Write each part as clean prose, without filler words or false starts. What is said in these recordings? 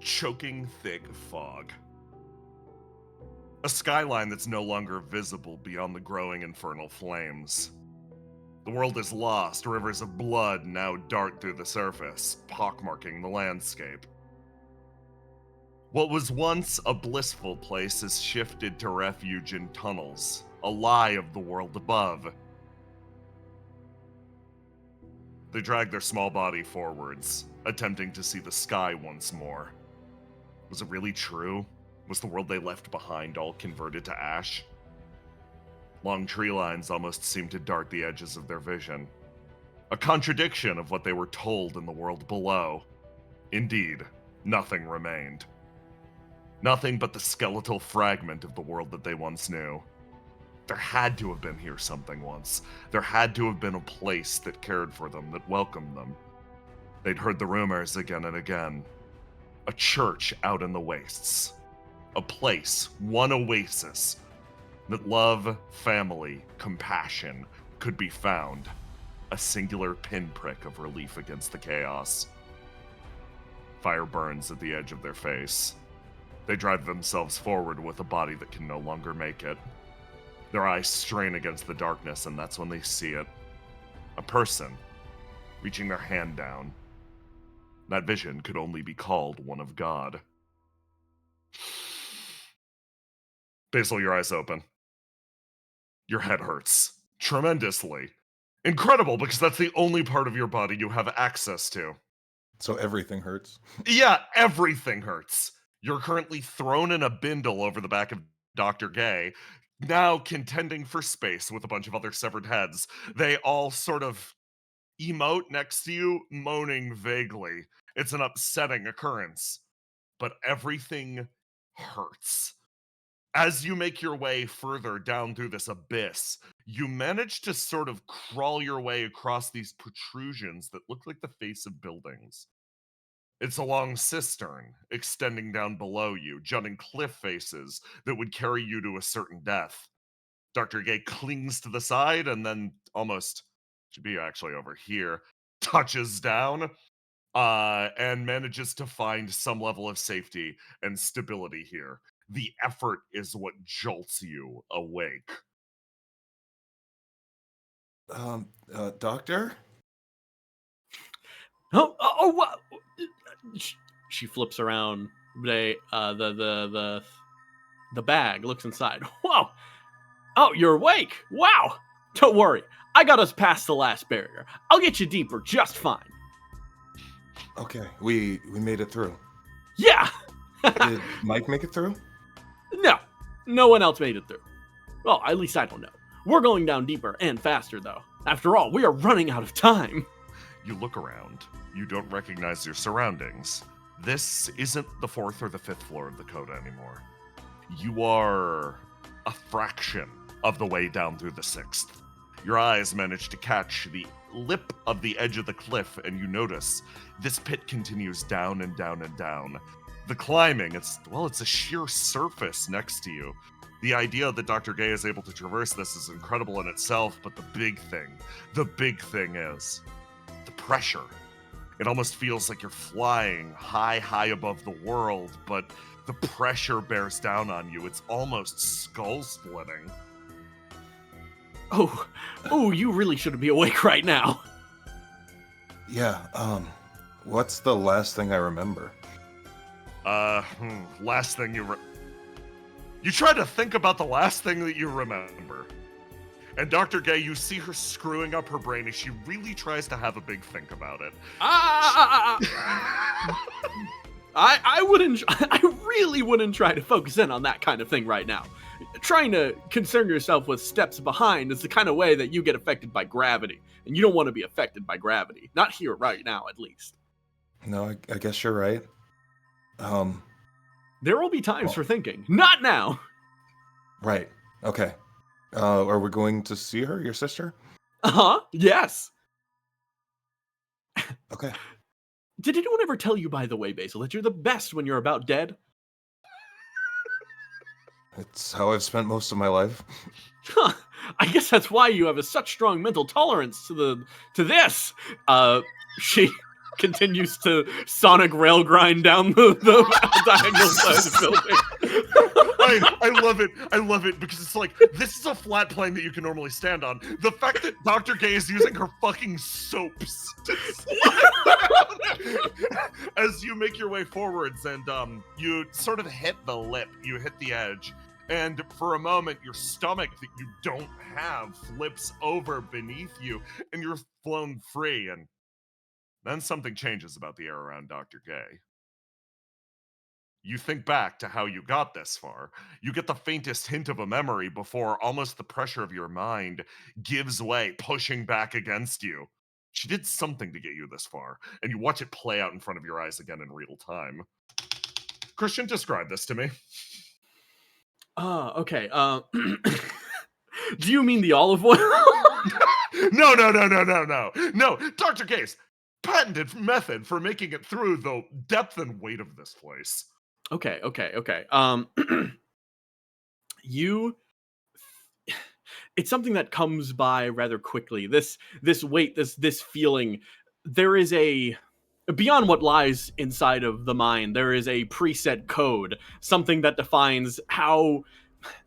choking thick fog. A skyline that's no longer visible beyond the growing infernal flames. The world is lost, rivers of blood now dart through the surface, pockmarking the landscape. What was once a blissful place has shifted to refuge in tunnels, a lie of the world above. They drag their small body forwards, attempting to see the sky once more. Was it really true? Was the world they left behind all converted to ash? Long tree lines almost seemed to dart the edges of their vision. A contradiction of what they were told in the world below. Indeed, nothing remained. Nothing but the skeletal fragment of the world that they once knew. There had to have been here something once. There had to have been a place that cared for them, that welcomed them. They'd heard the rumors again and again. A church out in the wastes. A place, one oasis, that love, family, compassion could be found. A singular pinprick of relief against the chaos. Fire burns at the edge of their face. They drive themselves forward with a body that can no longer make it. Their eyes strain against the darkness, and that's when they see it. A person, reaching their hand down. That vision could only be called one of God. Basil, your eyes open. Your head hurts. Tremendously. Incredible, because that's the only part of your body you have access to. So everything hurts? Yeah, everything hurts. You're currently thrown in a bindle over the back of Dr. Gay, now contending for space with a bunch of other severed heads. They all sort of emote next to you, moaning vaguely. It's an upsetting occurrence, but everything hurts. As you make your way further down through this abyss, you manage to sort of crawl your way across these protrusions that look like the face of buildings. It's a long cistern extending down below you, jutting cliff faces that would carry you to a certain death. Dr. Gay clings to the side and then almost, should be actually over here, touches down and manages to find some level of safety and stability here. The effort is what jolts you awake. Doctor? What? She flips around the bag, looks inside. Whoa! Oh, you're awake! Wow! Don't worry, I got us past the last barrier. I'll get you deeper just fine. Okay, we made it through. Yeah! Did Mike make it through? No one else made it through. Well, at least I don't know. We're going down deeper and faster, though. After all, we are running out of time. You look around. You don't recognize your surroundings. This isn't the 4th or the 5th floor of the Coda anymore. You are a fraction of the way down through the 6th. Your eyes manage to catch the lip of the edge of the cliff, and you notice this pit continues down and down and down. The climbing, it's a sheer surface next to you. The idea that Dr. Gay is able to traverse this is incredible in itself, but the big thing is the pressure. It almost feels like you're flying high above the world, but the pressure bears down on you. It's almost skull-splitting. Oh, you really shouldn't be awake right now. Yeah, what's the last thing I remember? Last thing you try to think about the last thing that you remember. And Dr. Gay, you see her screwing up her brain as she really tries to have a big think about it. I really wouldn't try to focus in on that kind of thing right now. Trying to concern yourself with steps behind is the kind of way that you get affected by gravity. And you don't want to be affected by gravity. Not here right now, at least. No, I guess you're right. There will be times for thinking. Not now! Right. Okay. Are we going to see her, your sister? Uh-huh. Yes. Okay. Did anyone ever tell you, by the way, Basil, that you're the best when you're about dead? It's how I've spent most of my life. Huh. I guess that's why you have such strong mental tolerance to this. She continues to sonic rail grind down the diagonal side of the building. I love it. I love it because it's like, this is a flat plane that you can normally stand on. The fact that Dr. Gay is using her fucking soaps to slide as you make your way forwards, and you sort of hit the lip, you hit the edge, and for a moment your stomach that you don't have flips over beneath you, and you're flown free, and then something changes about the air around Dr. Gay. You think back to how you got this far. You get the faintest hint of a memory before almost the pressure of your mind gives way, pushing back against you. She did something to get you this far, and you watch it play out in front of your eyes again in real time. Christian, describe this to me. Okay. Do you mean the olive oil? No. No, Dr. Gay's patented method for making it through the depth and weight of this place. Okay. It's something that comes by rather quickly. This weight, this feeling, there is beyond what lies inside of the mind, there is a preset code, something that defines how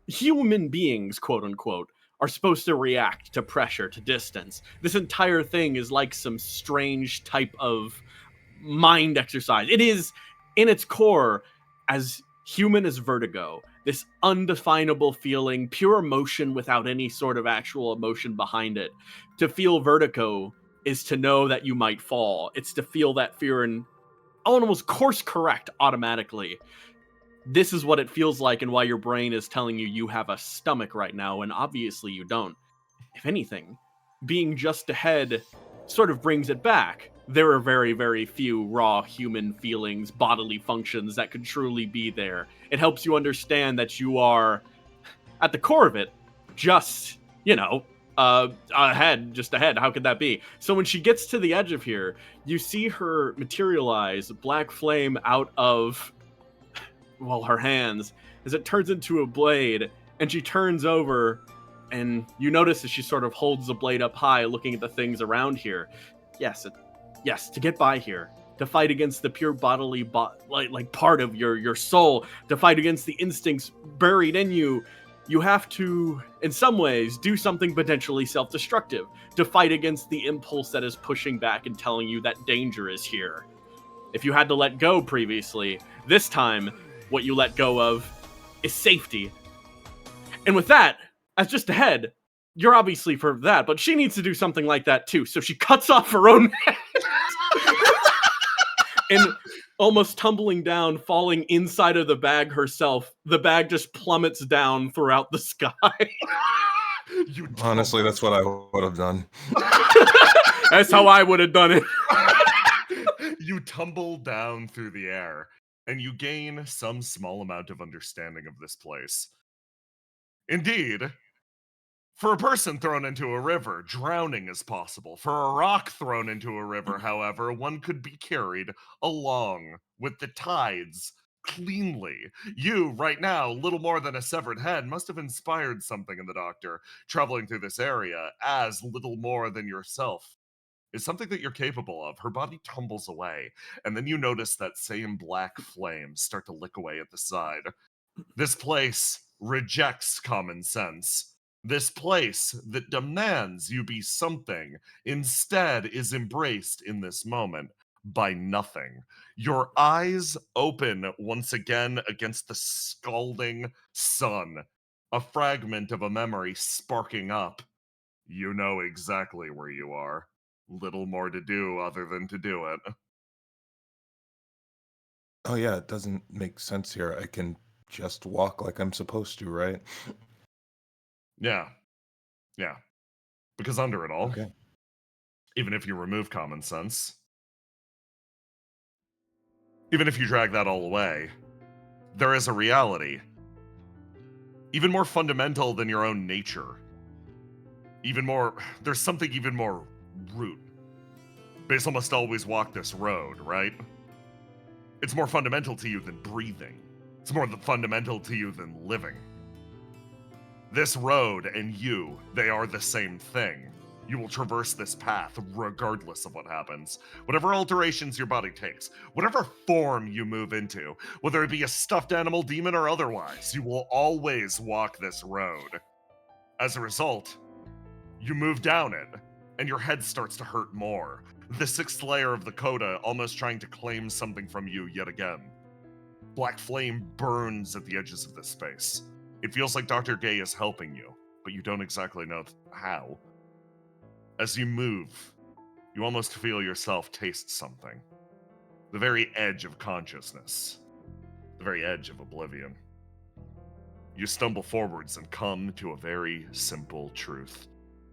human beings, quote unquote, are supposed to react to pressure, to distance. This entire thing is like some strange type of mind exercise. It is, in its core, as human as vertigo, this undefinable feeling, pure emotion without any sort of actual emotion behind it. To feel vertigo is to know that you might fall. It's to feel that fear and almost course correct automatically. This is what it feels like, and why your brain is telling you have a stomach right now, and obviously you don't. If anything, being just ahead sort of brings it back. There are very, very few raw human feelings, bodily functions that could truly be there. It helps you understand that you are, at the core of it, just, ahead, just ahead. How could that be? So when she gets to the edge of here, you see her materialize black flame out of, her hands, as it turns into a blade, and she turns over, and you notice as she sort of holds the blade up high, looking at the things around here. Yes, to get by here, to fight against the pure bodily, part of your soul, to fight against the instincts buried in you, you have to, in some ways, do something potentially self-destructive, to fight against the impulse that is pushing back and telling you that danger is here. If you had to let go previously, this time, what you let go of is safety. And with that, as just ahead, you're obviously for that, but she needs to do something like that too. So she cuts off her own head. And almost tumbling down, falling inside of the bag herself, the bag just plummets down throughout the sky. Honestly, that's what I would have done. That's how I would have done it. You tumble down through the air, and you gain some small amount of understanding of this place. Indeed, for a person thrown into a river, drowning is possible. For a rock thrown into a river, however, one could be carried along with the tides cleanly. You, right now, little more than a severed head, must have inspired something in the doctor traveling through this area, as little more than yourself is something that you're capable of. Her body tumbles away, and then you notice that same black flame start to lick away at the side. This place rejects common sense. This place that demands you be something instead is embraced in this moment by nothing. Your eyes open once again against the scalding sun, a fragment of a memory sparking up. You know exactly where you are. Little more to do other than to do it. Oh yeah, it doesn't make sense here. I can just walk like I'm supposed to, right? Yeah. Because under it all, Okay. even if you remove common sense, even if you drag that all away, there is a reality even more fundamental than your own nature. There's something even more root. Basil must always walk this road, right? It's more fundamental to you than breathing. It's more fundamental to you than living. This road and you, they are the same thing. You will traverse this path regardless of what happens. Whatever alterations your body takes, whatever form you move into, whether it be a stuffed animal, demon, or otherwise, you will always walk this road. As a result, you move down it, and your head starts to hurt more. The 6th layer of the coda almost trying to claim something from you yet again. Black flame burns at the edges of this space. It feels like Dr. Gay is helping you, but you don't exactly know how. As you move, you almost feel yourself taste something. The very edge of consciousness. The very edge of oblivion. You stumble forwards and come to a very simple truth.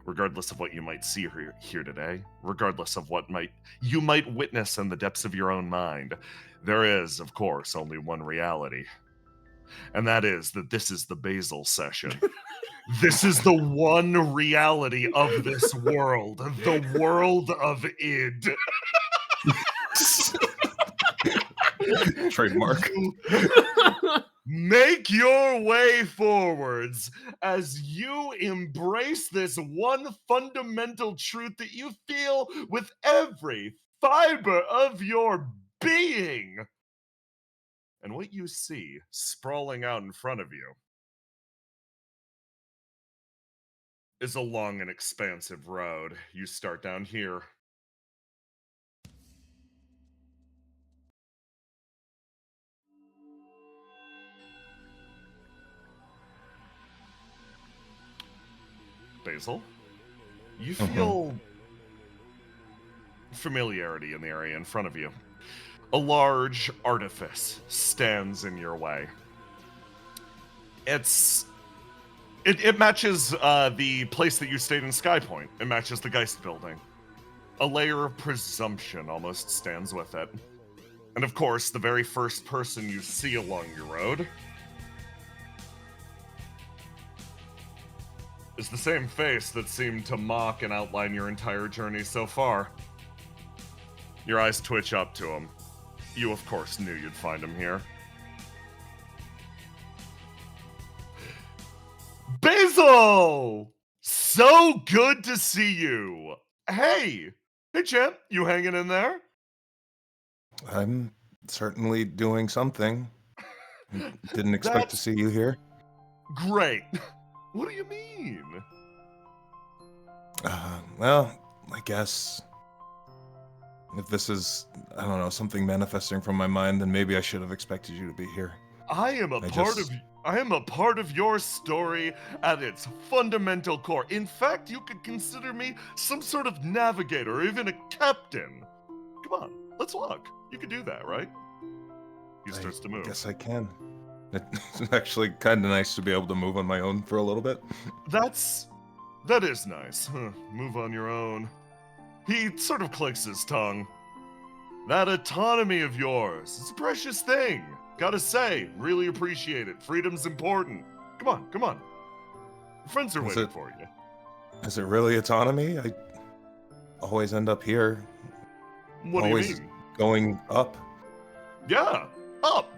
Regardless of what you might see here today, regardless of what you might witness in the depths of your own mind, there is, of course, only one reality. And that is that this is the Basil session. This is the one reality of this world, the world of id. Trademark. Make your way forwards as you embrace this one fundamental truth that you feel with every fiber of your being. And what you see sprawling out in front of you is a long and expansive road. You start down here. Basil, you feel familiarity in the area in front of you. A large artifice stands in your way. It matches the place that you stayed in Skypoint. It matches the Geist building. A layer of presumption almost stands with it. And of course, the very first person you see along your road is the same face that seemed to mock and outline your entire journey so far. Your eyes twitch up to him. You, of course, knew you'd find him here. Basil! So good to see you! Hey! Hey, champ, you hanging in there? I'm certainly doing something. Didn't expect to see you here. Great. What do you mean? Well, I guess if this is, I don't know, something manifesting from my mind, then maybe I should have expected you to be here. I am a part of your story at its fundamental core. In fact, you could consider me some sort of navigator or even a captain. Come on, let's walk. You could do that, right? He starts to move. Yes, I can. It's actually kind of nice to be able to move on my own for a little bit. That is nice. Move on your own. He sort of clicks his tongue. That autonomy of yours, it's a precious thing. Gotta say, really appreciate it. Freedom's important. Come on. Your friends are waiting for you. Is it really autonomy? I always end up here. What always do you mean? Going up. Yeah, up.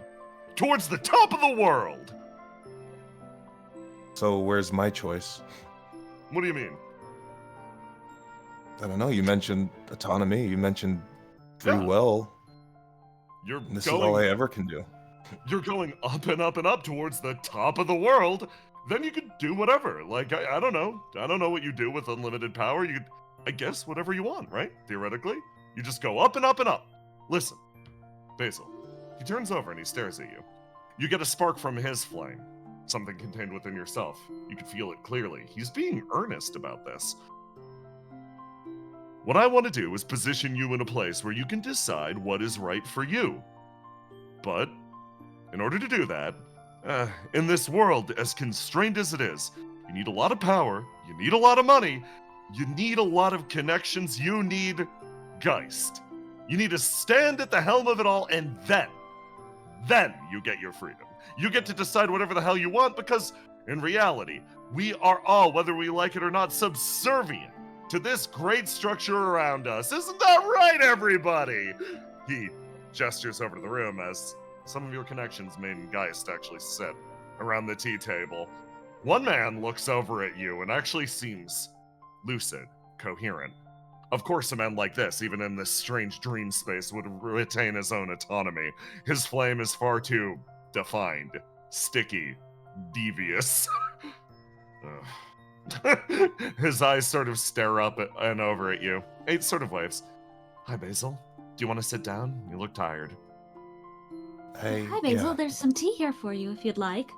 Towards the top of the world. So where's my choice? What do you mean? I don't know. You mentioned autonomy. You mentioned free will. This is all I ever can do. You're going up and up and up towards the top of the world. Then you could do whatever. Like, I don't know. I don't know what you do with unlimited power. You could, I guess, whatever you want, right? Theoretically. You just go up and up and up. Listen, Basil. He turns over and he stares at you. You get a spark from his flame. Something contained within yourself. You can feel it clearly. He's being earnest about this. What I want to do is position you in a place where you can decide what is right for you. But, in order to do that, in this world, as constrained as it is, you need a lot of power, you need a lot of money, you need a lot of connections, you need Geist. You need to stand at the helm of it all, and then you get your freedom. You get to decide whatever the hell you want, because, in reality, we are all, whether we like it or not, subservient to this great structure around us. Isn't that right, everybody? He gestures over to the room as some of your connections made in Geist actually sit around the tea table. One man looks over at you and actually seems lucid. coherent. Of course, a man like this, even in this strange dream space, would retain his own autonomy. His flame is far too defined, sticky, devious. His eyes sort of stare up and over at you. It sort of waves. Hi, Basil. Do you want to sit down? You look tired. Hey, Hi, Basil. yeah, There's some tea here for you if you'd like.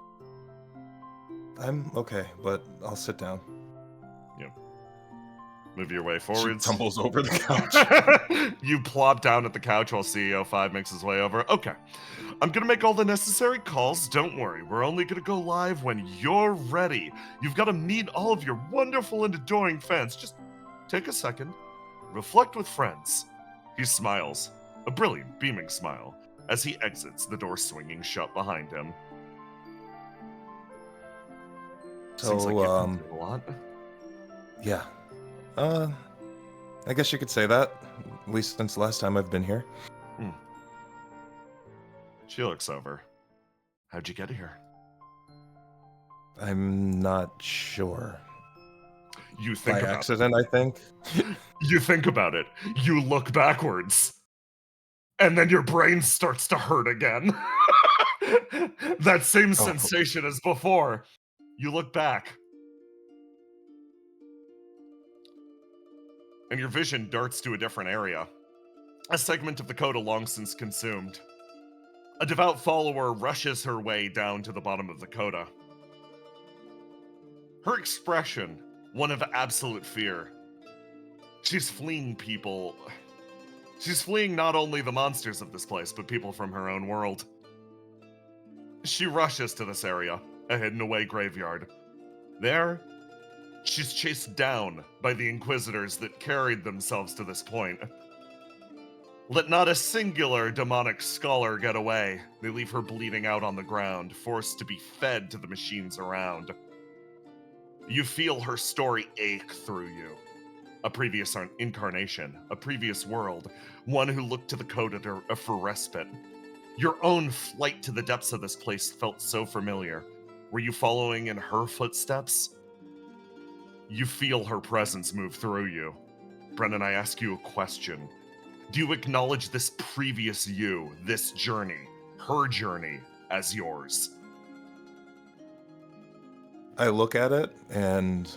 I'm okay, but I'll sit down. Move your way She forwards. tumbles over the couch. You plop down at the couch while CEO5 makes his way over. Okay. I'm gonna make all the necessary calls. Don't worry. We're only gonna go live when you're ready. You've got to meet all of your wonderful and adoring fans. Just take a second. Reflect with friends. He smiles. A brilliant, beaming smile. As he exits, the door swinging shut behind him. Seems like you've been through a lot. Yeah. I guess you could say that. At least since the last time I've been here. She looks over. How'd you get here? I'm not sure. You think By about accident, I think. You think about it. You look backwards. And then your brain starts to hurt again. That same sensation as before. You look back. And your vision darts to a different area. A segment of the coda long since consumed. A devout follower rushes her way down to the bottom of the coda. Her expression, one of absolute fear. She's fleeing people. She's fleeing not only the monsters of this place, but people from her own world. She rushes to this area, a hidden away graveyard. There, she's chased down by the Inquisitors that carried themselves to this point. Let not a singular demonic scholar get away. They leave her bleeding out on the ground, forced to be fed to the machines around. You feel her story ache through you. A previous incarnation, a previous world, one who looked to the coda for respite. Your own flight to the depths of this place felt so familiar. Were you following in her footsteps? You feel her presence move through you. Brennan, I ask you a question. Do you acknowledge this previous you, this journey, her journey, as yours? I look at it and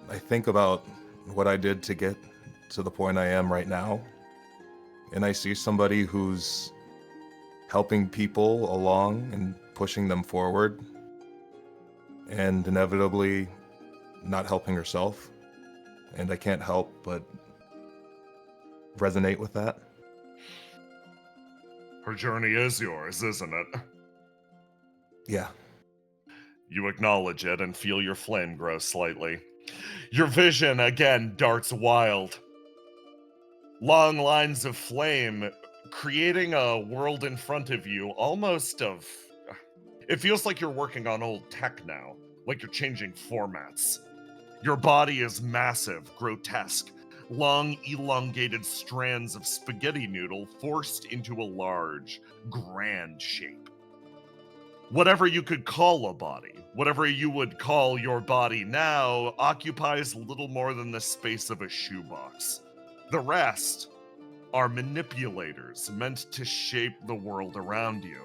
I think about what I did to get to the point I am right now. And I see somebody who's helping people along and pushing them forward, and inevitably not helping herself. And I can't help but resonate with that. Her journey is yours, isn't it? Yeah. You acknowledge it and feel your flame grow slightly. Your vision again darts wild. Long lines of flame creating a world in front of you, almost of... It feels like you're working on old tech now, like you're changing formats. Your body is massive, grotesque, long, elongated strands of spaghetti noodle forced into a large, grand shape. Whatever you could call a body, whatever you would call your body now, occupies little more than the space of a shoebox. The rest are manipulators meant to shape the world around you.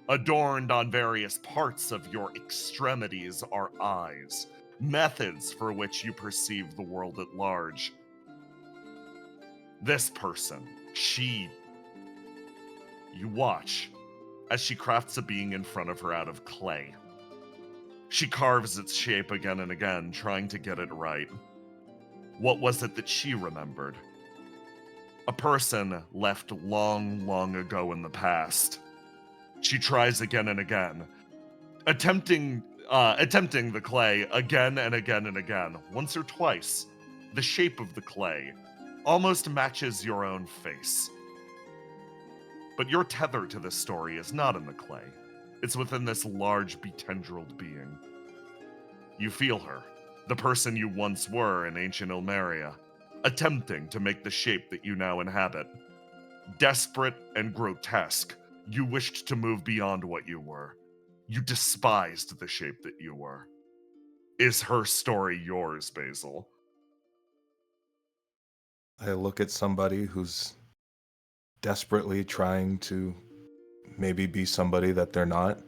Adorned on various parts of your extremities are eyes, methods for which you perceive the world at large. This person, she... You watch as she crafts a being in front of her out of clay. She carves its shape again and again, trying to get it right. What was it that she remembered? A person left long, long ago in the past. She tries again and again, attempting the clay again and again and again. Once or twice, the shape of the clay almost matches your own face. But your tether to this story is not in the clay. It's within this large, betendrilled being. You feel her, the person you once were in ancient Ilmeria, attempting to make the shape that you now inhabit. Desperate and grotesque, you wished to move beyond what you were. You despised the shape that you were. Is her story yours, Basil? I look at somebody who's desperately trying to maybe be somebody that they're not.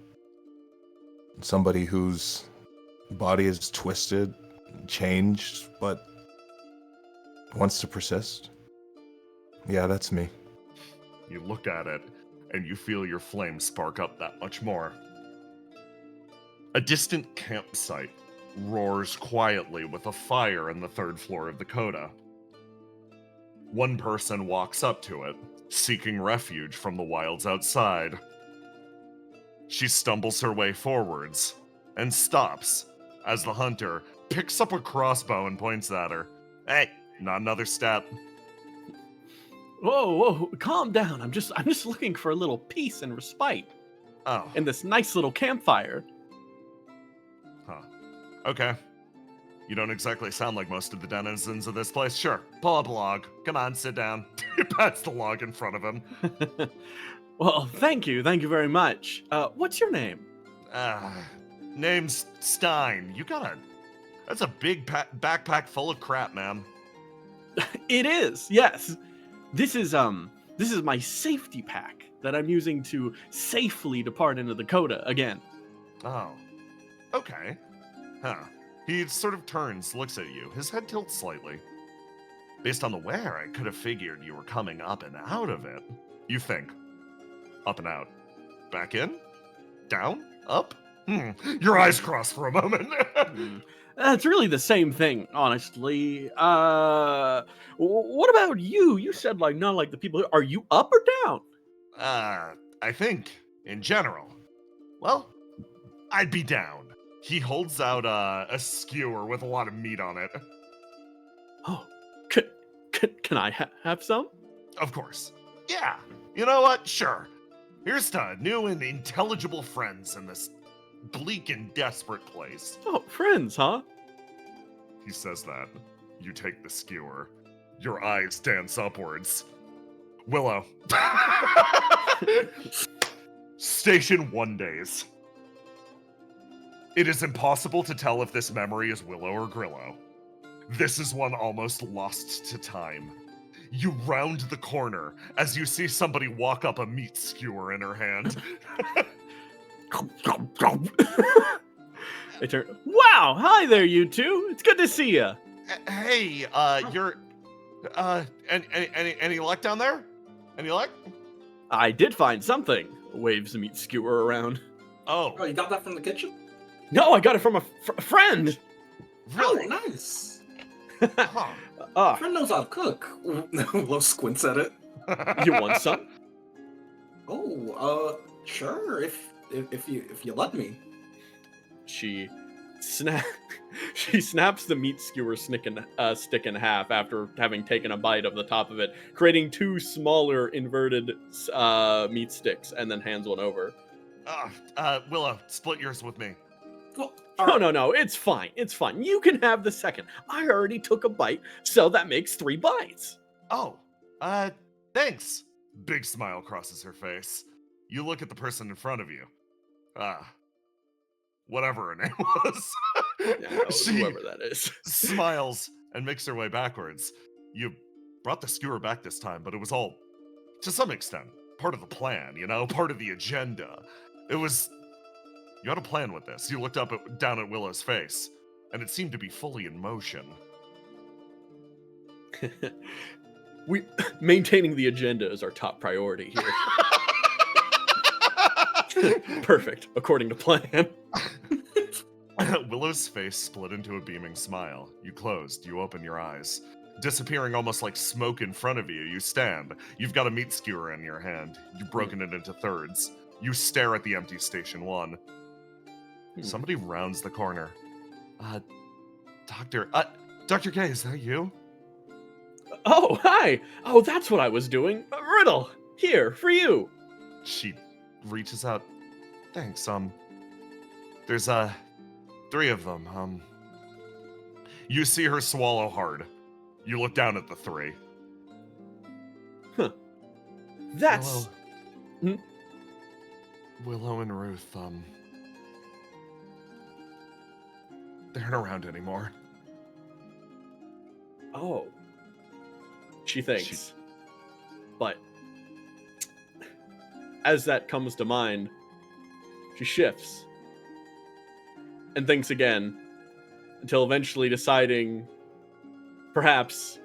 Somebody whose body is twisted, changed, but wants to persist. Yeah, that's me. You look at it, and you feel your flame spark up that much more. A distant campsite roars quietly with a fire in the third floor of the coda. One person walks up to it, seeking refuge from the wilds outside. She stumbles her way forwards and stops as the hunter picks up a crossbow and points at her. Hey, not another step. Whoa, calm down. I'm just looking for a little peace and respite Oh, in this nice little campfire. huh. Okay. You don't exactly sound like most of the denizens of this place. Sure, pull up a log. Come on, sit down. He pats the log in front of him. Well, thank you very much. What's your name? Name's Stein. That's a big backpack full of crap, man. It is, yes. This is my safety pack that I'm using to safely depart into the coda again. Oh. Okay. Huh. He sort of turns, looks at you. His head tilts slightly. Based on the wear, I could have figured you were coming up and out of it. You think. Up and out. Back in? Down? Up? Your eyes cross for a moment. It's really the same thing, honestly. What about you? You said like not like the people. Are you up or down? I think, in general, well, I'd be down. He holds out a skewer with a lot of meat on it. Oh, can I have some? Of course. Yeah. You know what? Sure. Here's to new and intelligible friends in this bleak and desperate place. Oh, friends, huh? He says that. You take the skewer. Your eyes dance upwards. Willow. Station 1 days. It is impossible to tell if this memory is Willow or Grillo. This is one almost lost to time. You round the corner as you see somebody walk up, a meat skewer in her hand. They turn. Wow! Hi there, you two. It's good to see you. Hey, you're, any luck down there? Any luck? I did find something. Waves the meat skewer around. Oh, Oh, you got that from the kitchen? No, I got it from a friend. really? Oh, nice. Huh. Friend knows how to cook. Willow squints at it. You want some? Oh, sure. If you let me. She snaps the meat skewer stick in half after having taken a bite of the top of it, creating two smaller inverted meat sticks, and then hands one over. Willow, split yours with me. Well, No, it's fine. It's fine. You can have the second. I already took a bite, so that makes 3 bites. Oh, thanks. Big smile crosses her face. You look at the person in front of you. Whatever her name was. Yeah, She whoever that is. smiles and makes her way backwards. You brought the skewer back this time, but it was all, to some extent, part of the plan, part of the agenda. You had a plan with this. You looked down at Willow's face, and it seemed to be fully in motion. Maintaining the agenda is our top priority here. Perfect, according to plan. Willow's face split into a beaming smile. You closed. You open your eyes. Disappearing almost like smoke in front of you, you stand. You've got a meat skewer in your hand. You've broken it into thirds. You stare at the empty Station 1. Somebody rounds the corner. Dr. K, is that you? Oh, hi! Oh, that's what I was doing. A riddle! Here, for you! She reaches out. Thanks, there's, 3 of them, You see her swallow hard. You look down at the 3. Huh. That's... Willow and Ruth, they aren't around anymore. Oh. she thinks. But as that comes to mind, she shifts and thinks again until eventually deciding perhaps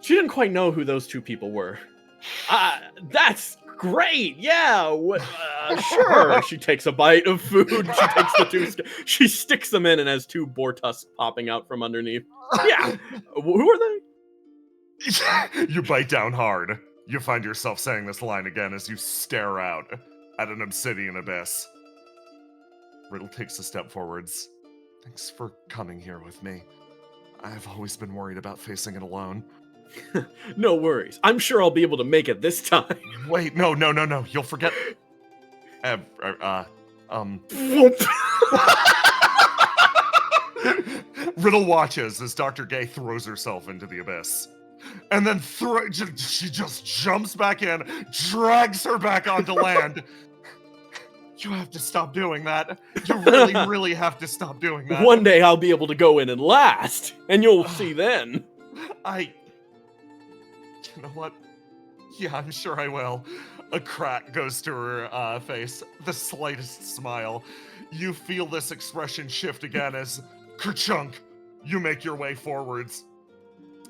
she didn't quite know who those two people were. That's great. Yeah, sure. She takes a bite of food. She takes the two. She sticks them in and has two boar tusks popping out from underneath. Yeah. Who are they? You bite down hard. You find yourself saying this line again as you stare out at an obsidian abyss. Riddle takes a step forwards. Thanks for coming here with me. I've always been worried about facing it alone. No worries. I'm sure I'll be able to make it this time. Wait, no. You'll forget. Riddle watches as Dr. Gay throws herself into the abyss. And then she just jumps back in, drags her back onto land. You have to stop doing that. You really, really have to stop doing that. One day I'll be able to go in and last, and you'll see then. You know what? Yeah, I'm sure I will. A crack goes to her face. The slightest smile. You feel this expression shift again as, kerchunk, you make your way forwards.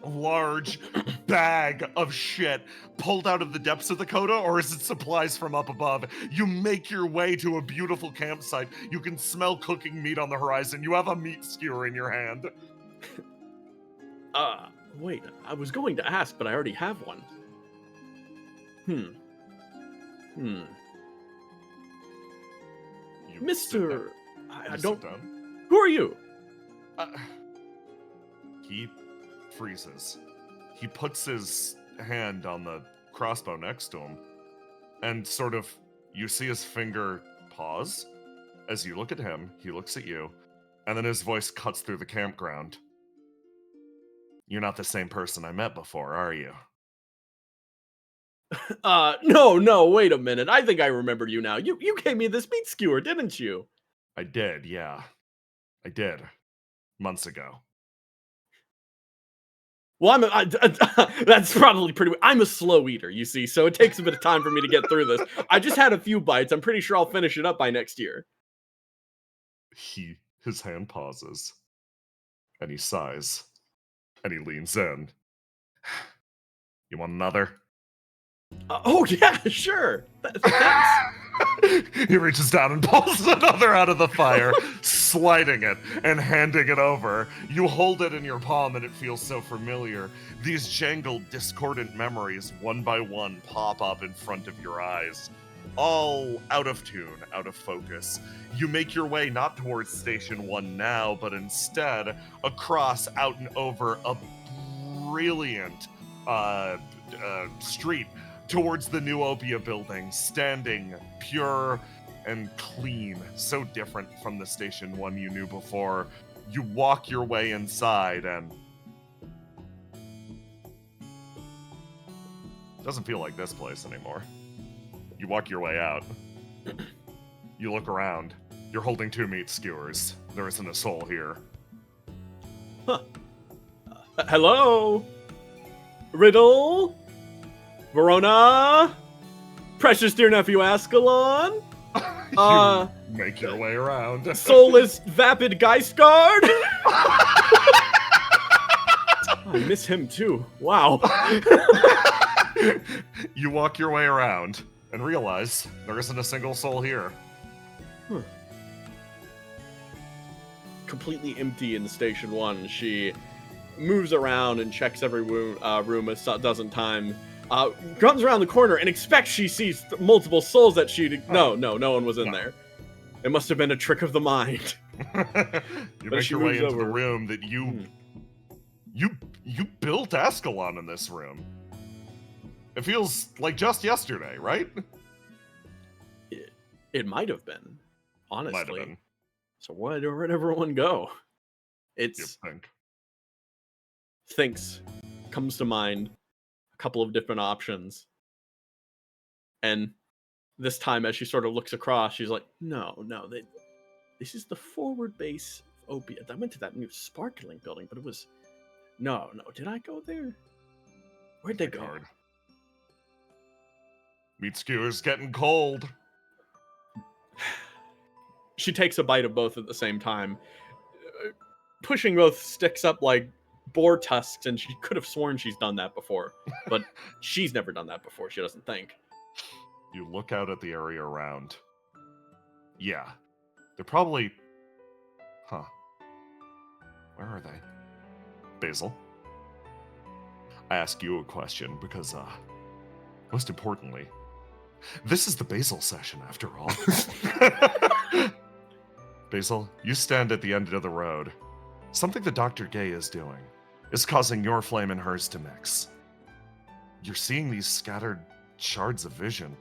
A large bag of shit pulled out of the depths of the coda, or is it supplies from up above? You make your way to a beautiful campsite. You can smell cooking meat on the horizon. You have a meat skewer in your hand. Wait, I was going to ask, but I already have one. You Mr. I don't... Sit down. Who are you? He freezes. He puts his hand on the crossbow next to him, and sort of, you see his finger pause. As you look at him, he looks at you, and then his voice cuts through the campground. You're not the same person I met before, are you? No, wait a minute. I think I remember you now. You gave me this meat skewer, didn't you? I did, yeah. I did. Months ago. Well, that's probably pretty... I'm a slow eater, you see, so it takes a bit of time for me to get through this. I just had a few bites. I'm pretty sure I'll finish it up by next year. His hand pauses, and he sighs, and he leans in. You want another? Oh, yeah, sure. Thanks. He reaches down and pulls another out of the fire, sliding it and handing it over. You hold it in your palm and it feels so familiar. These jangled, discordant memories, one by one, pop up in front of your eyes. All out of tune, out of focus. You make your way not towards Station 1 now, but instead across, out and over a brilliant street towards the new Opia building, standing pure and clean, so different from the Station 1 you knew before. You walk your way inside and it doesn't feel like this place anymore. You walk your way out. You look around. You're holding two meat skewers. There isn't a soul here. Huh. Hello? Riddle? Verona? Precious dear nephew Ascalon? You make your way around. Soulless vapid Geistguard? I miss him too. Wow. You walk your way around and realize there isn't a single soul here. Completely empty in Station 1. She moves around and checks every room a dozen times. Comes around the corner and expects she sees multiple souls that she... No one was in there. It must have been a trick of the mind. You make your way into the room that you built Ascalon in this room. It feels like just yesterday, right? It might have been, honestly. Might have been. So where'd everyone go? It's... Thinks. Comes to mind. A couple of different options. And this time, as she sort of looks across, she's like, no, this is the forward base of Opia. I went to that new sparkling building, but it was... No, did I go there? Where'd they go? Hard. Meat skewer's getting cold. She takes a bite of both at the same time, pushing both sticks up like boar tusks, and she could have sworn she's done that before, but she's never done that before. She doesn't think. You look out at the area around. Yeah. They're probably... Huh. Where are they? Basil? I ask you a question because, most importantly, this is the Basil session after all. Basil, you stand at the end of the road. Something that Dr. Gay is doing is causing your flame and hers to mix. You're seeing these scattered shards of vision.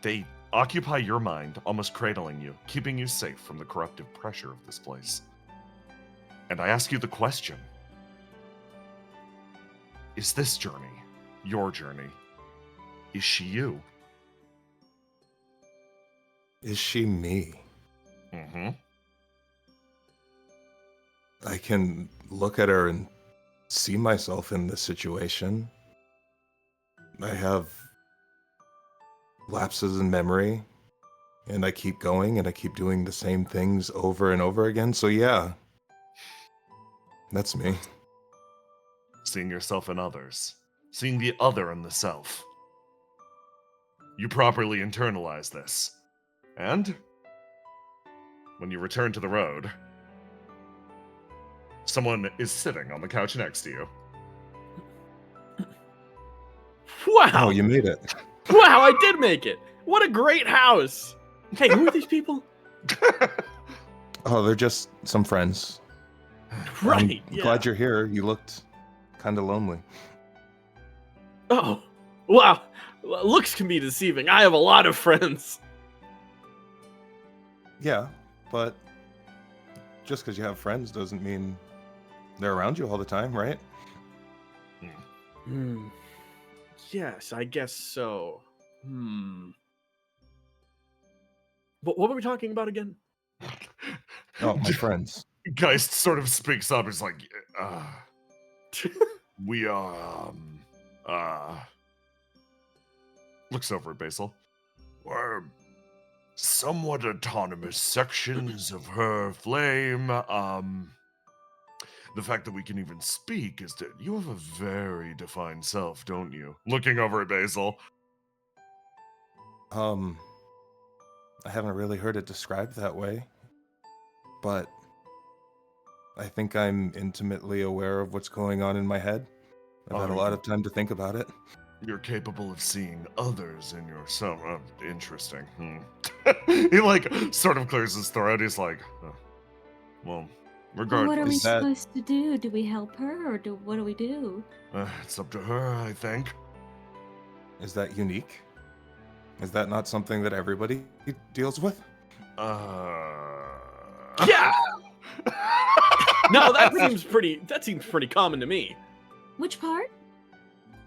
They occupy your mind, almost cradling you, keeping you safe from the corruptive pressure of this place. And I ask you the question, is this journey your journey? Is she you? Is she me? Mm-hmm. I can look at her and see myself in this situation. I have lapses in memory, and I keep going, and I keep doing the same things over and over again. So yeah, that's me. Seeing yourself in others. Seeing the other in the self. You properly internalize this. And when you return to the road, someone is sitting on the couch next to you. Wow! Oh, you made it. Wow, I did make it! What a great house! Hey, who are these people? Oh, they're just some friends. Right, I'm yeah. glad you're here. You looked kind of lonely. Oh, wow. Looks can be deceiving. I have a lot of friends. Yeah, but just because you have friends doesn't mean they're around you all the time, right? Hmm. Yes, I guess so. But what were we talking about again? Oh, my friends. Geist sort of speaks up. He's like, we are, looks over at Basil. We're somewhat autonomous sections of her flame. The fact that we can even speak is that you have a very defined self, don't you? Looking over at Basil. I haven't really heard it described that way, but I think I'm intimately aware of what's going on in my head. I've had a lot of time to think about it. You're capable of seeing others in yourself. Interesting. He, like, sort of clears his throat. He's like, well, regardless. What are we Is that- supposed to do? Do we help her, or what do we do? It's up to her, I think. Is that unique? Is that not something that everybody deals with? Yeah! No, that seems pretty common to me. Which part?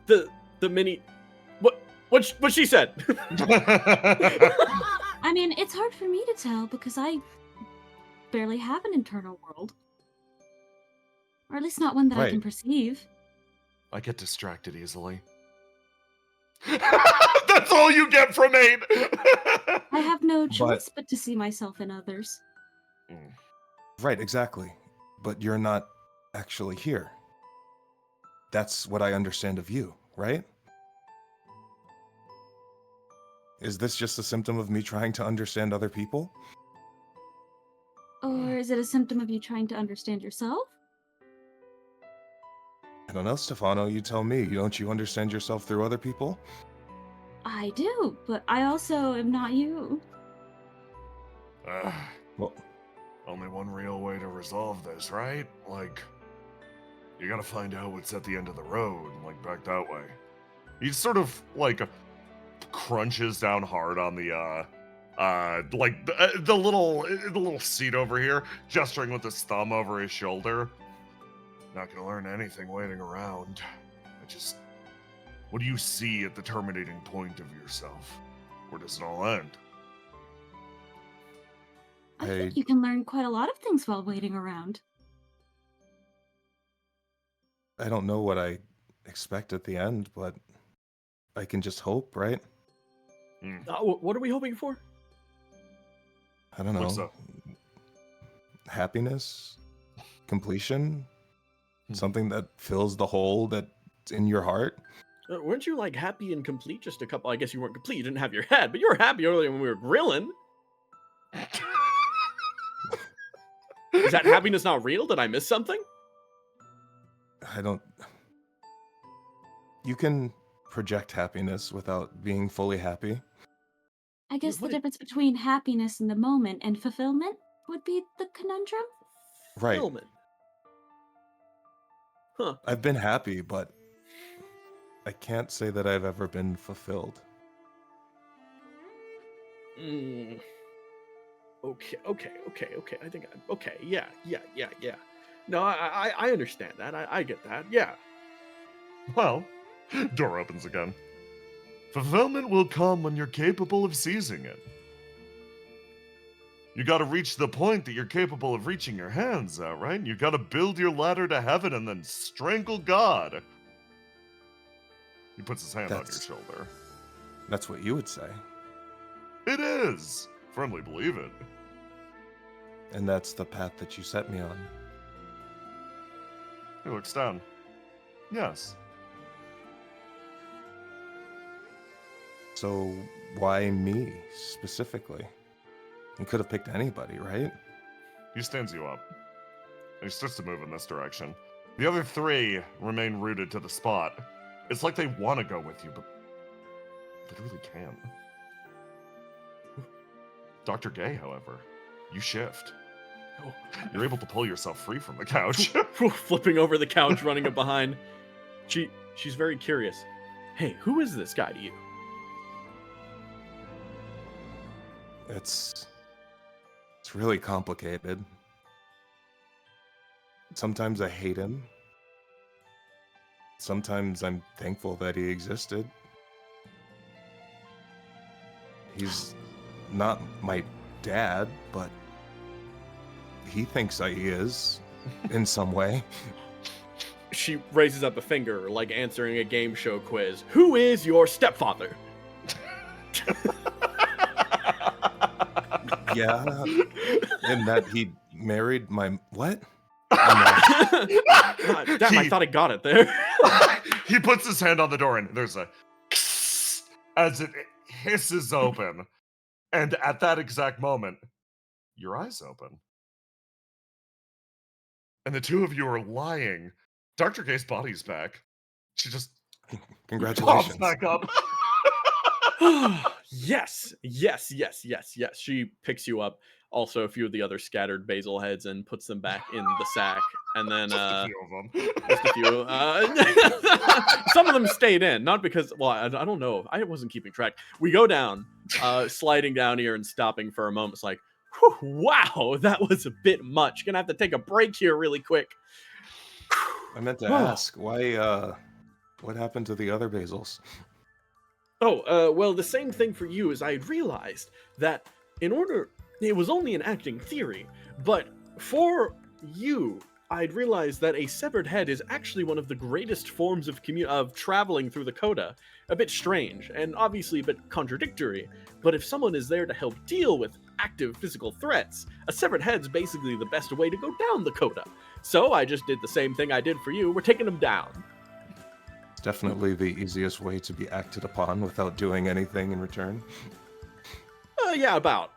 The mini what she said. I mean, it's hard for me to tell because I barely have an internal world. Or at least not one that I can Right. perceive. I get distracted easily. That's all you get from Aid. I have no choice but to see myself in others. Right, exactly. But you're not actually here. That's what I understand of you, right? Is this just a symptom of me trying to understand other people? Or is it a symptom of you trying to understand yourself? I don't know, Stefano, you tell me. Don't you understand yourself through other people? I do, but I also am not you. Well, Only one real way to resolve this, right? Like, you gotta find out what's at the end of the road, like back that way. He sort of like crunches down hard on the the little seat over here, gesturing with his thumb over his shoulder. Not gonna learn anything waiting around. What do you see at the terminating point of yourself? Where does it all end? I think you can learn quite a lot of things while waiting around. I don't know what I expect at the end, but I can just hope, right? What are we hoping for? I don't know. What's up? Happiness, completion, something that fills the hole that's in your heart. Weren't you like happy and complete just a couple? I guess you weren't complete. You didn't have your head, but you were happy earlier when we were grilling. Is that happiness not real? Did I miss something? I don't. You can project happiness without being fully happy. I guess the What- difference between happiness in the moment and fulfillment would be the conundrum. Right. Fulfillment. Huh. I've been happy, but I can't say that I've ever been fulfilled. Mm. Okay. I think okay. Yeah. No, I understand that. I get that. Yeah. Well, door opens again. Fulfillment will come when you're capable of seizing it. You gotta reach the point that you're capable of reaching your hands out, right? You gotta build your ladder to heaven and then strangle God. He puts his hand on your That's- shoulder. That's what you would say. It is! Firmly believe it. And that's the path that you set me on. He looks down. Yes. So why me specifically? You could have picked anybody, right? He stands you up. And he starts to move in this direction. The other three remain rooted to the spot. It's like they want to go with you, but they really can't. Dr. Gay, however, you shift. Oh. You're able to pull yourself free from the couch. Flipping over the couch, running it behind. She's very curious. Hey, who is this guy to you? It's really complicated. Sometimes I hate him. Sometimes I'm thankful that he existed. He's not my dad, but he thinks he is in some way. She raises up a finger, like answering a game show quiz. Who is your stepfather? Yeah, and that he married my what? Oh, God, damn, I thought I got it there. He puts his hand on the door and there's a as it hisses open. And at that exact moment, your eyes open. And the two of you are lying. Dr. Gay's body's back. She just no. pops Congratulations. back up. Yes. She picks you up. Also, a few of the other scattered Basil heads and puts them back in the sack. And then, Just a few of them. just a few. Some of them stayed in, not because, well, I don't know. I wasn't keeping track. We go down, sliding down here and stopping for a moment. It's like, whew, wow, that was a bit much. Gonna have to take a break here really quick. I meant to ask why. What happened to the other Basils? Oh, well, the same thing for you is I had realized that it was only an acting theory, but for you, I'd realized that a severed head is actually one of the greatest forms of traveling through the coda. A bit strange, and obviously a bit contradictory, but if someone is there to help deal with active physical threats, a severed head's basically the best way to go down the coda. So I just did the same thing I did for you. We're taking them down. It's definitely the easiest way to be acted upon without doing anything in return. Yeah, about.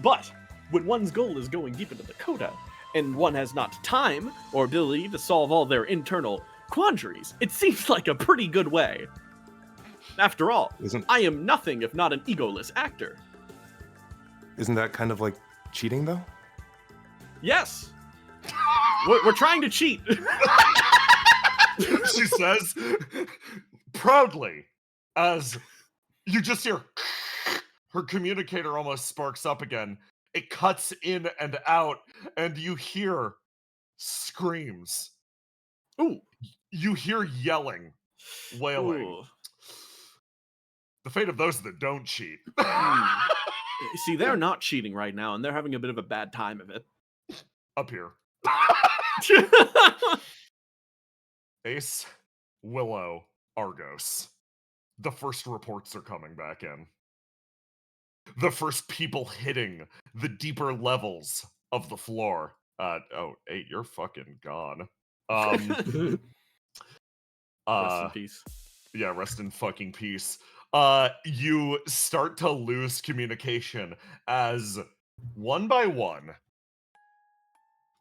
But when one's goal is going deep into the coda, and one has not time or ability to solve all their internal quandaries, it seems like a pretty good way. After all, I am nothing if not an egoless actor. Isn't that kind of like cheating, though? Yes. We're trying to cheat. She says proudly as you just hear her communicator almost sparks up again. It cuts in and out, and you hear screams. Ooh. You hear yelling, wailing. Ooh. The fate of those that don't cheat. See, they're not cheating right now, and they're having a bit of a bad time of it. Up here. Ace, Willow, Argos. The first reports are coming back in. The first people hitting the deeper levels of the floor. Hey, you're fucking gone. Rest in Uh, peace. yeah, rest in fucking peace. You start to lose communication as one by one,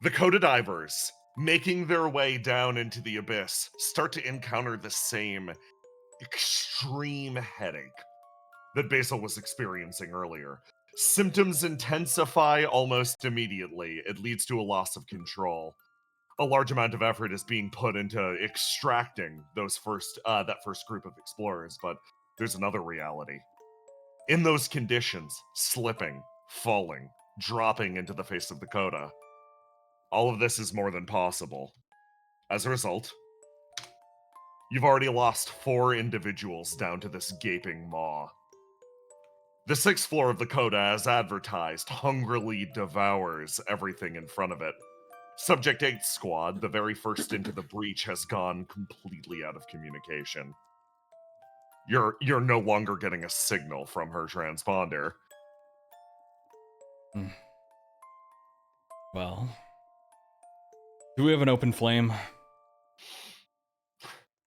the Coda Divers making their way down into the abyss start to encounter the same extreme headache that Basil was experiencing earlier. Symptoms intensify almost immediately. It leads to a loss of control. A large amount of effort is being put into extracting that first group of explorers, but there's another reality. In those conditions, slipping, falling, dropping into the face of the Coda, all of this is more than possible. As a result, you've already lost 4 individuals down to this gaping maw. The 6th floor of the Coda, as advertised, hungrily devours everything in front of it. Subject 8 squad, the very first into the breach, has gone completely out of communication. You're no longer getting a signal from her transponder. Well, do we have an open flame?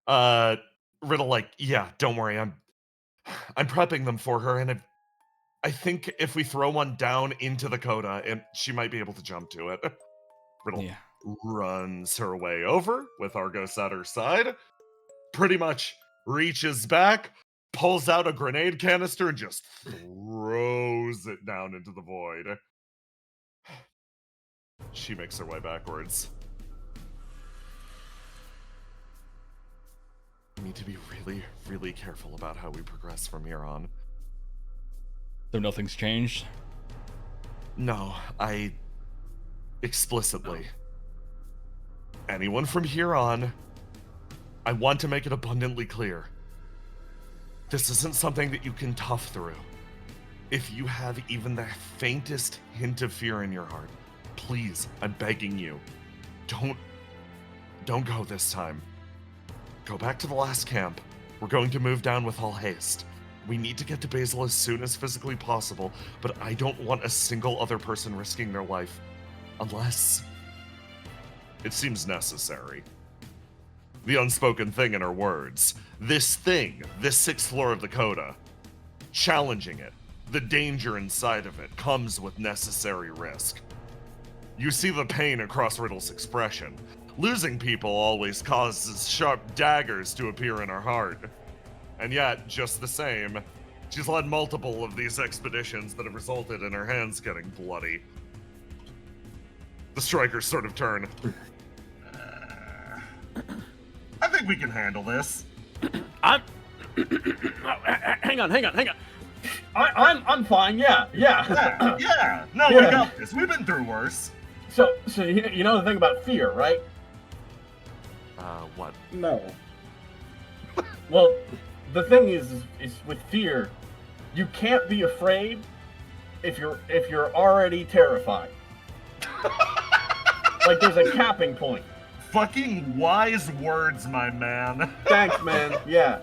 Riddle, yeah, don't worry, I'm prepping them for her, and I think if we throw one down into the Coda, and she might be able to jump to it. Riddle runs her way over with Argos at her side, pretty much reaches back, pulls out a grenade canister, and just throws it down into the void. She makes her way backwards. We need to be really, really careful about how we progress from here on. So nothing's changed? No, explicitly. Anyone from here on, I want to make it abundantly clear. This isn't something that you can tough through. If you have even the faintest hint of fear in your heart, please, I'm begging you, don't go this time. Go back to the last camp. We're going to move down with all haste. We need to get to Basil as soon as physically possible, but I don't want a single other person risking their life. Unless it seems necessary. The unspoken thing in her words. This thing, this 6th floor of the Coda, challenging it, the danger inside of it, comes with necessary risk. You see the pain across Riddle's expression. Losing people always causes sharp daggers to appear in her heart. And yet, just the same, she's led multiple of these expeditions that have resulted in her hands getting bloody. The strikers sort of turn. I think we can handle this. Hang on. I'm fine. Yeah. Yeah. No, we got this. We've been through worse. So you know the thing about fear, right? What? No. Well, the thing is with fear, you can't be afraid if you're already terrified. Like there's a capping point. Fucking wise words, my man. Thanks, man. Yeah.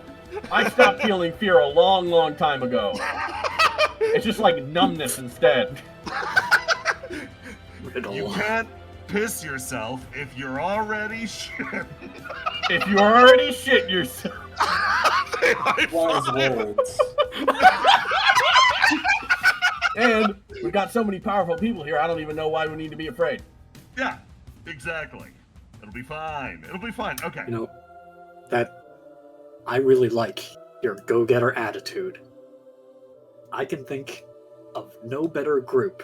I stopped feeling fear a long, long time ago. It's just like numbness instead. You can't piss yourself if you're already shit. If you already shit yourself. Wise words. And we've got so many powerful people here, I don't even know why we need to be afraid. Yeah, exactly. It'll be fine. Okay. You know, that I really like your go-getter attitude. I can think of no better group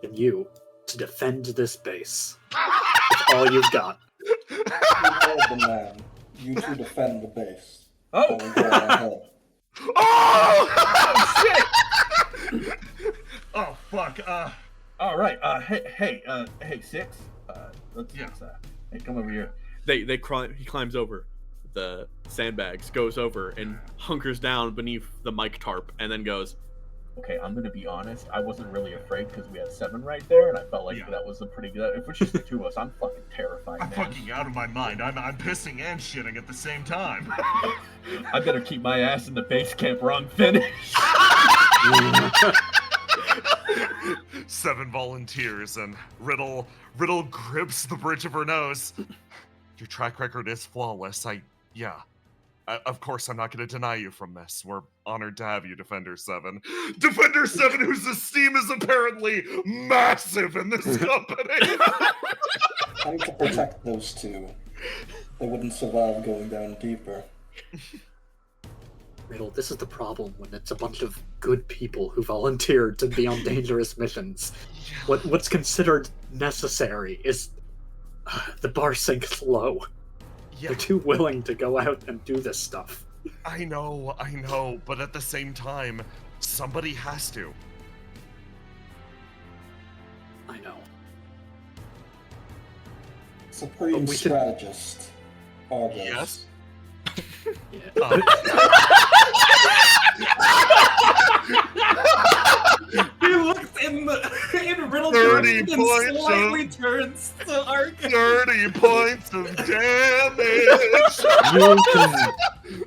than you to defend this base. That's all you've got. You heard the man. You two defend the base. Oh! While we go ahead. Oh, shit! Oh, fuck. All right. Hey, Six. Let's hey, come over here. He climbs over the sandbags, goes over and hunkers down beneath the mic tarp, and then goes, okay, I'm gonna be honest, I wasn't really afraid because we had 7 right there, and I felt like Yeah. that was a pretty good. If it's just the 2 of us, I'm fucking terrified, I'm man. fucking out of my mind. I'm pissing and shitting at the same time. I better keep my ass in the base camp or I'm finished. 7 volunteers, and Riddle grips the bridge of her nose. Your track record is flawless. Of course, I'm not going to deny you from this. We're honored to have you, Defender 7. Defender 7, whose esteem is apparently massive in this company. I need to protect those 2. They wouldn't survive going down deeper. Riddle, this is the problem when it's a bunch of good people who volunteered to be on dangerous missions. What's considered necessary is the bar sinks low. Yeah, They're too willing to go out and do this stuff. I know, but at the same time, somebody has to. I know. Supreme But we should- strategist. Argos. Yes? Yeah. He looks in Riddle 30 direction and points slightly turns to Ark. 30 points of damage!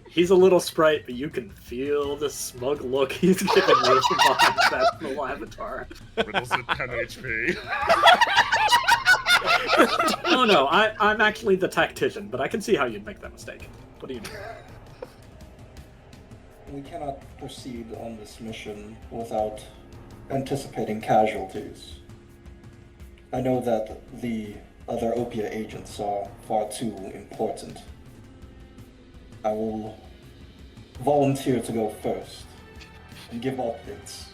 He's a little sprite, but you can feel the smug look he's giving you from behind that little avatar. Riddle's at 10 HP. Oh no, I'm actually the tactician, but I can see how you'd make that mistake. What do you do? We cannot proceed on this mission without anticipating casualties. I know that the other Opia agents are far too important. I will volunteer to go first and give updates.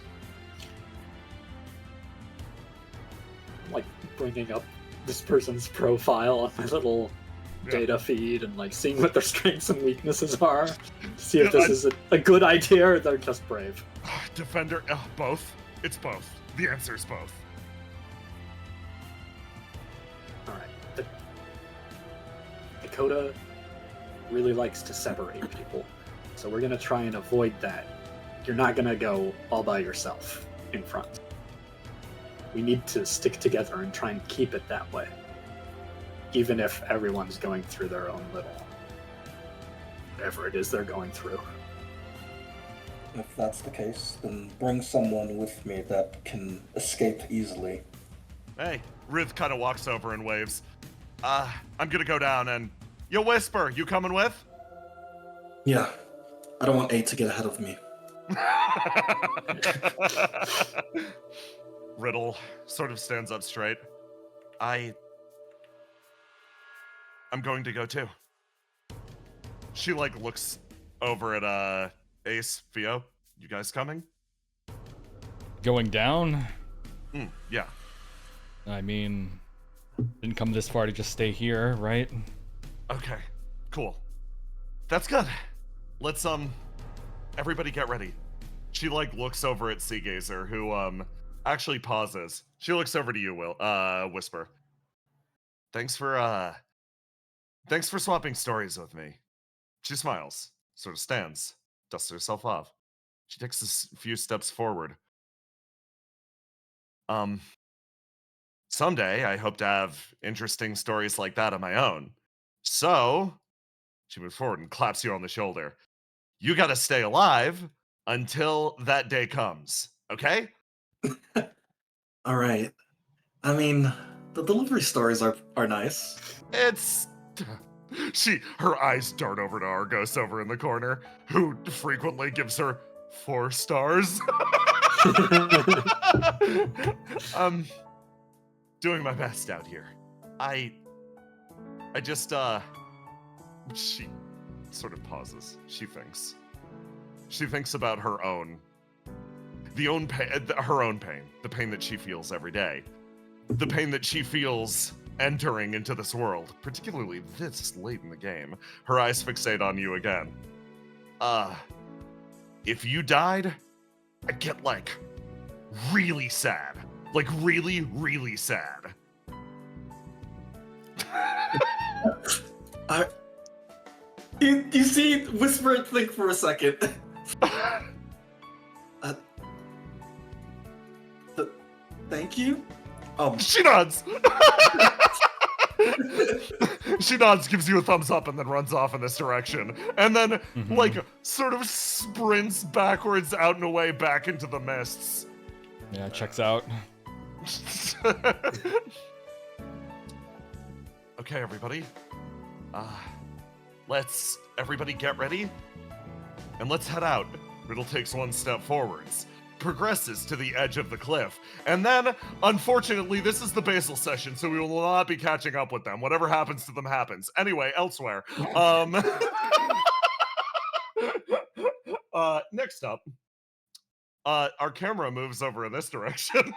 Like bringing up this person's profile on my little data feed and like seeing what their strengths and weaknesses are. See if this is a good idea or they're just brave. Defender, both. It's both. The answer is both. Alright. Dakota really likes to separate people. So we're gonna try and avoid that. You're not gonna go all by yourself in front. We need to stick together and try and keep it that way. Even if everyone's going through their own little whatever it is they're going through. If that's the case, then bring someone with me that can escape easily. Hey, Ruth kind of walks over and waves. I'm gonna go down and... Yo, Whisper, you coming with? Yeah, I don't want A to get ahead of me. Riddle sort of stands up straight. I'm going to go too. She like looks over at Ace, Theo. You guys coming? Going down? Yeah. I mean, didn't come this far to just stay here, right? Okay. Cool. That's good. Let's everybody get ready. She like looks over at Seagazer, who actually pauses. She looks over to you, Whisper. Thanks for swapping stories with me. She smiles, sort of stands, dusts herself off. She takes a few steps forward. Someday I hope to have interesting stories like that of my own. So, she moves forward and claps you on the shoulder. You gotta stay alive until that day comes, okay? All right. I mean, the delivery stories are nice. It's... Her eyes dart over to Argos over in the corner, who frequently gives her 4 stars. Doing my best out here. I just, she sort of pauses. She thinks. She thinks about her own pain, the pain that she feels every day. The pain that she feels entering into this world, particularly this late in the game. Her eyes fixate on you again. If you died, I'd get, like, really sad. Like, really, really sad. You see, Whisper think for a second. Thank you. She nods. She nods, gives you a thumbs up, and then runs off in this direction. And then, like, sort of sprints backwards out and away back into the mists. Yeah, checks out. Okay, everybody. Let's everybody get ready. And let's head out. Riddle takes one step forwards, progresses to the edge of the cliff, and then, unfortunately, this is the Basil session, so we will not be catching up with them. Whatever happens to them happens. Anyway, elsewhere. Next up, our camera moves over in this direction.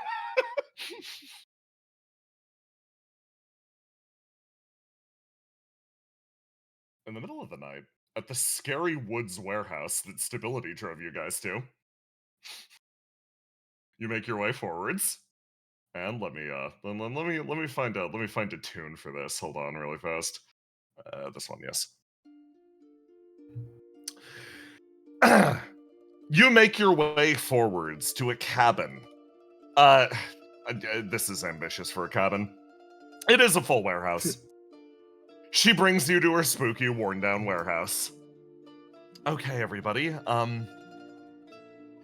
In the middle of the night, at the scary woods warehouse that Stability drove you guys to, you make your way forwards. And let me find a tune for this. Hold on, really fast. This one, yes. You make your way forwards to a cabin. This is ambitious for a cabin. It is a full warehouse. She brings you to her spooky, worn-down warehouse. Okay, everybody.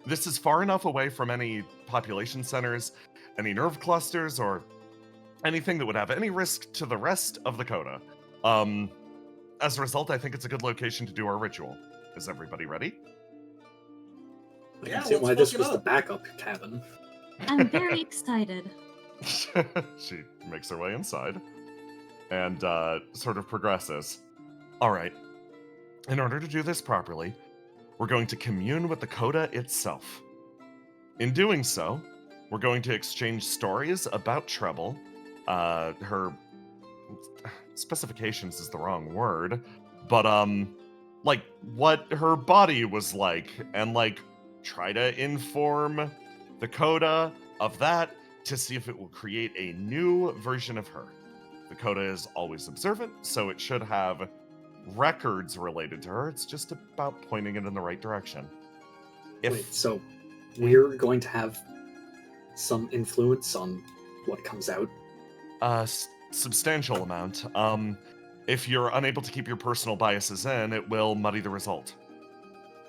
This is far enough away from any population centers, any nerve clusters, or anything that would have any risk to the rest of the Coda. As a result, I think it's a good location to do our ritual. Is everybody ready? I can see why this was the backup cabin. I'm very excited. She makes her way inside and sort of progresses. All right. In order to do this properly, we're going to commune with the Coda itself. In doing so, we're going to exchange stories about Treble. Her specifications is the wrong word, but like what her body was like, and like try to inform the Coda of that to see if it will create a new version of her. The Coda is always observant, so it should have records related to her. It's just about pointing it in the right direction. Wait, so we're going to have some influence on what comes out? Substantial amount. If you're unable to keep your personal biases in, it will muddy the result.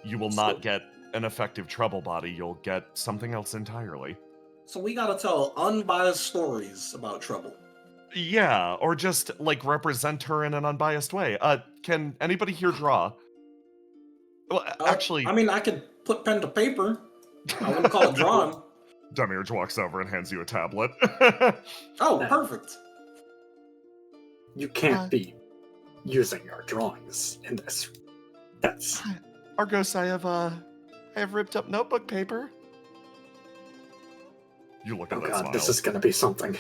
You will not get an effective Treble body. You'll get something else entirely. So we gotta tell unbiased stories about Treble. Yeah, or just, like, represent her in an unbiased way. Can anybody here draw? Well, actually... I mean, I could put pen to paper. I wouldn't call it drawing. Demirge walks over and hands you a tablet. Oh, perfect. You can't be using our drawings in this. That's... Argos, I have ripped up notebook paper. You look at that smile. This is gonna be something.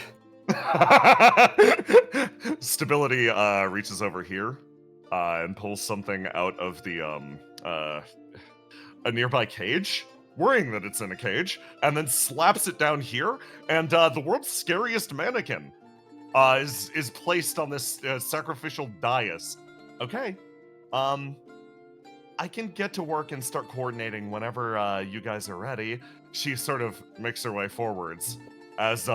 Stability reaches over here and pulls something out of the a nearby cage, worrying that it's in a cage, and then slaps it down here, and the world's scariest mannequin is placed on this sacrificial dais. Okay, I can get to work and start coordinating whenever you guys are ready. She sort of makes her way forwards as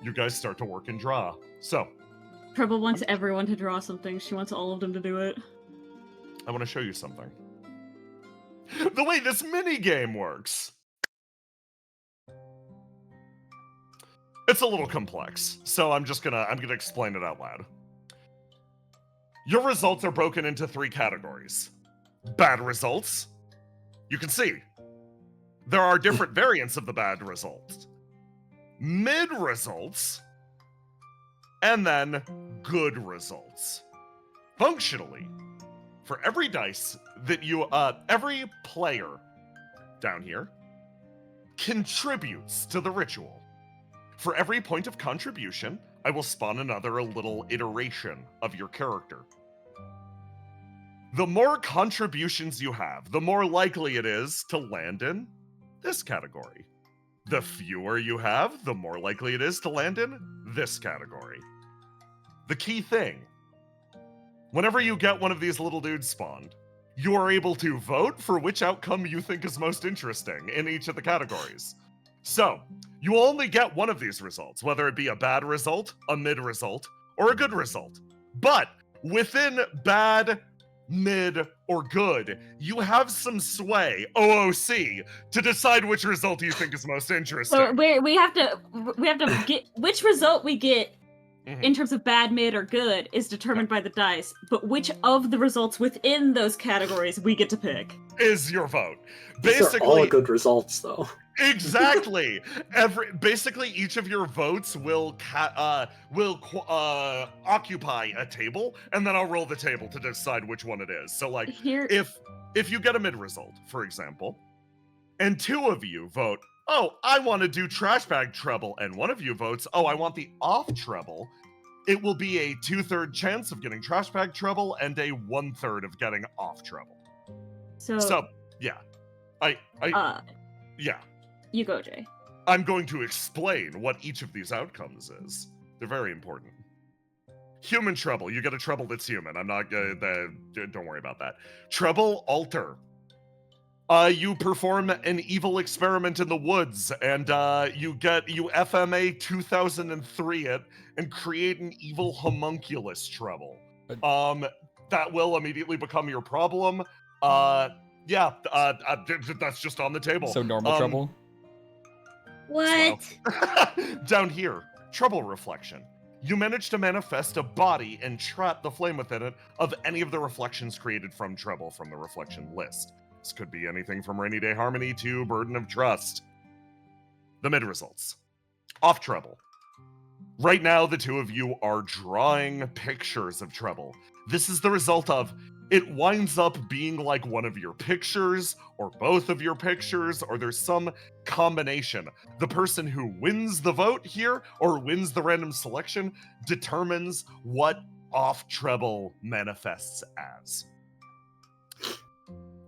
you guys start to work and draw. So, Treble wants everyone to draw something. She wants all of them to do it. I want to show you something. The way this mini game works. It's a little complex, so I'm gonna explain it out loud. Your results are broken into 3 categories. Bad results. You can see there are different variants of the bad results. Mid results, and then good results. Functionally, for every dice that you, every player down here contributes to the ritual. For every point of contribution, I will spawn another little iteration of your character. The more contributions you have, the more likely it is to land in this category. The fewer you have, the more likely it is to land in this category. The key thing, whenever you get one of these little dudes spawned, you are able to vote for which outcome you think is most interesting in each of the categories. So, You only get one of these results, whether it be a bad result, a mid result, or a good result. But within bad, mid, or good, you have some sway, OOC, to decide which result you think is most interesting. So we have to get which result we get in terms of bad, mid, or good is determined by the dice, but which of the results within those categories we get to pick Is your vote. These are all good results, though. Exactly. Basically, each of your votes will occupy a table, and then I'll roll the table to decide which one it is. So, like, if you get a mid result, for example, and two of you vote, "Oh, I want to do trash bag treble," and one of you votes, "Oh, I want the off treble," it will be a 2/3 chance of getting trash bag treble and a 1/3 of getting off treble. So yeah, yeah. You go, Jay. I'm going to explain what each of these outcomes is. They're very important. Human treble. You get a treble that's human. I'm not gonna... don't worry about that. Treble alter. You perform an evil experiment in the woods, and you FMA 2003 it and create an evil homunculus treble. That will immediately become your problem. Yeah, that's just on the table. So normal trouble? What? Down here, trouble reflection. You manage to manifest a body and trap the flame within it of any of the reflections created from trouble from the reflection list. This could be anything from Rainy Day Harmony to Burden of Trust. The mid results. Off trouble. Right now, the two of you are drawing pictures of trouble. This is the result of it winds up being like one of your pictures, or both of your pictures, or there's some combination. The person who wins the vote here, or wins the random selection, determines what off treble manifests as.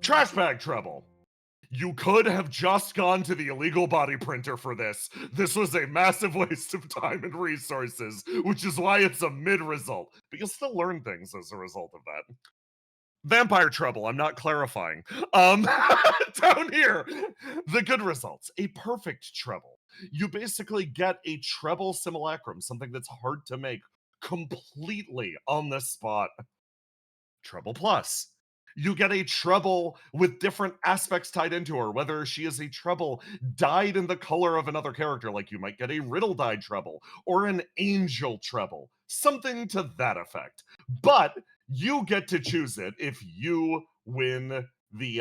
Trash bag treble. You could have just gone to the illegal body printer for this. This was a massive waste of time and resources, which is why it's a mid result. But you'll still learn things as a result of that. Vampire trouble, I'm not clarifying. Down here, the good results, a perfect treble. You basically get a treble simulacrum, something that's hard to make, completely on the spot. Treble plus. You get a treble with different aspects tied into her, whether she is a treble dyed in the color of another character, like you might get a riddle dyed treble, or an angel treble, something to that effect. But you get to choose it if you win the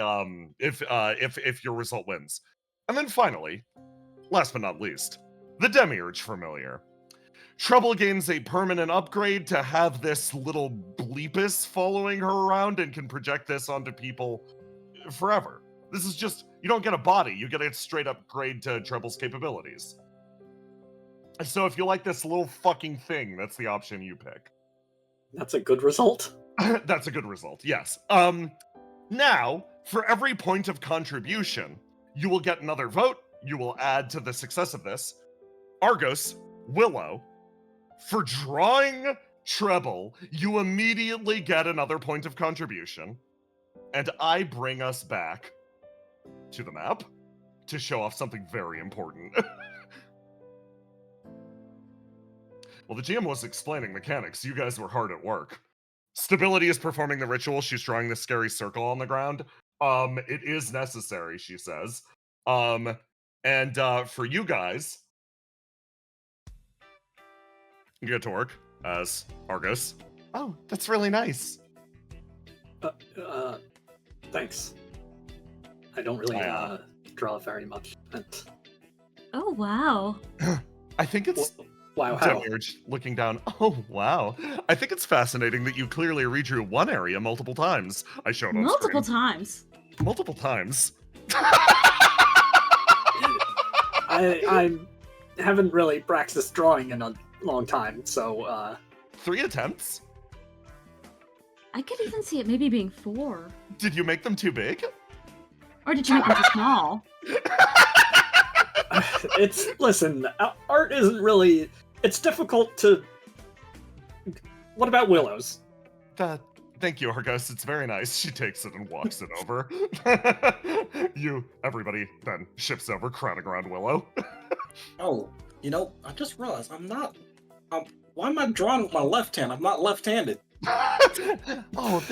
if your result wins. And then finally, last but not least, the Demiurge familiar. Treble gains a permanent upgrade to have this little bleepus following her around and can project this onto people forever. This is just, you don't get a body, you get a straight upgrade to Treble's capabilities. So if you like this little fucking thing, that's the option you pick. That's a good result. That's a good result, yes. Now, for every point of contribution, you will get another vote. You will add to the success of this. Argos, Willow, for drawing treble, you immediately get another point of contribution. And I bring us back to the map to show off something very important. Well, the GM was explaining mechanics. You guys were hard at work. Stability is performing the ritual. She's drawing this scary circle on the ground. It is necessary, she says. For you guys, you get to work as Argos. Oh, that's really nice. Thanks. I don't really draw very much. Oh, wow. I think it's... Wow, how? Demiurge looking down. Oh, wow. I think it's fascinating that you clearly redrew one area multiple times. I showed on Multiple screen. times. Multiple times. I haven't really practiced drawing in a long time, so 3 attempts? I could even see it maybe being 4. Did you make them too big? Or did you make them too small? Listen, art isn't really... It's difficult to... What about Willows? They thank you, Argos. It's very nice. She takes it and walks it over. Everybody then shifts over, crowding around Willow. Oh, I just realized why am I drawing with my left hand? I'm not left-handed. Oh,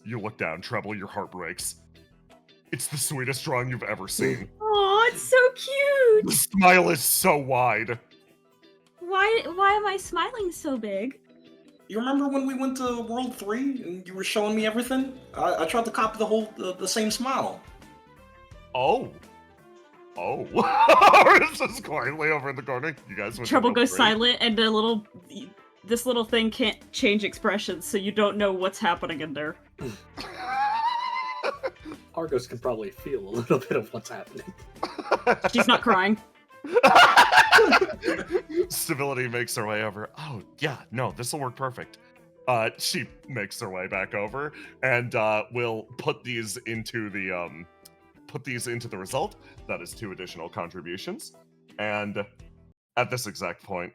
you look down, Treble, your heart breaks. It's the sweetest drawing you've ever seen. Oh, it's so The cute. smile is so wide. Why am I smiling so big? You remember when we went to World 3 and you were showing me everything? I tried to copy the same smile. Oh. It's just quietly over in the corner. You guys went to Trouble World goes 3? silent, and this little thing can't change expressions, so you don't know what's happening in there. Argos can probably feel a little bit of what's happening. She's not crying. Stability makes her way over. Oh, yeah, no, this will work perfect. She makes her way back over and will put these into the result. That is 2 additional contributions. And at this exact point,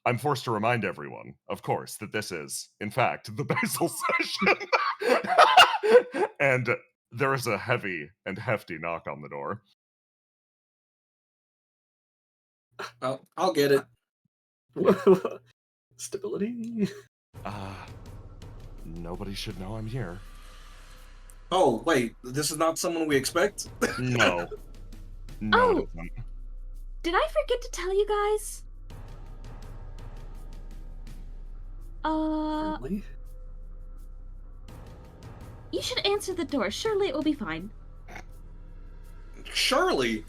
I'm forced to remind everyone, of course, that this is, in fact, the Basil session. And there is a heavy and hefty knock on the door. I'll get it. Stability? Nobody should know I'm here. Oh, wait, this is not someone we expect? No. No, Oh. it isn't. Did I forget to tell you guys? Really? You should answer the door. Surely it will be fine. Surely.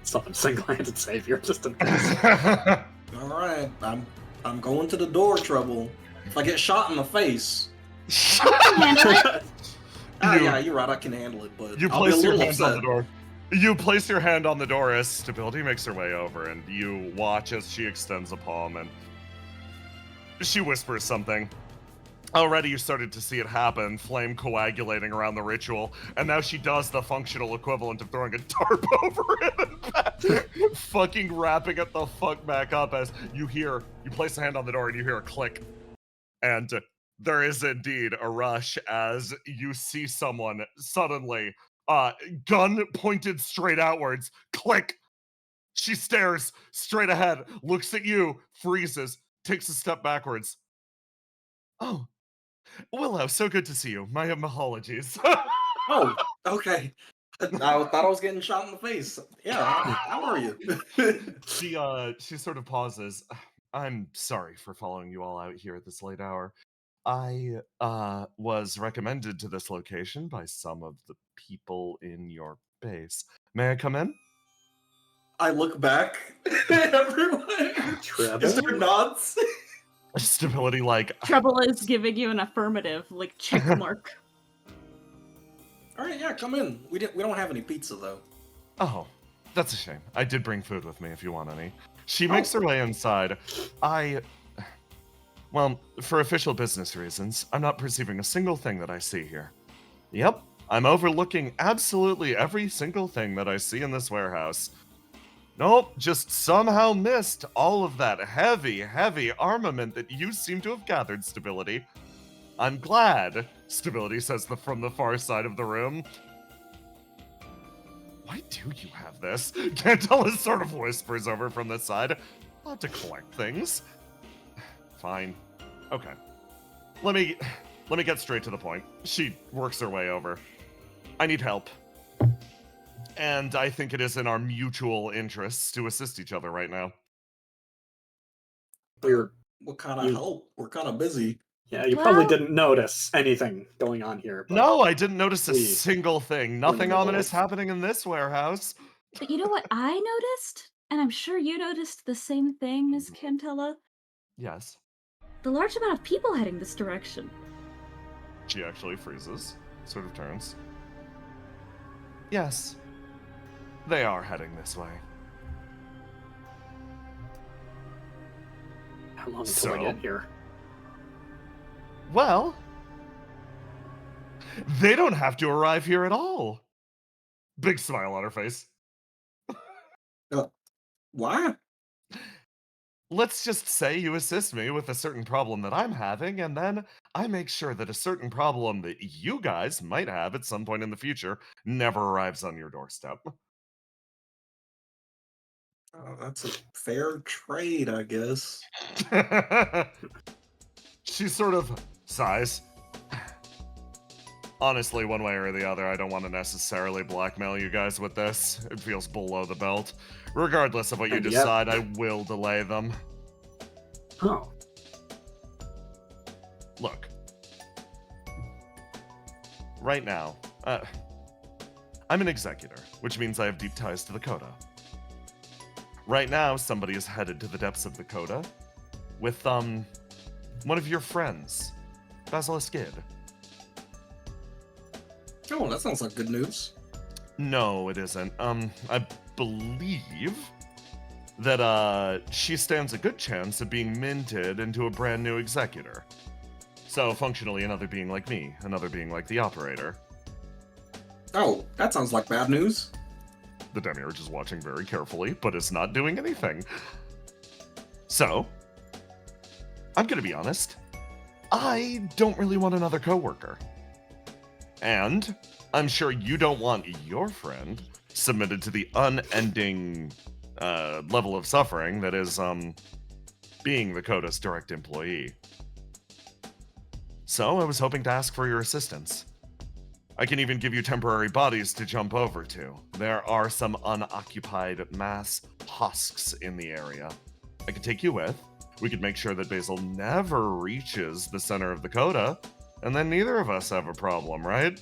Some single-handed savior, just in All right, I'm going to the door, Trouble. If I get shot in the face, Handle it. yeah, you're right. I can handle it, but You I'll be a place your little hand on the upset. door. You place your hand on the door as Stability makes her way over, and you watch as she extends a palm and she whispers something. Already you started to see it happen, flame coagulating around the ritual, and now she does the functional equivalent of throwing a tarp over it and fucking wrapping it the fuck back up as you place a hand on the door and you hear a click. And there is indeed a rush as you see someone suddenly, gun pointed straight outwards, click. She stares straight ahead, looks at you, freezes, takes a step backwards. Oh, Willow, so good to see you. My apologies. Oh, okay. I thought I was getting shot in the face. Yeah, how are you? She sort of pauses. I'm sorry for following you all out here at this late hour. I was recommended to this location by some of the people in your base. May I come in? I look back at everyone. Is there nods? Stability like Trouble is giving you an affirmative, like check mark. All right, yeah, come in. We don't have any pizza though. Oh, that's a shame. I did bring food with me if you want any. She makes her way inside. Well, for official business reasons, I'm not perceiving a single thing that I see here. Yep, I'm overlooking absolutely every single thing that I see in this warehouse. Nope, just somehow missed all of that heavy, heavy armament that you seem to have gathered, Stability. I'm glad, Stability says from the far side of the room. Why do you have this? Cantella sort of whispers over from the side. I'll have to collect things. Fine. Okay. Let me get straight to the point. She works her way over. I need help. And I think it is in our mutual interests to assist each other right now. What kind of help? We're kind of busy. Yeah, you probably didn't notice anything going on here. But no, I didn't notice a single thing. Nothing ominous of... happening in this warehouse. But you know what I noticed? And I'm sure you noticed the same thing, Miss Cantella? Yes. The large amount of people heading this direction. She actually freezes, sort of turns. Yes. They are heading this way. How long until I get here? Well, they don't have to arrive here at all. Big smile on her face. Why? let's just say you assist me with a certain problem that I'm having, and then I make sure that a certain problem that you guys might have at some point in the future never arrives on your doorstep. That's a fair trade, I guess. She sort of sighs. Honestly, one way or the other, I don't want to necessarily blackmail you guys with this. It feels below the belt. Regardless of what you And yet- decide, I will delay them. Oh, Look. Right now, I'm an executor, which means I have deep ties to the Coda. Right now, somebody is headed to the depths of the Coda with, one of your friends, Basil. Oh, that sounds like good news. No, it isn't. I believe that, she stands a good chance of being minted into a brand new executor. So, functionally, another being like me, another being like the operator. Oh, that sounds like bad news. The Demiurge is watching very carefully, but is not doing anything. So, I'm gonna be honest. I don't really want another coworker. And I'm sure you don't want your friend submitted to the unending level of suffering that is being the Coda's direct employee. So I was hoping to ask for your assistance. I can even give you temporary bodies to jump over to. There are some unoccupied mass husks in the area. I could take you with. We could make sure that Basil never reaches the center of the Coda, and then neither of us have a problem, right?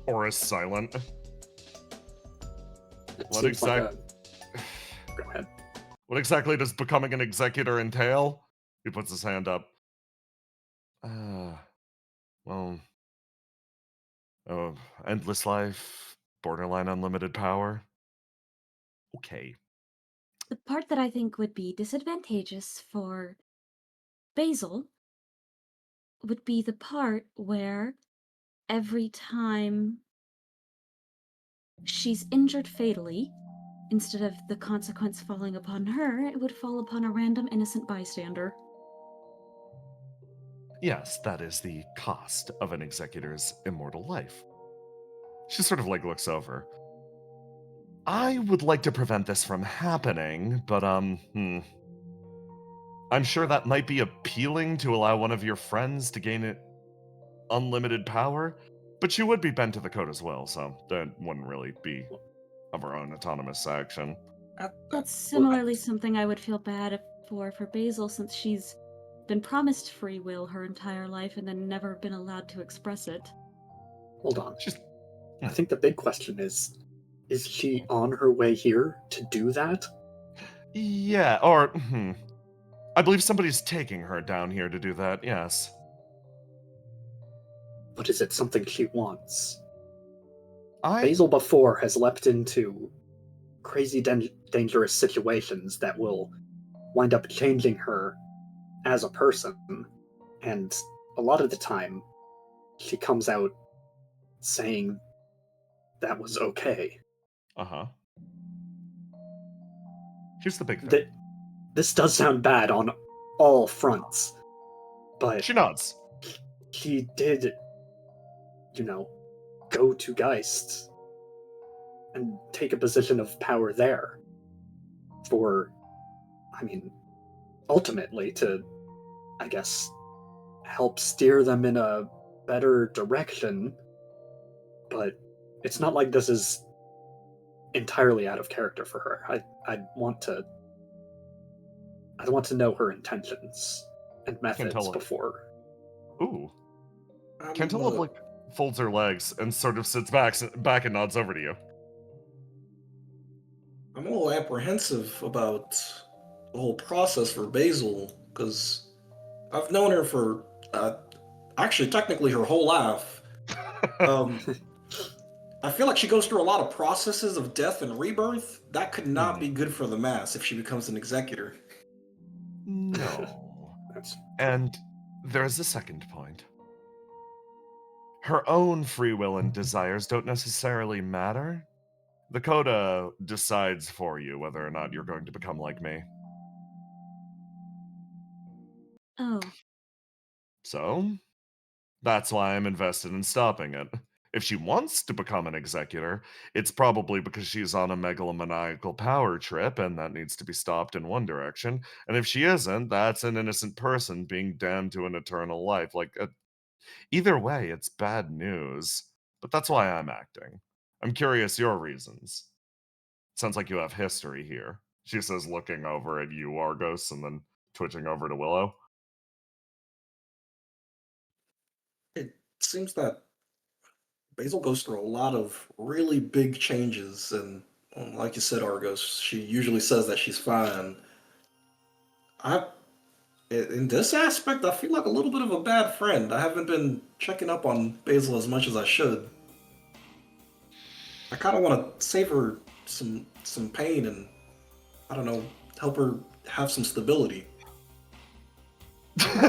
Or is silent. What seems like exactly? Go ahead. What exactly does becoming an executor entail? He puts his hand up. Well, endless life, borderline unlimited power. Okay. The part that I think would be disadvantageous for Basil would be the part where every time she's injured fatally, instead of the consequence falling upon her, it would fall upon a random innocent bystander. Yes, that is the cost of an executor's immortal life. She sort of looks over. I would like to prevent this from happening, but I'm sure that might be appealing to allow one of your friends to gain unlimited power, but she would be bent to the code as well, so that wouldn't really be of her own autonomous action. That's similarly something I would feel bad for Basil, since she's been promised free will her entire life and then never been allowed to express it. Hold on. She's I think the big question is she on her way here to do that? Yeah, or I believe somebody's taking her down here to do that, yes. But is it something she wants? I Basil before has leapt into crazy dangerous situations that will wind up changing her as a person, and a lot of the time she comes out saying that was okay. Uh-huh. Here's the big thing. This does sound bad on all fronts, but She nods. he did, go to Geist and take a position of power there for, ultimately to, I guess, help steer them in a better direction. But it's not like this is entirely out of character for her. I want to know her intentions and methods Cantella. before. Ooh. I'm, Cantella folds her legs and sort of sits back and nods over to you. I'm a little apprehensive about the whole process for Basil, because I've known her for, actually, technically her whole life. I feel like she goes through a lot of processes of death and rebirth. That could not be good for the mass if she becomes an executor. No. And there's a second point. Her own free will and desires don't necessarily matter, The coda decides for you whether or not you're going to become like me. Oh, So, that's why I'm invested in stopping it. If she wants to become an executor, it's probably because she's on a megalomaniacal power trip and that needs to be stopped in one direction. And if she isn't, that's an innocent person being damned to an eternal life. Either way, it's bad news. But that's why I'm acting. I'm curious your reasons. Sounds like you have history here. She says, looking over at you, Argos, and then twitching over to Willow. It seems that Basil goes through a lot of really big changes, and like you said, Argos, she usually says that she's fine. I, in this aspect, I feel like a little bit of a bad friend. I haven't been checking up on Basil as much as I should. I kind of want to save her some pain and, I don't know, help her have some stability.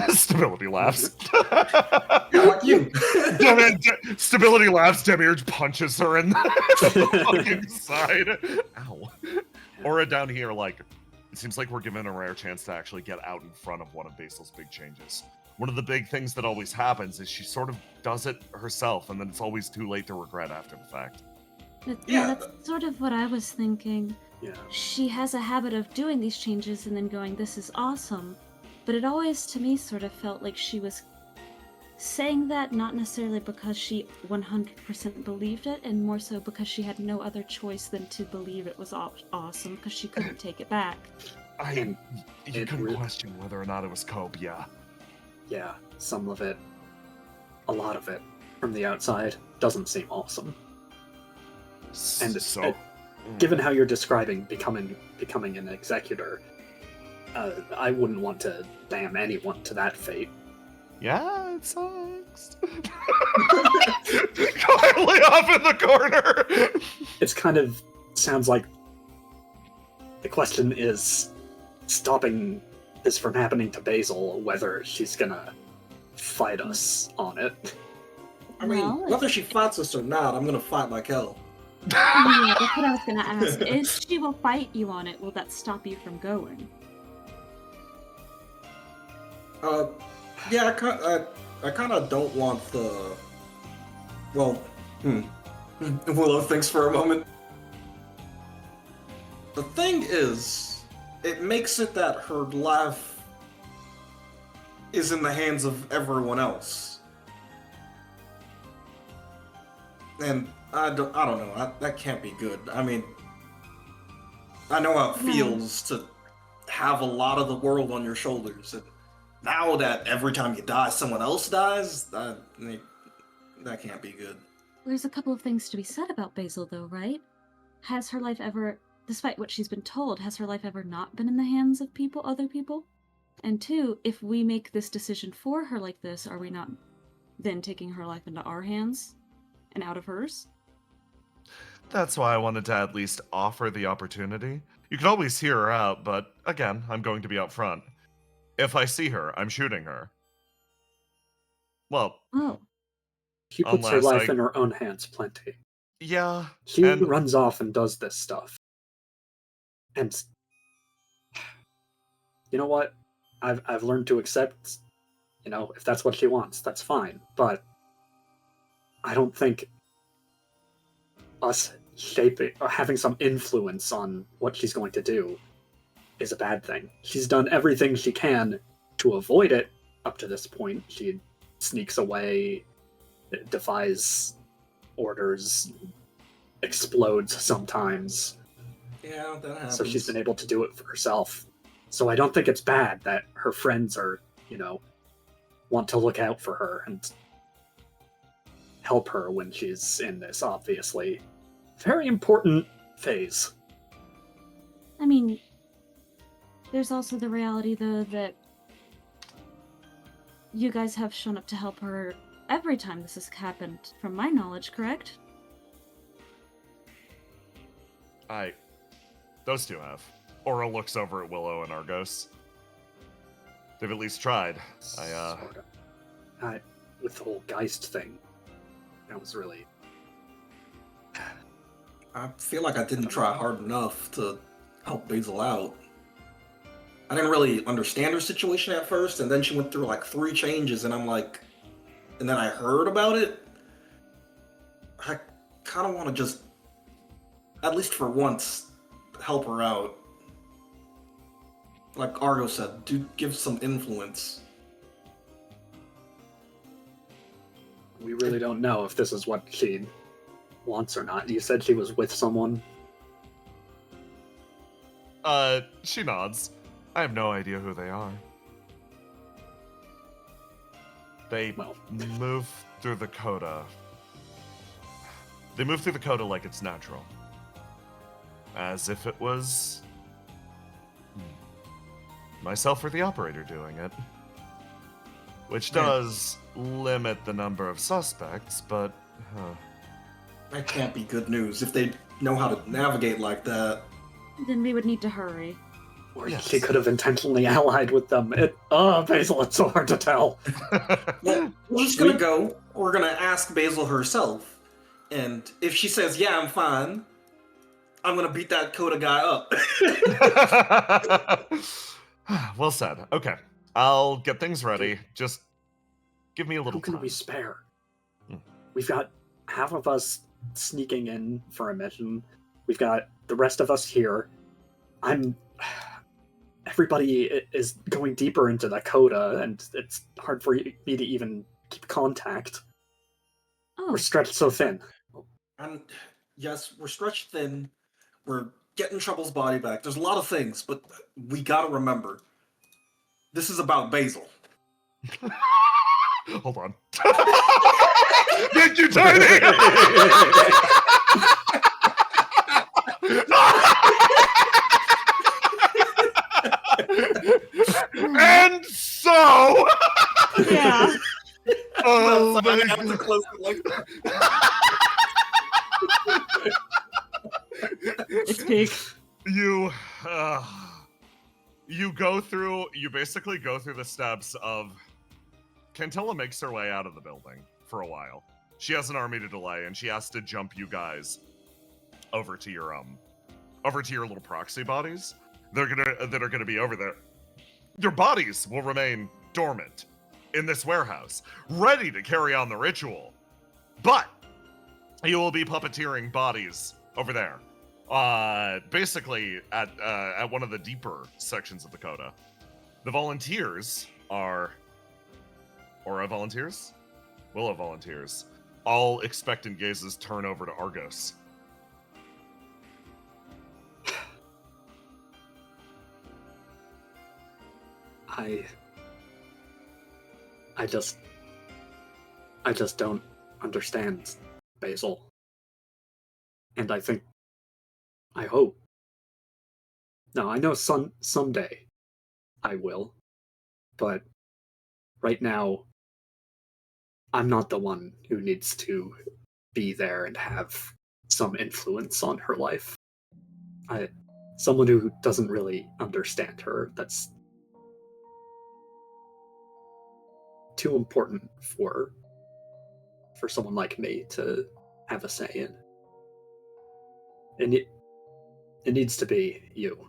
Stability laughs. Yeah, like you. Stability laughs. Demiurge punches her in the fucking side. Ow. Aura down here, it seems like we're given a rare chance to actually get out in front of one of Basil's big changes. One of the big things that always happens is she sort of does it herself, and then it's always too late to regret after the fact. yeah, that's sort of what I was thinking. Yeah. She has a habit of doing these changes and then going, "This is awesome." But it always, to me, sort of felt like she was saying that not necessarily because she 100% believed it, and more so because she had no other choice than to believe it was awesome because she couldn't take it back. You it couldn't re- question whether or not it was Cope, yeah. Yeah, some of it, a lot of it, from the outside, doesn't seem awesome. And So, given how you're describing becoming an executor, I wouldn't want to damn anyone to that fate. yeah, it sucks. Quietly off in the corner. It's kind of sounds like the question is stopping this from happening to Basil, whether she's gonna fight us on it. I mean, Well, whether she fights us or not, I'm gonna fight like hell. Yeah, that's what I was gonna ask. If she will fight you on it, will that stop you from going? Yeah, I kind of don't want the. Well, Willow thinks for a moment. The thing is, it makes it that her life is in the hands of everyone else, and I don't know. That can't be good. I mean, I know how it feels to have a lot of the world on your shoulders, and now that every time you die, someone else dies, that can't be good. There's a couple of things to be said about Basil, though, right? Has her life ever, despite what she's been told, has her life ever not been in the hands of other people? And two, if we make this decision for her like this, are we not then taking her life into our hands and out of hers? That's why I wanted to at least offer the opportunity. You can always hear her out, but again, I'm going to be out front. If I see her, I'm shooting her. Well, Oh, She puts her Unless life I- in her own hands plenty. yeah. She and runs off and does this stuff. And you know what? I've learned to accept, if that's what she wants, that's fine. But I don't think us shaping or having some influence on what she's going to do is a bad thing. She's done everything she can to avoid it up to this point. She sneaks away, defies orders, explodes sometimes. Yeah, that happens. So she's been able to do it for herself. So I don't think it's bad that her friends are, want to look out for her and help her when she's in this, obviously, very important phase. I mean, there's also the reality, though, that you guys have shown up to help her every time this has happened, from my knowledge, correct? Those two have. Aura looks over at Willow and Argos. They've at least tried. Sorta. With the whole Geist thing, that was really... I feel like I didn't try hard enough to help Basil out. I didn't really understand her situation at first, and then she went through like 3 changes, and I'm like, and then I heard about it. I kind of want to just, at least for once, help her out. Like Argo said, do give some influence. We really don't know if this is what she wants or not. You said she was with someone. She nods. I have no idea who they are. They Well. move through the coda. They move through the coda like it's natural. As if it was myself or the operator doing it. Which does limit the number of suspects, but That can't be good news. If they know how to navigate like that. Then we would need to hurry. Or Yes. she could have intentionally allied with them. Basil, it's so hard to tell. Well, we're just gonna go. We're gonna ask Basil herself. And if she says, yeah, I'm fine, I'm gonna beat that Coda guy up. Well said. Okay. I'll get things ready. Just give me a Who little can time. we spare? Hmm. We've got half of us sneaking in for a mission. We've got the rest of us here. Everybody is going deeper into the coda, and it's hard for me to even keep contact. Oh, We're stretched so thin. And yes, we're stretched thin. We're getting Trouble's body back. There's a lot of things, but we gotta remember. This is about Basil. Hold on. Thank you, Tiny! And so... yeah. Oh I my have to God. close it like that. It's peak. You basically go through the steps of... Cantilla makes her way out of the building for a while. She has an army to delay, and she has to jump you guys over to your little proxy bodies. That are gonna be over there. Your bodies will remain dormant in this warehouse, ready to carry on the ritual. But you will be puppeteering bodies over there. Basically at one of the deeper sections of the coda. The volunteers are Aura volunteers? Willow volunteers. All expectant gazes turn over to Argos. I just don't understand Basil. And I hope. Now, I know someday I will, but right now, I'm not the one who needs to be there and have some influence on her life. Someone who doesn't really understand her, that's too important for someone like me to have a say in. And it needs to be you.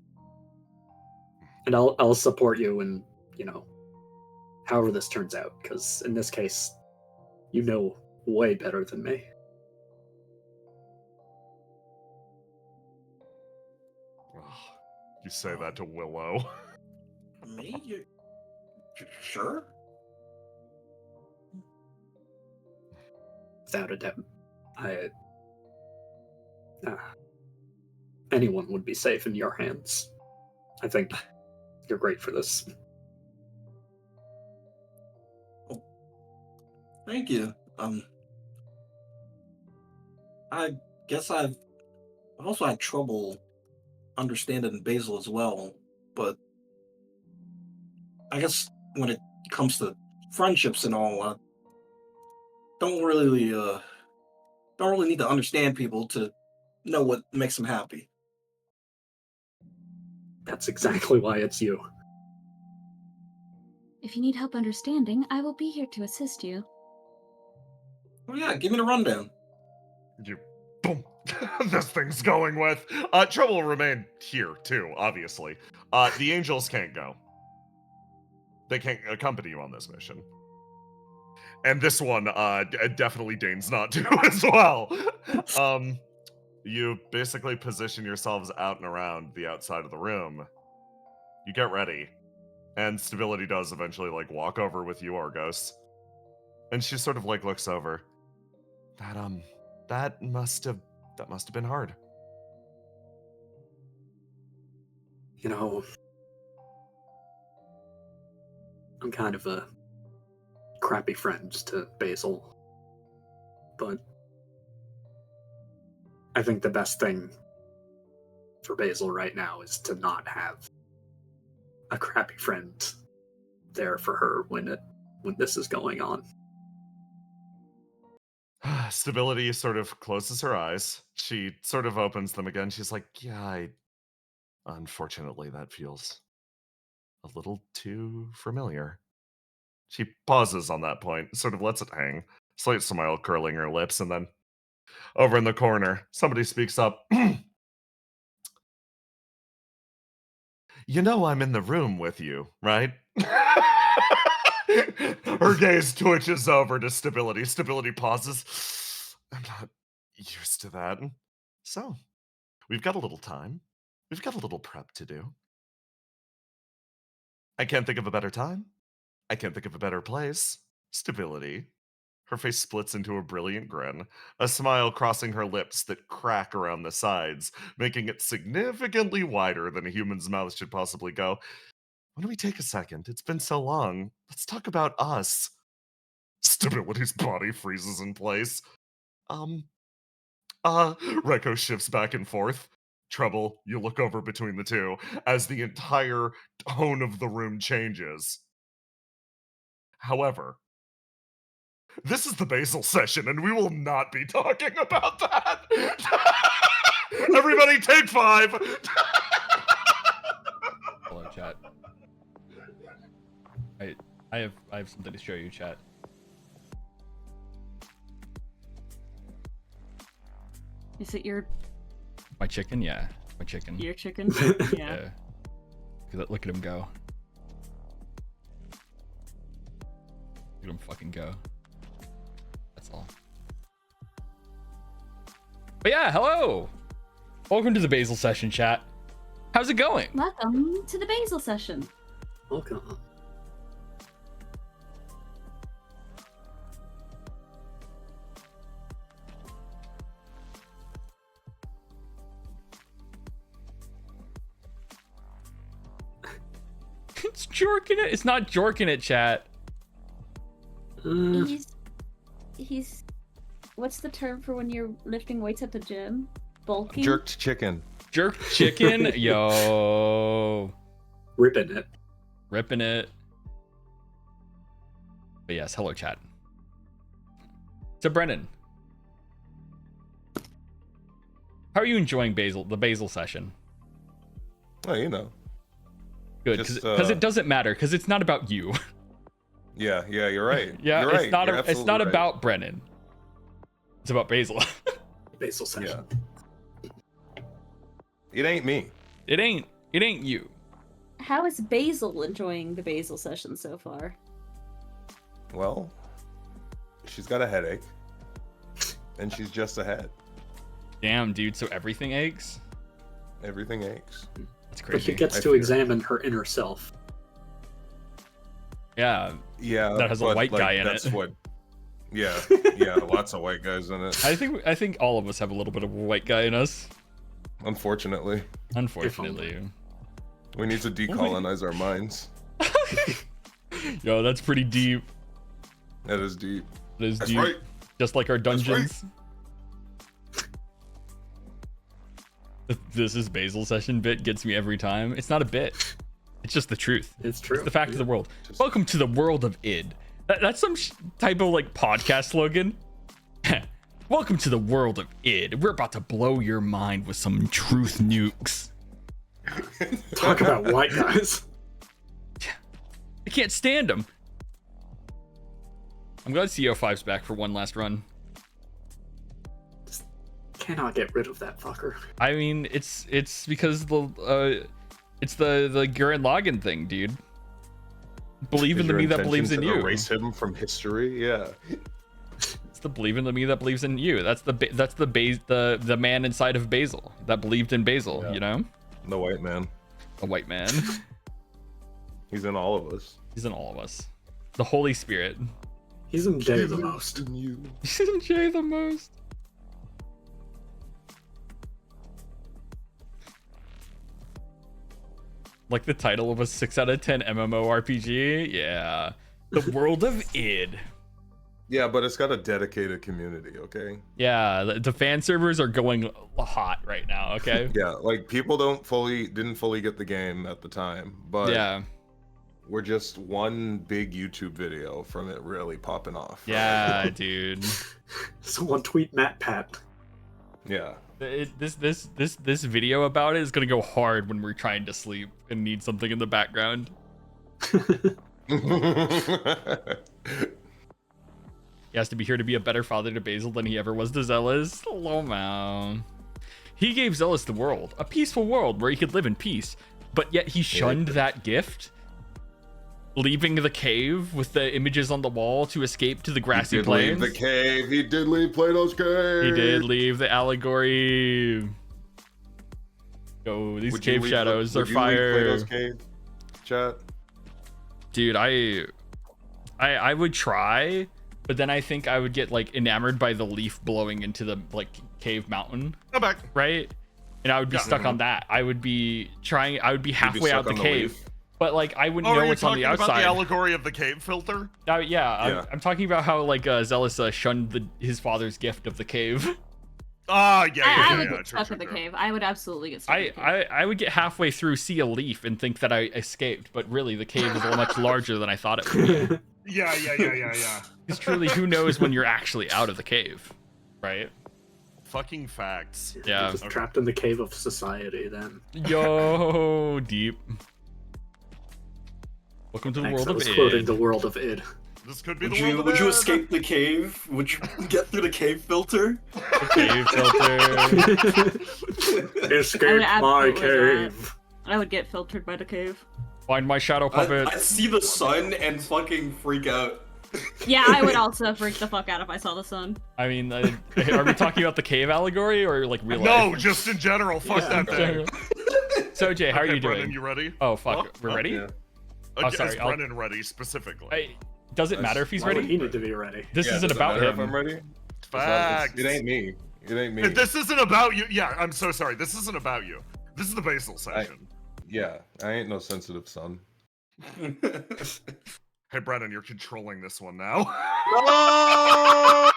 And I'll support you in, however this turns out, because in this case, you know way better than me. You say that to Willow. Me? You sure? Without a doubt. Anyone would be safe in your hands. I think you're great for this. Thank you. I guess I've also had trouble understanding Basil as well, but I guess when it comes to friendships and all, I don't really need to understand people to know what makes them happy. That's exactly why it's you. If you need help understanding, I will be here to assist you. Oh yeah, give me the rundown. You boom, this thing's going with. Trouble will remain here, too, obviously. The angels can't go. They can't accompany you on this mission. And this one definitely deigns not to as well. You basically position yourselves out and around the outside of the room. You get ready. And Stability does eventually, like, walk over with you, Argos. And she sort of, like, looks over. That must have been hard. You know, I'm kind of a crappy friend to Basil, but I think the best thing for Basil right now is to not have a crappy friend there for her when this is going on. Stability sort of closes her eyes. She sort of opens them again. She's like, yeah, unfortunately, that feels a little too familiar. She pauses on that point, sort of lets it hang, slight smile curling her lips, and then over in the corner, somebody speaks up. You know I'm in the room with you, right? Her gaze twitches over to Stability. Stability pauses. I'm not used to that. So, we've got a little time. We've got a little prep to do. I can't think of a better time. I can't think of a better place. Stability. Her face splits into a brilliant grin, a smile crossing her lips that crack around the sides, making it significantly wider than a human's mouth should possibly go. Why don't we take a second? It's been so long. Let's talk about us. Stability's body freezes in place. Reko shifts back and forth. Trouble, you look over between the two as the entire tone of the room changes. However, this is the Basil session, and we will not be talking about that. Everybody, take 5. Hello, chat. I have something to show you, chat. Is it your My chicken, yeah, my chicken. your chicken? Yeah. Look at him go. Look at him fucking go. That's all. But yeah, hello. Welcome to the Basil session, chat. How's it going? Welcome to the Basil session. Welcome. It's jorking it. It's not jorking it, chat. He's what's the term for when you're lifting weights at the gym? Bulking? Jerked chicken. Jerk chicken. Yo. Ripping it. Ripping it. But yes, hello, chat. So, Brennan, how are you enjoying the Basil session? Oh, you know. Good, because it doesn't matter, because it's not about you. Yeah, you're right. Yeah, you're it's right. it's not right. about Brennan. It's about Basil. Basil session. Yeah. It ain't me. It ain't you. How is Basil enjoying the Basil session so far? Well, she's got a headache, and she's just ahead. Damn, dude. So everything aches. Everything aches. That's But she crazy. gets to examine her inner self. Yeah. Yeah, That has a but, white guy in that's it. What? Yeah, lots of white guys in it. I think all of us have a little bit of a white guy in us. Unfortunately, Unfortunately. we need to decolonize our minds. Yo, that's pretty deep. That is deep. That is That's deep. right. Just like our That's right. dungeons. This is Basil session bit gets me every time. It's not a bit. It's just the truth. It's true. It's the fact of the world. Just- Welcome to the world of id. That's some type of like podcast slogan. Welcome to the world of id. We're about to blow your mind with some truth nukes. Talk about white guys. I can't stand them. I'm glad CO5's back for one last run. cannot get rid of that fucker. I mean, it's because it's the Gurren Lagann thing, dude. Believe in the me that believes in you. Erase him from history. Yeah. It's the believe in the me that believes in you. That's the man inside of Basil that believed in Basil. Yeah. You know, The white man. a white man. He's in all of us. He's in all of us. The Holy Spirit. He's in Jay the most. In you. He's in Jay the most. Like the title of a 6 out of 10 MMORPG. Yeah. The World of Id. Yeah, but it's got a dedicated community, okay? Yeah, the fan servers are going hot right now, okay? Yeah, like people didn't fully get the game at the time, but Yeah. we're just one big YouTube video from it really popping off. Yeah, dude. Someone tweet Matt Pat. Yeah. This video about it is gonna go hard when we're trying to sleep and need something in the background. He has to be here to be a better father to Basil than he ever was to Zealous. Oh, man. He gave Zealous the world, a peaceful world where he could live in peace, but yet he shunned that gift, leaving the cave with the images on the wall to escape to the grassy He did plains. leave the cave. He did leave Plato's cave. He did leave the allegory. Go, these cave shadows are fire. Plato's cave, chat. Dude, I would try, but then I think I would get like enamored by the leaf blowing into the like cave mountain, Go back. right? And I would be stuck on that. I would be halfway out the cave. But like I wouldn't know what's on the outside. About the allegory of the cave filter? Yeah. I'm talking about how like Zealous shunned his father's gift of the cave. I would get stuck in the cave. I would absolutely get stuck in the cave. I would get halfway through, see a leaf, and think that I escaped, but really the cave is much larger than I thought it would be. Yeah. Because truly, who knows when you're actually out of the cave, right? Fucking facts. Yeah. Just trapped in the cave of society then. Yo, deep. Welcome to the world I of was quoting Id. the world of Id. This could be Would the world you of would you Id. escape the cave? Would you get through the cave filter? Cave filter. Escape my absolutely cave. I would get filtered by the cave. Find my shadow puppet. I'd see the sun and fucking freak out. Yeah, I would also freak the fuck out if I saw the sun. I mean, are we talking about the cave allegory or like real No, life? just in general. Fuck that thing. So Jay, how are Okay, you doing? Brennan, you ready? Oh fuck, Oh, we're ready? Yeah. Is sorry, I'll- Brennan ready specifically? Does it matter if he's Why would ready? he need to be ready? This Yeah, isn't does it about matter him. If I'm ready. Facts. It ain't me. It ain't me. If this isn't about you. Yeah, I'm so sorry. This isn't about you. This is the Basil session. Yeah, I ain't no sensitive son. Hey, Brennan, you're controlling this one now. No!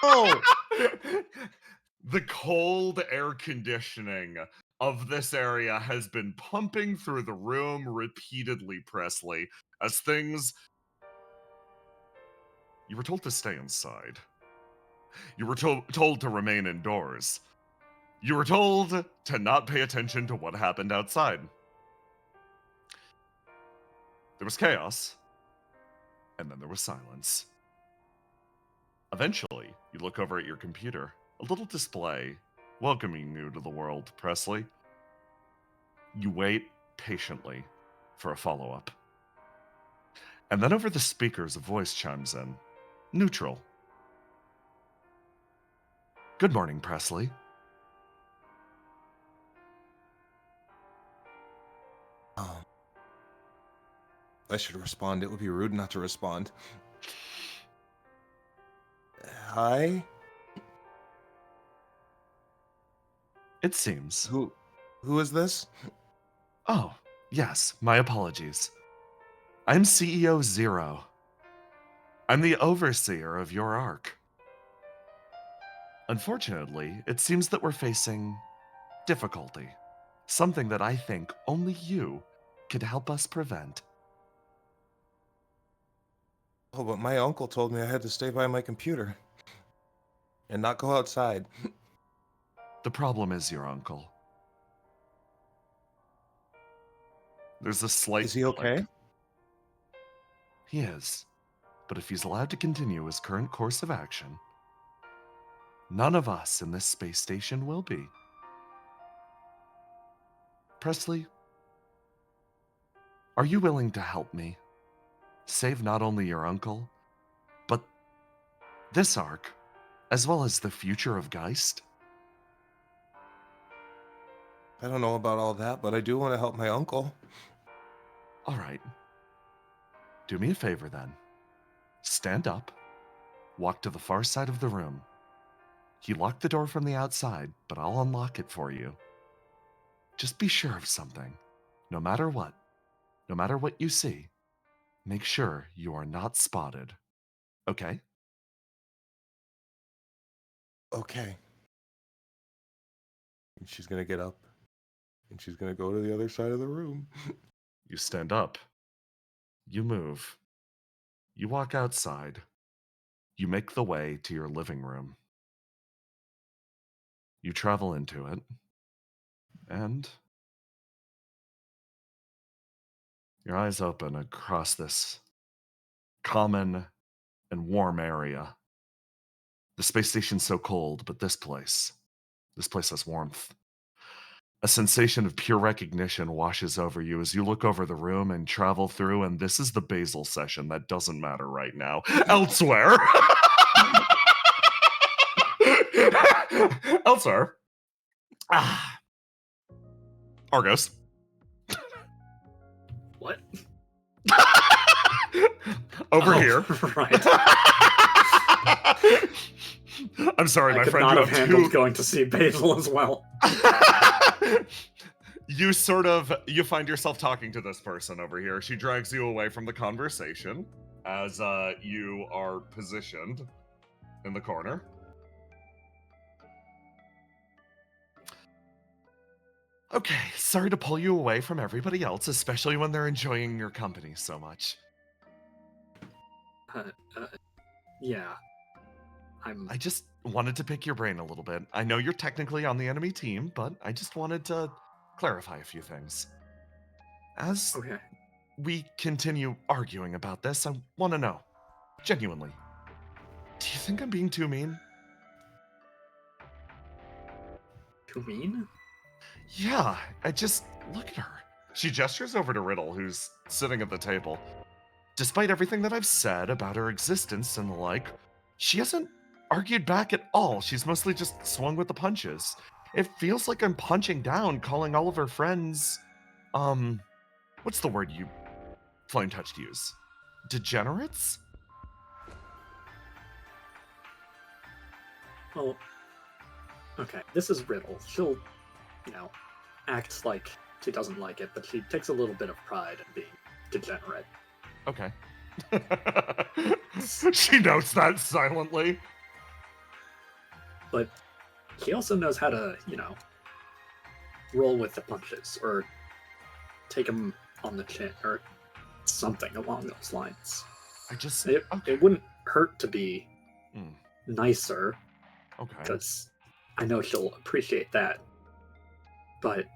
The cold air conditioning of this area has been pumping through the room repeatedly, Presley, as things. You were told to stay inside. You were told to remain indoors. You were told to not pay attention to what happened outside. There was chaos, and then there was silence. Eventually, you look over at your computer, a little display welcoming you to the world, Presley. You wait patiently for a follow-up. And then over the speakers, a voice chimes in. Neutral. Good morning, Presley. I should respond. It would be rude not to respond. Hi? It seems. Who is this? Oh, yes, my apologies. I'm CEO Zero. I'm the overseer of your arc. Unfortunately, it seems that we're facing difficulty. Something that I think only you could help us prevent. Oh, but my uncle told me I had to stay by my computer. And not go outside. The problem is your uncle. There's a slight... Is he okay? blip. He is. But if he's allowed to continue his current course of action, None of us in this space station will be. Presley, are you willing to help me save not only your uncle, but this arc, as well as the future of Geist? I don't know about all that, but I do want to help my uncle. All right. Do me a favor then. Stand up, walk to the far side of the room. He locked the door from the outside, but I'll unlock it for you. Just be sure of something. No matter what you see, make sure you are not spotted. Okay? Okay. And she's gonna get up, and she's gonna go to the other side of the room. You stand up. You move. You walk outside. You make the way to your living room. You travel into it. And your eyes open across this common and warm area. The space station's so cold, but this place has warmth. A sensation of pure recognition washes over you as you look over the room and travel through, and this is the Basil session that doesn't matter right now. Elsewhere. Elsewhere. Argos. What? Over here. Right. I'm sorry, I my could friend. not You have have handled two. going to see Basil as well. You find yourself talking to this person over here. She drags you away from the conversation as you are positioned in the corner. Okay, sorry to pull you away from everybody else, especially when they're enjoying your company so much. Yeah. I just wanted to pick your brain a little bit. I know you're technically on the enemy team, but I just wanted to clarify a few things. As Okay. we continue arguing about this, I want to know, genuinely, do you think I'm being too mean? Too mean? Yeah, I just look at her. She gestures over to Riddle, who's sitting at the table. Despite everything that I've said about her existence and the like, she hasn't argued back at all. She's mostly just swung with the punches. It feels like I'm punching down, calling all of her friends, what's the word you flame touched use? Degenerates? Well, okay, this is Riddle. She'll, act like she doesn't like it, but she takes a little bit of pride in being degenerate. Okay. She notes that silently. But she also knows how to, roll with the punches, or take them on the chin, or something along those lines. It wouldn't hurt to be nicer, Okay. because I know she'll appreciate that. But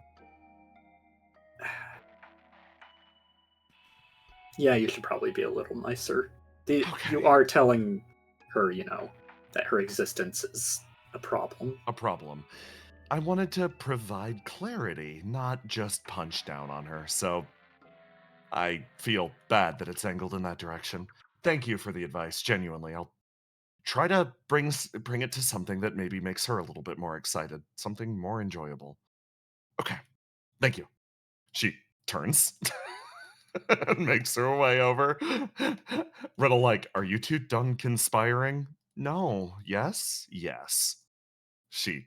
yeah, you should probably be a little nicer. You are telling her, that her existence is a problem. A problem. I wanted to provide clarity, not just punch down on her, so I feel bad that it's angled in that direction. Thank you for the advice, genuinely. I'll try to bring it to something that maybe makes her a little bit more excited, something more enjoyable. Okay, thank you. She turns and makes her way over. Riddle, like, are you two done conspiring? No. Yes? Yes. She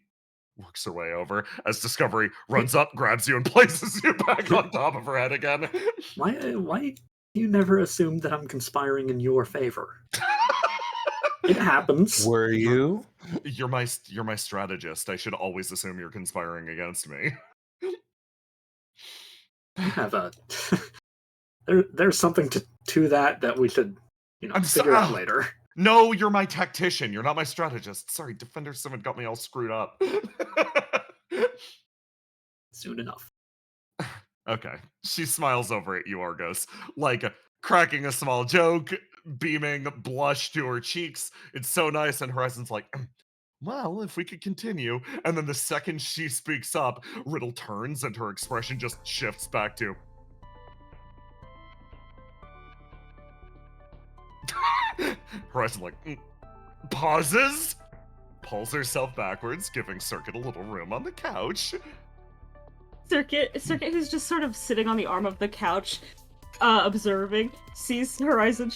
works her way over as Discovery runs up, grabs you, and places you back on top of her head again. Why you never assumed that I'm conspiring in your favor? It happens. Were you? You're my strategist. I should always assume you're conspiring against me. You have a there's something to that we should figure out later. No, you're my tactician. You're not my strategist. Sorry, Defender 7 got me all screwed up. Soon enough. Okay. She smiles over at you, Argos, like cracking a small joke, beaming blush to her cheeks. It's so nice, and Horizon's like, Well, if we could continue. And then the second she speaks up, Riddle turns and her expression just shifts back to. Horizon, like, pauses, pulls herself backwards, giving Circuit a little room on the couch. Circuit, who's just sort of sitting on the arm of the couch, observing, sees Horizon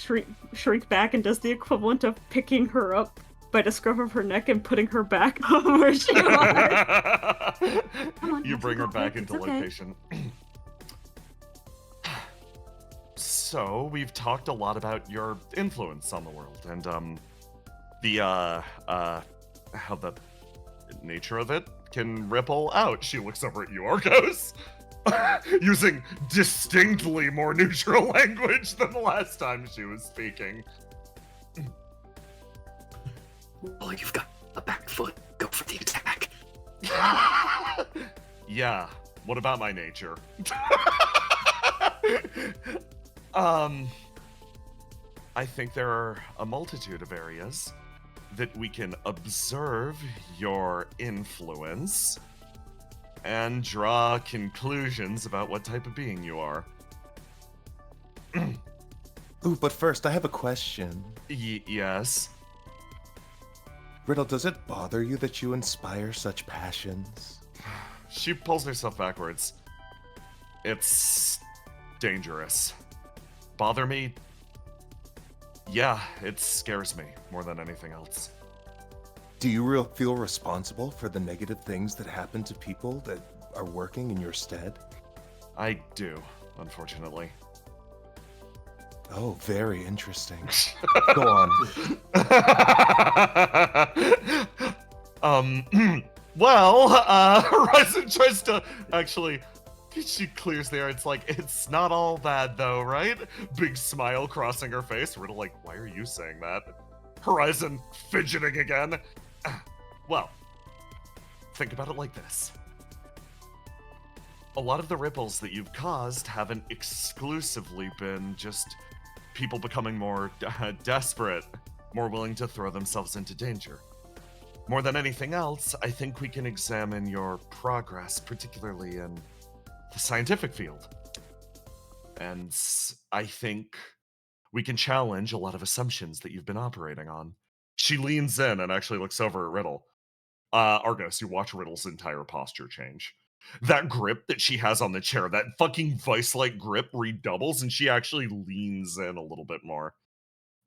shrink back and does the equivalent of picking her up by the scruff of her neck and putting her back where she was. Come on, You have bring her some back coffee, into it's okay. location. So, we've talked a lot about your influence on the world, and, how the nature of it can ripple out. She looks over at you, Argos, using distinctly more neutral language than the last time she was speaking. Well, you've got a back foot. Go for the attack. Yeah, what about my nature? I think there are a multitude of areas that we can observe your influence and draw conclusions about what type of being you are. Ooh, but first, I have a question. Yes. Riddle, does it bother you that you inspire such passions? She pulls herself backwards. It's dangerous. Bother me? Yeah, it scares me more than anything else. Do you feel responsible for the negative things that happen to people that are working in your stead? I do, unfortunately. Oh, very interesting. Go on. Horizon tries to actually. She clears the air. It's like, it's not all bad though, right? Big smile crossing her face. Riddle, like, why are you saying that? Horizon fidgeting again. Well, think about it like this. A lot of the ripples that you've caused haven't exclusively been just people becoming more desperate, more willing to throw themselves into danger. More than anything else, I think we can examine your progress, particularly in the scientific field. And I think we can challenge a lot of assumptions that you've been operating on. She leans in and actually looks over at Riddle. Argos, you watch Riddle's entire posture change. That grip that she has on the chair, that fucking vice-like grip redoubles, and she actually leans in a little bit more.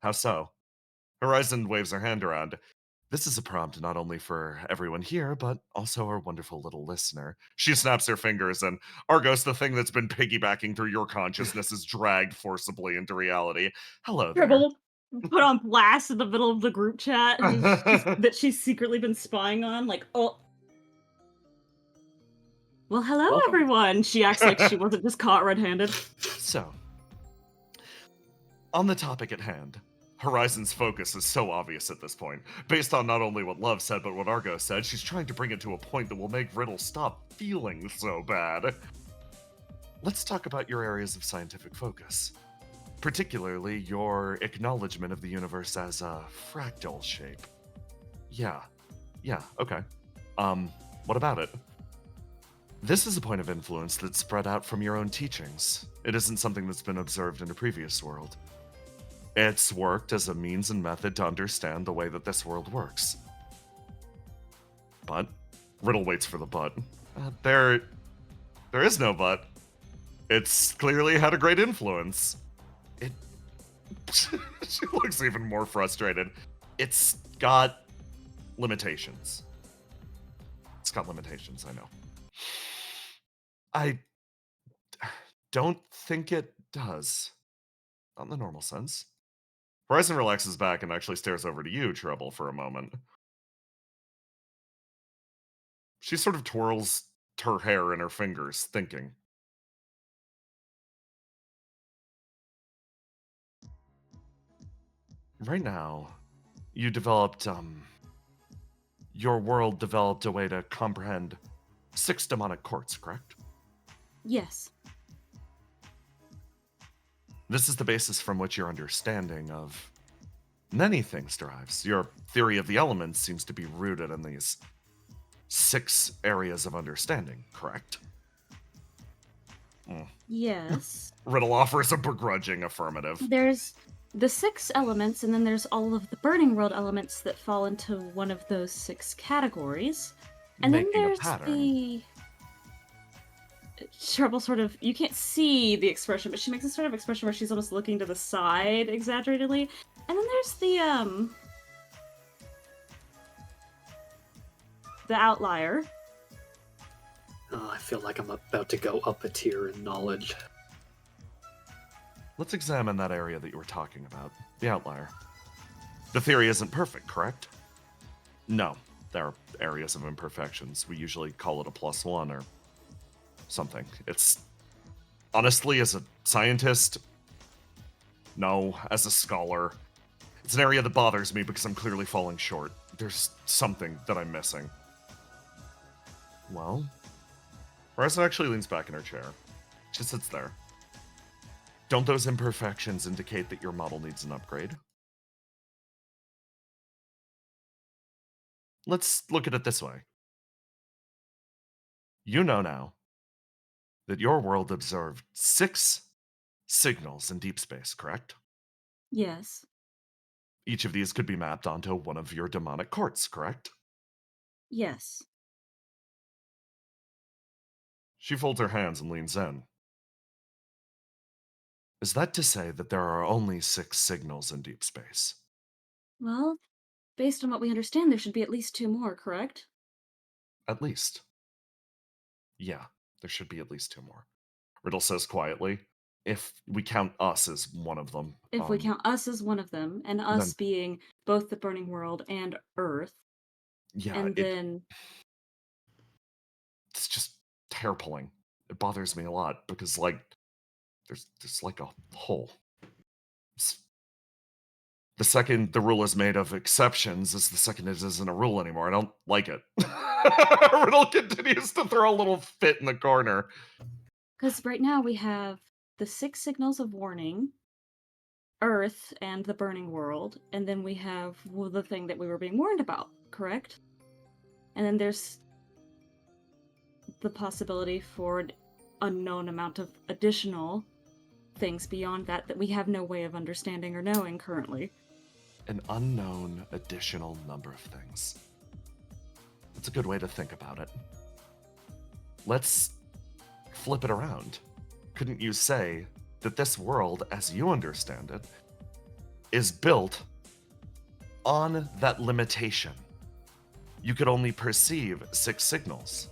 How so? Horizon waves her hand around. This is a prompt not only for everyone here, but also our wonderful little listener. She snaps her fingers, and Argos, the thing that's been piggybacking through your consciousness, is dragged forcibly into reality. Hello there. Dribble put on blast in the middle of the group chat that she's secretly been spying on, like, oh. Well, hello, Welcome. everyone. She acts like she wasn't just caught red-handed. So, on the topic at hand, Horizon's focus is so obvious at this point. Based on not only what Love said, but what Argo said, she's trying to bring it to a point that will make Riddle stop feeling so bad. Let's talk about your areas of scientific focus. Particularly your acknowledgement of the universe as a fractal shape. Yeah, okay. What about it? This is a point of influence that's spread out from your own teachings. It isn't something that's been observed in a previous world. It's worked as a means and method to understand the way that this world works. But, Riddle waits for the but. There is no but. It's clearly had a great influence. She looks even more frustrated. It's got limitations. It's got limitations, I know. I don't think it does. Not in the normal sense. Horizon relaxes back and actually stares over to you, Trouble, for a moment. She sort of twirls her hair in her fingers, thinking. Right now, you developed, your world developed a way to comprehend 6 demonic courts, correct? Yes. This is the basis from which your understanding of many things derives. Your theory of the elements seems to be rooted in these 6 areas of understanding, correct? Yes. Riddle offers a begrudging affirmative. There's the 6 elements, and then there's all of the Burning World elements that fall into one of those 6 categories. And Making then a there's pattern. the trouble sort of, you can't see the expression, but she makes a sort of expression where she's almost looking to the side exaggeratedly. And then there's the outlier. Oh, I feel like I'm about to go up a tier in knowledge. Let's examine that area that you were talking about, the outlier. The theory isn't perfect, correct? No, there are areas of imperfections. We usually call it a +1 or something. It's honestly, as a scientist, no. As a scholar, it's an area that bothers me because I'm clearly falling short. There's something that I'm missing. Well, Marissa actually leans back in her chair. She sits there. Don't those imperfections indicate that your model needs an upgrade? Let's look at it this way. You know now that your world observed 6 signals in deep space, correct? Yes. Each of these could be mapped onto one of your demonic courts, correct? Yes. She folds her hands and leans in. Is that to say that there are only 6 signals in deep space? Well, based on what we understand, there should be at least 2 more, correct? At least. Yeah, there should be at least 2 more. Riddle says quietly, if we count us as one of them. If we count us as one of them, and us Then- being both the Burning World and Earth, Yeah, and then it's just hair pulling. It bothers me a lot because, like, there's like a hole. The second the rule is made of exceptions is the second it isn't a rule anymore. I don't like it. Riddle continues to throw a little fit in the corner. because right now we have the 6 signals of warning, Earth and the Burning World, and then we have the thing that we were being warned about, correct? And then there's the possibility for an unknown amount of additional things beyond that we have no way of understanding or knowing currently. An unknown additional number of things. That's a good way to think about it. Let's flip it around. Couldn't you say that this world, as you understand it, is built on that limitation? You could only perceive 6 signals.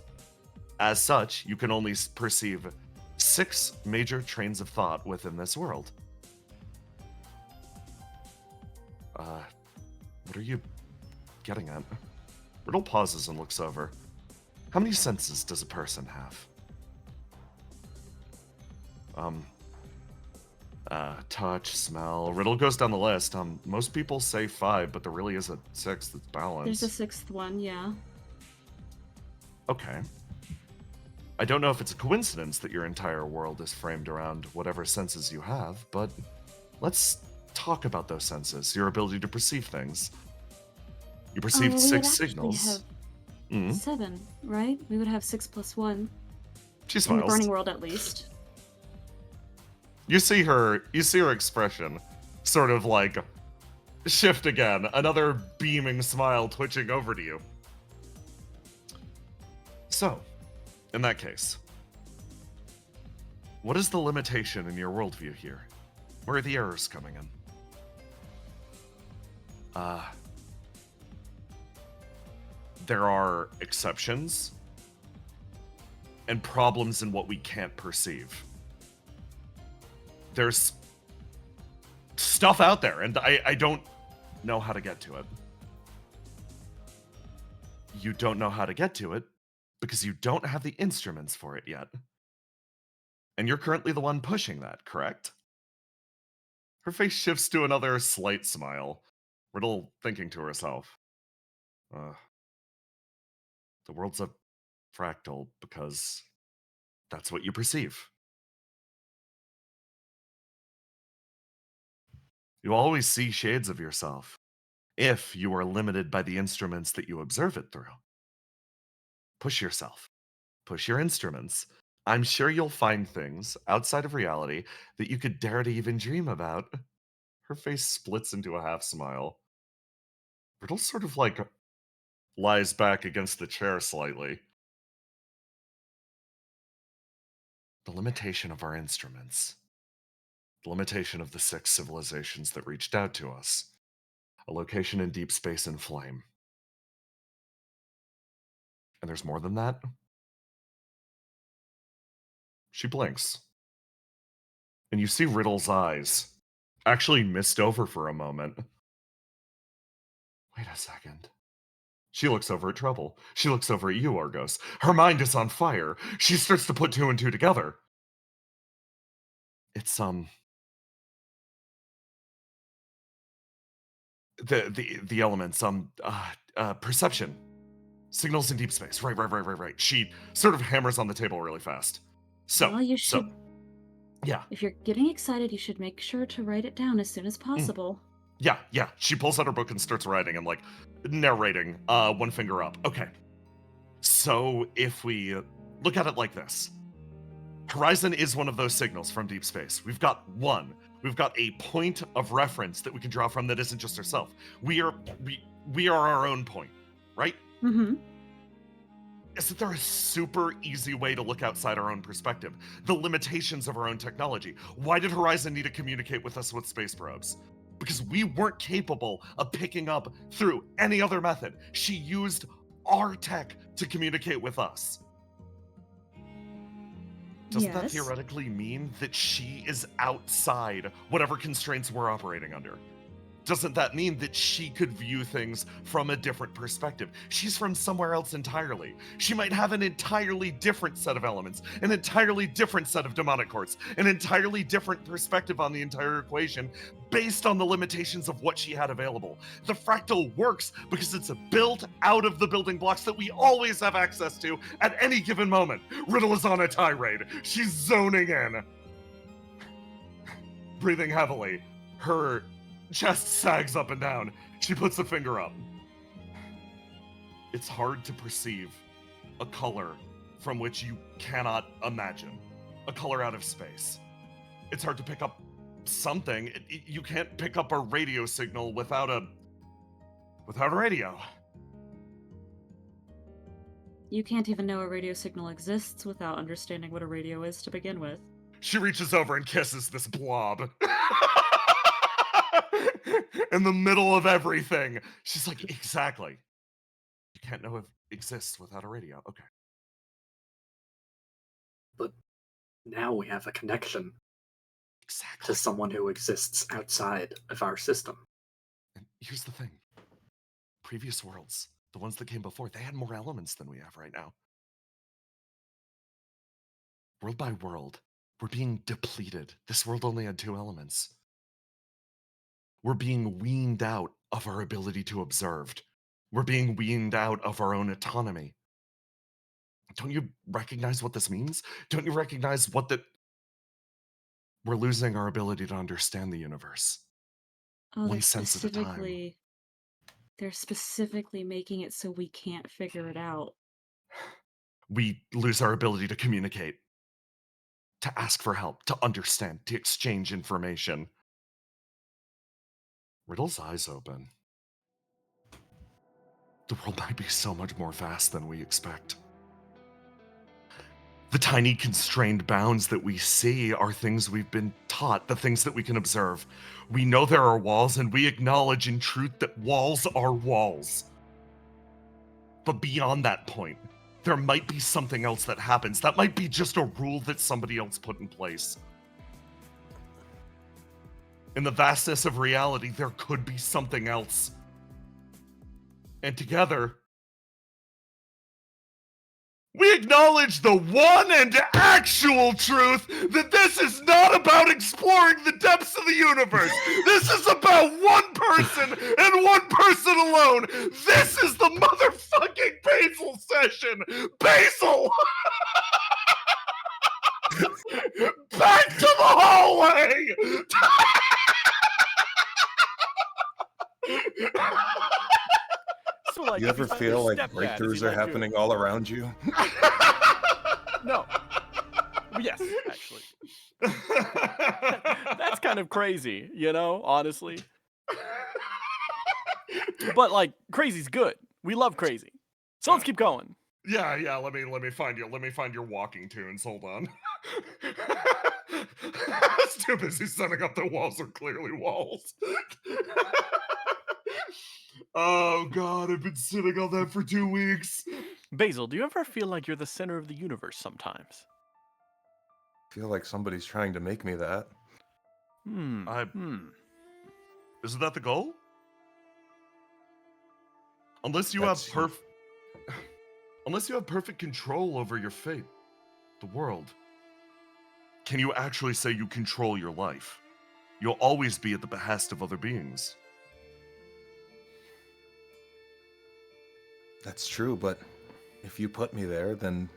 As such, you can only perceive 6 major trains of thought within this world. What are you getting at? Riddle pauses and looks over. How many senses does a person have? Touch, smell. Riddle goes down the list. Most people say 5, but there really is a 6th that's balanced. There's a 6th one, yeah. Okay. I don't know if it's a coincidence that your entire world is framed around whatever senses you have, but let's talk about those senses, your ability to perceive things. You perceived we 6 would actually signals. have 7, right? We would have 6 plus 1. She In the smiles. Burning World, at least. You see her expression sort of like shift again, another beaming smile twitching over to you. So, in that case, what is the limitation in your worldview here? Where are the errors coming in? There are exceptions and problems in what we can't perceive. There's stuff out there, and I don't know how to get to it. You don't know how to get to it because you don't have the instruments for it yet. And you're currently the one pushing that, correct? Her face shifts to another slight smile, Riddle thinking to herself. The world's a fractal because that's what you perceive. You always see shades of yourself, if you are limited by the instruments that you observe it through. Push yourself. Push your instruments. I'm sure you'll find things outside of reality that you could dare to even dream about. Her face splits into a half smile. Riddle sort of like lies back against the chair slightly. The limitation of our instruments. The limitation of the 6 civilizations that reached out to us. A location in deep space in flame. And there's more than that? She blinks. And you see Riddle's eyes actually mist over for a moment. Wait a second. She looks over at Trouble. She looks over at you, Argos. Her mind is on fire. She starts to put 2 and 2 together. It's the elements, perception. Signals in deep space. Right. She sort of hammers on the table really fast. Well, you should. Yeah. If you're getting excited, you should make sure to write it down as soon as possible. Yeah. She pulls out her book and starts writing and like narrating, 1 finger up. Okay. So if we look at it like this, Horizon is one of those signals from deep space. We've got one. We've got a point of reference that we can draw from that isn't just ourselves. We are our own point, right? Mm-hmm. Isn't there a super easy way to look outside our own perspective? The limitations of our own technology. Why did Horizon need to communicate with us with space probes? Because we weren't capable of picking up through any other method. She used our tech to communicate with us. Doesn't that theoretically mean that she is outside whatever constraints we're operating under? Doesn't that mean that she could view things from a different perspective? She's from somewhere else entirely. She might have an entirely different set of elements, an entirely different set of demonic courts, an entirely different perspective on the entire equation based on the limitations of what she had available. The fractal works because it's built out of the building blocks that we always have access to at any given moment. Riddle is on a tirade. She's zoning in. Breathing heavily. Her chest sags up and down. She puts a finger up. It's hard to perceive a color from which you cannot imagine. A color out of space. It's hard to pick up something. You can't pick up a radio signal without a radio. You can't even know a radio signal exists without understanding what a radio is to begin with. She reaches over and kisses this blob. In the middle of everything. She's like, exactly. You can't know if it exists without a radio. Okay. But now we have a connection Exactly. to someone who exists outside of our system. And here's the thing. Previous worlds, the ones that came before, they had more elements than we have right now. World by world, we're being depleted. This world only had 2 elements. We're being weaned out of our ability to observe. We're being weaned out of our own autonomy. Don't you recognize what this means? Don't you recognize we're losing our ability to understand the universe? Oh, One sense at a time. they're specifically making it so we can't figure it out. We lose our ability to communicate, to ask for help, to understand, to exchange information. Riddle's eyes open. The world might be so much more vast than we expect. The tiny constrained bounds that we see are things we've been taught, the things that we can observe. We know there are walls, and we acknowledge in truth that walls are walls. But beyond that point, there might be something else that happens. That might be just a rule that somebody else put in place. In the vastness of reality, there could be something else. And together, we acknowledge the one and actual truth that this is not about exploring the depths of the universe. This is about one person and one person alone. This is the motherfucking Basil session. Basil! Back to the hallway! So, like, You if ever he's not feel your like stepdad, is breakthroughs he are like your- happening all around you? No. Well, yes, actually. That's kind of crazy, you know, honestly. But like, crazy's good. We love crazy. So let's keep going. Yeah. Let me find you. Let me find your walking tunes. Hold on. It's too busy setting up the walls are clearly walls. Oh god, I've been sitting on that for 2 weeks. Basil, do you ever feel like you're the center of the universe sometimes? I feel like somebody's trying to make me that. Isn't that the goal? Unless you That's- have unless you have perfect control over your fate, the world. Can you actually say you control your life? You'll always be at the behest of other beings. That's true, but if you put me there, then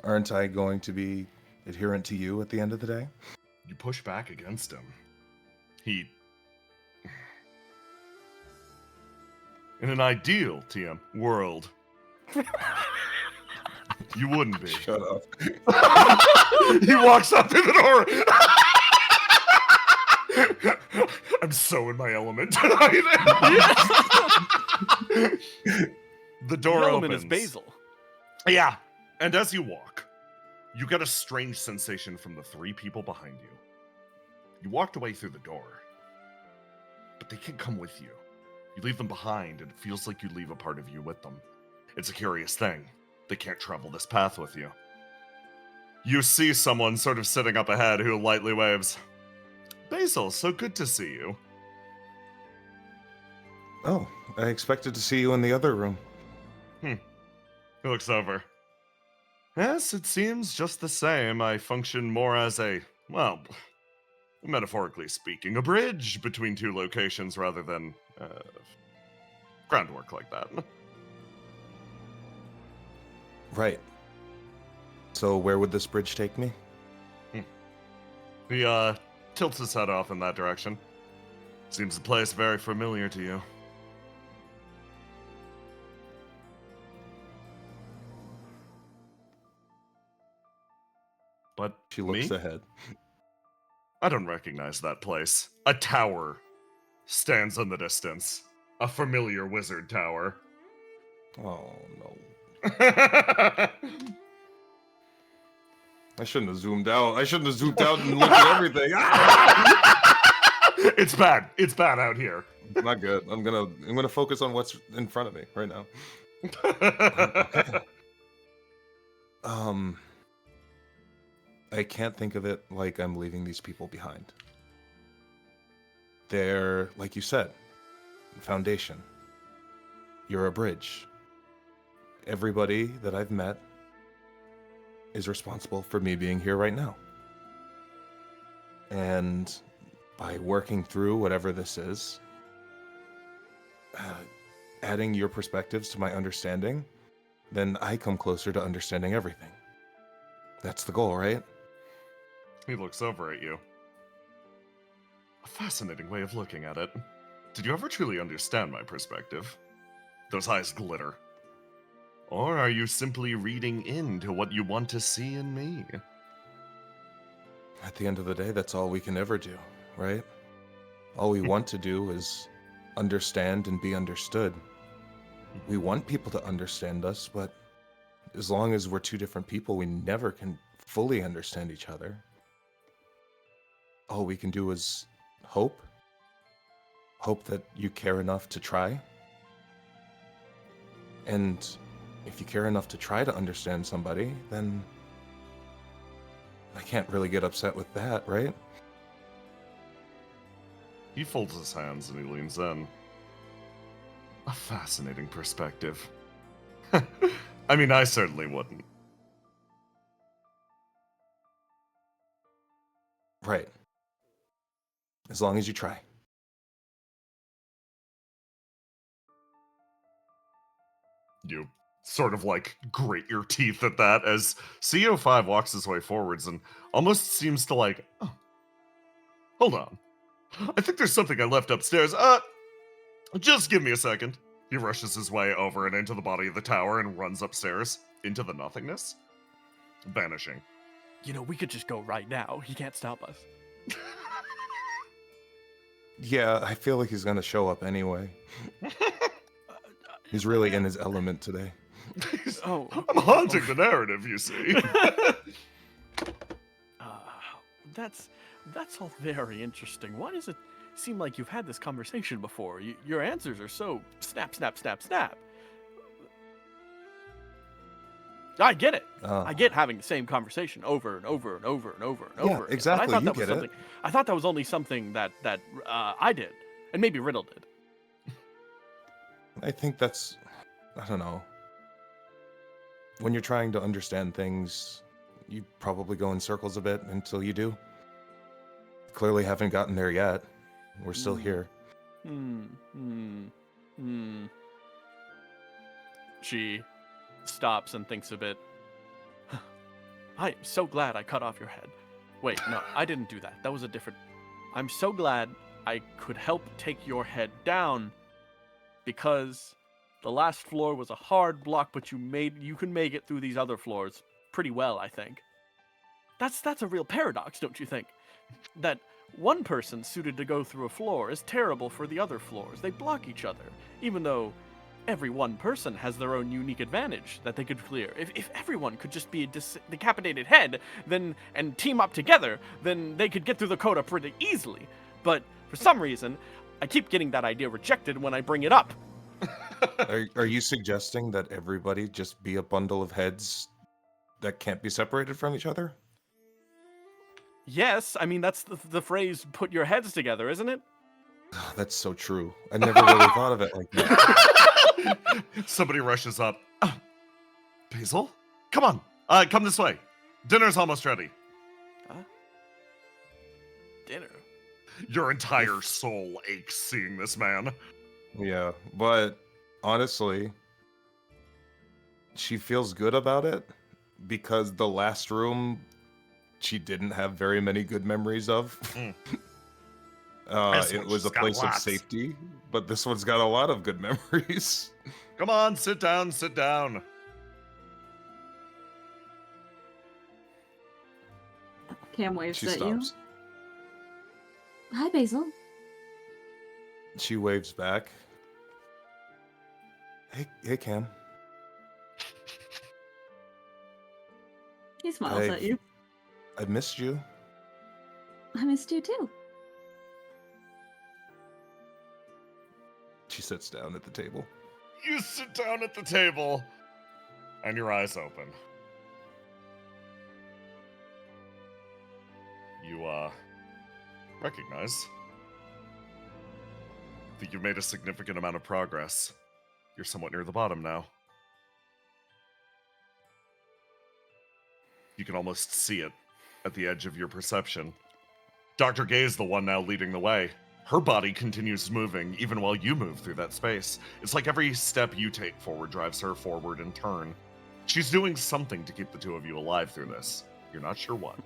aren't I going to be adherent to you at the end of the day? You push back against him. He... In an ideal, TM, world, you wouldn't be. Shut up. He walks up to the door. I'm so in my element tonight. The door The element opens. is Basil. Yeah, and as you walk, you get a strange sensation from the 3 people behind you. You walked away through the door, but they can't come with you. You leave them behind, and it feels like you leave a part of you with them. It's a curious thing. They can't travel this path with you. You see someone sort of sitting up ahead who lightly waves. Basil, so good to see you. Oh, I expected to see you in the other room. He looks over. Yes, it seems just the same. I function more as a, well, metaphorically speaking, a bridge between 2 locations rather than groundwork like that. Right. So where would this bridge take me? He tilts his head off in that direction. Seems the place very familiar to you. But She looks me? ahead. I don't recognize that place. A tower stands in the distance. A familiar wizard tower. Oh, no. I shouldn't have zoomed out. I shouldn't have zoomed out and looked at everything. It's bad. It's bad out here. Not good. I'm gonna focus on what's in front of me right now. I can't think of it like I'm leaving these people behind. They're, like you said, foundation. You're a bridge. Everybody that I've met is responsible for me being here right now. And by working through whatever this is, adding your perspectives to my understanding, then I come closer to understanding everything. That's the goal, right? He looks over at you. A fascinating way of looking at it. Did you ever truly understand my perspective? Those eyes glitter. Or are you simply reading into what you want to see in me? At the end of the day, that's all we can ever do, right? All we want to do is understand and be understood. We want people to understand us, but as long as we're 2 different people, we never can fully understand each other. All we can do is hope. Hope that you care enough to try. And if you care enough to try to understand somebody, then I can't really get upset with that, right? He folds his hands and he leans in. A fascinating perspective. I mean, I certainly wouldn't. Right. As long as you try. You sort of like grate your teeth at that as CO5 walks his way forwards and almost seems to like, oh, hold on. I think there's something I left upstairs. Just give me a second. He rushes his way over and into the body of the tower and runs upstairs into the nothingness, vanishing. You know, we could just go right now. He can't stop us. Yeah, I feel like he's gonna show up anyway. He's really in his element today. Oh, I'm haunting the narrative, you see. That's all very interesting. Why does it seem like you've had this conversation before? Your answers are so snap, snap, snap, snap. I get it. I get having the same conversation over and over and over and over and over. Yeah, again, exactly. But I thought You that was get it. something. I thought that was only something that I did, and maybe Riddle did. I think that's, I don't know. When you're trying to understand things, you probably go in circles a bit until you do. Clearly haven't gotten there yet. We're still here. She stops and thinks a bit. I am so glad I cut off your head. Wait, no, I didn't do that. That was a different. I'm so glad I could help take your head down because the last floor was a hard block, but you can make it through these other floors pretty well, I think. That's a real paradox, don't you think? That one person suited to go through a floor is terrible for the other floors. They block each other, even though every one person has their own unique advantage that they could clear. If everyone could just be a decapitated head, then and team up together, then they could get through the coda pretty easily. But for some reason, I keep getting that idea rejected when I bring it up. Are you suggesting that everybody just be a bundle of heads that can't be separated from each other? Yes, I mean, that's the phrase, put your heads together, isn't it? That's so true. I never really thought of it like that. Somebody rushes up. Basil? Come on. Come this way. Dinner's almost ready. Huh? Dinner? Your entire soul aches seeing this man. Yeah, but honestly, she feels good about it because the last room she didn't have very many good memories of. It was a place of safety, but this one's got a lot of good memories. Come on, sit down. Cam waves She at stops. "Oh, Hi, Basil. She waves back. Hey, Cam. He smiles at you. I missed you. I missed you too." She sits down at the table. You sit down at the table, and your eyes open. You, recognize that you've made a significant amount of progress. You're somewhat near the bottom now. You can almost see it at the edge of your perception. Dr. Gay's the one now leading the way. Her body continues moving even while you move through that space. It's like every step you take forward drives her forward in turn. She's doing something to keep the two of you alive through this. You're not sure what.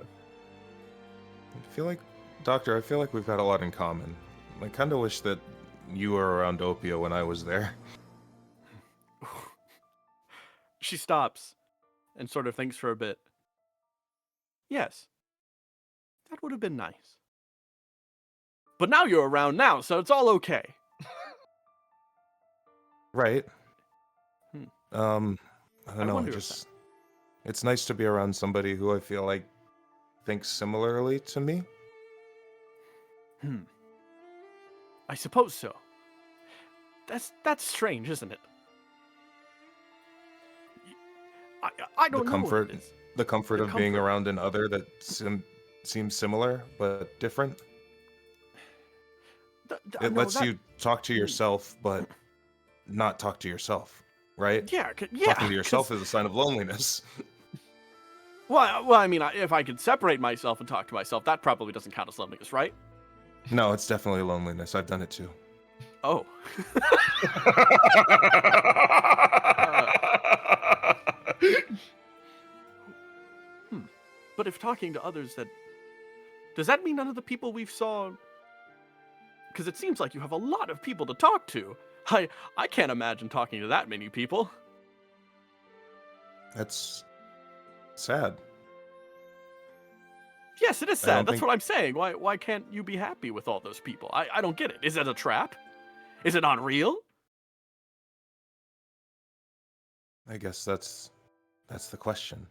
I feel like we've got a lot in common. I kind of wish that you were around Opia when I was there. She stops and sort of thinks for a bit. Yes, that would have been nice. But now you're around now, so it's all okay. Right. I don't I know. wonder if Just it's nice to be around somebody who I feel like thinks similarly to me. I suppose so. That's strange, isn't it? I don't know what it is. The comfort The of being comfort. around another that seems similar but different. It lets you talk to yourself, but not talk to yourself, right? Yeah, Talking to yourself is a sign of loneliness. Well, I mean, if I could separate myself and talk to myself, that probably doesn't count as loneliness, right? No, it's definitely loneliness. I've done it too. Oh. But if talking to others, does that mean none of the people we've saw Because it seems like you have a lot of people to talk to. I can't imagine talking to that many people. That's sad. Yes, it is I don't sad. That's think- what I'm saying. Why can't you be happy with all those people? I don't get it. Is it a trap? Is it not real? I guess that's the question.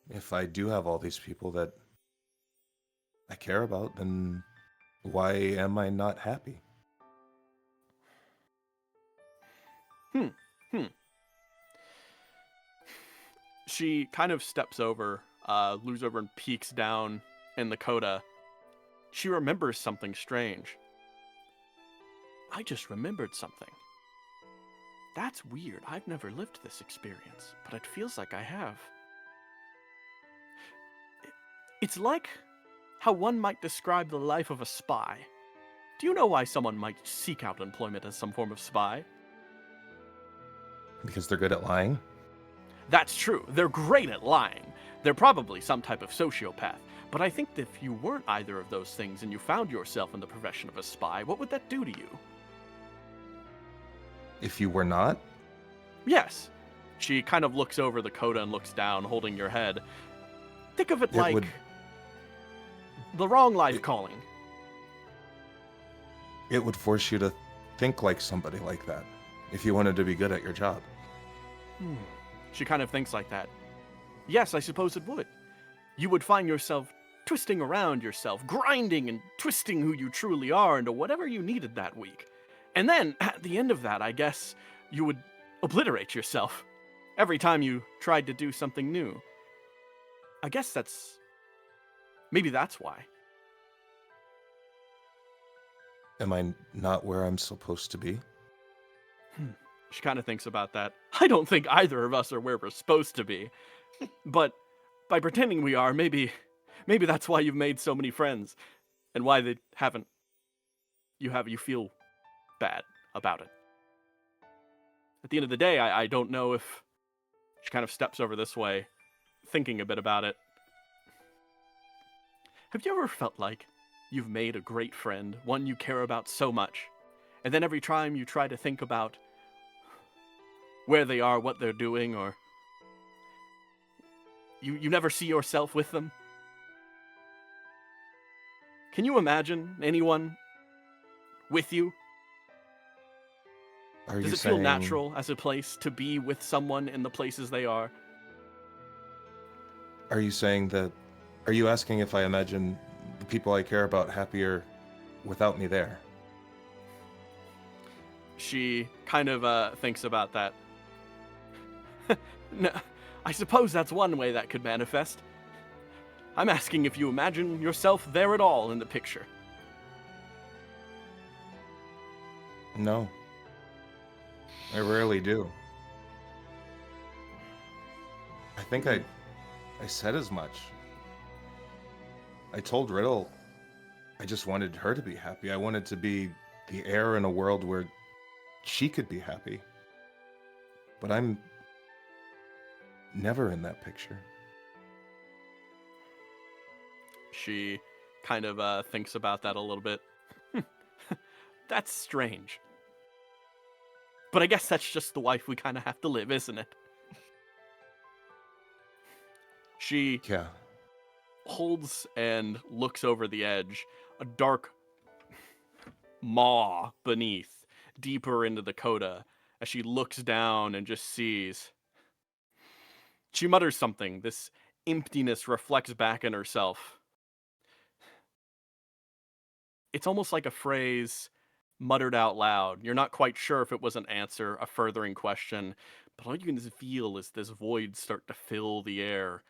If I do have all these people that I care about, then why am I not happy? She kind of steps over, moves over and peeks down in the coda. She remembers something strange. I just remembered something. That's weird. I've never lived this experience, but it feels like I have. It's like how one might describe the life of a spy. Do you know why someone might seek out employment as some form of spy? Because they're good at lying? That's true. They're great at lying. They're probably some type of sociopath. But I think that if you weren't either of those things and you found yourself in the profession of a spy, what would that do to you? If you were not? Yes. She kind of looks over the coda and looks down, holding your head. Think of it like would- the wrong life calling. It would force you to think like somebody like that if you wanted to be good at your job. She kind of thinks like that. Yes, I suppose it would. You would find yourself twisting around yourself, grinding and twisting who you truly are into whatever you needed that week. And then, at the end of that, I guess, you would obliterate yourself every time you tried to do something new. I guess maybe that's why. Am I not where I'm supposed to be? She kind of thinks about that. I don't think either of us are where we're supposed to be. But by pretending we are, maybe that's why you've made so many friends. And why they haven't. You feel bad about it. At the end of the day, I don't know if... She kind of steps over this way, thinking a bit about it. Have you ever felt like you've made a great friend, one you care about so much, and then every time you try to think about where they are, what they're doing, or you never see yourself with them? Can you imagine anyone with you? Are Does you it feel saying- natural as a place to be with someone in the places they are? Are you saying that... Are you asking if I imagine the people I care about happier without me there? She kind of thinks about that. No, I suppose that's one way that could manifest. I'm asking if you imagine yourself there at all in the picture. No. I rarely do. I think I said as much. I told Riddle I just wanted her to be happy. I wanted to be the heir in a world where she could be happy. But I'm never in that picture. She kind of thinks about that a little bit. That's strange. But I guess that's just the life we kind of have to live, isn't it? She Yeah. holds and looks over the edge, a dark maw beneath, deeper into the coda, as she looks down and just sees. She mutters something. This emptiness reflects back in herself. It's almost like a phrase muttered out loud. You're not quite sure if it was an answer, a furthering question, but all you can feel is this void start to fill the air.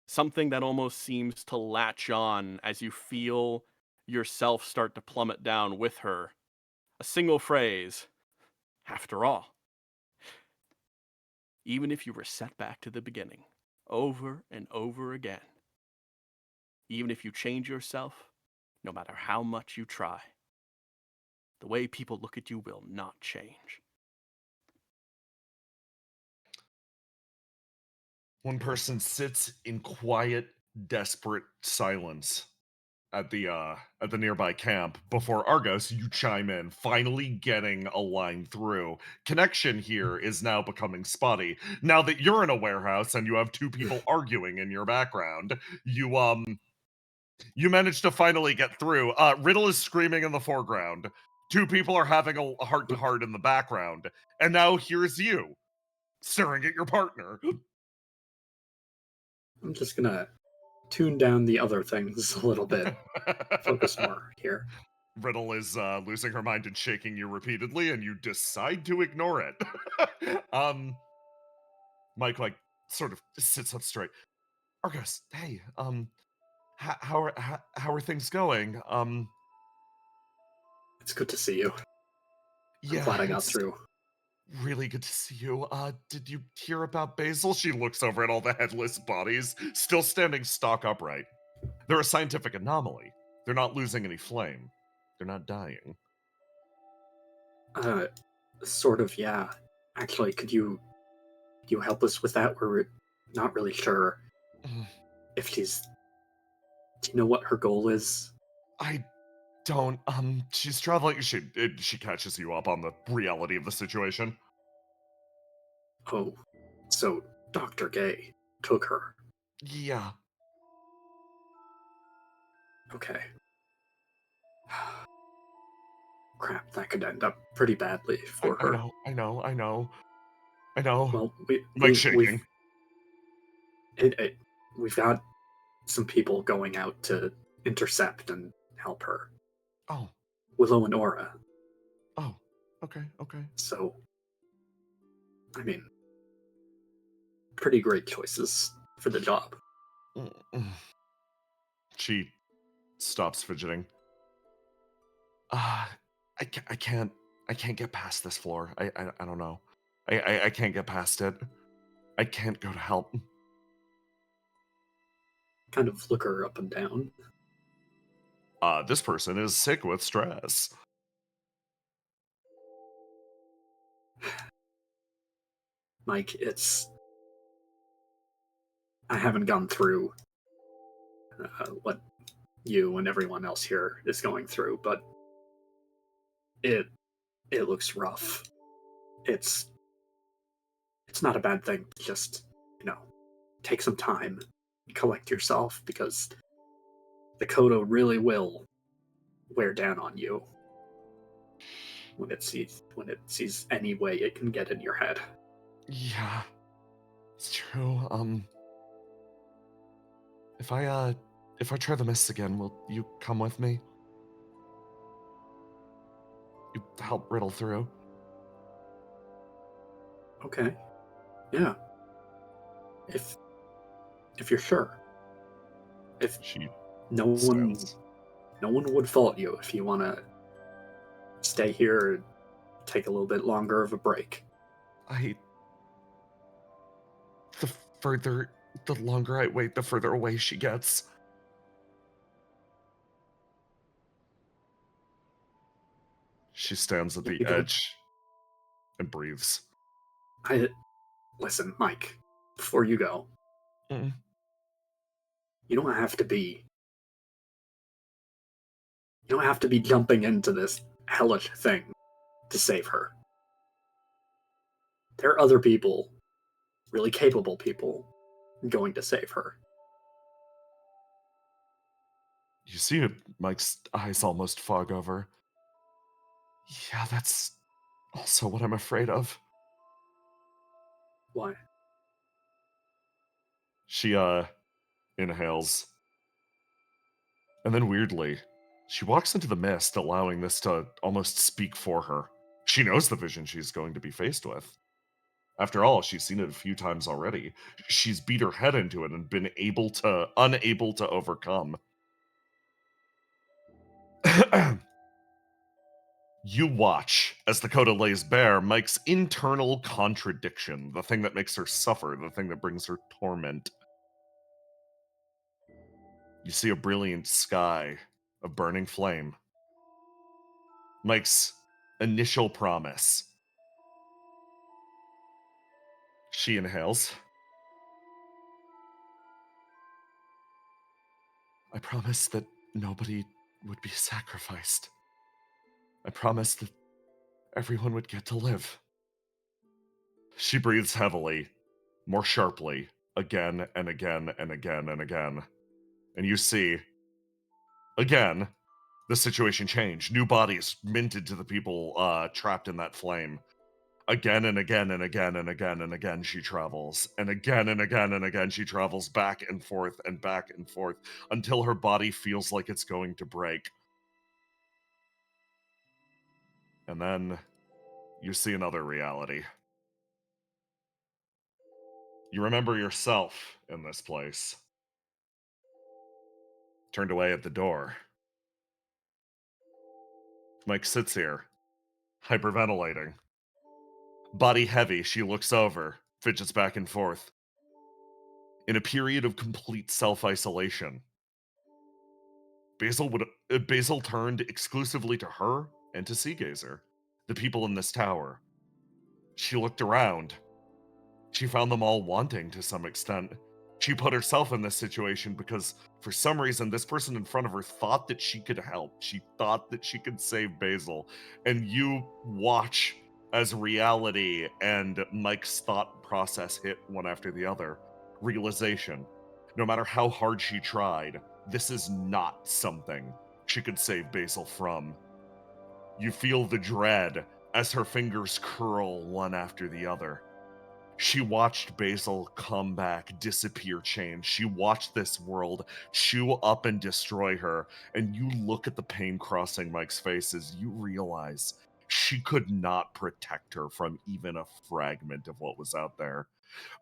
Something that almost seems to latch on as you feel yourself start to plummet down with her. A single phrase. After all. Even if you were set back to the beginning, over and over again. Even if you change yourself, no matter how much you try, the way people look at you will not change. One person sits in quiet, desperate silence at the nearby camp before Argos, you chime in, finally getting a line through. Connection here is now becoming spotty. Now that you're in a warehouse and you have two people arguing in your background, you managed to finally get through. Riddle is screaming in the foreground. Two people are having a heart-to-heart in the background. And now here's you, staring at your partner. I'm just gonna tune down the other things a little bit. Focus more here. Riddle is losing her mind and shaking you repeatedly, and you decide to ignore it. Mike, like, sort of sits up straight. Argos, hey, how are things going? It's good to see you. I'm Yeah, glad I got it's through. really good to see you. Did you hear about Basil? She looks over at all the headless bodies, still standing stock upright. They're a scientific anomaly. They're not losing any flame. They're not dying. Sort of, yeah. Actually, could you help us with that? We're not really sure if she's. Do you know what her goal is? I don't. She's traveling. She catches you up on the reality of the situation. Oh, so Dr. Gay took her. Yeah. Okay. Crap, that could end up pretty badly for I her. know. I know. I know. I know. Well, Mike's shaking. we've got some people going out to intercept and help her. Oh. Willow and Aura. Oh. Okay. Okay. So, I mean, pretty great choices for the job. She stops fidgeting. I can't get past this floor. I don't know. I can't get past it. I can't go to help. Kind of look her up and down. This person is sick with stress. Mike, I haven't gone through what you and everyone else here is going through, but it looks rough. It's not a bad thing. Just, take some time, collect yourself, because the Kodo really will wear down on you when it sees any way it can get in your head. Yeah, it's true. If I try the mists again, will you come with me? You help Riddle through. Okay. Yeah. If you're sure. If She no one stands. would fault you if you want to stay here and take a little bit longer of a break. The longer I wait, the further away she gets. She stands at the edge and breathes. Listen, Mike, before you go, you don't have to be jumping into this hellish thing to save her. There are other people, really capable people, going to save her. You see it, Mike's eyes almost fog over. Yeah, that's also what I'm afraid of. Why? She, inhales. And then weirdly, she walks into the mist, allowing this to almost speak for her. She knows the vision she's going to be faced with. After all, she's seen it a few times already. She's beat her head into it and been unable to overcome. You watch as the coda lays bare Mike's internal contradiction, the thing that makes her suffer, the thing that brings her torment. You see a brilliant sky of burning flame. Mike's initial promise. She inhales. I promise that nobody would be sacrificed. I promised that everyone would get to live. She breathes heavily, more sharply, again and again and again and again. And you see, again, the situation changed. New bodies minted to the people trapped in that flame. Again and again and again and again and again she travels. And again and again and again she travels back and forth until her body feels like it's going to break. And then you see another reality. You remember yourself in this place. Turned away at the door. Mike sits here, hyperventilating. Body heavy, she looks over, fidgets back and forth. In a period of complete self-isolation, Basil turned exclusively to her and to Seagazer, the people in this tower. She looked around. She found them all wanting to some extent. She put herself in this situation because, for some reason, this person in front of her thought that she could help. She thought that she could save Basil. And you watch as reality and Mike's thought process hit one after the other. Realization. No matter how hard she tried, this is not something she could save Basil from. You feel the dread as her fingers curl one after the other. She watched Basil come back, disappear, change. She watched this world chew up and destroy her. And you look at the pain crossing Mike's face as you realize she could not protect her from even a fragment of what was out there.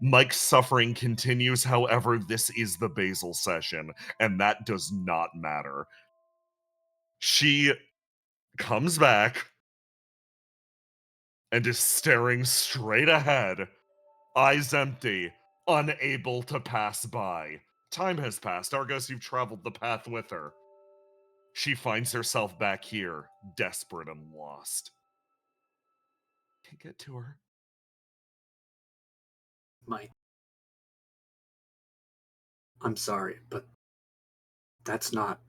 Mike's suffering continues, however, this is the Basil session, and that does not matter. She comes back and is staring straight ahead, eyes empty, unable to pass by. Time has passed. Argos, you've traveled the path with her. She finds herself back here, desperate and lost. Can't get to her. Mike, I'm sorry, but that's not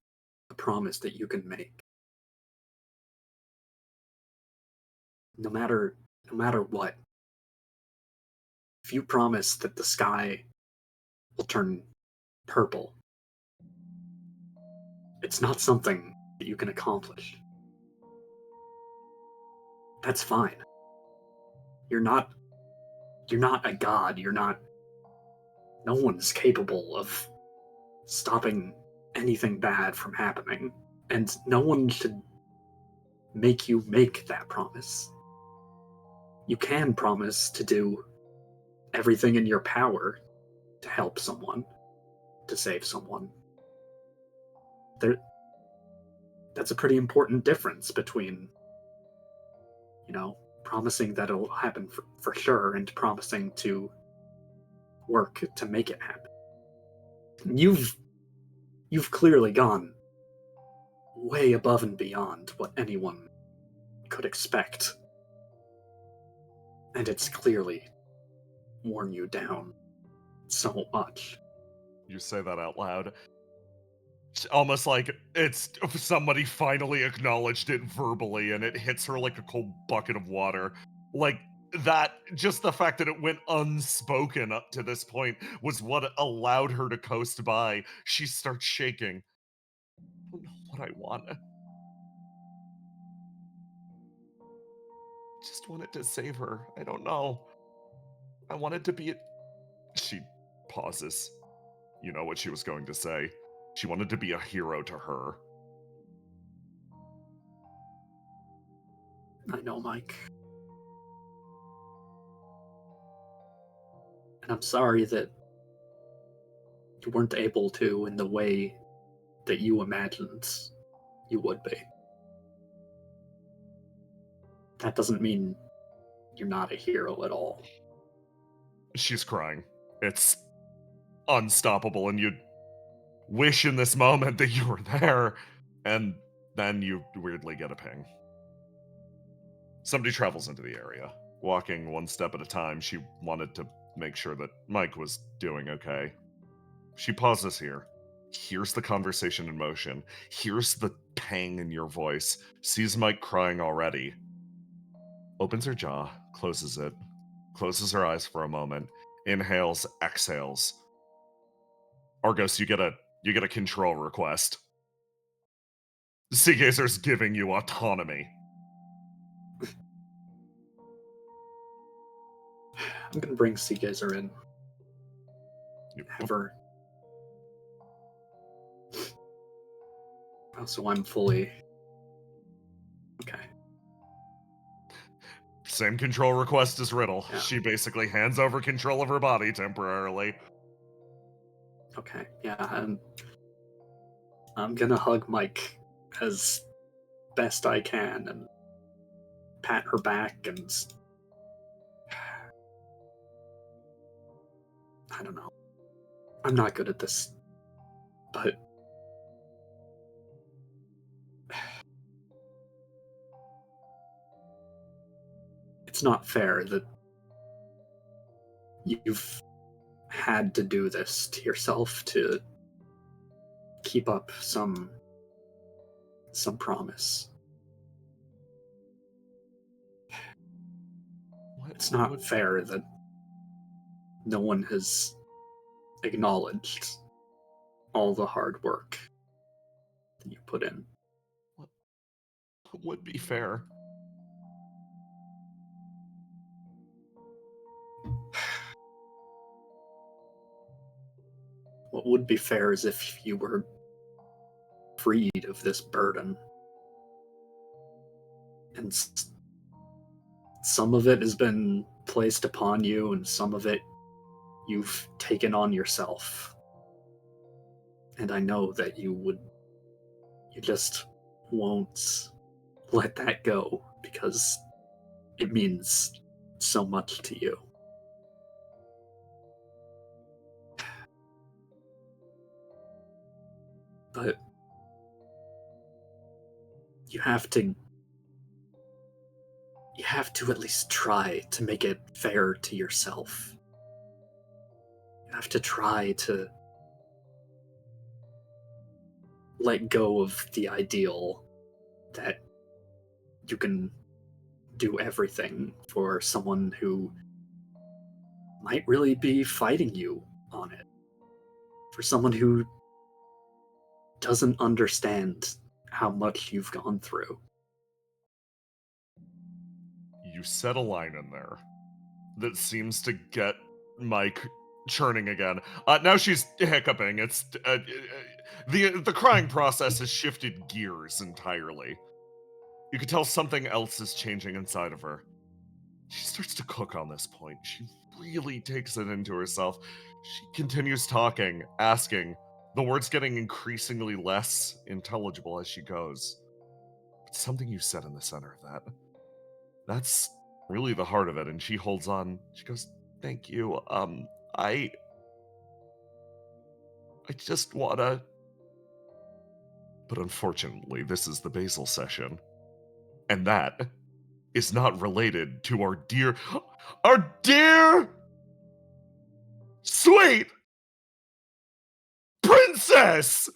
a promise that you can make. No matter what, if you promise that the sky will turn purple, it's not something that you can accomplish. That's fine. You're not a god. No one's capable of stopping anything bad from happening, and no one should make you make that promise. You can promise to do everything in your power to help someone, to save someone. That's a pretty important difference between, promising that it'll happen for sure and promising to work to make it happen. You've clearly gone way above and beyond what anyone could expect. And it's clearly worn you down so much. You say that out loud. It's almost like it's somebody finally acknowledged it verbally and it hits her like a cold bucket of water. Like that, just the fact that it went unspoken up to this point was what allowed her to coast by. She starts shaking. I don't know what I want. Just wanted to save her. I don't know. I wanted to be. She pauses. You know what she was going to say. She wanted to be a hero to her. I know, Mike. And I'm sorry that you weren't able to in the way that you imagined you would be. That doesn't mean you're not a hero at all. She's crying. It's unstoppable, and you'd wish in this moment that you were there, and then you weirdly get a ping. Somebody travels into the area, walking one step at a time. She wanted to make sure that Mike was doing okay. She pauses here, hears the conversation in motion, hears the pang in your voice, sees Mike crying already, opens her jaw, closes it, closes her eyes for a moment, inhales, exhales. Argos, you get a control request. Seagazer's giving you autonomy. I'm gonna bring Seagazer in. Have her. Oh, so I'm fully. Okay. Same control request as Riddle. Yeah. She basically hands over control of her body temporarily. Okay. Yeah. I'm gonna hug Mike as best I can and pat her back and. I don't know. I'm not good at this, but it's not fair that you've had to do this to yourself to keep up some promise. It's not fair that no one has acknowledged all the hard work that you put in. What would be fair? What would be fair is if you were freed of this burden. And some of it has been placed upon you, and some of it you've taken on yourself. And I know that you just won't let that go because it means so much to you. But you have to at least try to make it fair to yourself. You have to try to let go of the ideal that you can do everything for someone who might really be fighting you on it. For someone who doesn't understand how much you've gone through. You said a line in there that seems to get Mike churning again. Now she's hiccuping. It's the crying process has shifted gears entirely. You could tell something else is changing inside of her. She starts to cook on this point. She really takes it into herself. She continues talking, asking, the words getting increasingly less intelligible as she goes. But something you said in the center of that. That's really the heart of it. And she holds on. She goes, thank you. I just wanna... But unfortunately, this is the Basil session. And that is not related to our dear, sweet princess!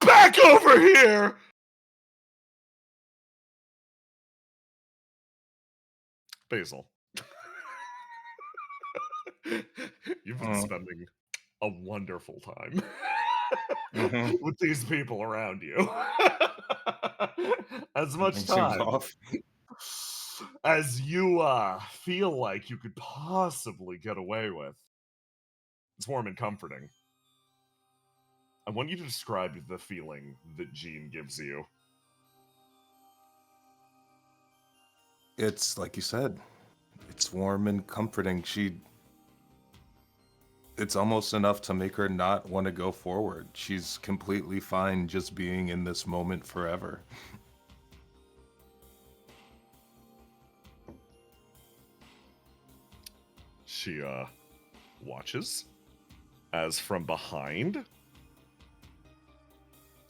Back over here! Basil. You've been spending a wonderful time with these people around you. As much time as you feel like you could possibly get away with. It's warm and comforting. I want you to describe the feeling that Jean gives you. It's like you said, it's warm and comforting. It's almost enough to make her not want to go forward. She's completely fine just being in this moment forever. She watches as from behind,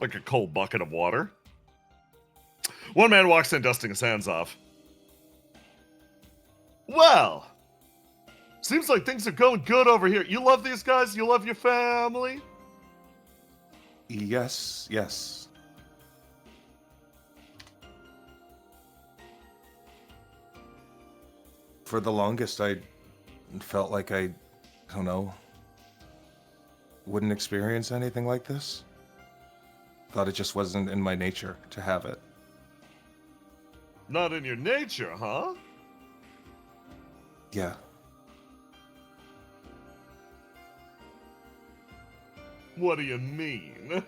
like a cold bucket of water, one man walks in dusting his hands off. Well, seems like things are going good over here. You love these guys? You love your family? Yes. For the longest, I felt like I don't know, wouldn't experience anything like this. Thought it just wasn't in my nature to have it. Not in your nature, huh? Yeah. What do you mean?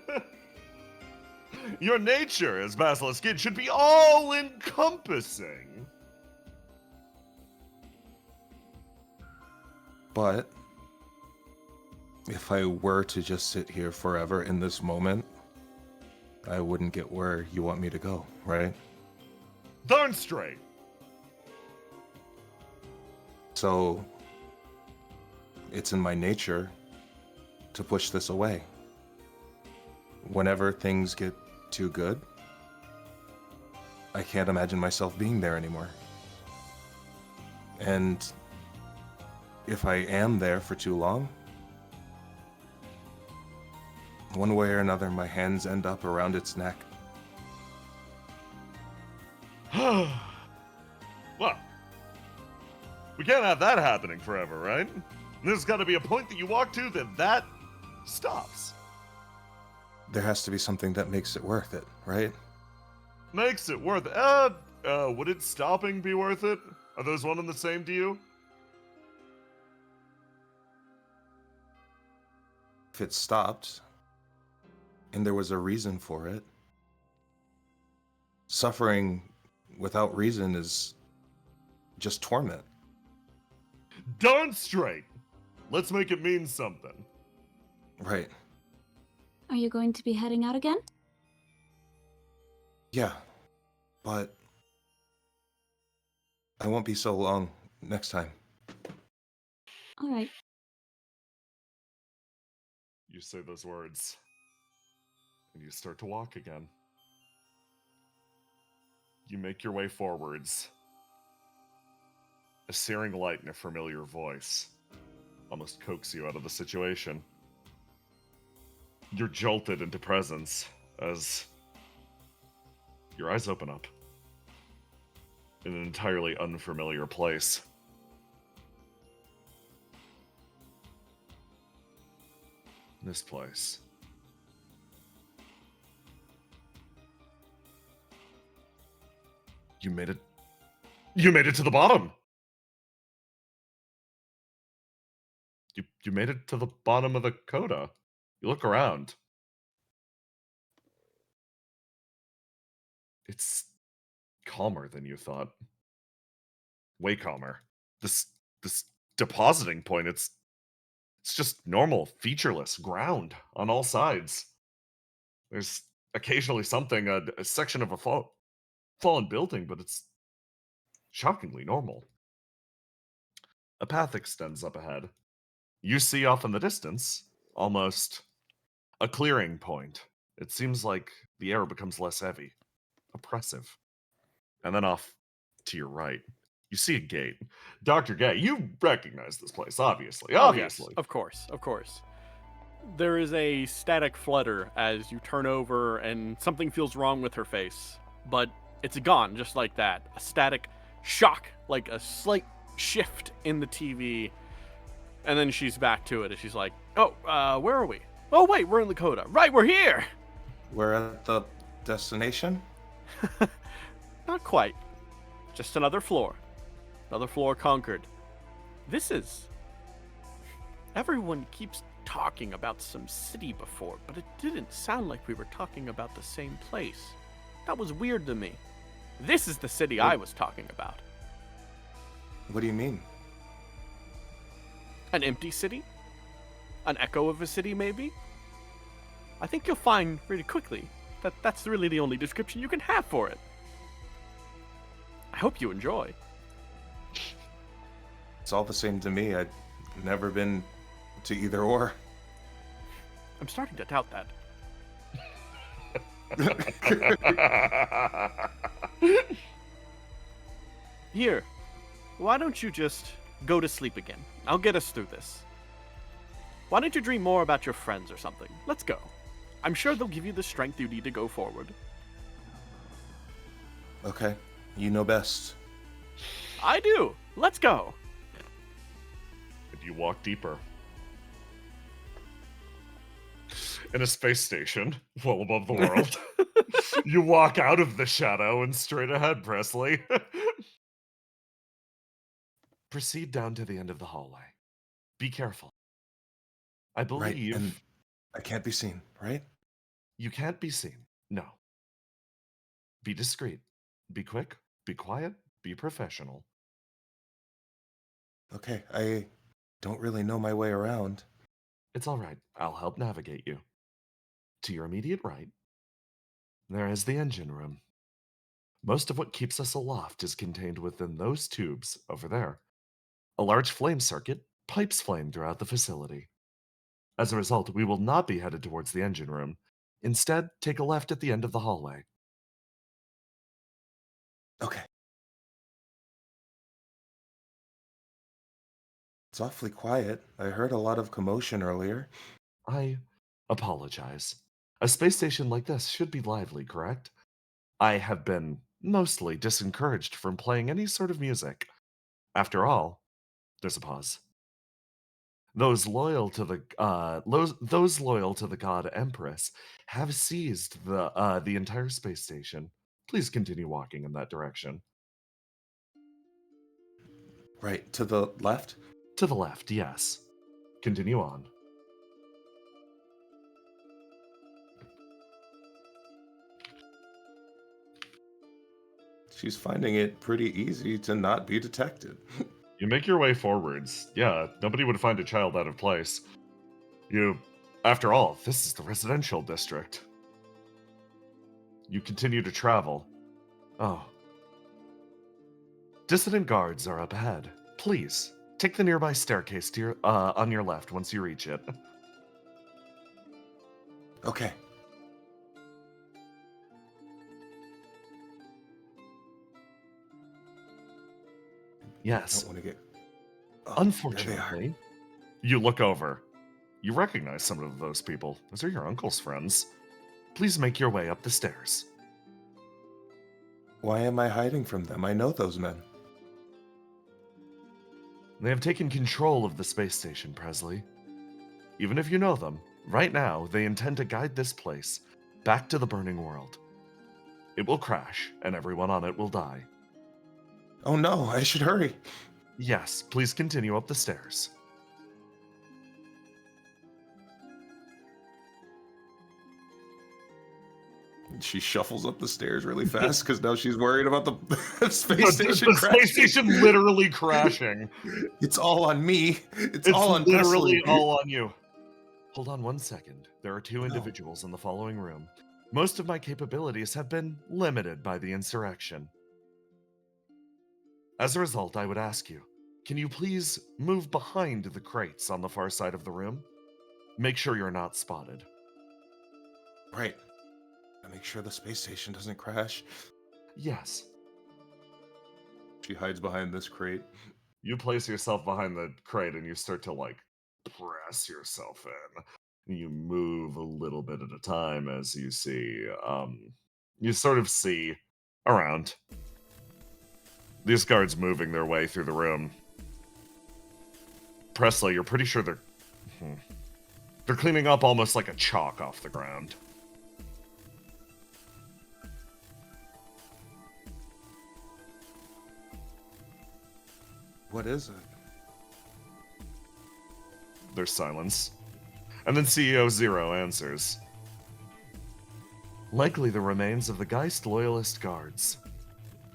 Your nature as Basilisk Kid should be all-encompassing. But if I were to just sit here forever in this moment, I wouldn't get where you want me to go, right? Darn straight. So it's in my nature to push this away. Whenever things get too good, I can't imagine myself being there anymore. And if I am there for too long, one way or another, my hands end up around its neck. Well, we can't have that happening forever, right? There's got to be a point that you walk to that stops. There has to be something that makes it worth it, right? Makes it worth it. Would it stopping be worth it? Are those one and the same to you? If it stopped, and there was a reason for it, suffering without reason is just torment. Darn straight. Let's make it mean something. Right. Are you going to be heading out again? Yeah, but I won't be so long next time. All right. You say those words, and you start to walk again. You make your way forwards. A searing light and a familiar voice almost coax you out of the situation. You're jolted into presence as your eyes open up in an entirely unfamiliar place. This place. You made it. You made it to the bottom. You made it to the bottom of the coda. You look around. It's calmer than you thought. Way calmer. This depositing point, it's just normal, featureless ground on all sides. There's occasionally something, a section of a fallen building, but it's shockingly normal. A path extends up ahead. You see off in the distance, almost a clearing point. It seems like the air becomes less heavy, oppressive. And then off to your right, you see a gate. Dr. Gay, you recognize this place, obviously. Oh, Obviously. yes, of course. There is a static flutter as you turn over and something feels wrong with her face. But it's gone just like that. A static shock, like a slight shift in the TV. And then she's back to it and she's like, oh, where are we? Oh, wait, we're in the coda. Right, we're here! We're at the destination? Not quite. Just another floor. Another floor conquered. This is... Everyone keeps talking about some city before, but it didn't sound like we were talking about the same place. That was weird to me. This is the city I was talking about. What do you mean? An empty city? An echo of a city, maybe? I think you'll find pretty quickly that that's really the only description you can have for it. I hope you enjoy. It's all the same to me. I'd never been to either or. I'm starting to doubt that. Here, why don't you just go to sleep again? I'll get us through this. Why don't you dream more about your friends or something? Let's go. I'm sure they'll give you the strength you need to go forward. Okay, you know best. I do. Let's go. And you walk deeper. In a space station, well above the world. You walk out of the shadow and straight ahead, Presley. Proceed down to the end of the hallway. Be careful. I Right, believe and I can't be seen, right? you can't be seen. No. Be discreet. Be quick. Be quiet. Be professional. Okay, I don't really know my way around. It's all right. I'll help navigate you. To your immediate right, there is the engine room. Most of what keeps us aloft is contained within those tubes over there. A large flame circuit pipes flame throughout the facility. As a result, we will not be headed towards the engine room. Instead, take a left at the end of the hallway. Okay. It's awfully quiet. I heard a lot of commotion earlier. I apologize. A space station like this should be lively, correct? I have been mostly disencouraged from playing any sort of music. After all, there's a pause. Those loyal to the god Empress have seized the entire space station. Please continue walking in that direction. Right, to the left? To the left, yes. Continue on. She's finding it pretty easy to not be detected. You make your way forwards. Yeah, nobody would find a child out of place. After all, this is the residential district. You continue to travel. Oh. Dissident guards are up ahead. Please, take the nearby staircase to on your left once you reach it. Okay. Yes. Don't want to get... Oh, Unfortunately, you look over. You recognize some of those people. Those are your uncle's friends. Please make your way up the stairs. Why am I hiding from them? I know those men. They have taken control of the space station, Presley. Even if you know them, right now they intend to guide this place back to the burning world. It will crash, and everyone on it will die. Oh no, I should hurry. Yes, please continue up the stairs. She shuffles up the stairs really fast because now she's worried about the space station The crashing. space station literally crashing. It's all on me. It's all on literally Presley. all on you. Hold on one second. There are two individuals in the following room. Most of my capabilities have been limited by the insurrection. As a result, I would ask you, can you please move behind the crates on the far side of the room? Make sure you're not spotted. Right. I make sure the space station doesn't crash. Yes. She hides behind this crate. You place yourself behind the crate and you start to, press yourself in. You move a little bit at a time as you see, you sort of see around. These guards moving their way through the room. Presley, you're pretty sure they're cleaning up almost like a chalk off the ground. What is it? There's silence. And then CEO Zero answers. Likely the remains of the Geist Loyalist Guards.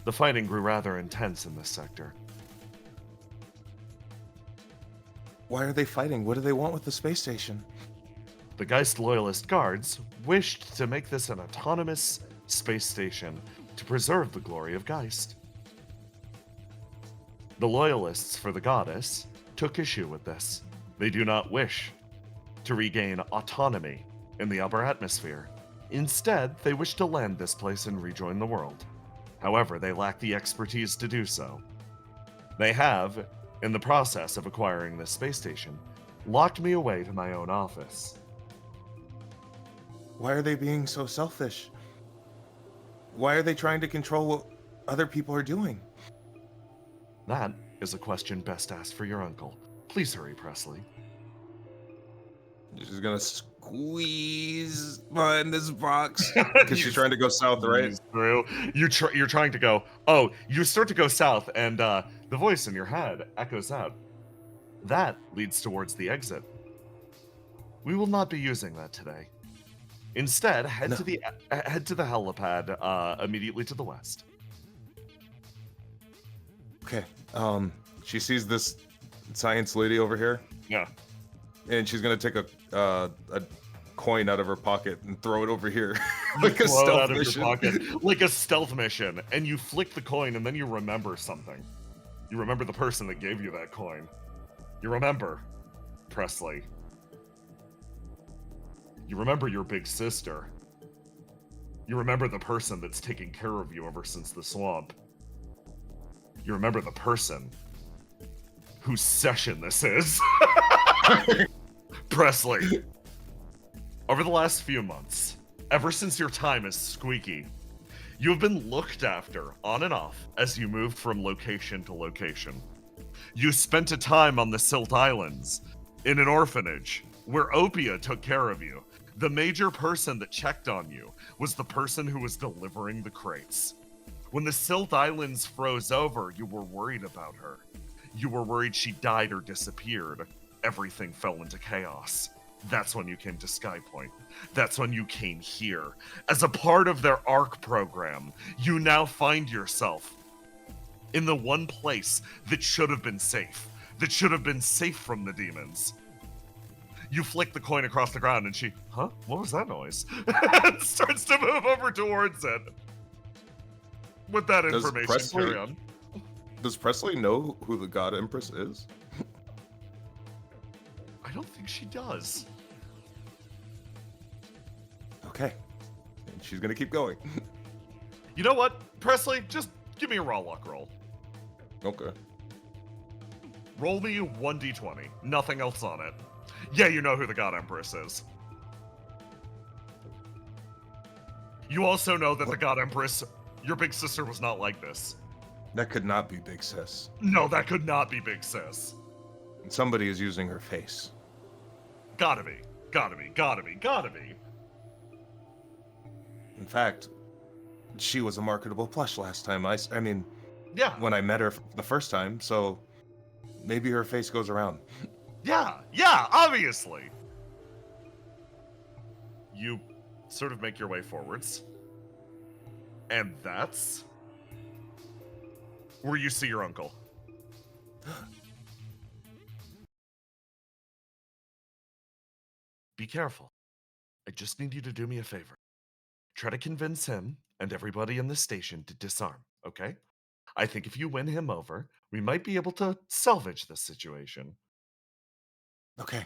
The fighting grew rather intense in this sector. Why are they fighting? What do they want with the space station? The Geist Loyalist Guards wished to make this an autonomous space station to preserve the glory of Geist. The Loyalists for the Goddess took issue with this. They do not wish to regain autonomy in the upper atmosphere. Instead, they wish to land this place and rejoin the world. However, they lack the expertise to do so. They have, in the process of acquiring this space station, locked me away to my own office. Why are they being so selfish? Why are they trying to control what other people are doing? That is a question best asked for your uncle. Please hurry, Presley. She's gonna squeeze behind this box because she's trying to go south, right? Squeeze through. You're trying to go. Oh, you start to go south, and the voice in your head echoes out. That leads towards the exit. We will not be using that today. Instead, head No. to the helipad immediately to the west. Okay. She sees this science lady over here, Yeah. and she's gonna take a coin out of her pocket and throw it over here, You like a throw it stealth out of your mission. pocket, like a stealth mission, and you flick the coin, and then you remember something. You remember the person that gave you that coin. You remember, Presley. You remember your big sister. You remember the person that's taken care of you ever since the swamp. You remember the person whose session this is. Presley. Over the last few months, ever since your time as Squeaky, you have been looked after on and off as you moved from location to location. You spent a time on the Silt Islands, in an orphanage, where Opia took care of you. The major person that checked on you was the person who was delivering the crates. When the Silt Islands froze over, you were worried about her. You were worried she died or disappeared. Everything fell into chaos. That's when you came to Skypoint. That's when you came here. As a part of their ARC program, you now find yourself in the one place that should have been safe. That should have been safe from the demons. You flick the coin across the ground and she, huh? What was that noise? And starts to move over towards it. With that Does information, Presley- carry on. Does Presley know who the God Empress is? I don't think she does. Okay. And she's gonna keep going. You know what, Presley? Just give me a raw luck roll. Okay. Roll me 1d20. Nothing else on it. Yeah, you know who the God Empress is. You also know that the God Empress, your big sister, was not like this. That could not be Big Sis. No, that could not be Big Sis. Somebody is using her face. Gotta be. Gotta be. Gotta be. Gotta be. In fact, she was a marketable plush last time. I mean, Yeah. when I met her the first time, so maybe her face goes around. Yeah. Yeah, obviously. You sort of make your way forwards. And that's where you see your uncle. Be careful. I just need you to do me a favor. Try to convince him and everybody in the station to disarm, okay? I think if you win him over, we might be able to salvage this situation. Okay.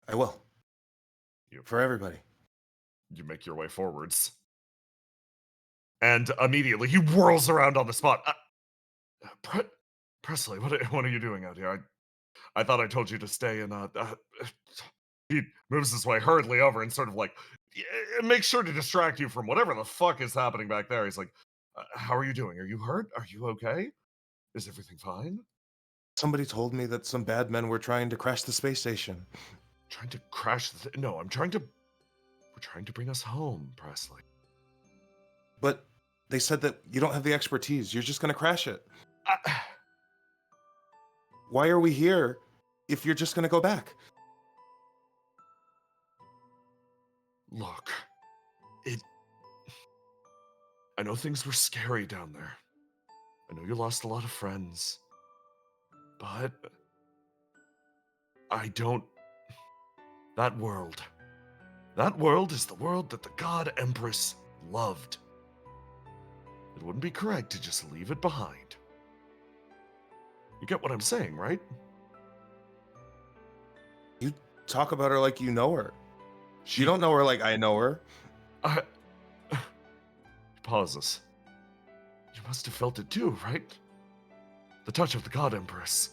I will. You, For everybody. you make your way forwards. And immediately he whirls around on the spot. Presley, what are you doing out here? I thought I told you to stay in. He moves his way hurriedly over and sort of like makes sure to distract you from whatever the fuck is happening back there. He's like, "How are you doing? Are you hurt? Are you okay? Is everything fine?" Somebody told me that some bad men were trying to crash the space station. Trying to crash the no, we're trying to bring us home, Presley. But they said that you don't have the expertise. You're just going to crash it. Why are we here if you're just going to go back? Look, I know things were scary down there. I know you lost a lot of friends. But that world is the world that the God Empress loved. It wouldn't be correct to just leave it behind. You get what I'm saying, right? You talk about her like you know her. You don't know her like I know her. He pauses. You must have felt it too, right? The touch of the God Empress.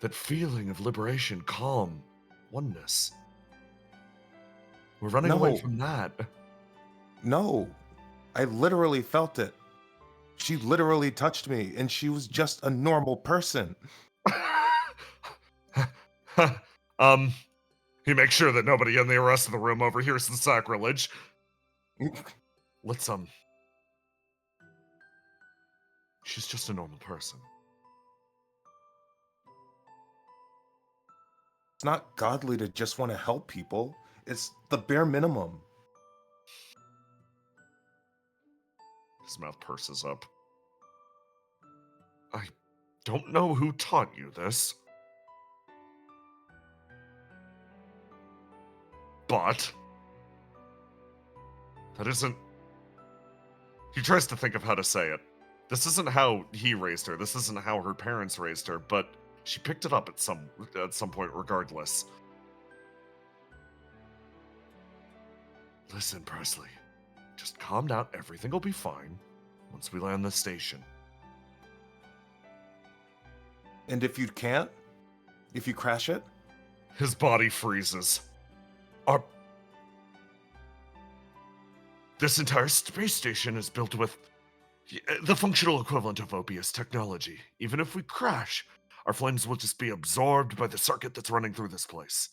That feeling of liberation, calm, oneness. We're running away No. from that. No, I literally felt it. She literally touched me, and she was just a normal person. He makes sure that nobody in the rest of the room overhears the sacrilege. Let's, she's just a normal person. It's not godly to just want to help people. It's the bare minimum. His mouth purses up. I don't know who taught you this, but that isn't... He tries to think of how to say it. This isn't how he raised her. This isn't how her parents raised her, but she picked it up at some point regardless. Listen, Presley. Just calm down. Everything will be fine once we land the station. And if you can't, if you crash it, His body freezes. This entire space station is built with the functional equivalent of Opius technology. Even if we crash, our flames will just be absorbed by the circuit that's running through this place.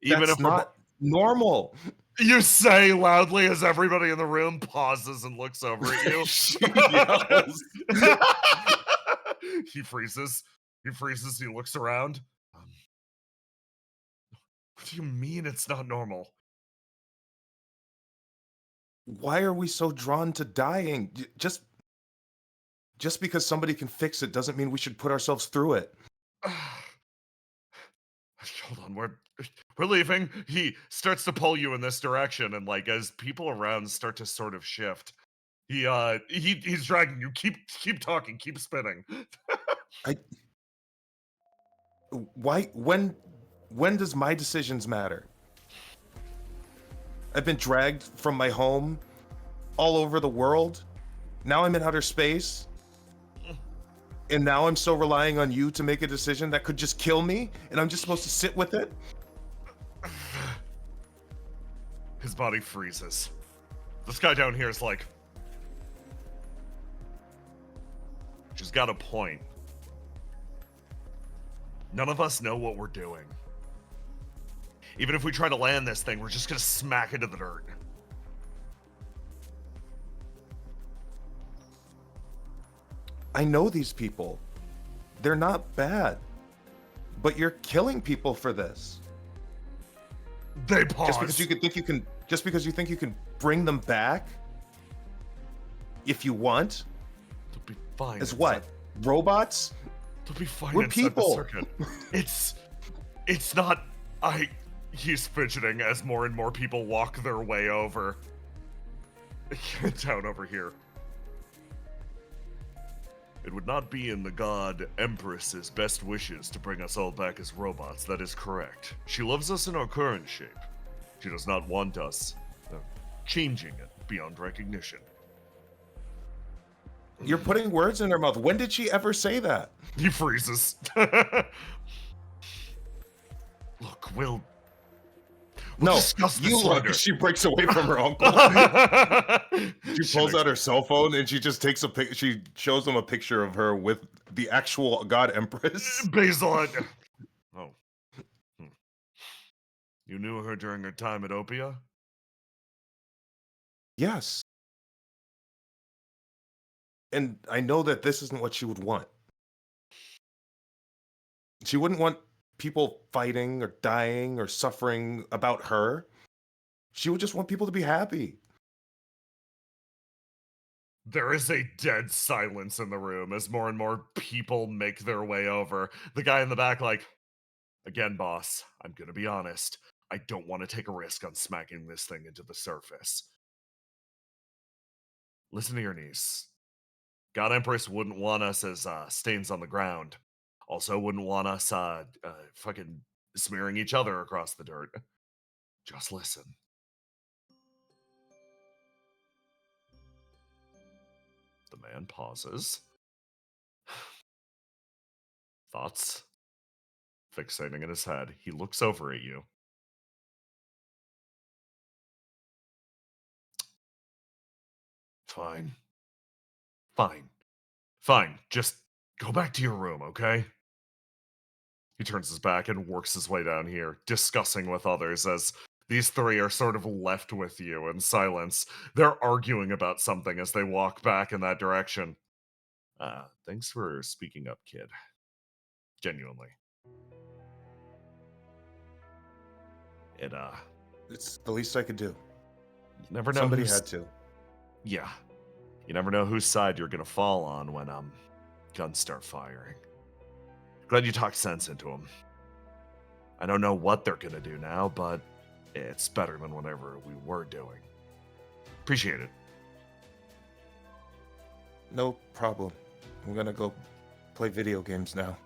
Even that's if we're not normal. You say loudly as everybody in the room pauses and looks over at you. She yells. He freezes. He looks around. What do you mean it's not normal? Why are we so drawn to dying? Just because somebody can fix it doesn't mean we should put ourselves through it. Hold on, we're leaving. He starts to pull you in this direction, and like as people around start to sort of shift, he's dragging you. Keep talking, keep spinning. Why? When does my decisions matter? I've been dragged from my home all over the world. Now I'm in outer space. And now I'm still relying on you to make a decision that could just kill me, and I'm just supposed to sit with it? His body freezes. This guy down here is like, she's got a point. None of us know what we're doing. Even if we try to land this thing, we're just gonna smack into the dirt. I know these people. They're not bad. But you're killing people for this. They pause. Just because you think you can bring them back if you want. They'll be fine. As what? Robots? They'll be fine. We're inside people. The circuit. It's not. He's fidgeting as more and more people walk their way over. Down over here. It would not be in the god Empress's best wishes to bring us all back as robots. That is correct. She loves us in our current shape. She does not want us changing it beyond recognition. You're putting words in her mouth. When did she ever say that? He freezes. Look, we'll No, discuss this you look. later. She breaks away from her uncle. She pulls out her cell phone and she just takes a pic. She shows him a picture of her with the actual god Empress. Basil. Oh. You knew her during her time at Opia? Yes. And I know that this isn't what she would want. She wouldn't want people fighting or dying or suffering about her. She would just want people to be happy. There is a dead silence in the room as more and more people make their way over. The guy in the back like, again, boss, I'm gonna be honest. I don't want to take a risk on smacking this thing into the surface. Listen to your niece. God Empress wouldn't want us as stains on the ground. Also wouldn't want us fucking smearing each other across the dirt. Just listen. The man pauses. Thoughts fixating in his head. He looks over at you. Fine. Fine. Fine. Just go back to your room, okay? He turns his back and works his way down here, discussing with others as these three are sort of left with you in silence. They're arguing about something as they walk back in that direction. Thanks for speaking up, kid. Genuinely. It's the least I could do. You never know Somebody who's... had to. Yeah. You never know whose side you're gonna fall on when, guns start firing. Glad you talked sense into them. I don't know what they're gonna do now, but it's better than whatever we were doing. Appreciate it. No problem. I'm gonna go play video games now.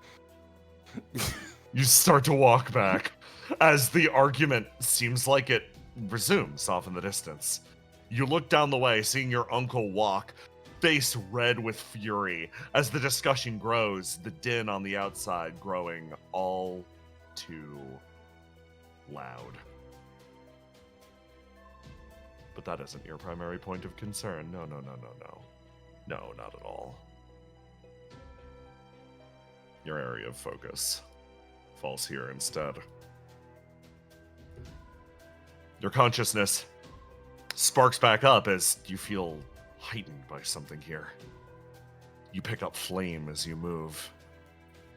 You start to walk back as the argument seems like it resumes off in the distance. You look down the way, seeing your uncle walk, face red with fury, as the discussion grows, the din on the outside growing all too loud. But that isn't your primary point of concern. No. No, not at all. Your area of focus falls here instead. Your consciousness sparks back up as you feel heightened by something here. You pick up flame as you move.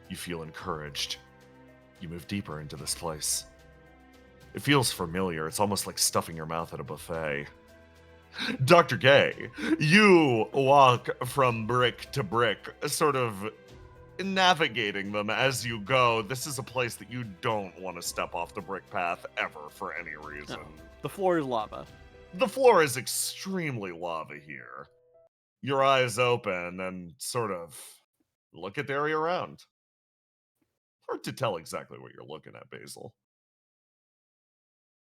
You feel encouraged. You move deeper into this place. It feels familiar. It's almost like stuffing your mouth at a buffet. Dr. Gay, you walk from brick to brick, sort of navigating them as you go. This is a place that you don't want to step off the brick path ever for any reason. No, the floor is lava. The floor is extremely lava here. Your eyes open and sort of look at the area around. Hard to tell exactly what you're looking at, Basil.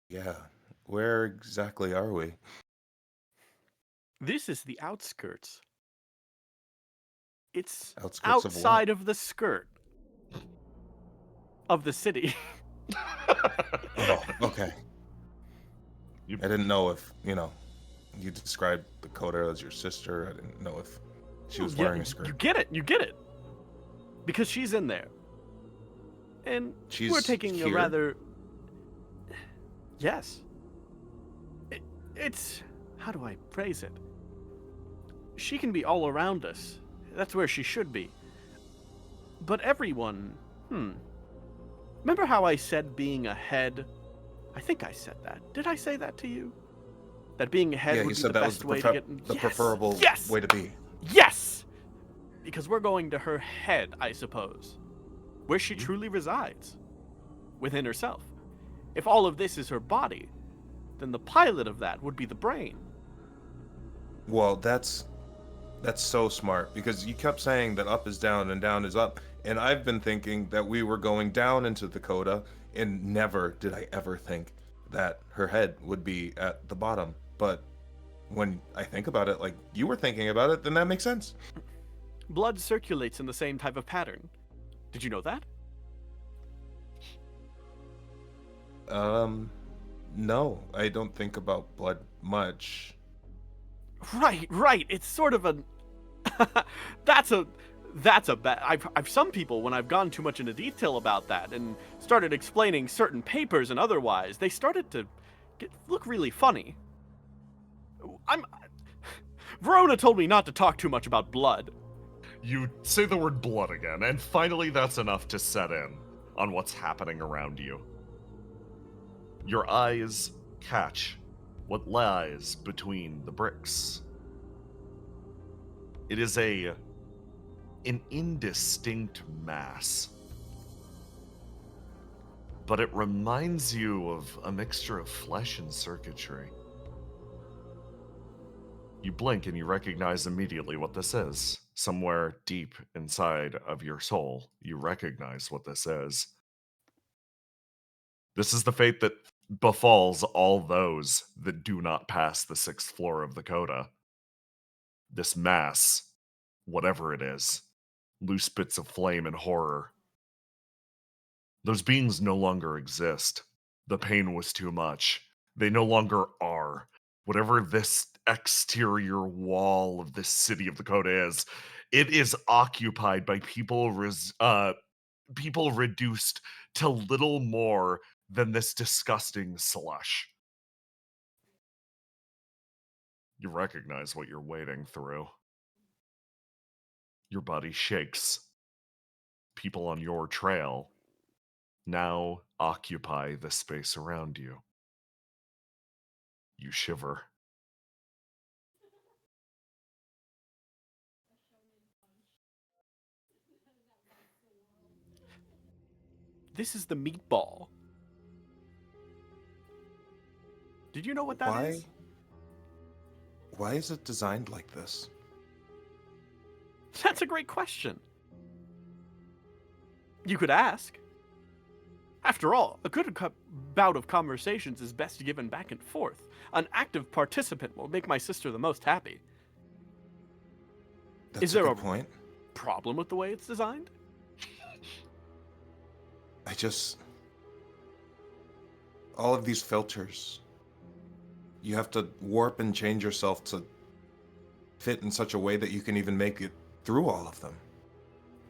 Yeah. Where exactly are we? This is the outskirts. It's Outskirts of what? outside of the skirt of the city. Oh, okay. You- I didn't know if, you described Dakota as your sister. I didn't know if she was wearing a skirt. You get it. Because she's in there. And She's we're taking a here? rather... Yes. It's... How do I phrase it? She can be all around us. That's where she should be. But everyone... Remember how I said being ahead? I think I said that. Did I say that to you? That being ahead Yeah, would you be said the that was best the, way to get... the Yes! preferable Yes! way to be. Yes! Because we're going to her head, I suppose. Where she truly resides. Within herself. If all of this is her body, then the pilot of that would be the brain. Well, that's so smart, because you kept saying that up is down and down is up, and I've been thinking that we were going down into Dakota, and never did I ever think that her head would be at the bottom. But when I think about it, like you were thinking about it, then that makes sense. Blood circulates in the same type of pattern. Did you know that? No, I don't think about blood much. Right. It's sort of a... That's a bad... I've some people, when I've gone too much into detail about that and started explaining certain papers and otherwise, they started to look really funny. Verona told me not to talk too much about blood. You say the word blood again, and finally that's enough to set in on what's happening around you. Your eyes catch what lies between the bricks. It is an indistinct mass, but it reminds you of a mixture of flesh and circuitry. You blink and you recognize immediately what this is. Somewhere deep inside of your soul, you recognize what this is. This is the fate that befalls all those that do not pass the 6th floor of the coda. This mass, whatever it is, loose bits of flame and horror. Those beings no longer exist. The pain was too much. They no longer are. whatever this exterior wall of this city of the Coda is, it is occupied by people reduced to little more than this disgusting slush. You recognize what you're wading through. Your body shakes. People on your trail now occupy the space around you. You shiver. This is the meatball. Did you know what that is? Why is it designed like this? That's a great question. You could ask. After all, a good bout of conversations is best given back and forth. An active participant will make my sister the most happy. That's Is there a a good point. problem with the way it's designed? All of these filters, you have to warp and change yourself to fit in such a way that you can even make it through all of them.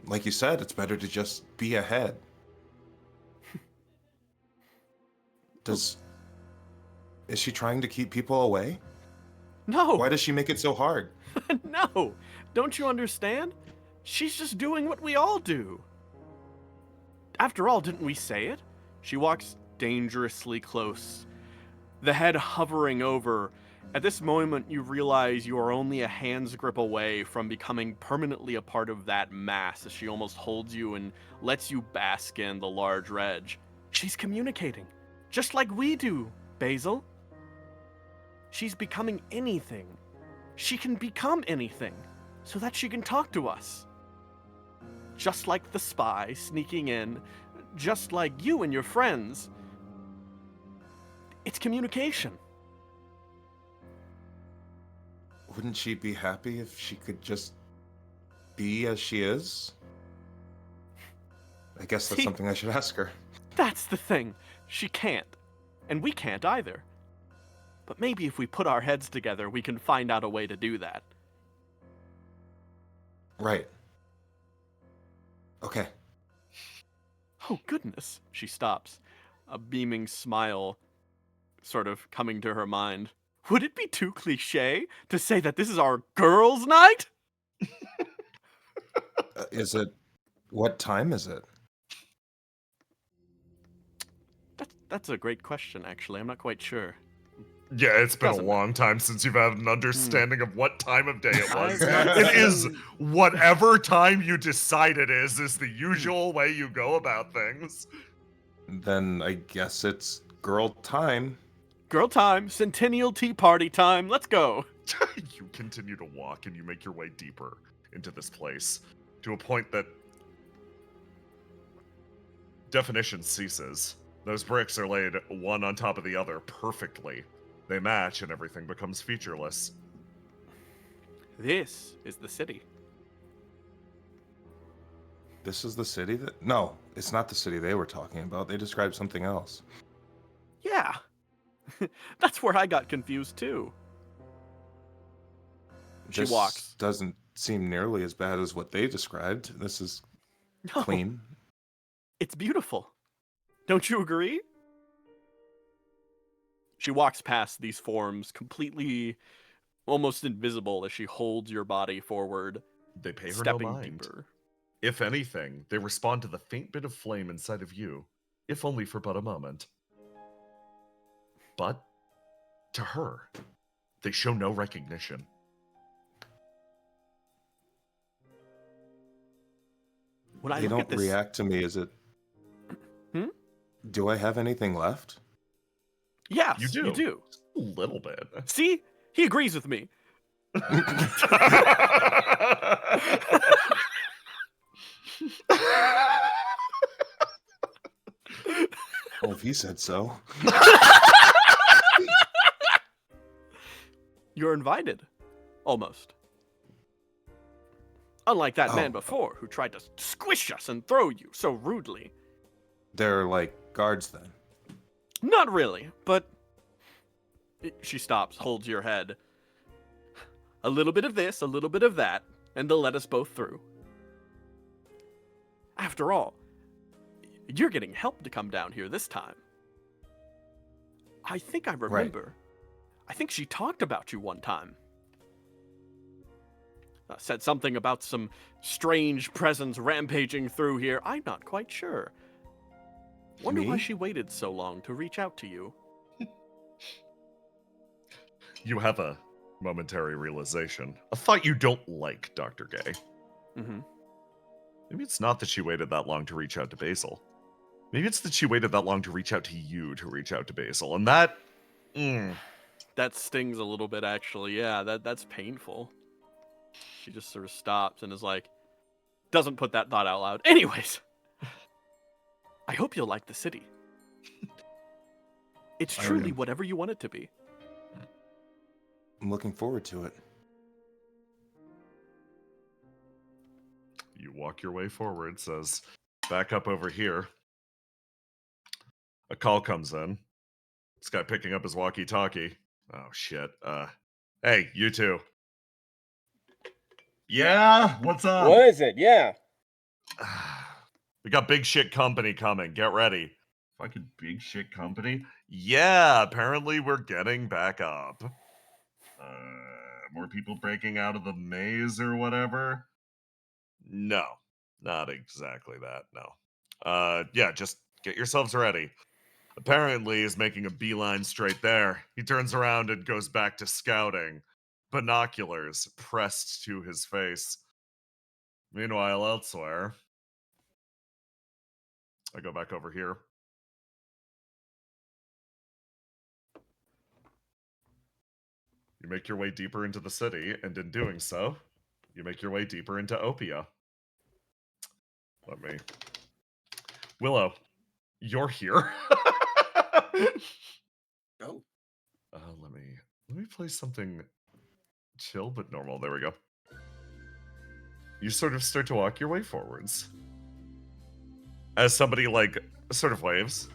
Like you said, it's better to just be ahead. Is she trying to keep people away? No. Why does she make it so hard? No. Don't you understand? She's just doing what we all do. After all, didn't we say it? She walks dangerously close, the head hovering over. At this moment, you realize you are only a hand's grip away from becoming permanently a part of that mass as she almost holds you and lets you bask in the large reg. She's communicating, just like we do, Basil. She's becoming anything. She can become anything, so that she can talk to us. Just like the spy sneaking in, just like you and your friends. It's communication. Wouldn't she be happy if she could just be as she is? I guess that's something I should ask her. That's the thing. She can't. And we can't either. But maybe if we put our heads together, we can find out a way to do that. Right. Okay. Oh, goodness. She stops, a beaming smile sort of coming to her mind. Would it be too cliche to say that this is our girls' night? What time is it? That's a great question, actually. I'm not quite sure. Yeah, it's been Doesn't a long time since you've had an understanding of what time of day it was. I've It is whatever time you decide it is the usual way you go about things. Then I guess it's girl time. Girl time, Centennial Tea Party time, let's go. You continue to walk and you make your way deeper into this place to a point that definition ceases. Those bricks are laid one on top of the other perfectly. They match and everything becomes featureless. This is the city. This is the city that... No, it's not the city they were talking about. They described something else. Yeah. That's where I got confused too. She This walks. doesn't seem nearly as bad as what they described. This is No, clean. it's beautiful. Don't you agree? She walks past these forms, completely almost invisible as she holds your body forward, They pay her stepping no mind. deeper. If anything, they respond to the faint bit of flame inside of you, if only for but a moment. But to her, they show no recognition. When I They look at don't this, react to me. Is it... Hmm? Do I have anything left? yes, You do. You do. A little bit. See, he agrees with me. Well, if he said so. You're invited, almost. Unlike that man Oh. before who tried to squish us and throw you so rudely. They're like guards then. Not really, but She stops, holds your head. A little bit of this, a little bit of that, and they'll let us both through. After all, you're getting help to come down here this time. I think I remember. Right. I think she talked about you one time. Said something about some strange presence rampaging through here. I'm not quite sure. Wonder why she waited so long to reach out to you. You have a momentary realization. A thought you don't like, Dr. Gay. Mm-hmm. Maybe it's not that she waited that long to reach out to Basil. Maybe it's that she waited that long to reach out to you to reach out to Basil. And that... That stings a little bit, actually. Yeah, that's painful. She just sort of stops and is like, doesn't put that thought out loud. Anyways, I hope you'll like the city. It's truly whatever you want it to be. I'm looking forward to it. You walk your way forward, says, back up over here. A call comes in. This guy picking up his walkie-talkie. Oh, shit. Hey, you two. Yeah? What's up? What is it? Yeah. We got big shit company coming. Get ready. Fucking big shit company? Yeah, apparently we're getting back up. More people breaking out of the maze or whatever? No, not exactly that, no. Yeah, just get yourselves ready. Apparently he's making a beeline straight there. He turns around and goes back to scouting. Binoculars pressed to his face. Meanwhile, elsewhere, I go back over here. You make your way deeper into the city, and in doing so, you make your way deeper into Opia. Let me... Willow, you're here. Oh. Let me play something chill but normal. There we go. You sort of start to walk your way forwards. As somebody, like, sort of waves.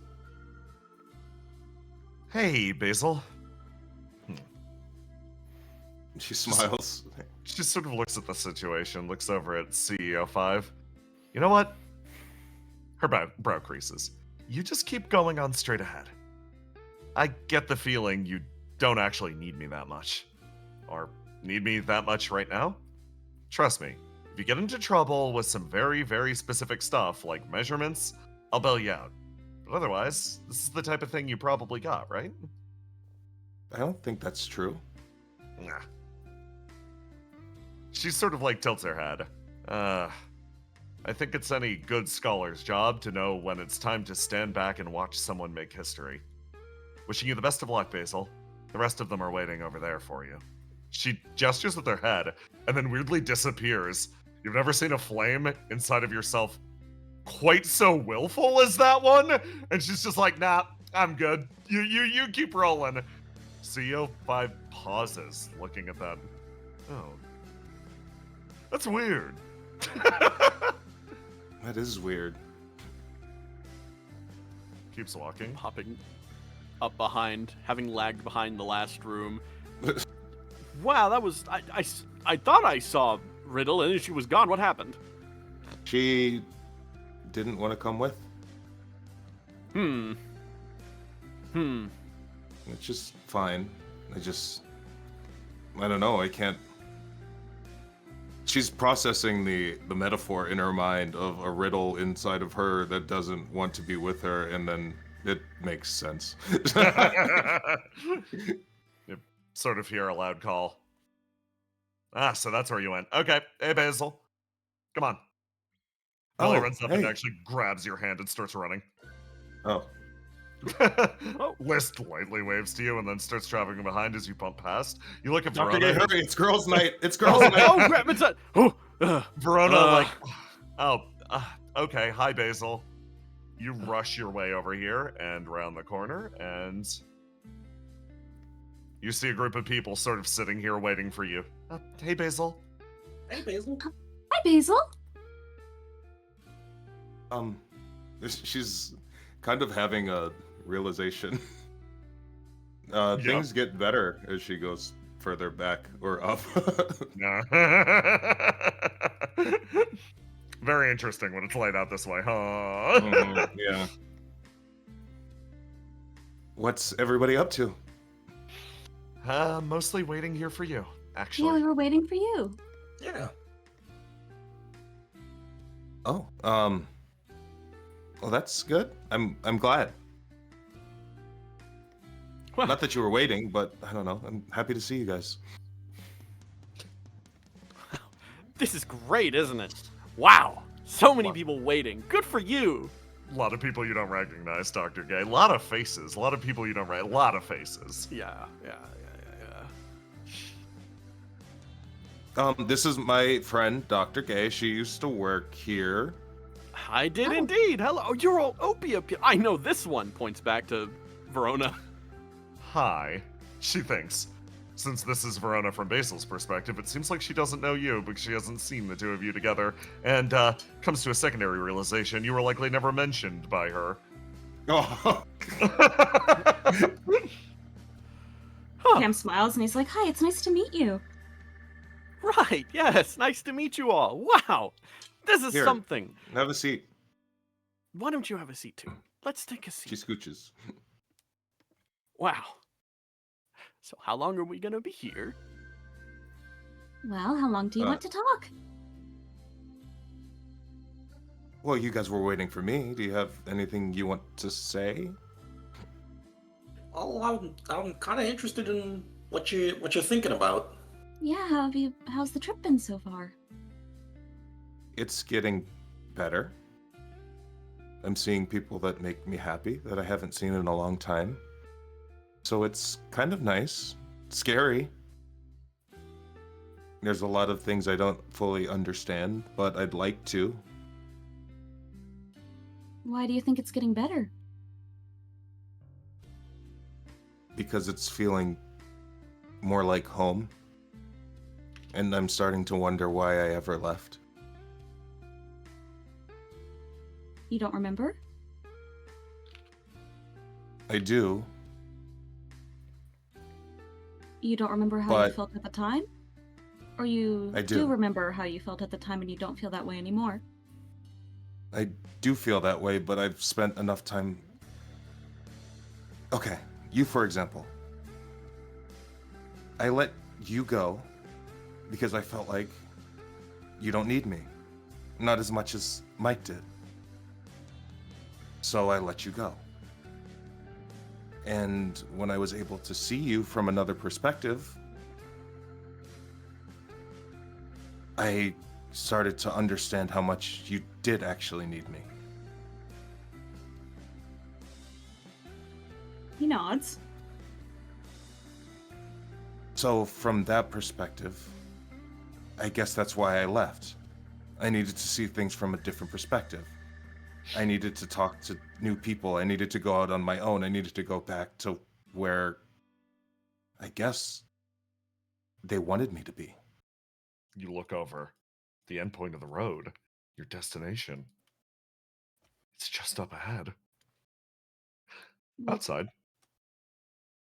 Hey, Basil. She smiles. She just sort of looks at the situation, looks over at CEO 5. You know what? Her brow creases. You just keep going on straight ahead. I get the feeling you don't actually need me that much. Or need me that much right now? Trust me, if you get into trouble with some very, very specific stuff, like measurements, I'll bail you out. But otherwise, this is the type of thing you probably got, right? I don't think that's true. Nah. She sort of, like, tilts her head. I think it's any good scholar's job to know when it's time to stand back and watch someone make history. Wishing you the best of luck, Basil. The rest of them are waiting over there for you. She gestures with her head, and then weirdly disappears. You've never seen a flame inside of yourself quite so willful as that one? And she's just like, nah, I'm good. You keep rolling. CEO 5 pauses, looking at that. Oh. That's weird. That is weird. Keeps walking. Hopping up behind, having lagged behind the last room. Wow, that was... I thought I saw Riddle, and then she was gone. What happened? She didn't want to come with. It's just fine. I don't know, I can't... She's processing the metaphor in her mind of a riddle inside of her that doesn't want to be with her, and then it makes sense. You sort of hear a loud call. So that's where you went. Okay, hey Basil. Come on. Billy runs up and actually grabs your hand and starts running. Oh. List lightly waves to you and then starts traveling behind as you bump past. You look at Dr. Verona. Gay, hurry, it's girls' night. It's girls' night. Oh, grab it. Verona, okay, hi Basil. You rush your way over here and round the corner, and you see a group of people sort of sitting here waiting for you. Hey Basil. Hey, Basil. Hi, Basil. She's kind of having a realization. Things get better as she goes further back or up. Very interesting when it's laid out this way, huh? Yeah. What's everybody up to? Mostly waiting here for you, Yeah, actually. we were waiting for you. Yeah. Oh, well, that's good. I'm glad. Well, Not that you were waiting, but I don't know. I'm happy to see you guys. this is great, isn't it? Wow. So many people waiting. Good for you. A lot of people you don't recognize, Dr. Gay. A lot of faces. A lot of people you don't recognize. A lot of faces. Yeah. This is my friend, Dr. Gay. She used to work here. I did indeed. Hello. You're all Opia. I know this one. Points back to Verona. Hi. She thinks. Since this is Verona from Basil's perspective, it seems like she doesn't know you because she hasn't seen the two of you together, and comes to a secondary realization you were likely never mentioned by her. Oh, Cam smiles and he's like, "Hi, it's nice to meet you." Right. Yes. Nice to meet you all. Wow. This is Here. something. have a seat. Why don't you have a seat too? Let's take a She seat. scooches. Wow. So how long are we gonna be here? Well, how long do you want to talk? Well, you guys were waiting for me. Do you have anything you want to say? Oh, I'm kind of interested in what you're thinking about. Yeah, how's the trip been so far? It's getting better. I'm seeing people that make me happy that I haven't seen in a long time. So it's kind of nice. Scary. There's a lot of things I don't fully understand, but I'd like to. Why do you think it's getting better? Because it's feeling more like home. And I'm starting to wonder why I ever left. You don't remember? I do, You don't remember how you but felt at the time? Or you I do. remember how you felt at the time and you don't feel that way anymore? I do feel that way, but I've spent enough time. Okay, you for example. I let you go because I felt like you don't need me. Not as much as Mike did. So I let you go. And when I was able to see you from another perspective, I started to understand how much you did actually need me. He nods. So from that perspective, I guess that's why I left. I needed to see things from a different perspective. I needed to talk to new people. I needed to go out on my own. I needed to go back to where I guess they wanted me to be. You look over the end point of the road, your destination. It's just up ahead. Outside.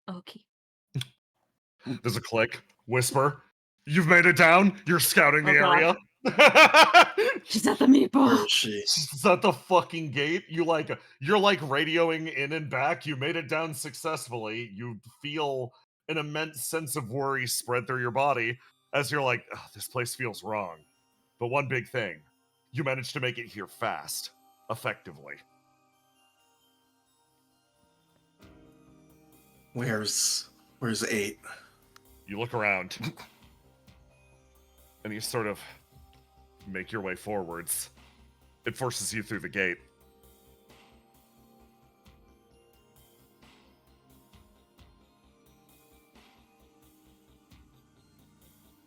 Okay. There's a click, whisper. You've made it down. You're scouting the Oh, God. area. She's at the Where meatball. is she? It's at the fucking gate. You're like radioing in and back. You made it down successfully. You feel an immense sense of worry spread through your body as you're like, "Ugh, this place feels wrong." But one big thing, you managed to make it here fast, effectively. Where's 8? You look around, and you sort of make your way forwards. It forces you through the gate.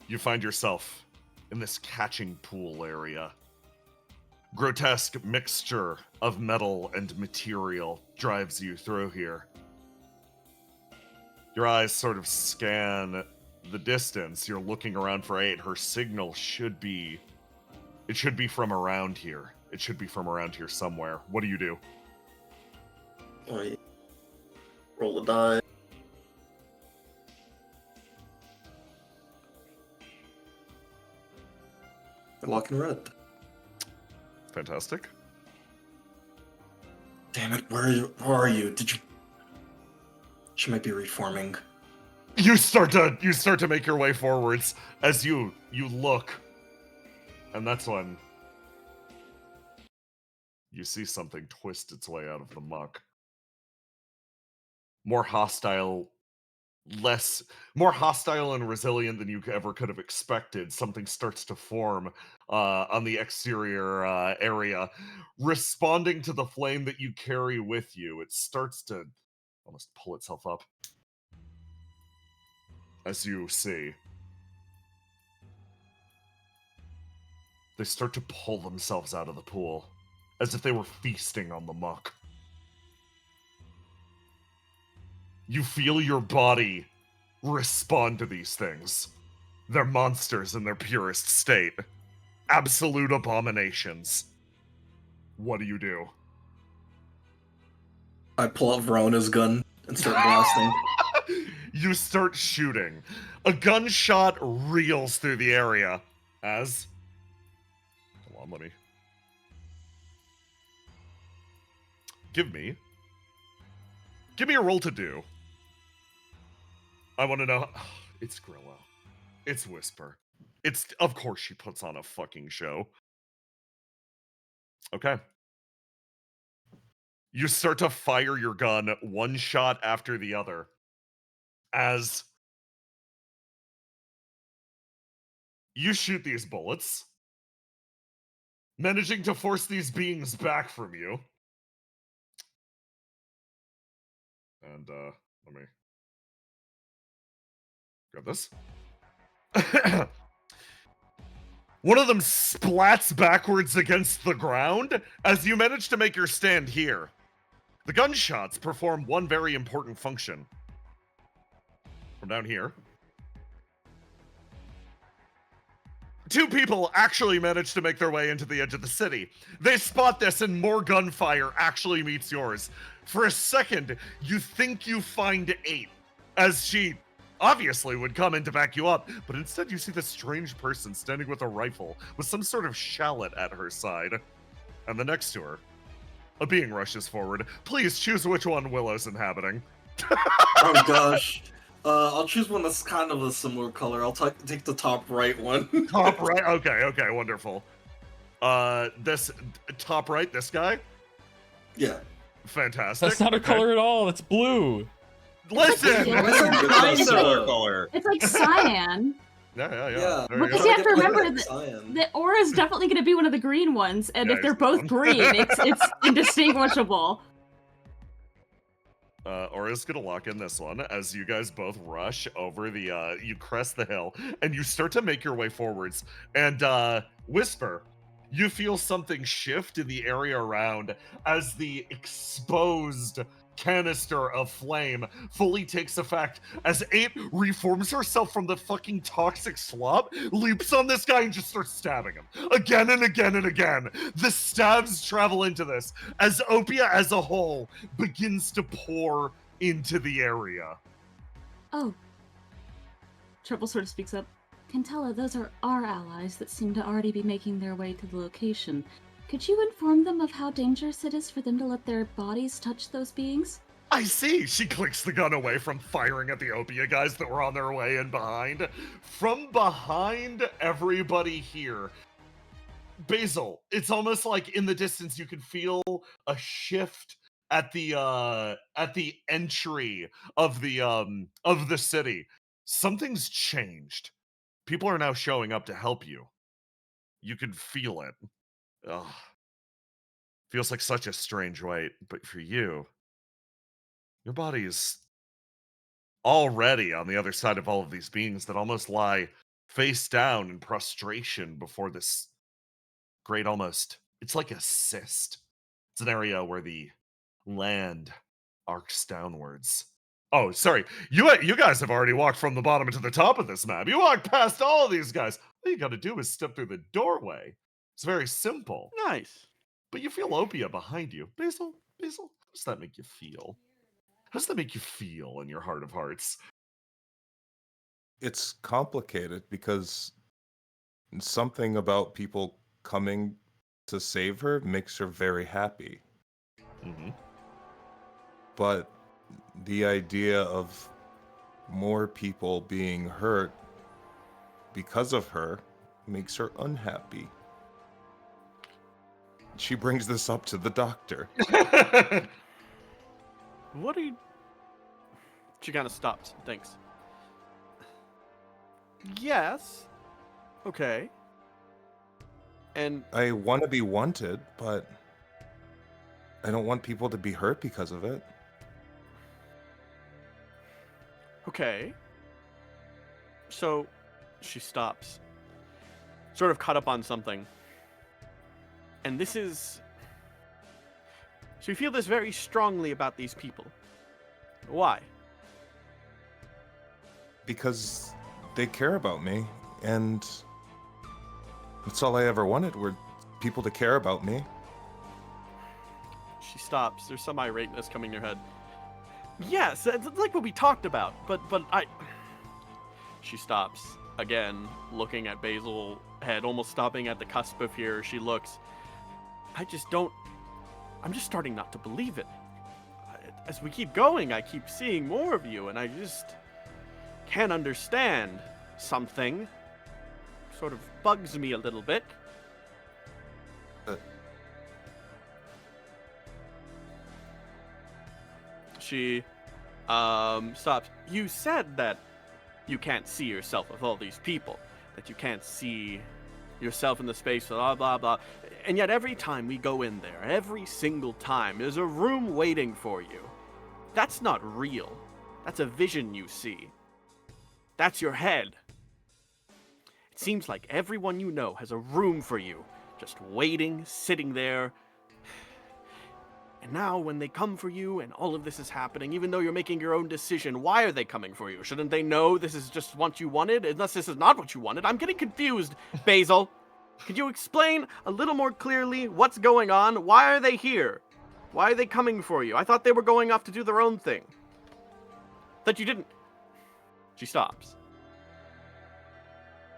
You find yourself in this catching pool area. Grotesque mixture of metal and material drives you through here. Your eyes sort of scan the distance. You're looking around for 8. Her signal should be from around here. It should be from around here somewhere. What do you do? I roll a die. lock and red. Fantastic. Damn it, where are you? Did you... She might be reforming. You start to make your way forwards as you look. And that's when you see something twist its way out of the muck. More hostile and resilient than you ever could have expected. Something starts to form on the exterior area, responding to the flame that you carry with you. It starts to almost pull itself up, as you see. They start to pull themselves out of the pool, as if they were feasting on the muck. You feel your body respond to these things. They're monsters in their purest state. Absolute abominations. What do you do? I pull out Verona's gun and start blasting. You start shooting. A gunshot reels through the area as... Hold on, let me... Give me a roll to do. I want to know... It's Grillo. It's Whisper. It's... Of course she puts on a fucking show. Okay. You start to fire your gun one shot after the other as you shoot these bullets, managing to force these beings back from you. And let me grab this. One of them splats backwards against the ground as you manage to make your stand here. The gunshots perform one very important function. From down here, two people actually manage to make their way into the edge of the city. They spot this and more gunfire actually meets yours. For a second, you think you find 8, as she obviously would come in to back you up, but instead you see this strange person standing with a rifle with some sort of shallot at her side. And then next to her, a being rushes forward. Please choose which one Willow's inhabiting. Oh gosh. I'll choose one that's kind of a similar color. I'll take the top right one. Top right? Okay, wonderful. This top right, this guy? Yeah. Fantastic. That's not a color at all. It's blue. Listen! It's Similar color. It's like cyan. Yeah. Yeah. There you Because go. you have to remember Like that cyan. the aura is definitely going to be one of the green ones, and Yeah, if they're he's both one. green, it's indistinguishable. Aura's gonna lock in this one as you guys both rush over the, you crest the hill, and you start to make your way forwards. And, Whisper, you feel something shift in the area around as the exposed canister of flame fully takes effect as 8 reforms herself from the fucking toxic slop, leaps on this guy and just starts stabbing him again and again and again. The stabs travel into this as Opia as a whole begins to pour into the area. Oh. Trouble sort of speaks up. Cantella, those are our allies that seem to already be making their way to the location. Could you inform them of how dangerous it is for them to let their bodies touch those beings? I see. She clicks the gun away from firing at the Opia guys that were on their way in behind. From behind everybody here, Basil, it's almost like in the distance you can feel a shift at the entry of the city. Something's changed. People are now showing up to help you. You can feel it. Ugh. Feels like such a strange weight, but for you, your body is already on the other side of all of these beings that almost lie face down in prostration before this great it's like a cyst. It's an area where the land arcs downwards. Oh, sorry. You guys have already walked from the bottom to the top of this map. You walked past all of these guys. All you got to do is step through the doorway. It's very simple. Nice. But you feel Opia behind you. Basil, how does that make you feel? How does that make you feel in your heart of hearts? It's complicated because Something about people coming to save her makes her very happy. Mm-hmm. But the idea of more people being hurt because of her makes her unhappy. She brings this up to the doctor. What are you... She kind of stops and thinks. Yes. Okay. And I want to be wanted, but I don't want people to be hurt because of it. okay. So she stops, sort of caught up on something. And this is... So you feel this very strongly about these people. Why? Because they care about me, and that's all I ever wanted, were people to care about me. She stops. There's some irateness coming in her head. Yes, it's like what we talked about, but I... She stops, again, looking at Basil head, almost stopping at the cusp of here. She looks. I'm just starting not to believe it. As we keep going, I keep seeing more of you, and I just can't understand something. Sort of bugs me a little bit. She stops. You said that you can't see yourself with all these people, that you can't see yourself in the space, blah, blah, blah. And yet every time we go in there, every single time, there's a room waiting for you. That's not real. That's a vision you see. That's your head. It seems like everyone you know has a room for you, just waiting, sitting there. And now when they come for you and all of this is happening, even though you're making your own decision, why are they coming for you? Shouldn't they know this is just what you wanted? Unless this is not what you wanted. I'm getting confused, Basil. Could you explain a little more clearly what's going on? Why are they here? Why are they coming for you? I thought they were going off to do their own thing. That you didn't... She stops.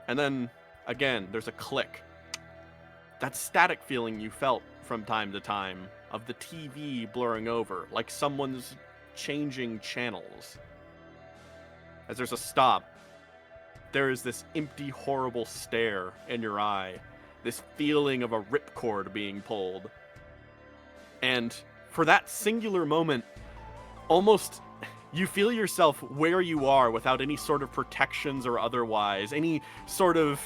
And then, again, there's a click. That static feeling you felt from time to time of the TV blurring over, like someone's changing channels. As there's a stop, there is this empty, horrible stare in your eye, this feeling of a ripcord being pulled. And for that singular moment, almost you feel yourself where you are without any sort of protections or otherwise, any sort of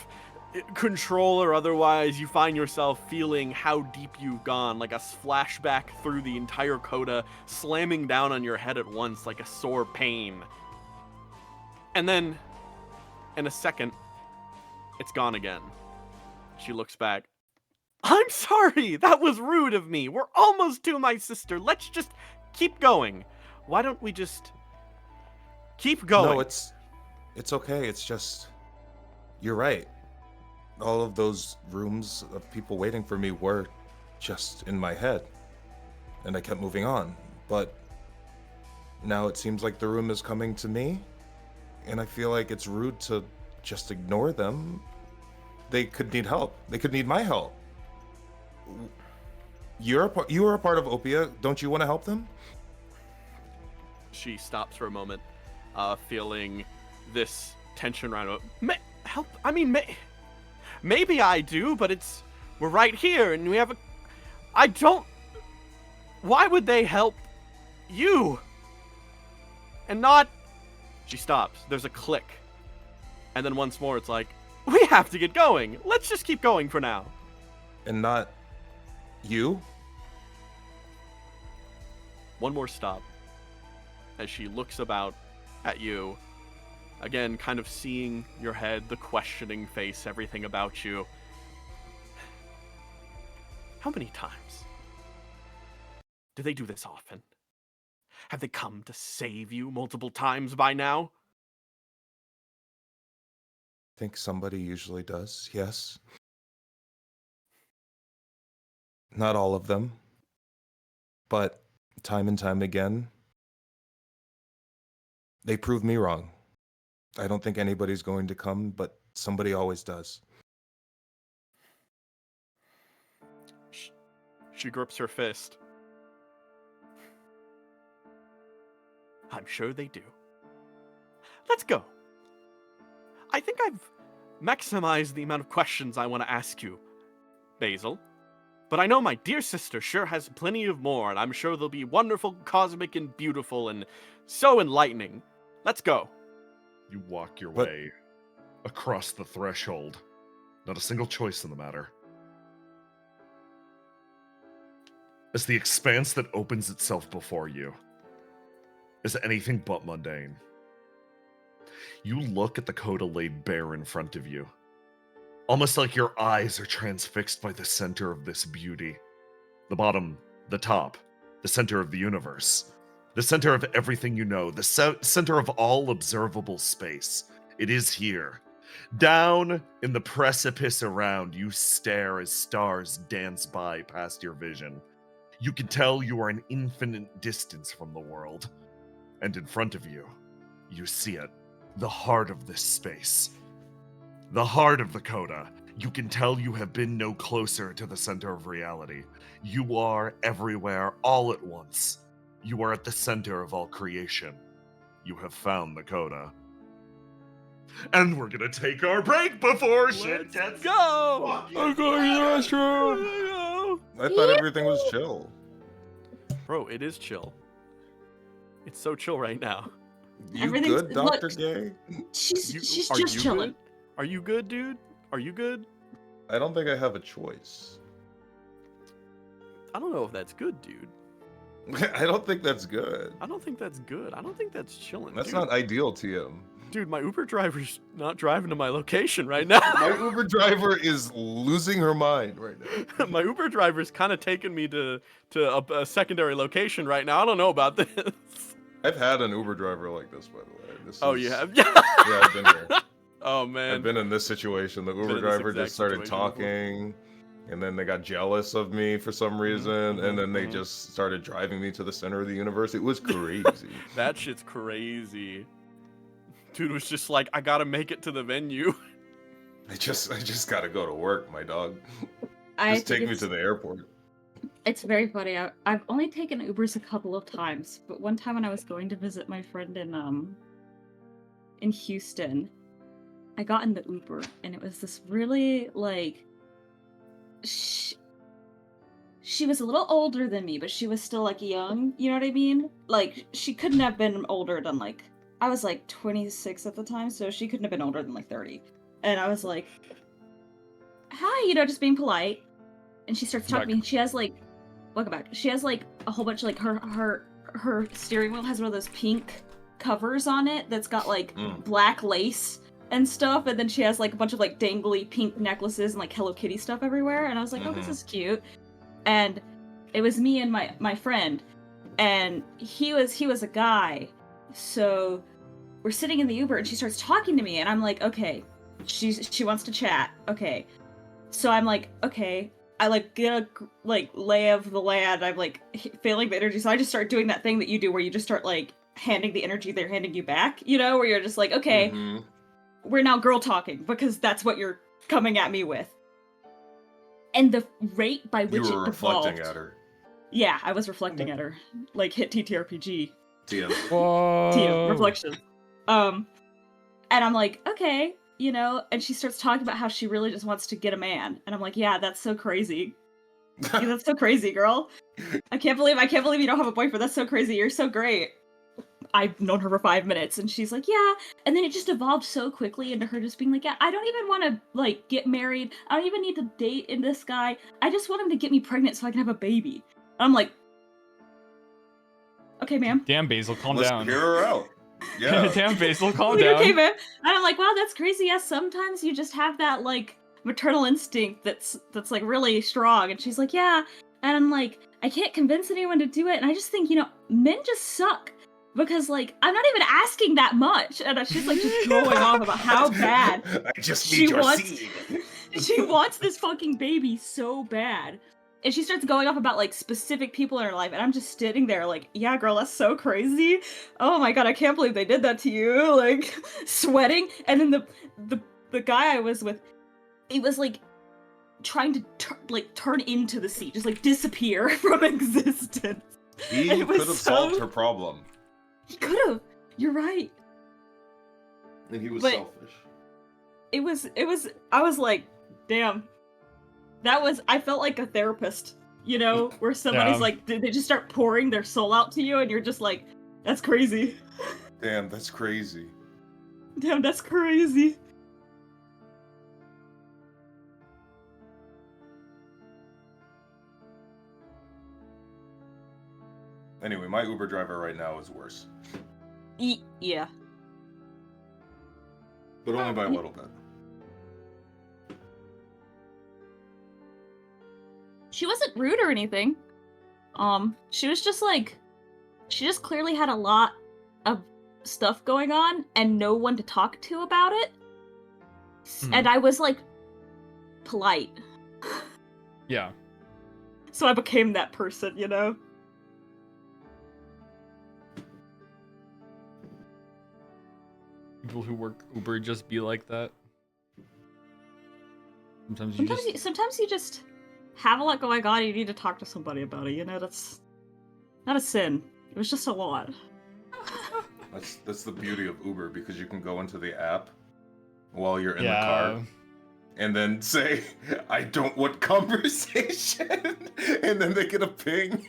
control or otherwise. You find yourself feeling how deep you've gone, like a flashback through the entire coda, slamming down on your head at once like a sore pain. And then, in a second, it's gone again. She looks back. I'm sorry, that was rude of me. We're almost to my sister. Let's just keep going. Why don't we just keep going? No, it's okay. It's just, you're right. All of those rooms of people waiting for me were just in my head, and I kept moving on. But now it seems like the room is coming to me, and I feel like it's rude to just ignore them. They could need help. They could need my help. You are a part of Opia. Don't you want to help them? She stops for a moment, feeling this tension around her. Help? I mean, maybe I do, but we're right here, and we have I don't... Why would they help you? And not... She stops. There's a click. And then once more, it's like, we have to get going. Let's just keep going for now. And not you? One more stop. As she looks about at you. Again, kind of seeing your head, the questioning face, everything about you. How many times? Do they do this often? Have they come to save you multiple times by now? I think somebody usually does, yes. Not all of them. But time and time again, they prove me wrong. I don't think anybody's going to come, but somebody always does. She grips her fist. I'm sure they do. Let's go. I think I've maximized the amount of questions I want to ask you, Basil. But I know my dear sister sure has plenty of more, and I'm sure they'll be wonderful, cosmic, and beautiful, and so enlightening. Let's go. You walk your But- way across the threshold. Not a single choice in the matter. As the expanse that opens itself before you is anything but mundane. You look at the coda laid bare in front of you, almost like your eyes are transfixed by the center of this beauty. The bottom, the top, the center of the universe, the center of everything you know, the center of all observable space. It is here. Down in the precipice around, you stare as stars dance by past your vision. You can tell you are an infinite distance from the world. And in front of you, you see it. The heart of this space. The heart of the coda. You can tell you have been no closer to the center of reality. You are everywhere, all at once. You are at the center of all creation. You have found the coda. And we're gonna take our break before shit gets Go! I'm going to the restroom. I thought everything was chill. Bro, it is chill. It's so chill right now. You Everything's- good, Dr. look. Gay? She's Are just you chilling. good? Are you good, dude? Are you good? I don't think I have a choice. I don't know if that's good, dude. I don't think that's good. I don't think that's good. I don't think that's chilling. That's dude. not ideal, TM. Dude, my Uber driver's not driving to my location right now. My Uber driver is losing her mind right now. My Uber driver's kind of taking me to a secondary location right now. I don't know about this. I've had an Uber driver like this, by the way. Oh, is- you have? Yeah, I've been here. Oh, man. I've been in this situation. The in Uber this driver exact just started situation talking, and then they got jealous of me for some reason, and then they mhm. just started driving me to the center of the universe. It was crazy. That shit's crazy. Dude was just like, I gotta make it to the venue. I just gotta go to work, my dog. I Just think take me it's- to the airport. It's very funny. I've only taken Ubers a couple of times, but one time when I was going to visit my friend in Houston, I got in the Uber, and it was this really like she was a little older than me, but she was still like young. You know what I mean? Like she couldn't have been older than like I was like 26 at the time, so she couldn't have been older than like 30. And I was like, "Hi," just being polite. And she starts talking to me, and she has like, welcome back. She has like a whole bunch of like her steering wheel has one of those pink covers on it that's got like black lace and stuff, and then she has like a bunch of like dangly pink necklaces and like Hello Kitty stuff everywhere. And I was like, oh, this is cute. And it was me and my friend, and he was a guy. So we're sitting in the Uber, and she starts talking to me, and I'm like, okay, she wants to chat. Okay, so I'm like, okay. I like get a like lay of the land. I'm like feeling the energy, so I just start doing that thing that you do, where you just start like handing the energy they're handing you back. Where you're just like, okay, we're now girl talking because that's what you're coming at me with. And the rate by which You were it devolved. reflecting at her. Yeah, I was reflecting at her, like hit TTRPG. TM. TM reflection. And I'm like, okay. And she starts talking about how she really just wants to get a man. And I'm like, yeah, that's so crazy. Yeah, that's so crazy, girl. I can't believe you don't have a boyfriend. That's so crazy. You're so great. I've known her for 5 minutes, and she's like, yeah. And then it just evolved so quickly into her just being like, yeah, I don't even want to like get married. I don't even need to date in this guy. I just want him to get me pregnant so I can have a baby. And I'm like, okay, ma'am. Damn, Basil, calm Let's down. hear her out. Yeah. Damn, Basil, calm Like, down. okay, man. And I'm like, wow, that's crazy. Yeah, sometimes you just have that like maternal instinct that's like really strong. And she's like, yeah. And I'm like, I can't convince anyone to do it. And I just think, men just suck. Because like I'm not even asking that much. And she's like just going off about how bad I just she need your wants seed. she wants this fucking baby so bad. And she starts going off about like specific people in her life, and I'm just sitting there like, yeah, girl, that's so crazy. Oh my god, I can't believe they did that to you. Like sweating. And then the guy I was with, he was like trying to turn into the sea, just like disappear from existence. He It was could have so- solved her problem, He could have. You're right. and he was But- selfish. It was. I was like, damn. I felt like a therapist, you know, where somebody's Yeah. like, they just start pouring their soul out to you, and you're just like, that's crazy. Damn, that's crazy. Damn, that's crazy. Anyway, my Uber driver right now is worse, Yeah. but only by a little bit. She wasn't rude or anything. She was just like, she just clearly had a lot of stuff going on and no one to talk to about it. And I was like, polite. Yeah. So I became that person, you know? People who work Uber just be like that. Sometimes Sometimes you just have a lot going on and you need to talk to somebody about it, you know? That's not a sin. It was just a lot. That's the beauty of Uber, because you can go into the app while you're in the yeah. car and then say, I don't want conversation, and then they get a ping.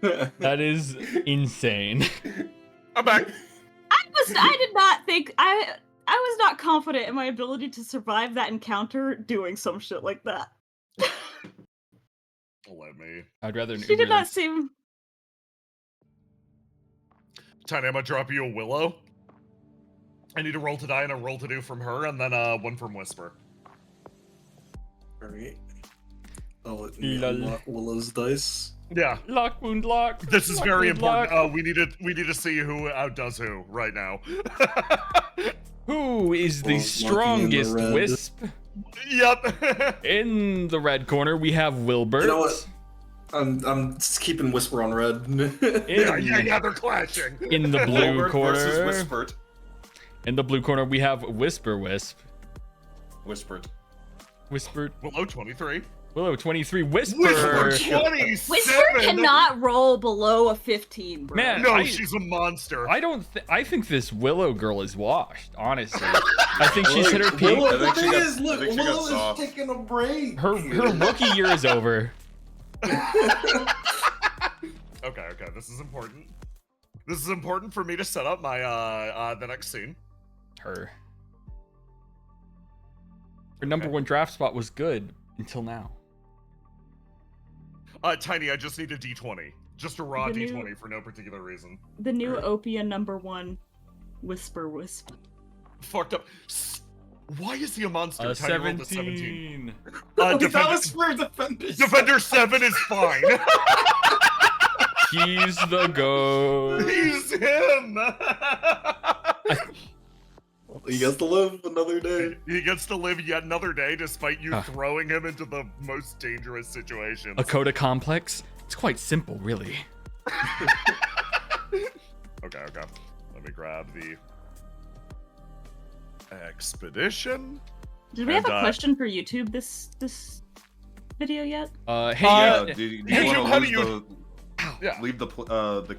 That is insane. I'm back. I did not think I was not confident in my ability to survive that encounter doing some shit like that. Let me. I'd rather an She Uber did not than- seem. Tiny, I'm gonna drop you a willow. I need a roll to die and a roll to do from her, and then one from Whisper. Alright. I'll let me Lol. unlock Willow's dice. Yeah, Lock wound lock. this is Lock, very wound, important. lock. We need to see who outdoes who right now. Who is the Well, strongest locking in the red. wisp? Yep. In the red corner, we have Wilbert. You know what? I'm just keeping Whisper on red. yeah, they're clashing. In the blue Wilbert versus corner, Whispered. in the blue corner, we have Whisper Wisp. Whispered. Whispered. Willow 23. Willow 23. Whisper Whisper. 27. Whisper cannot roll below a 15, bro. Man, No, I- she's a monster. I think this Willow girl is washed. Honestly, I think she's hit her peak. Willow, I think the she thing got- is, look, I think she got Willow soft. is taking a break. Her rookie year is over. Okay, this is important. This is important for me to set up my the next scene. Her number one draft spot was good until now. Tiny, I just need a D20. Just a raw The new- D20 for no particular reason. The new Opia #1, Whisper Wisp. Fucked up. Why is he a monster? Tiny rolled a 17. 17. that Defender, was for Defenders. Defender 7 is fine. He's the goat. He's him. He gets to live another day. He gets to live yet another day despite you Huh. throwing him into the most dangerous situations. A coda complex? It's quite simple, really. Okay. Let me grab the expedition. Did we have And, a question for YouTube this video yet? Hey, Yeah, do you hey, want how to do you- Yeah. leave the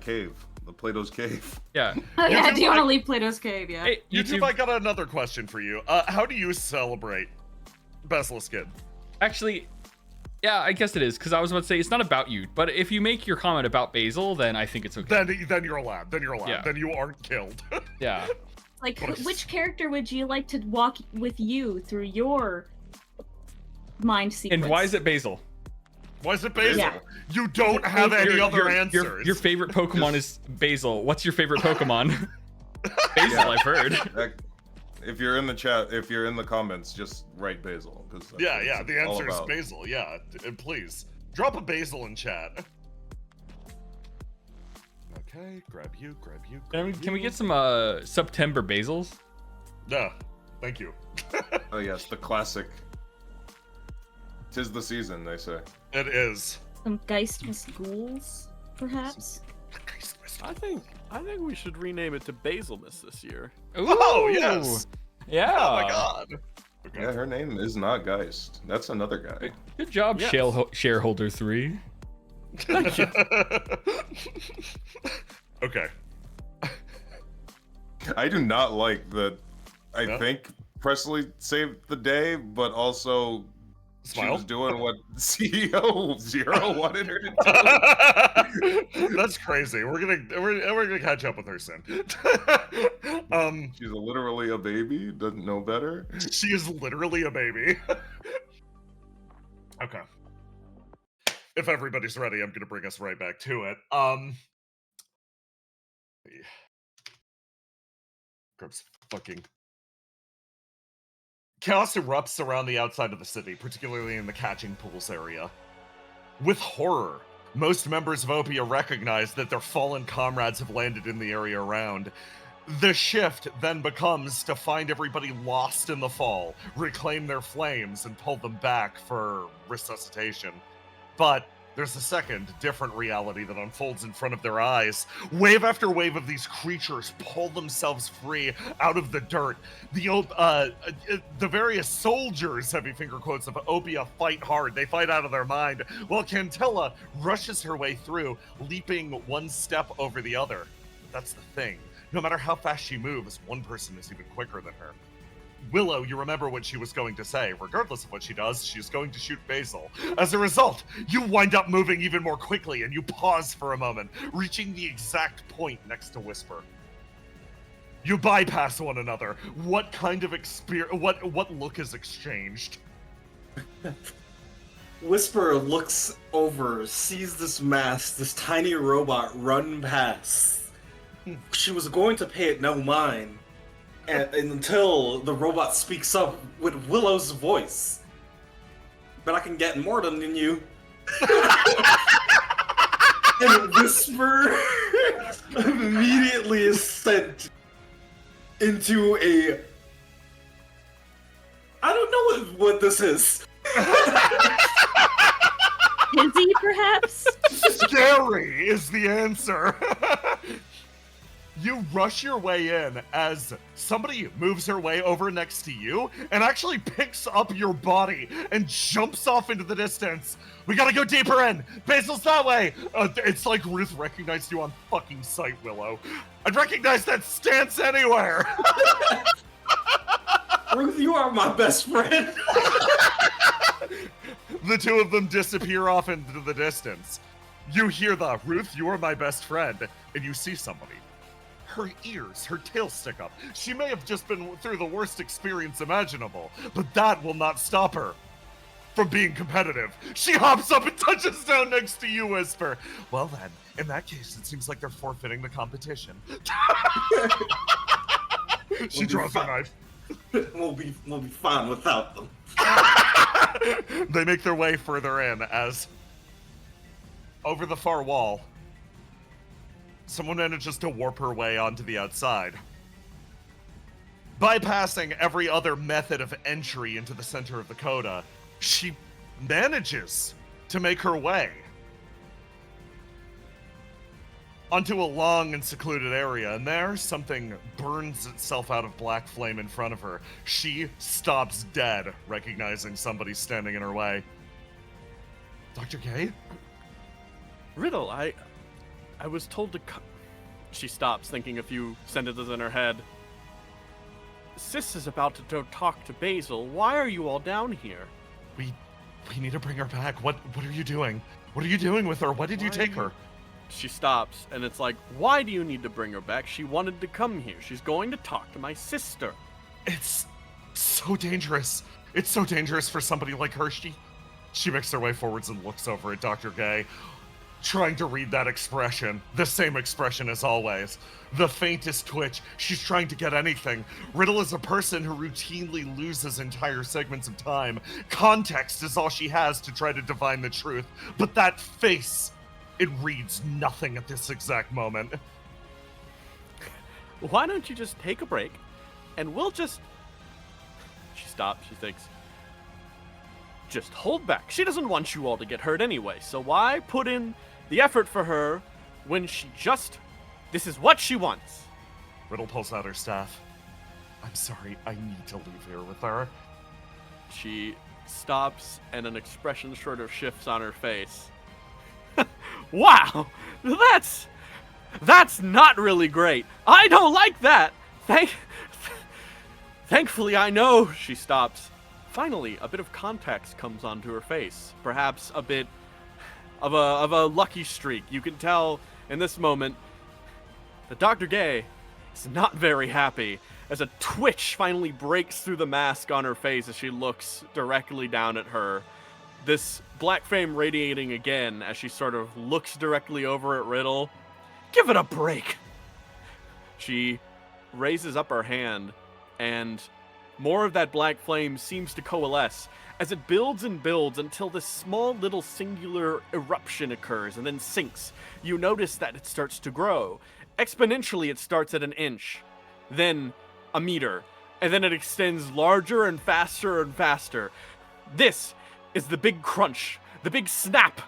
cave, the Plato's cave? yeah. Oh yeah, YouTube, do you want I- to leave Plato's Cave? Yeah. Hey, YouTube, YouTube. I got another question for you. How do you celebrate Basilisk Kid? Actually, yeah, I guess it is, because I was about to say it's not about you, but if you make your comment about Basil, then I think it's okay. Then you're allowed. Yeah. Then you aren't killed. Yeah. Like, What a- which character would you like to walk with you through your mind sequence? And why is it Basil? Why is it Basil? Yeah. You don't have any other answers. Your favorite Pokemon is Basil. What's your favorite Pokemon? Basil, Yeah. I've heard. If you're in the chat, if you're in the comments, just write Basil. 'Cause that's Yeah, what yeah. it's The all answer is about. Basil. Yeah, and please drop a Basil in chat. Okay, grab you. Can we get some September Basils? Yeah, thank you. Oh yes, the classic. 'Tis the season, they say. It is. Some Geistless Ghouls, perhaps? I think we should rename it to Basilness this year. Oh, yes. Yeah. Oh my god. Okay. Yeah, her name is not Geist. That's another guy. Good job, Yes. shareholder 3. Thank you. Okay. I do not like that. I No? think Presley saved the day, but also she Smile. was doing what CEO Zero wanted her to do. That's crazy. We're gonna catch up with her soon. She's literally a baby, doesn't know better. She is literally a baby. Okay. If everybody's ready, I'm gonna bring us right back to it. Grabs fucking chaos erupts around the outside of the city, particularly in the catching pools area. With horror, most members of Opia recognize that their fallen comrades have landed in the area around. The shift then becomes to find everybody lost in the fall, reclaim their flames, and pull them back for resuscitation. But there's a second, different reality that unfolds in front of their eyes. Wave after wave of these creatures pull themselves free out of the dirt. The various soldiers, heavy finger quotes, of Opia fight hard. They fight out of their mind, while Cantilla rushes her way through, leaping one step over the other. That's the thing. No matter how fast she moves, one person is even quicker than her. Willow, you remember what she was going to say. Regardless of what she does, she's going to shoot Basil. As a result, you wind up moving even more quickly, and you pause for a moment, reaching the exact point next to Whisper. You bypass one another. What kind of what look is exchanged? Whisper looks over, sees this mask, this tiny robot run past. She was going to pay it no mind, and until the robot speaks up with Willow's voice. But I can get more than you. And Whisper immediately is sent into a... I don't know what this is. Busy, perhaps? Scary is the answer. You rush your way in as somebody moves her way over next to you and actually picks up your body and jumps off into the distance. We gotta go deeper in. Basil's that way. It's like Ruth recognized you on fucking sight, Willow. I'd recognize that stance anywhere. Ruth, you are my best friend. The two of them disappear off into the distance. You hear the Ruth, you are my best friend, and you see somebody. Her ears, her tail stick up. She may have just been through the worst experience imaginable, but that will not stop her from being competitive. She hops up and touches down next to you, Whisper. Well then, in that case, it seems like they're forfeiting the competition. She draws her knife. We'll be fine without them. They make their way further in as over the far wall, someone manages to warp her way onto the outside, bypassing every other method of entry into the center of the coda. She manages to make her way onto a long and secluded area, and there something burns itself out of black flame in front of her. She stops dead, recognizing somebody standing in her way. Dr. K? Riddle, I was told to She stops, thinking a few sentences in her head. Sis is about to go talk to Basil. Why are you all down here? We need to bring her back. What are you doing? What are you doing with her? Why did you take her? She stops, and it's like, why do you need to bring her back? She wanted to come here. She's going to talk to my sister. It's so dangerous. It's so dangerous for somebody like her. She makes her way forwards and looks over at Dr. Gay, trying to read that expression. The same expression as always. The faintest twitch. She's trying to get anything. Riddle is a person who routinely loses entire segments of time. Context is all she has to try to divine the truth. But that face, it reads nothing at this exact moment. Why don't you just take a break, and we'll just... She stops, she thinks. Just hold back. She doesn't want you all to get hurt anyway, so why put in the effort for her when she just... This is what she wants. Riddle pulls out her staff. I'm sorry, I need to leave here with her. She stops, and an expression sort of shifts on her face. Wow, that's not really great. I don't like that. Thankfully, I know. She stops. Finally, a bit of context comes onto her face. Perhaps a bit of a lucky streak. You can tell in this moment that Dr. Gay is not very happy as a twitch finally breaks through the mask on her face as she looks directly down at her. This black flame radiating again as she sort of looks directly over at Riddle. Give it a break! She raises up her hand, and more of that black flame seems to coalesce as it builds and builds until this small little singular eruption occurs and then sinks. You notice that it starts to grow. Exponentially, it starts at an inch, then a meter, and then it extends larger and faster. This is the big crunch, the big snap.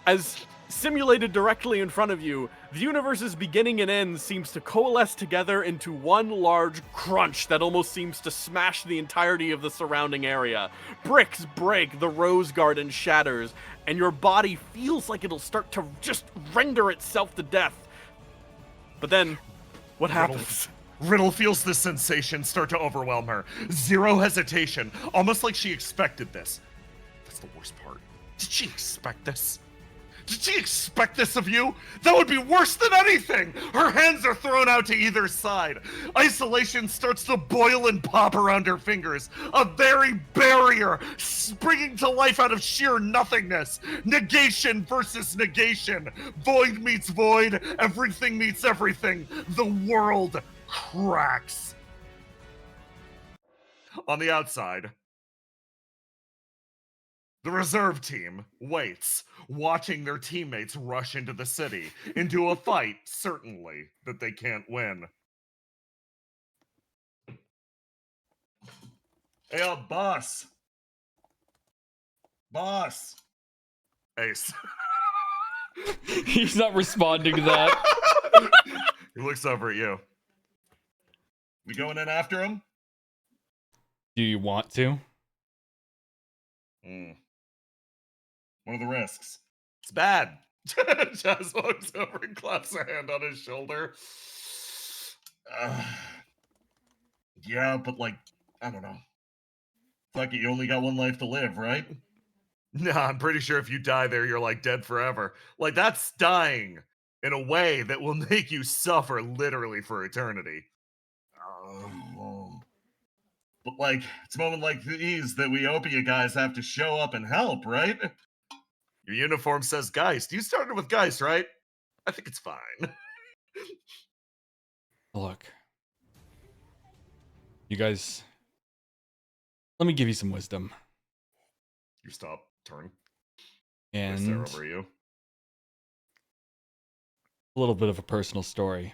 As simulated directly in front of you, the universe's beginning and end seems to coalesce together into one large crunch that almost seems to smash the entirety of the surrounding area. Bricks break, the rose garden shatters, and your body feels like it'll start to just render itself to death. But then, what happens? Riddle feels this sensation start to overwhelm her. Zero hesitation, almost like she expected this. That's the worst part. Did she expect this? Did she expect this of you? That would be worse than anything! Her hands are thrown out to either side. Isolation starts to boil and pop around her fingers. A very barrier springing to life out of sheer nothingness. Negation versus negation. Void meets void. Everything meets everything. The world cracks. On the outside, the reserve team waits, watching their teammates rush into the city, into a fight, certainly, that they can't win. Hey, boss. Boss. Ace. He's not responding to that. He looks over at you. We going in after him? Do you want to? What are the risks? It's bad. Jazz walks over and claps her hand on his shoulder. Yeah, but I don't know. Fuck it, you only got one life to live, right? Nah, I'm pretty sure if you die there, you're dead forever. That's dying in a way that will make you suffer literally for eternity. But it's a moment like these that we Opia guys have to show up and help, right? Your uniform says Geist. You started with Geist, right? I think it's fine. Look. You guys, let me give you some wisdom. You stop, turn. And I stare over you. a little bit of a personal story.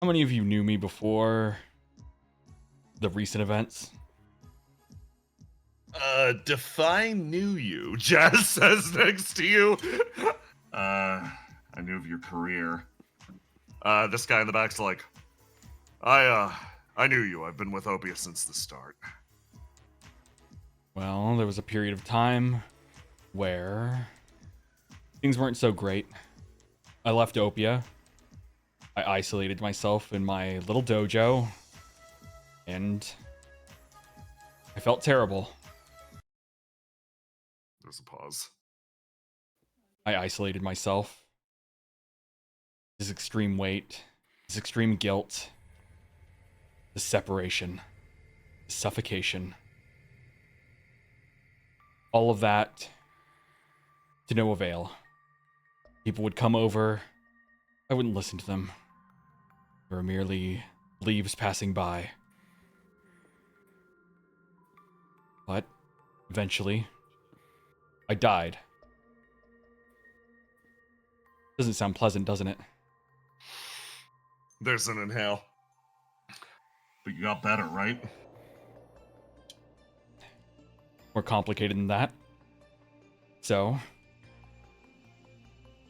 How many of you knew me before the recent events? Define knew you, Jazz says next to you. I knew of your career. This guy in the back's like, I knew you. I've been with Opia since the start. Well, there was a period of time where things weren't so great. I left Opia. I isolated myself in my little dojo, and I felt terrible. There's a pause. I isolated myself. This extreme weight, this extreme guilt, the separation, the suffocation. All of that to no avail. People would come over. I wouldn't listen to them. They were merely leaves passing by. But eventually, I died. Doesn't sound pleasant, doesn't it? There's an inhale. But you got better, right? More complicated than that. So,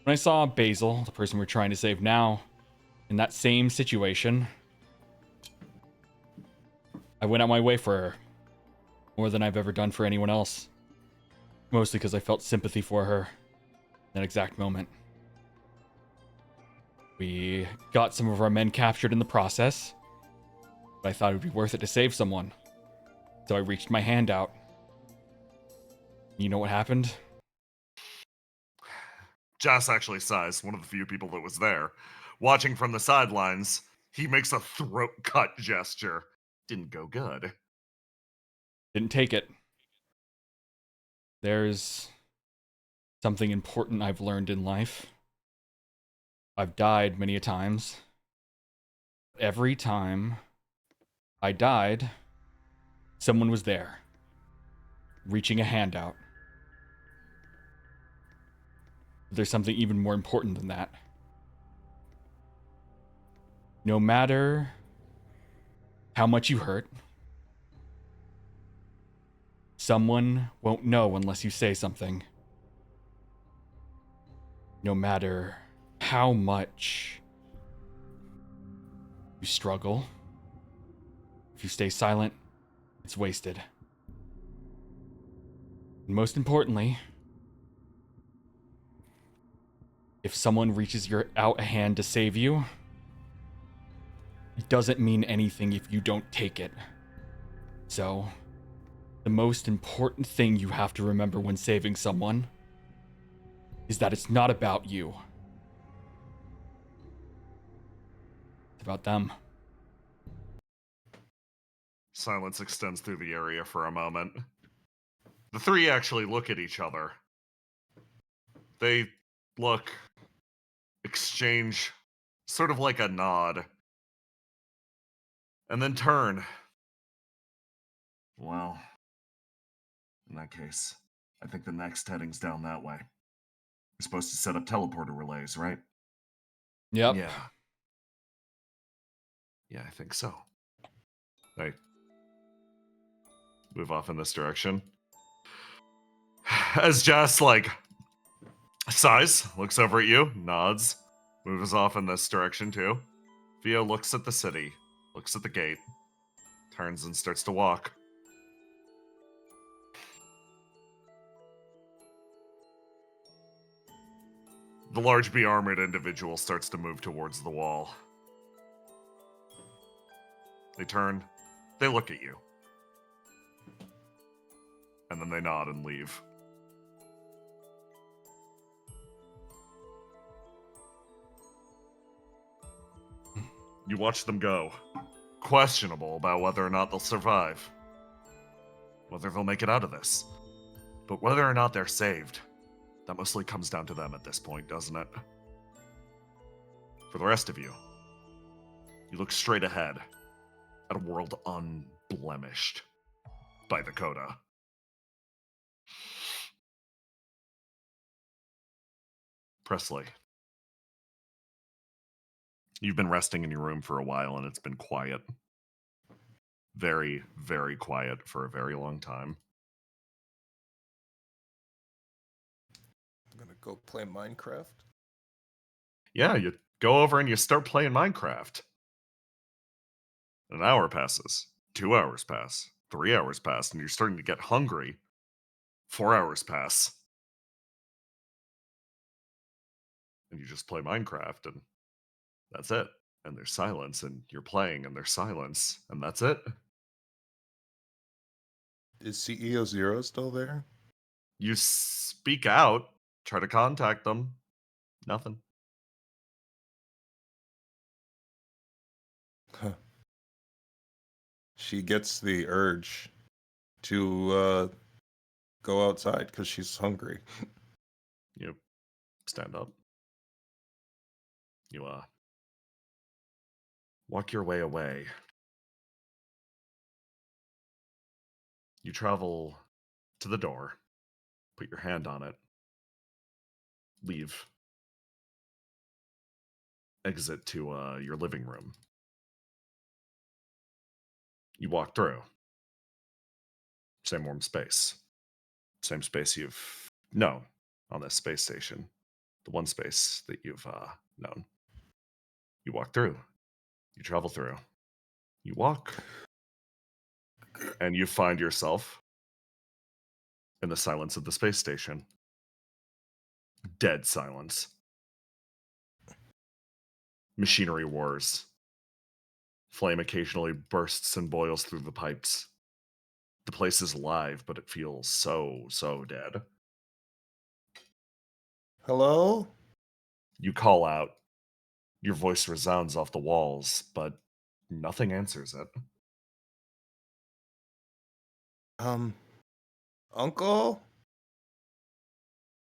when I saw Basil, the person we're trying to save now, in that same situation, I went out my way for her. More than I've ever done for anyone else. Mostly because I felt sympathy for her. In that exact moment. We got some of our men captured in the process. But I thought it would be worth it to save someone. So I reached my hand out. You know what happened? Jas actually sighs, one of the few people that was there. Watching from the sidelines, he makes a throat cut gesture. Didn't go good. Didn't take it. There's something important I've learned in life. I've died many a times. Every time I died, someone was there, reaching a hand out. There's something even more important than that. No matter how much you hurt, someone won't know unless you say something. No matter how much you struggle, if you stay silent, it's wasted. And most importantly, if someone reaches out a hand to save you, it doesn't mean anything if you don't take it. So, the most important thing you have to remember when saving someone is that it's not about you. It's about them. Silence extends through the area for a moment. The three actually look at each other. They look, exchange, sort of like a nod, and then turn. Well, in that case, I think the next heading's down that way. We're supposed to set up teleporter relays, right? Yep. Yeah, I think so. Hey. Move off in this direction. As Jas, sighs, looks over at you, nods, moves off in this direction too. Vio looks at the city, looks at the gate, turns and starts to walk. The large be-armored individual starts to move towards the wall. They turn, they look at you. And then they nod and leave. You watch them go. Questionable about whether or not they'll survive. Whether they'll make it out of this. But whether or not they're saved, that mostly comes down to them at this point, doesn't it? For the rest of you, you look straight ahead at a world unblemished by the Coda. Presley, you've been resting in your room for a while and it's been quiet. Very, very quiet for a very long time. I'm gonna go play Minecraft. Yeah, you go over and you start playing Minecraft. An hour passes, 2 hours pass, 3 hours pass, and you're starting to get hungry. 4 hours pass. And you just play Minecraft, and that's it. And there's silence, and you're playing, and there's silence, and that's it. Is CEO Zero still there? You speak out, try to contact them. Nothing. Huh. She gets the urge to go outside because she's hungry. You stand up. You walk your way away. You travel to the door, put your hand on it, leave, exit to your living room. You walk through. Same warm space. Same space you've known on this space station. The one space that you've known. You walk through. You travel through. You walk. and you find yourself in the silence of the space station. Dead silence. Machinery wars. Flame occasionally bursts and boils through the pipes. The place is alive, but it feels so dead. Hello? You call out. Your voice resounds off the walls, but nothing answers it. Uncle?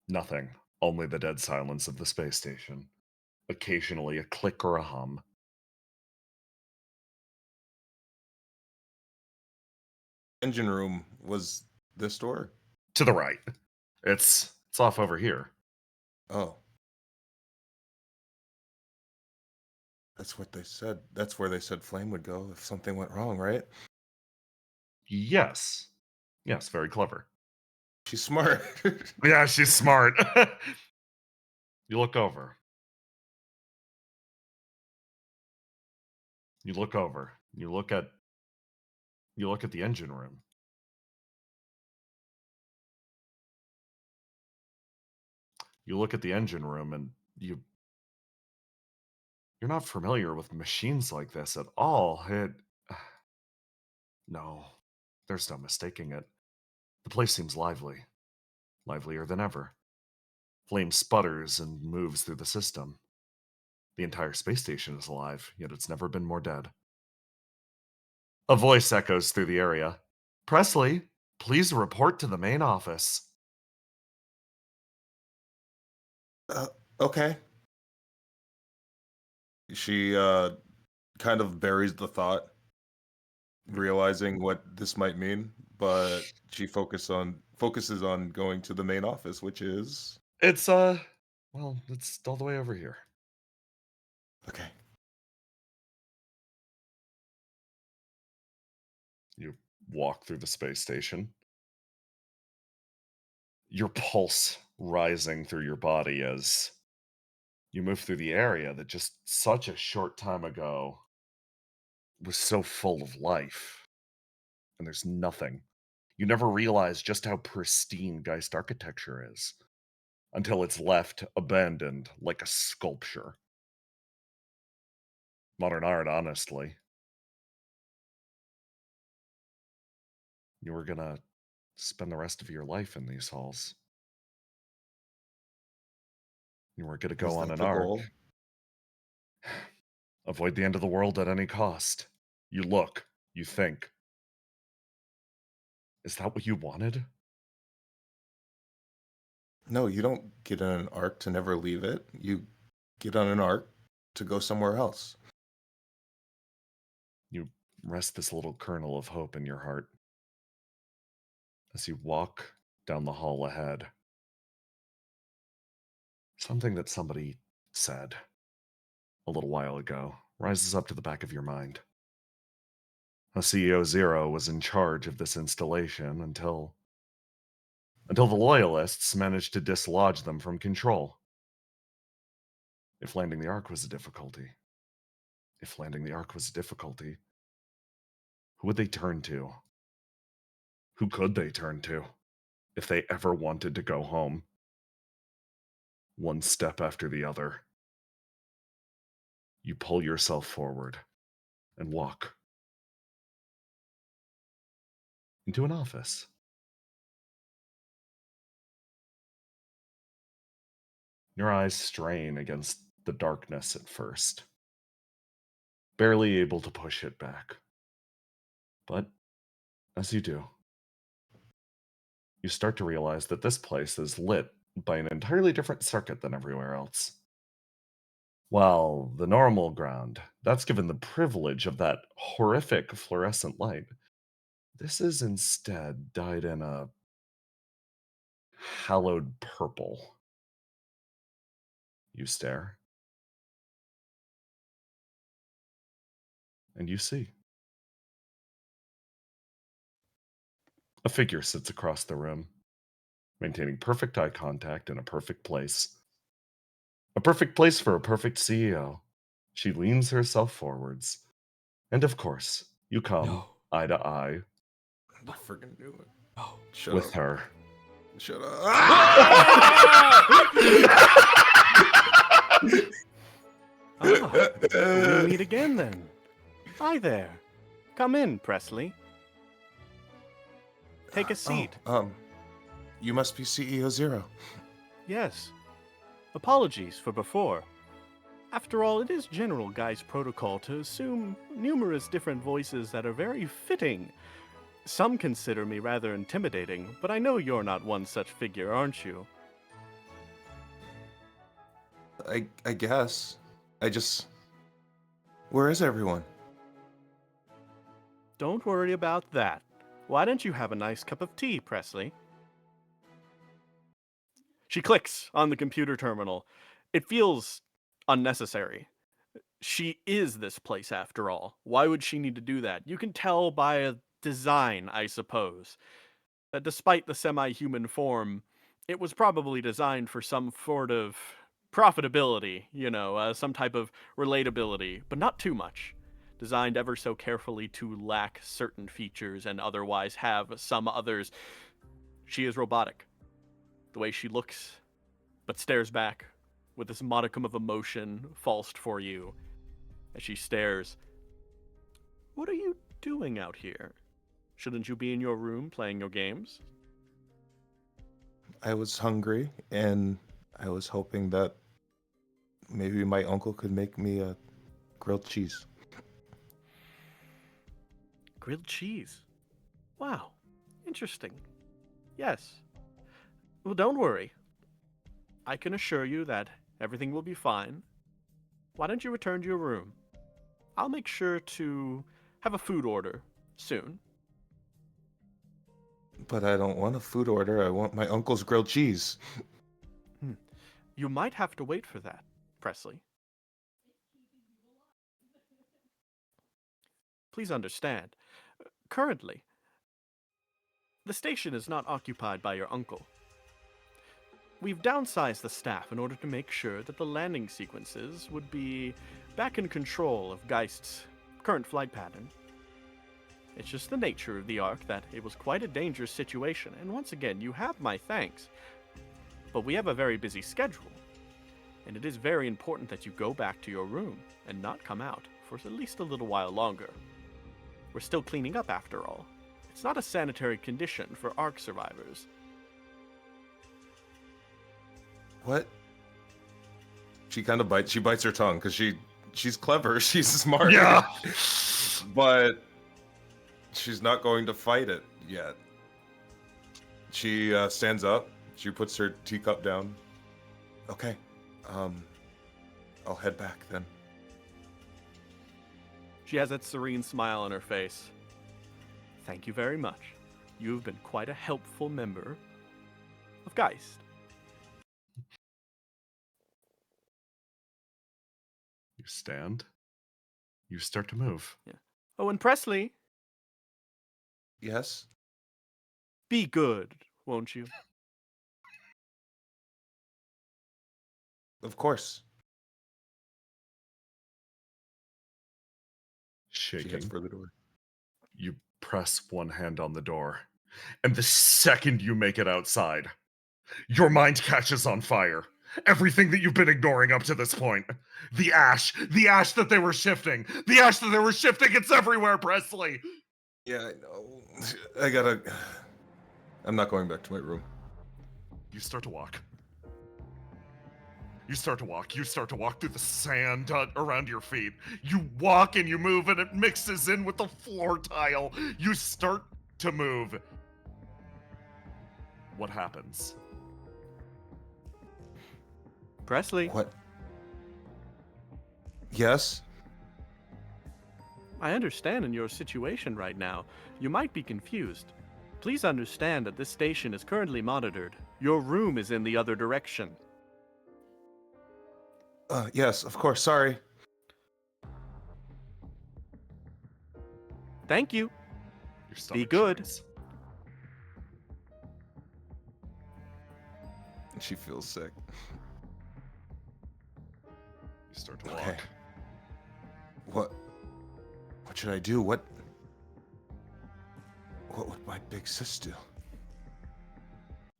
Nothing. Only the dead silence of the space station. Occasionally a click or a hum. Engine room was this door? To the right. It's off over here. Oh. That's what they said. That's where they said Flame would go if something went wrong, right? Yes. Yes, very clever. She's smart. Yeah, she's smart. You look over. You look over. You look at the engine room. You look at the engine room and you're not familiar with machines like this at all. No, there's no mistaking it. The place seems lively. Livelier than ever. Flame sputters and moves through the system. The entire space station is alive, yet it's never been more dead. A voice echoes through the area. Presley, please report to the main office. Okay. She kind of buries the thought, realizing what this might mean, but she focuses on going to the main office, which is It's, it's all the way over here. okay. You walk through the space station. Your pulse rising through your body as you move through the area that just such a short time ago was so full of life. And there's nothing. You never realize just how pristine Geist architecture is until it's left abandoned like a sculpture. Modern art, honestly. You were gonna spend the rest of your life in these halls. You were gonna go Is on that an the arc. goal? Avoid the end of the world at any cost. You look, you think. Is that what you wanted? No, you don't get on an arc to never leave it. You get on an arc to go somewhere else. You rest this little kernel of hope in your heart as you walk down the hall ahead. Something that somebody said a little while ago rises up to the back of your mind. How CEO Zero was in charge of this installation until the Loyalists managed to dislodge them from control. If landing the Ark was a difficulty, who would they turn to? Who could they turn to if they ever wanted to go home? One step after the other. You pull yourself forward and walk into an office. Your eyes strain against the darkness at first, barely able to push it back. But as you do, you start to realize that this place is lit by an entirely different circuit than everywhere else. While the normal ground, that's given the privilege of that horrific fluorescent light, this is instead dyed in a hallowed purple. You stare, and you see. A figure sits across the room, maintaining perfect eye contact in a perfect place. A perfect place for a perfect CEO. She leans herself forwards, and of course, you come No. eye to eye to freaking do it. Oh, Shut With up. her. Shut up. We'll meet again then. Hi there. Come in, Presley. Take a seat. You must be CEO Zero. Yes. Apologies for before. After all, it is General Guy's protocol to assume numerous different voices that are very fitting. Some consider me rather intimidating, but I know you're not one such figure, aren't you? I guess. Where is everyone? Don't worry about that. Why don't you have a nice cup of tea, Presley? She clicks on the computer terminal. It feels unnecessary. She is this place after all. Why would she need to do that? You can tell by a design, I suppose, that despite the semi-human form, it was probably designed for some sort of profitability, some type of relatability, but not too much. Designed ever so carefully to lack certain features and otherwise have some others. She is robotic. The way she looks, but stares back with this modicum of emotion falsed for you as she stares. What are you doing out here? Shouldn't you be in your room playing your games? I was hungry, and I was hoping that maybe my uncle could make me a grilled cheese. Grilled cheese? Wow. Interesting. Yes. Well, don't worry. I can assure you that everything will be fine. Why don't you return to your room? I'll make sure to have a food order soon. But I don't want a food order. I want my uncle's grilled cheese. You might have to wait for that, Presley. Please understand. Currently, the station is not occupied by your uncle. We've downsized the staff in order to make sure that the landing sequences would be back in control of Geist's current flight pattern. It's just the nature of the Ark that it was quite a dangerous situation, and once again, you have my thanks. But we have a very busy schedule, and it is very important that you go back to your room and not come out for at least a little while longer. We're still cleaning up after all. It's not a sanitary condition for Ark survivors. What? She kind of bites her tongue because she's clever, she's smart. Yeah. But she's not going to fight it yet. She stands up. She puts her teacup down. Okay. I'll head back then. She has that serene smile on her face. Thank you very much. You've been quite a helpful member of Geist. You stand. You start to move. Yeah. Oh, and Presley, Yes? be good, won't you? Of course. She heads Shaking. for the door. You press one hand on the door, and the second you make it outside, your mind catches on fire. Everything that you've been ignoring up to this point. The ash that they were shifting, it's everywhere, Presley. Yeah, I know. I'm not going back to my room. You start to walk. You start to walk through the sand around your feet. You walk and you move, and it mixes in with the floor tile. You start to move. What happens? Presley, What? Yes? I understand in your situation right now. You might be confused. Please understand that this station is currently monitored. Your room is in the other direction. Yes, of course, sorry. Thank you. Your stomach good. churns. She feels sick. You start to walk. Okay. What should I do? What my big sister?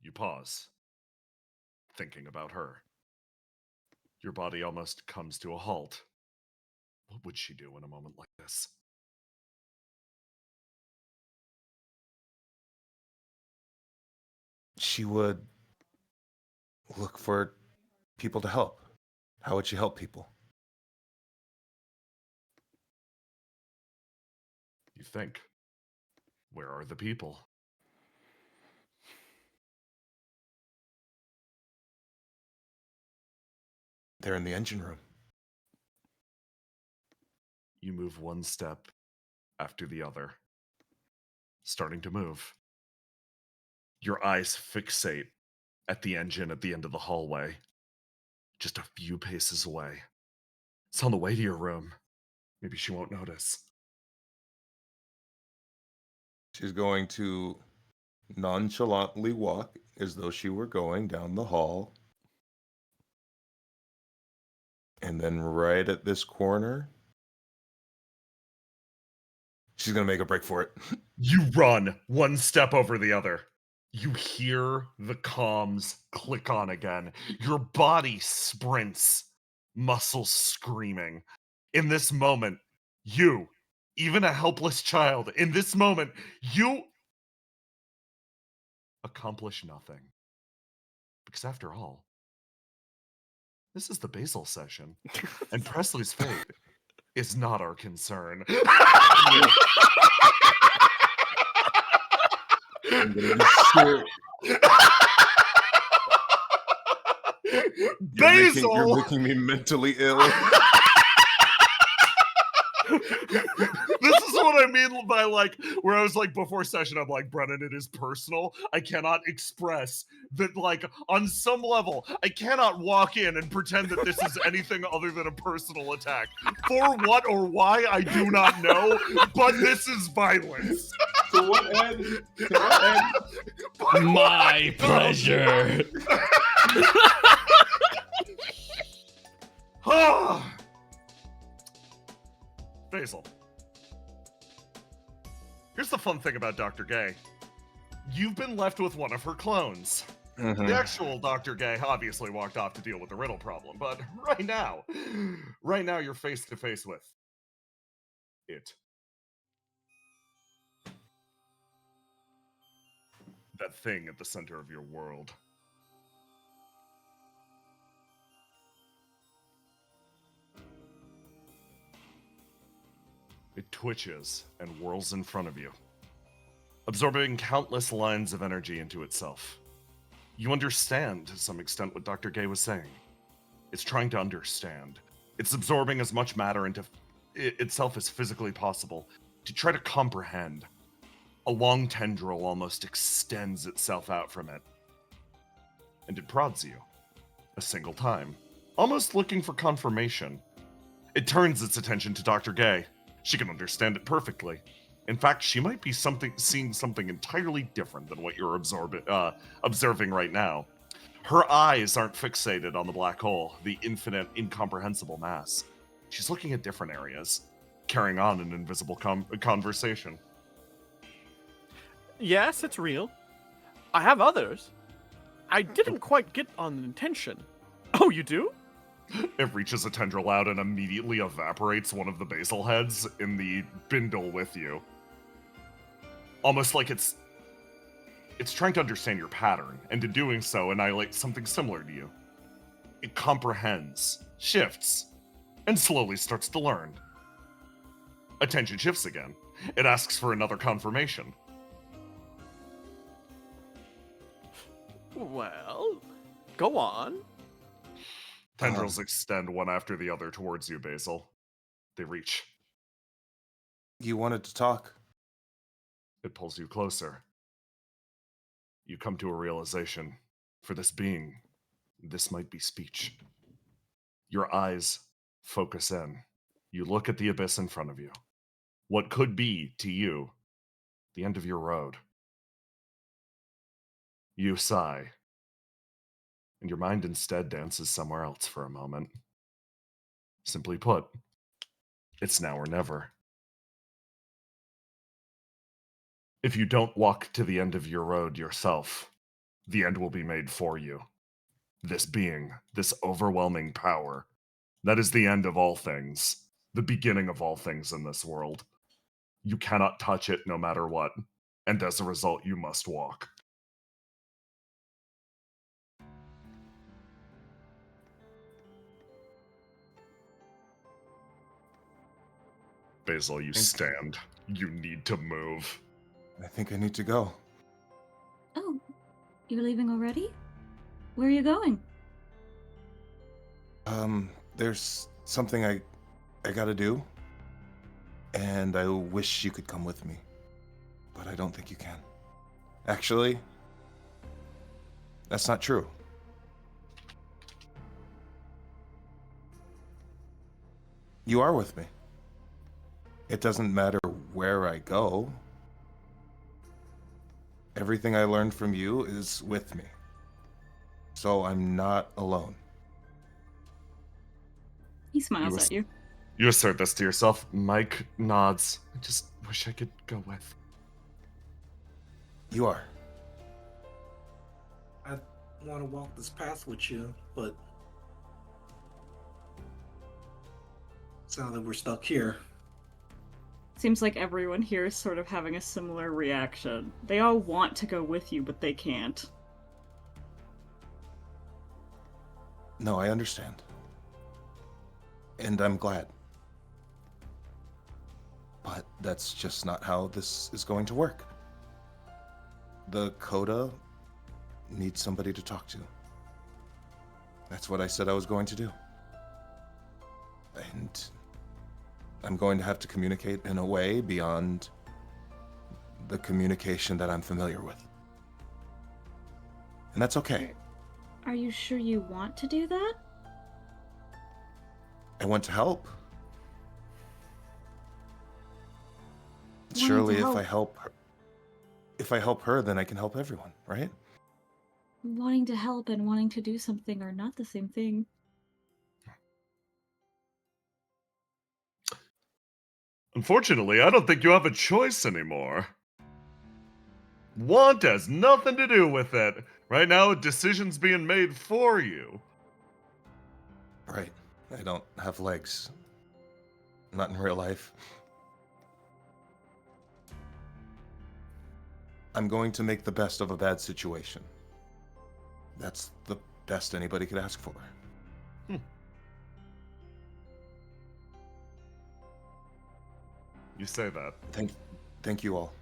You pause, thinking about her. Your body almost comes to a halt. What would she do in a moment like this? She would look for people to help. How would she help people? You think. Where are the people? They're in the engine room. You move one step after the other, starting to move. Your eyes fixate at the engine at the end of the hallway, just a few paces away. It's on the way to your room. Maybe she won't notice. She's going to nonchalantly walk as though she were going down the hall. And then right at this corner, she's going to make a break for it. You run one step over the other. You hear the comms click on again. Your body sprints, muscles screaming. In this moment, you, even a helpless child, in this moment, you accomplish nothing. Because after all, this is the Basil session, and Presley's fate is not our concern. I'm gonna be scared. Basil! You're making me mentally ill. This is what I mean by, like, where I was like, before session, I'm like, Brennan, it is personal. I cannot express that, like, on some level, I cannot walk in and pretend that this is anything other than a personal attack. For what or why, I do not know, but this is violence. To what end? To what end? My pleasure. Basil. Here's the fun thing about Dr. Gay. You've been left with one of her clones. Mhm. The actual Dr. Gay obviously walked off to deal with the riddle problem, but right now you're face to face with it. That thing at the center of your world. It twitches and whirls in front of you, absorbing countless lines of energy into itself. You understand, to some extent, what Dr. Gay was saying. It's trying to understand. It's absorbing as much matter into itself as physically possible to try to comprehend. A long tendril almost extends itself out from it. And it prods you. A single time. Almost looking for confirmation. It turns its attention to Dr. Gay. She can understand it perfectly. In fact, she might be seeing something entirely different than what you're observing right now. Her eyes aren't fixated on the black hole, the infinite, incomprehensible mass. She's looking at different areas, carrying on an invisible conversation. Yes, it's real. I have others. I didn't quite get on the intention. Oh, you do? It reaches a tendril out and immediately evaporates one of the Basil heads in the bindle with you. Almost like it's trying to understand your pattern, and in doing so, annihilate something similar to you. It comprehends, shifts, and slowly starts to learn. Attention shifts again. It asks for another confirmation. Well, go on. Tendrils extend one after the other towards you, Basil. They reach. You wanted to talk. It pulls you closer. You come to a realization. For this being, this might be speech. Your eyes focus in. You look at the abyss in front of you. What could be, to you, the end of your road. You sigh. And your mind instead dances somewhere else for a moment. Simply put, it's now or never. If you don't walk to the end of your road yourself, the end will be made for you. This being, this overwhelming power, that is the end of all things, the beginning of all things in this world. You cannot touch it no matter what, and as a result, you must walk. Basil, you stand. You need to move. I think I need to go. Oh, you're leaving already? Where are you going? There's something I gotta do, and I wish you could come with me, but I don't think you can. Actually, that's not true. You are with me. It doesn't matter where I go. Everything I learned from you is with me. So I'm not alone. He smiles at you. You assert this to yourself. Mike nods. I just wish I could go with. You are. I want to walk this path with you, but it's now that we're stuck here. Seems like everyone here is sort of having a similar reaction. They all want to go with you, but they can't. No, I understand. And I'm glad. But that's just not how this is going to work. The Coda needs somebody to talk to. That's what I said I was going to do. And I'm going to have to communicate in a way beyond the communication that I'm familiar with. And that's okay. Are you sure you want to do that? I want to help. Wanting Surely to if I help her, then I can help everyone, right? Wanting to help and wanting to do something are not the same thing. Unfortunately, I don't think you have a choice anymore. Want has nothing to do with it. Right now, a decision's being made for you. Right. I don't have legs. Not in real life. I'm going to make the best of a bad situation. That's the best anybody could ask for. You say that. Thank you all.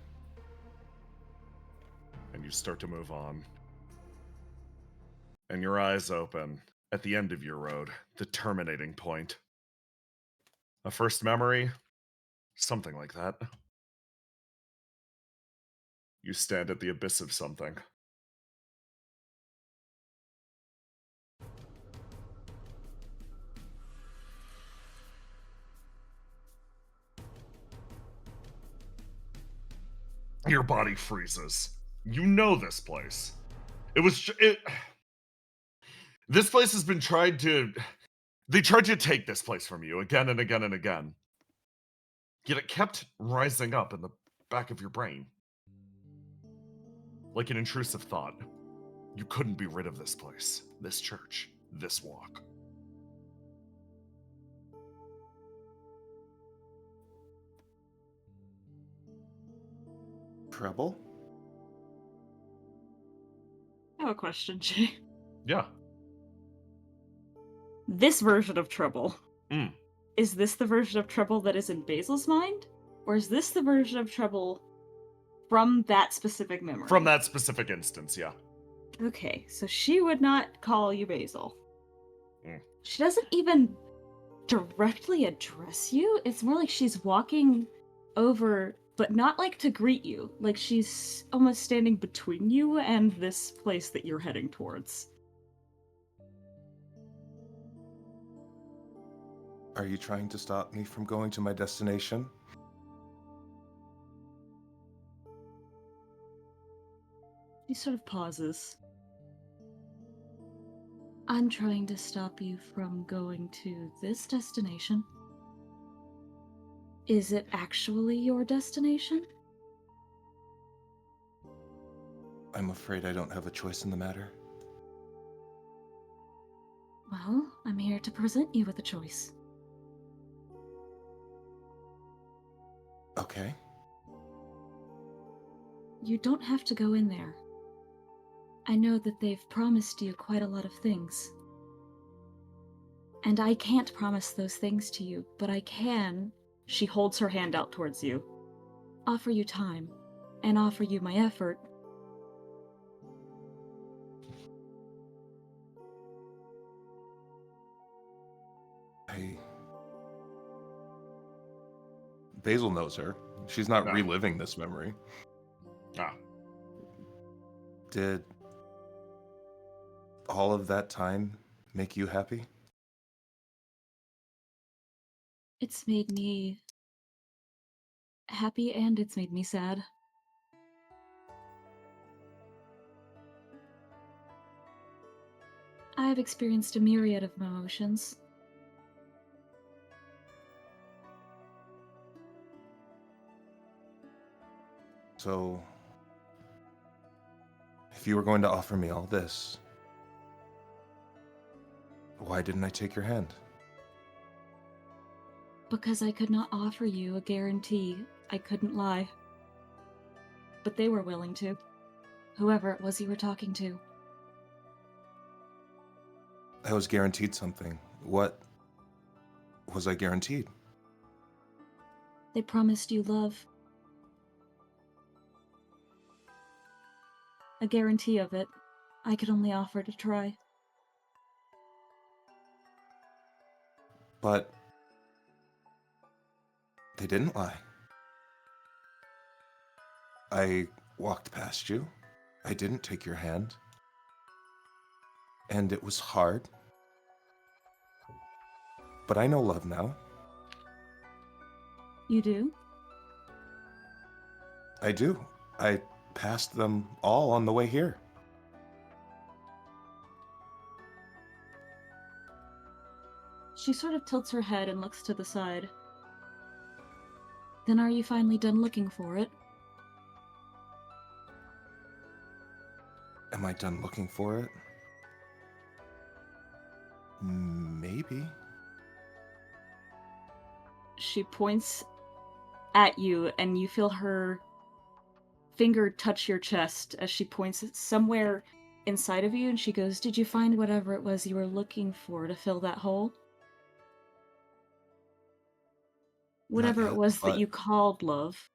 And you start to move on. And your eyes open at the end of your road, the terminating point. A first memory? Something like that. You stand at the abyss of something. Your body freezes. You know this place. This place has been they tried to take this place from you again and again and again. Yet it kept rising up in the back of your brain. Like an intrusive thought. You couldn't be rid of this place, this church, this walk. Trouble? I have a question, Jay. Yeah. This version of trouble. Mm. Is this the version of trouble that is in Basil's mind? Or is this the version of trouble from that specific memory? From that specific instance, yeah. Okay, so she would not call you Basil. Mm. She doesn't even directly address you. It's more like she's walking over, but not like to greet you. Like she's almost standing between you and this place that you're heading towards. Are you trying to stop me from going to my destination? He sort of pauses. I'm trying to stop you from going to this destination. Is it actually your destination? I'm afraid I don't have a choice in the matter. Well, I'm here to present you with a choice. Okay. You don't have to go in there. I know that they've promised you quite a lot of things. And I can't promise those things to you, but I can, she holds her hand out towards you, offer you time, and offer you my effort. Basil knows her. She's not No. reliving this memory. Ah, Did all of that time make you happy? It's made me happy and it's made me sad. I've experienced a myriad of emotions. So, if you were going to offer me all this, why didn't I take your hand? Because I could not offer you a guarantee. I couldn't lie. But they were willing to. Whoever it was you were talking to. I was guaranteed something. What was I guaranteed? They promised you love. A guarantee of it. I could only offer to try. But they didn't lie. I walked past you. I didn't take your hand. And it was hard. But I know love now. You do? I do. I passed them all on the way here. She sort of tilts her head and looks to the side. Then are you finally done looking for it? Am I done looking for it? Maybe. She points at you, and you feel her finger touch your chest as she points somewhere inside of you, and she goes, Did you find whatever it was you were looking for to fill that hole? Whatever yet, it was that but- you called love.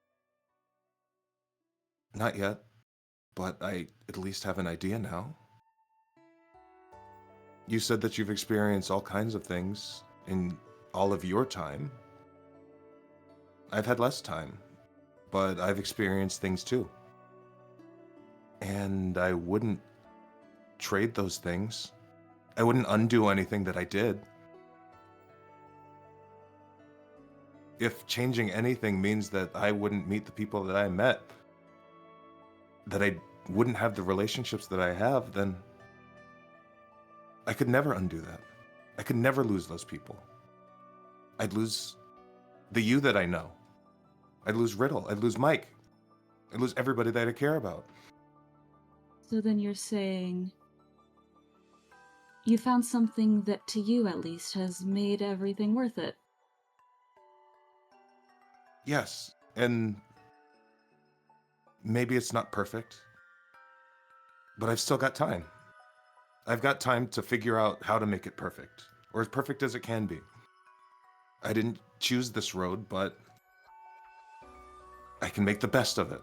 Not yet, but I at least have an idea now. You said that you've experienced all kinds of things in all of your time. I've had less time, but I've experienced things too. And I wouldn't trade those things. I wouldn't undo anything that I did. If changing anything means that I wouldn't meet the people that I met, that I wouldn't have the relationships that I have, then I could never undo that. I could never lose those people. I'd lose the you that I know. I'd lose Riddle. I'd lose Mike. I'd lose everybody that I care about. So then you're saying you found something that to you at least has made everything worth it. Yes, and maybe it's not perfect, but I've still got time. I've got time to figure out how to make it perfect, or as perfect as it can be. I didn't choose this road, but I can make the best of it.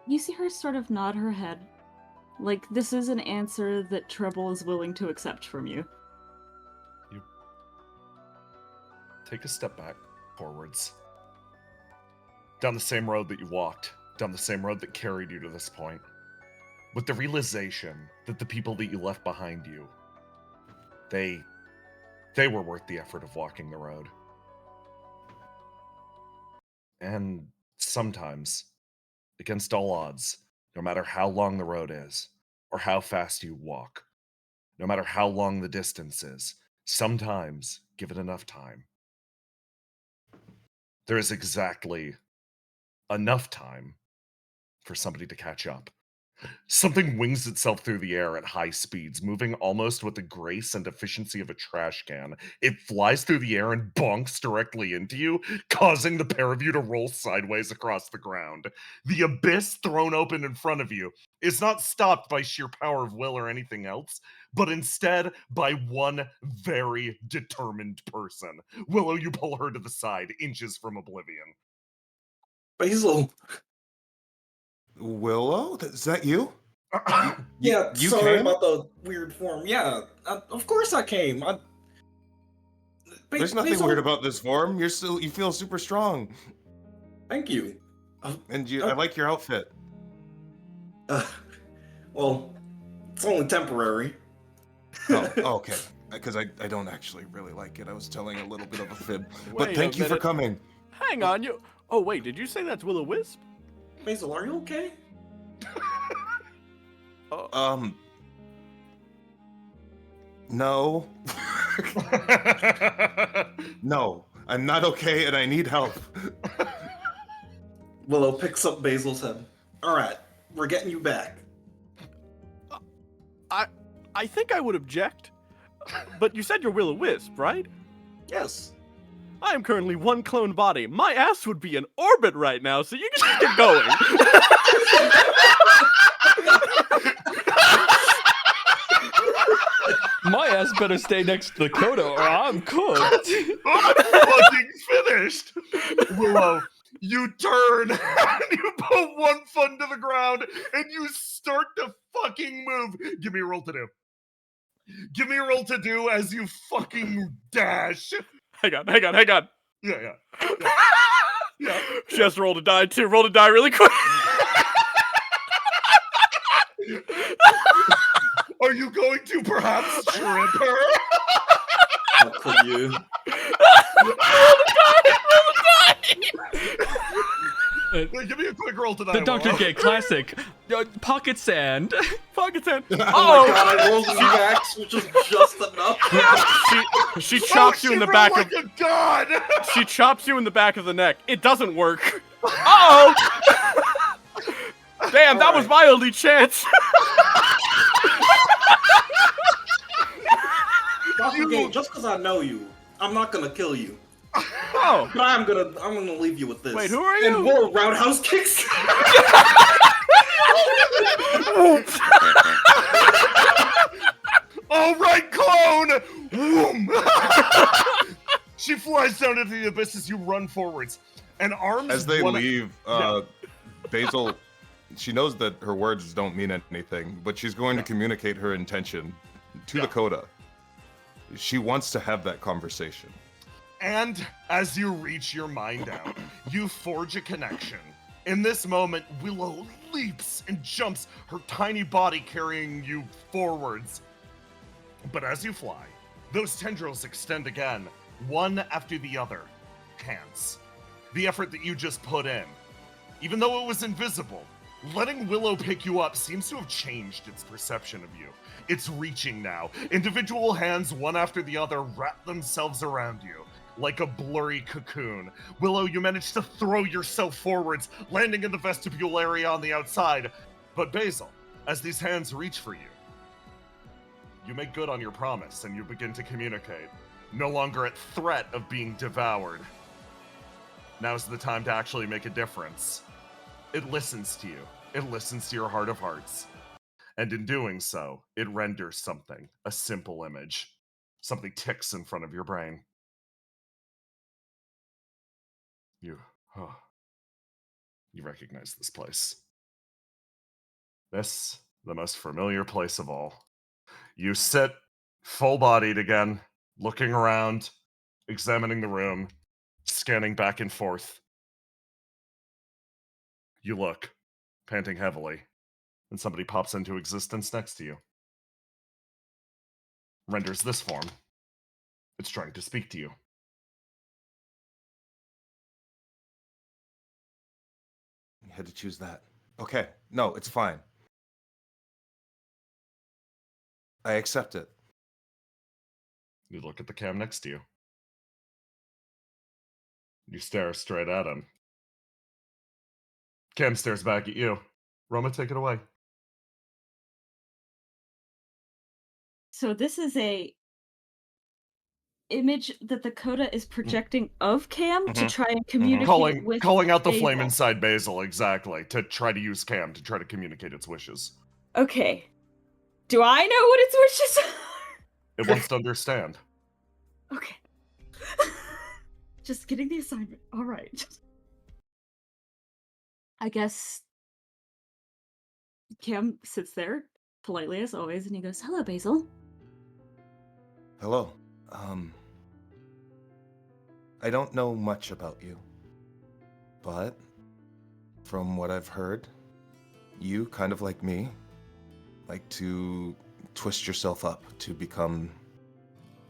You see her sort of nod her head. Like, this is an answer that Treble is willing to accept from you. You take a step back, forwards. Down the same road that you walked, down the same road that carried you to this point. With the realization that the people that you left behind you, they were worth the effort of walking the road. And sometimes, against all odds, no matter how long the road is, or how fast you walk, no matter how long the distance is, sometimes, give it enough time, there is exactly enough time for somebody to catch up. Something wings itself through the air at high speeds, moving almost with the grace and efficiency of a trash can. It flies through the air and bonks directly into you, causing the pair of you to roll sideways across the ground. The abyss thrown open in front of you is not stopped by sheer power of will or anything else, but instead by one very determined person. Willow, you pull her to the side, inches from oblivion. Basil. Willow, is that you? Yeah, You sorry came? about the weird form. Yeah, of course I came. There's nothing Basil, weird about this form. You feel super strong, thank you. and I like your outfit. Well, it's only temporary. Oh, okay. Because I don't actually really like it. I was telling a little bit of a fib. But Wait thank a you for minute. coming. Hang on, you. Oh wait, did you say that's Will-O-Wisp? Basil, are you okay? No. No, I'm not okay and I need help. Willow picks up Basil's head. All right, we're getting you back. I think I would object. But you said you're Will-O-Wisp, right? Yes. I am currently one clone body. My ass would be in orbit right now, so you can just get going. My ass better stay next to the Kodo or I'm cooked. I'm fucking finished. Willow, you turn and you put one foot to the ground and you start to fucking move. Give me a roll to do. Give me a roll to do as you fucking dash. Hang on. Yeah. She has to roll to die too. Roll to die really quick. Are you going to perhaps trip her? How could you? Give me a quick roll to die. The Dr. Gay classic. Pocket sand. Pocket sand. Oh my god, I rolled the max, which is just enough. She chops you in the back like of. a god. She chops you in the back of the neck. It doesn't work. Oh! Damn, that was my only chance. Dr. Gate, just because I know you, I'm not gonna kill you. Oh. But I'm gonna leave you with this. Wait, who are you? And Willow roundhouse kicks. All right, clone. Whoom. She flies down into the abyss as you run forwards, and arms. As they leave, Basil, she knows that her words don't mean anything, but she's going to communicate her intention to the Coda. She wants to have that conversation. And as you reach your mind out, you forge a connection. In this moment, Willow leaps and jumps, her tiny body carrying you forwards. But as you fly, those tendrils extend again, one after the other. Hands. The effort that you just put in, even though it was invisible, letting Willow pick you up seems to have changed its perception of you. It's reaching now. Individual hands, one after the other, wrap themselves around you like a blurry cocoon. Willow, you manage to throw yourself forwards, landing in the vestibule area on the outside. But Basil, as these hands reach for you, you make good on your promise and you begin to communicate. No longer at threat of being devoured. Now's the time to actually make a difference. It listens to you. It listens to your heart of hearts. And in doing so, it renders something, a simple image. Something ticks in front of your brain. You recognize this place. This, the most familiar place of all. You sit, full-bodied again, looking around, examining the room, scanning back and forth. You look, panting heavily, and somebody pops into existence next to you. Renders this form. It's trying to speak to you. You had to choose that. Okay, no, it's fine. I accept it. You look at the cam next to you. You stare straight at him. Cam stares back at you. Roma, take it away. So this is a image that the Coda is projecting of Cam to try and communicate with Calling out the flame Basil. inside Basil, exactly, to try to use Cam to try to communicate its wishes. Okay. Do I know what its wishes are? It wants to understand. Okay. Just getting the assignment. All right. I guess Cam sits there politely as always, and he goes, "Hello, Basil." Hello. I don't know much about you, but from what I've heard, you, kind of like me, like to twist yourself up to become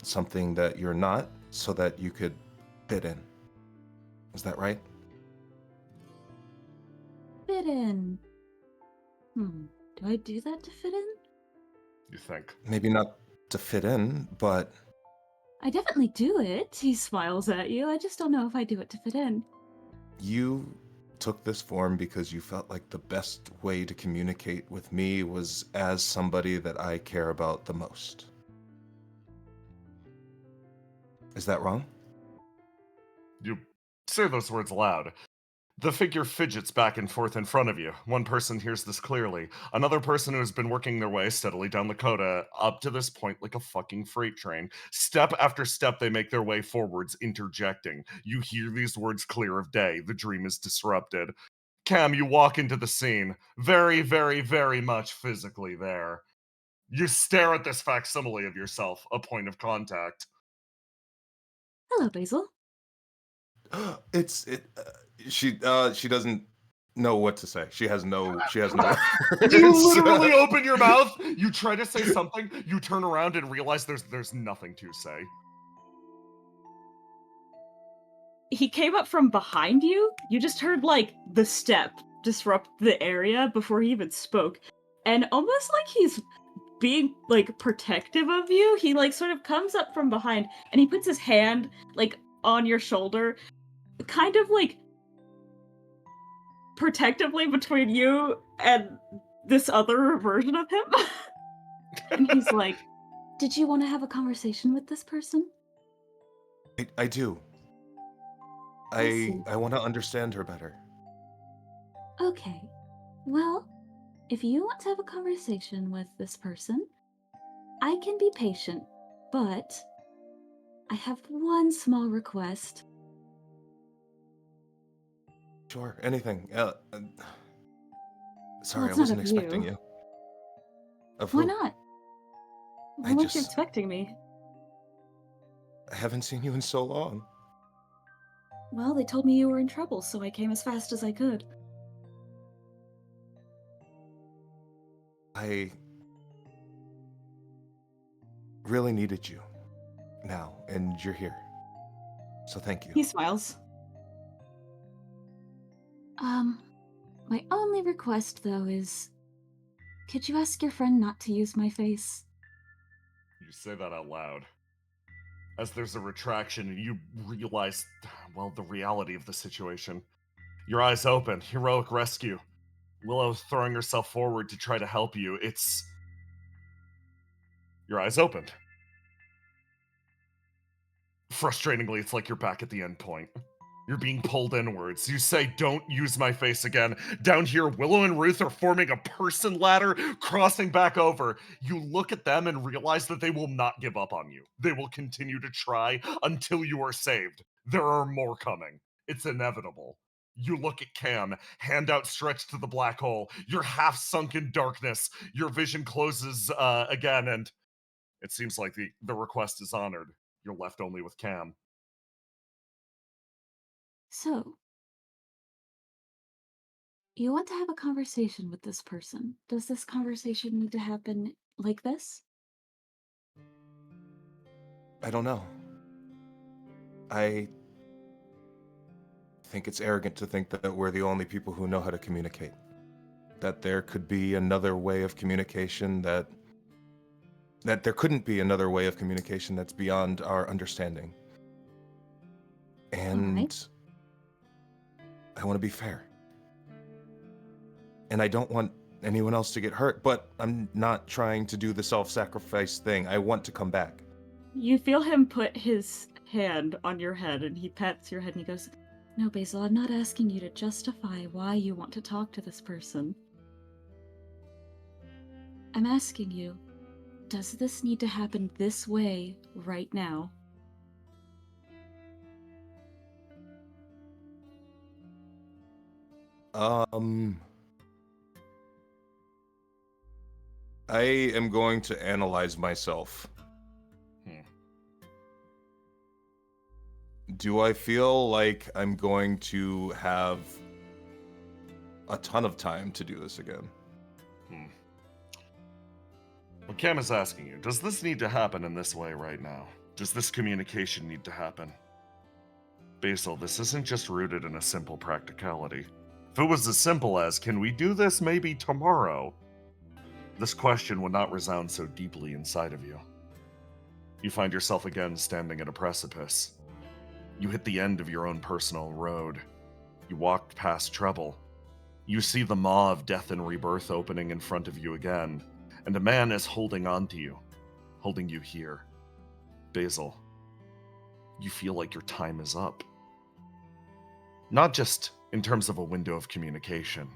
something that you're not so that you could fit in. Is that right? Fit in. Do I do that to fit in? You think? Maybe not to fit in, but I definitely do it. He smiles at you. I just don't know if I do it to fit in. you took this form because you felt like the best way to communicate with me was as somebody that I care about the most. Is that wrong? You say those words aloud. The figure fidgets back and forth in front of you. One person hears this clearly. Another person who has been working their way steadily down the coda up to this point like a fucking freight train. Step after step, they make their way forwards, interjecting. You hear these words clear of day. The dream is disrupted. Cam, you walk into the scene. Very, very, very much physically there. You stare at this facsimile of yourself, a point of contact. Hello, Basil. She doesn't know what to say. She has no You words. literally open your mouth, you try to say something, you turn around and realize there's nothing to say. He came up from behind you. You just heard like the step disrupt the area before he even spoke. And almost like he's being like protective of you, he like sort of comes up from behind and he puts his hand like on your shoulder, kind of like protectively between you and this other version of him. And he's like, Did you want to have a conversation with this person? I do. I see. I want to understand her better. Okay. Well, if you want to have a conversation with this person, I can be patient, but I have one small request. Sure, anything. Sorry, it's I not wasn't of expecting you. you. Of Why who? not? I Why weren't you just- expecting me? I haven't seen you in so long. Well, they told me you were in trouble, so I came as fast as I could. I really needed you now, and you're here. So thank you. He smiles. My only request, though, is could you ask your friend not to use my face? You say that out loud. As there's a retraction, and you realize, well, the reality of the situation. Your eyes open, heroic rescue. Willow throwing herself forward to try to help you. Your eyes opened. Frustratingly, it's like you're back at the end point. You're being pulled inwards. You say, don't use my face again. Down here, Willow and Ruth are forming a person ladder, crossing back over. You look at them and realize that they will not give up on you. They will continue to try until you are saved. There are more coming. It's inevitable. You look at Cam, hand outstretched to the black hole. You're half sunk in darkness. Your vision closes again, and it seems like the request is honored. You're left only with Cam. So, you want to have a conversation with this person. Does this conversation need to happen like this? I don't know. I think it's arrogant to think that we're the only people who know how to communicate. That there could be another way of communication that there couldn't be another way of communication that's beyond our understanding. And I want to be fair. And I don't want anyone else to get hurt, but I'm not trying to do the self-sacrifice thing. I want to come back. You feel him put his hand on your head and he pats your head and he goes, "No, Basil, I'm not asking you to justify why you want to talk to this person. I'm asking you, does this need to happen this way right now?" I am going to analyze myself. Do I feel like I'm going to have a ton of time to do this again? What Cam is asking you, does this need to happen in this way right now? Does this communication need to happen? Basil, this isn't just rooted in a simple practicality. If it was as simple as, can we do this maybe tomorrow? This question would not resound so deeply inside of you. You find yourself again standing at a precipice. You hit the end of your own personal road. You walk past trouble. You see the maw of death and rebirth opening in front of you again, and a man is holding on to you, holding you here. Basil, you feel like your time is up. Not just in terms of a window of communication.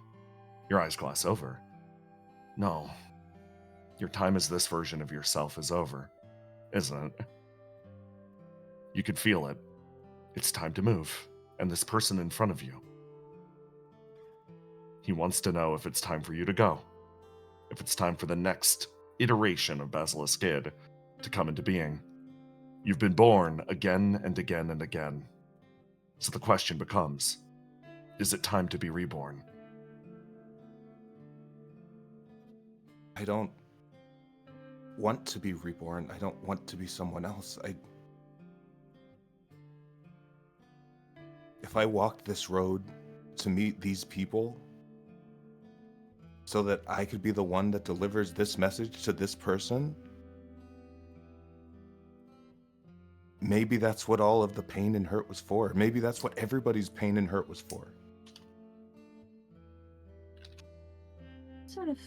Your eyes glass over. No. Your time as this version of yourself is over, isn't it? You could feel it. It's time to move, and this person in front of you. He wants to know if it's time for you to go. If it's time for the next iteration of Basilisk Kid to come into being. You've been born again and again and again. So the question becomes, is it time to be reborn? I don't want to be reborn. I don't want to be someone else. If I walked this road to meet these people so that I could be the one that delivers this message to this person, maybe that's what all of the pain and hurt was for. Maybe that's what everybody's pain and hurt was for. Sort of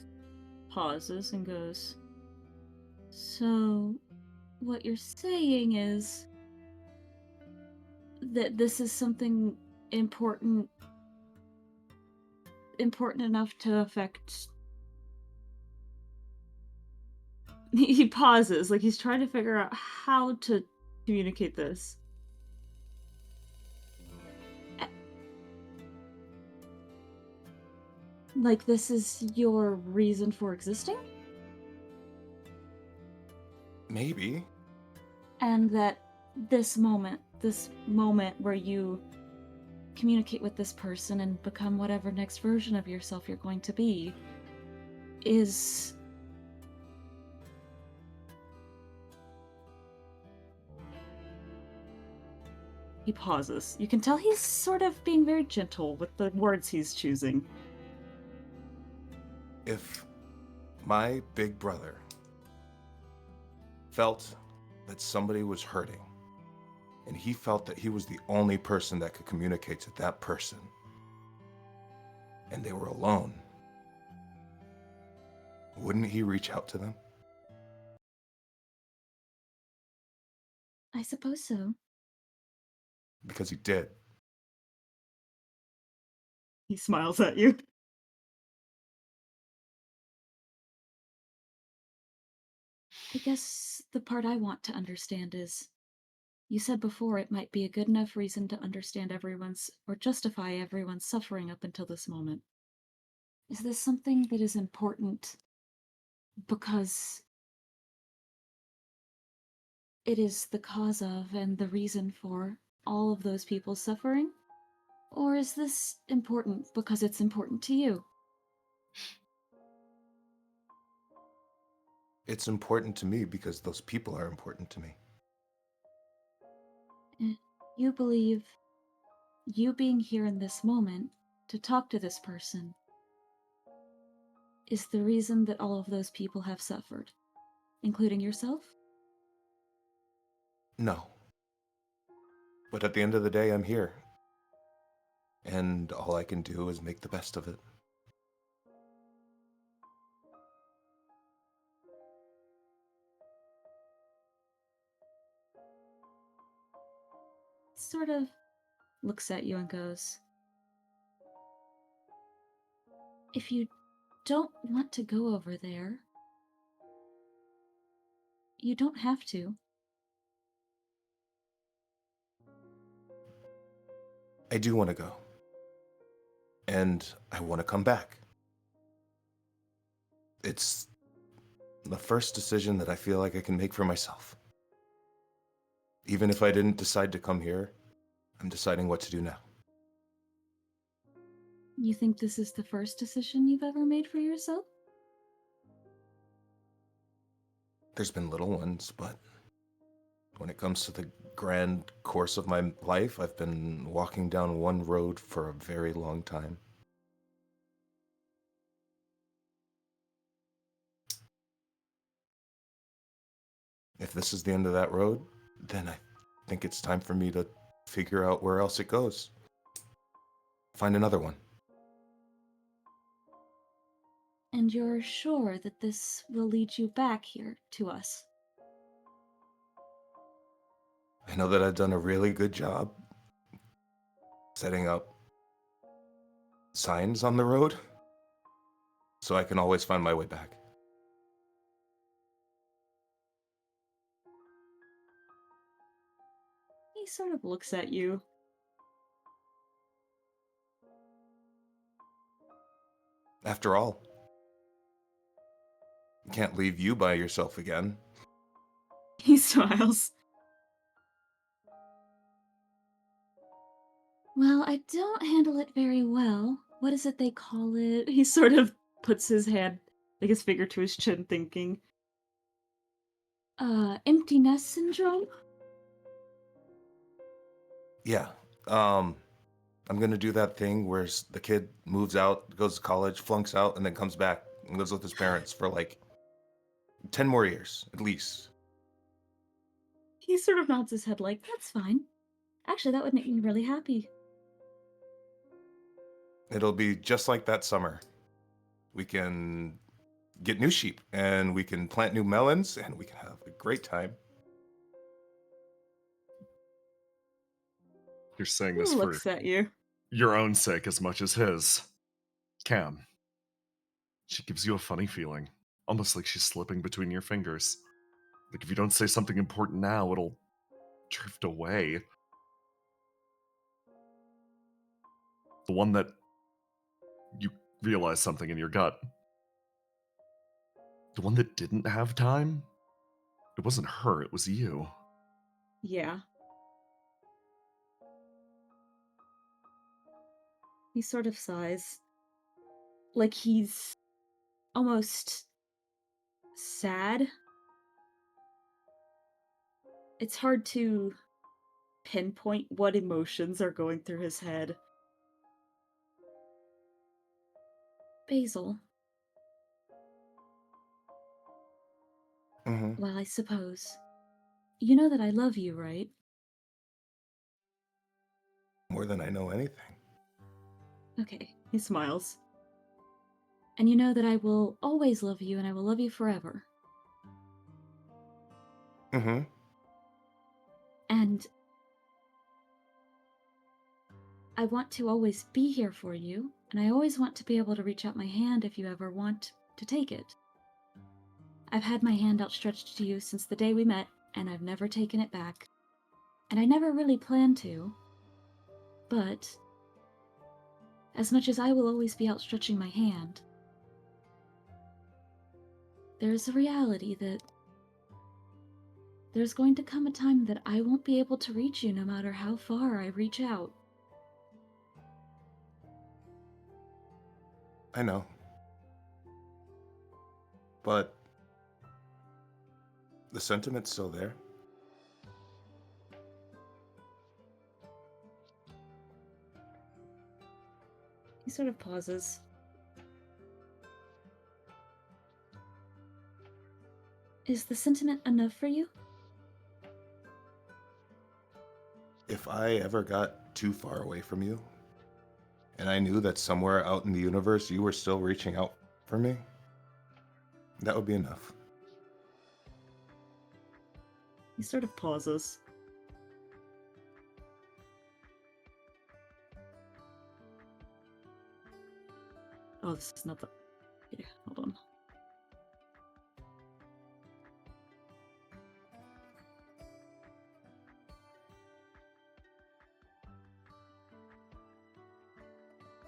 pauses and goes, "So, what you're saying is that this is something important enough to affect..." He pauses, like he's trying to figure out how to communicate this. Like this is your reason for existing? Maybe. And that this moment where you communicate with this person and become whatever next version of yourself you're going to be is He pauses. You can tell he's sort of being very gentle with the words he's choosing. If my big brother felt that somebody was hurting, and he felt that he was the only person that could communicate to that person, and they were alone, wouldn't he reach out to them? I suppose so. Because he did. He smiles at you. I guess the part I want to understand is, you said before it might be a good enough reason to understand everyone's, or justify everyone's suffering up until this moment. Is this something that is important because it is the cause of and the reason for all of those people's suffering? Or is this important because it's important to you? It's important to me because those people are important to me. You believe you being here in this moment to talk to this person is the reason that all of those people have suffered, including yourself? No. But at the end of the day, I'm here. and all I can do is make the best of it. Sort of looks at you and goes, if you don't want to go over there, you don't have to. I do want to go. And I want to come back. It's the first decision that I feel like I can make for myself. Even if I didn't decide to come here, I'm deciding what to do now. You think this is the first decision you've ever made for yourself? There's been little ones, but when it comes to the grand course of my life, I've been walking down one road for a very long time. If this is the end of that road, then I think it's time for me to figure out where else it goes. Find another one. And you're sure that this will lead you back here to us? I know that I've done a really good job setting up signs on the road, so I can always find my way back. He sort of looks at you. After all, I can't leave you by yourself again. He smiles. Well, I don't handle it very well. What is it they call it? He sort of puts his hand, like his finger to his chin, thinking. Empty nest syndrome? Yeah, I'm gonna do that thing where the kid moves out, goes to college, flunks out, and then comes back and lives with his parents for like 10 more years, at least. He sort of nods his head like, that's fine. Actually, that would make me really happy. It'll be just like that summer. We can get new sheep, and we can plant new melons, and we can have a great time. You're saying He this for looks at you. your own sake as much as his. Cam. She gives you a funny feeling, almost like she's slipping between your fingers. Like if you don't say something important now, it'll drift away. The one that you realize something in your gut. The one that didn't have time? It wasn't her, it was you. Yeah. He sort of sighs. Like he's almost sad. It's hard to pinpoint what emotions are going through his head. Basil. Mm-hmm. Well, I suppose. You know that I love you, right? More than I know anything. Okay. He smiles. And you know that I will always love you and I will love you forever. Mm-hmm. And I want to always be here for you, and I always want to be able to reach out my hand if you ever want to take it. I've had my hand outstretched to you since the day we met, and I've never taken it back. And I never really planned to. But as much as I will always be outstretching my hand, there's a reality that there's going to come a time that I won't be able to reach you no matter how far I reach out. I know. But the sentiment's still there. He sort of pauses. Is the sentiment enough for you? If I ever got too far away from you, and I knew that somewhere out in the universe you were still reaching out for me, that would be enough. He sort of pauses. Oh, this is not the... Yeah, hold on.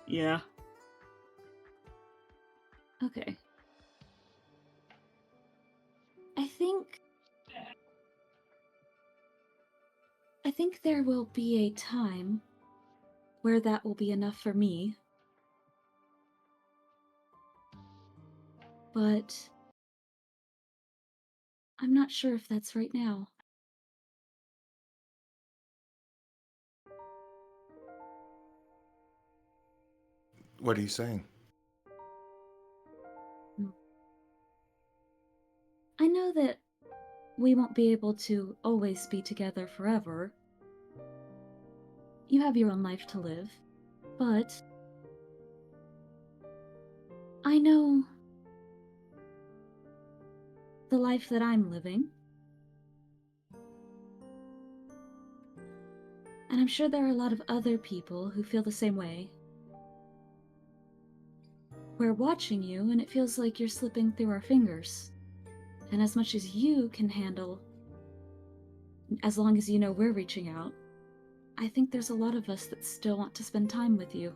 Yeah. Okay. I think there will be a time where that will be enough for me. But I'm not sure if that's right now. What are you saying? I know that we won't be able to always be together forever. You have your own life to live, but I know the life that I'm living. And I'm sure there are a lot of other people who feel the same way. We're watching you, and it feels like you're slipping through our fingers. And as much as you can handle, as long as you know we're reaching out, I think there's a lot of us that still want to spend time with you.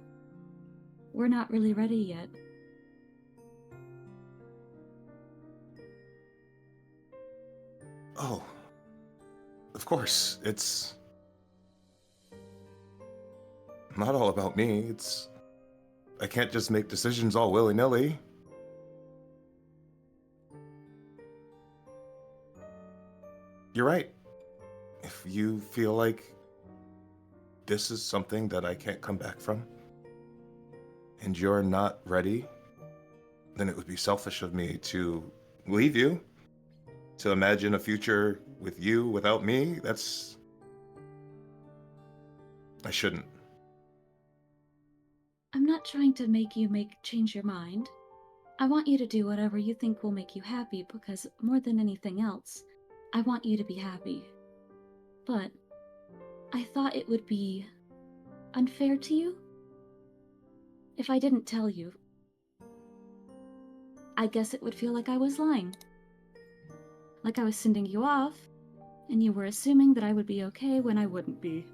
We're not really ready yet. Oh, of course, it's not all about me. I can't just make decisions all willy-nilly. You're right. If you feel like this is something that I can't come back from, and you're not ready, then it would be selfish of me to leave you. To imagine a future with you without me, I shouldn't. I'm not trying to make you change your mind. I want you to do whatever you think will make you happy because more than anything else, I want you to be happy. But I thought it would be unfair to you if I didn't tell you. I guess it would feel like I was lying. Like I was sending you off, and you were assuming that I would be okay when I wouldn't be.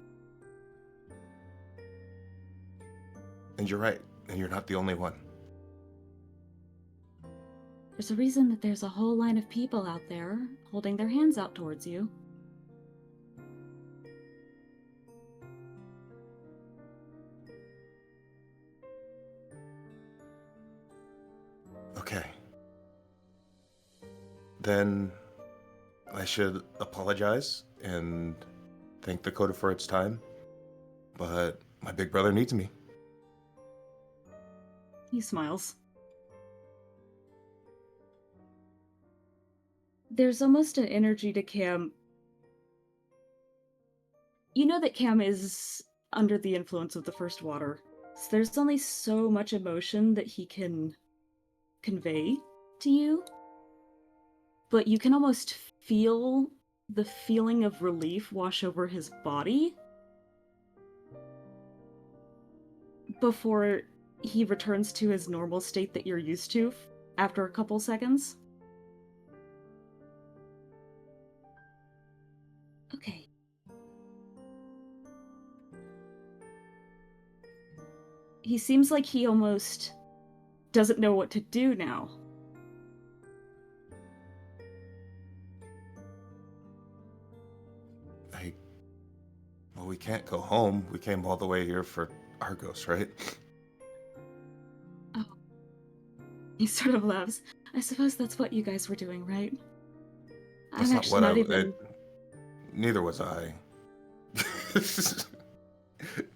And you're right, and you're not the only one. There's a reason that there's a whole line of people out there holding their hands out towards you. Okay. Then I should apologize and thank Dakota for its time, but my big brother needs me. He smiles. There's almost an energy to Cam. You know that Cam is under the influence of the first water. So there's only so much emotion that he can convey to you. But you can almost feel the feeling of relief wash over his body before he returns to his normal state that you're used to after a couple seconds. Okay. He seems like he almost doesn't know what to do now. Well, we can't go home. We came all the way here for Argos, right? Oh. He sort of laughs. I suppose that's what you guys were doing, right? That's I'm not actually what not even... Neither was I.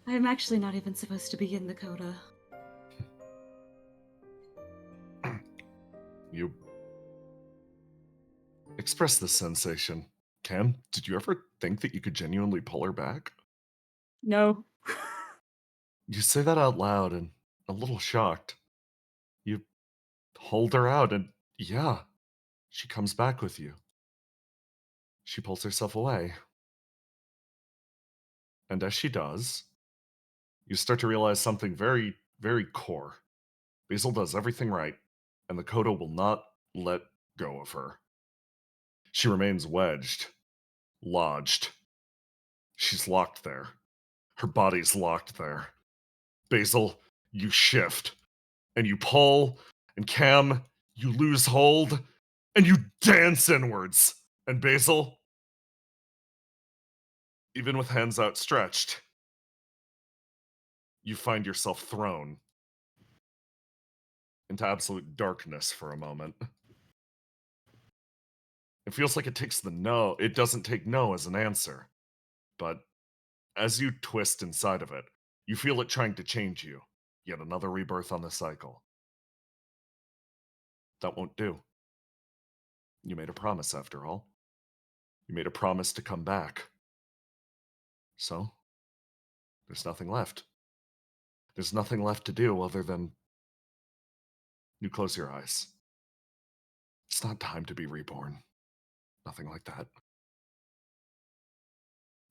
I'm actually not even supposed to be in the coda. You express this sensation. Cam, did you ever think that you could genuinely pull her back? No. You say that out loud and a little shocked. You hold her out, and yeah, she comes back with you. She pulls herself away. And as she does, you start to realize something very, very core. Basil does everything right, and the Coda will not let go of her. She remains wedged, lodged. She's locked there. Her body's locked there. Basil, you shift, and you pull, and Cam, you lose hold, and you dance inwards. And Basil, even with hands outstretched, you find yourself thrown into absolute darkness for a moment. It feels like it doesn't take no as an answer. But as you twist inside of it, you feel it trying to change you. Yet another rebirth on the cycle. That won't do. You made a promise after all. You made a promise to come back. So, there's nothing left. There's nothing left to do other than you close your eyes. It's not time to be reborn. Nothing like that.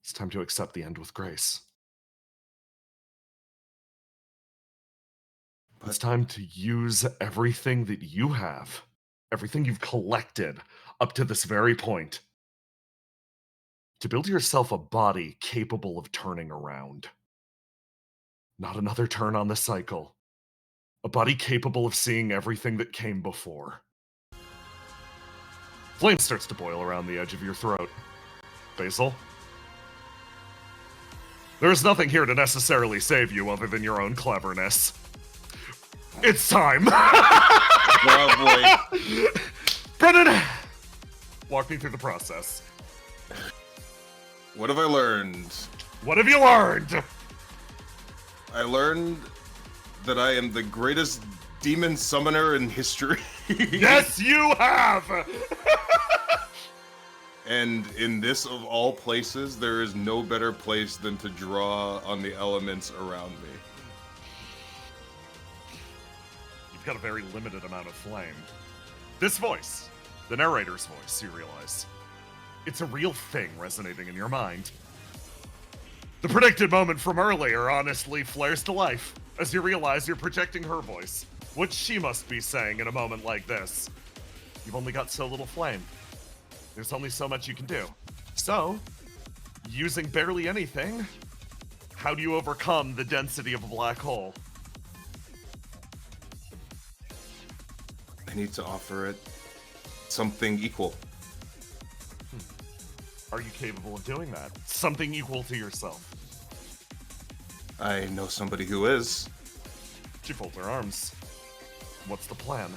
It's time to accept the end with grace. It's time to use everything that you have, everything you've collected up to this very point, to build yourself a body capable of turning around. Not another turn on the cycle. A body capable of seeing everything that came before. Flame starts to boil around the edge of your throat. Basil? There is nothing here to necessarily save you other than your own cleverness. It's time! Oh boy. Brennan! Walk me through the process. What have I learned? What have you learned? I learned that I am the greatest demon summoner in history. Yes, you have! And in this of all places, there is no better place than to draw on the elements around me. You've got a very limited amount of flame. This voice, the narrator's voice, you realize, it's a real thing resonating in your mind. The predicted moment from earlier honestly flares to life as you realize you're projecting her voice, what she must be saying in a moment like this. You've only got so little flame. There's only so much you can do. So, using barely anything, how do you overcome the density of a black hole? I need to offer it something equal. Are you capable of doing that? Something equal to yourself. I know somebody who is. She folds her arms. What's the plan?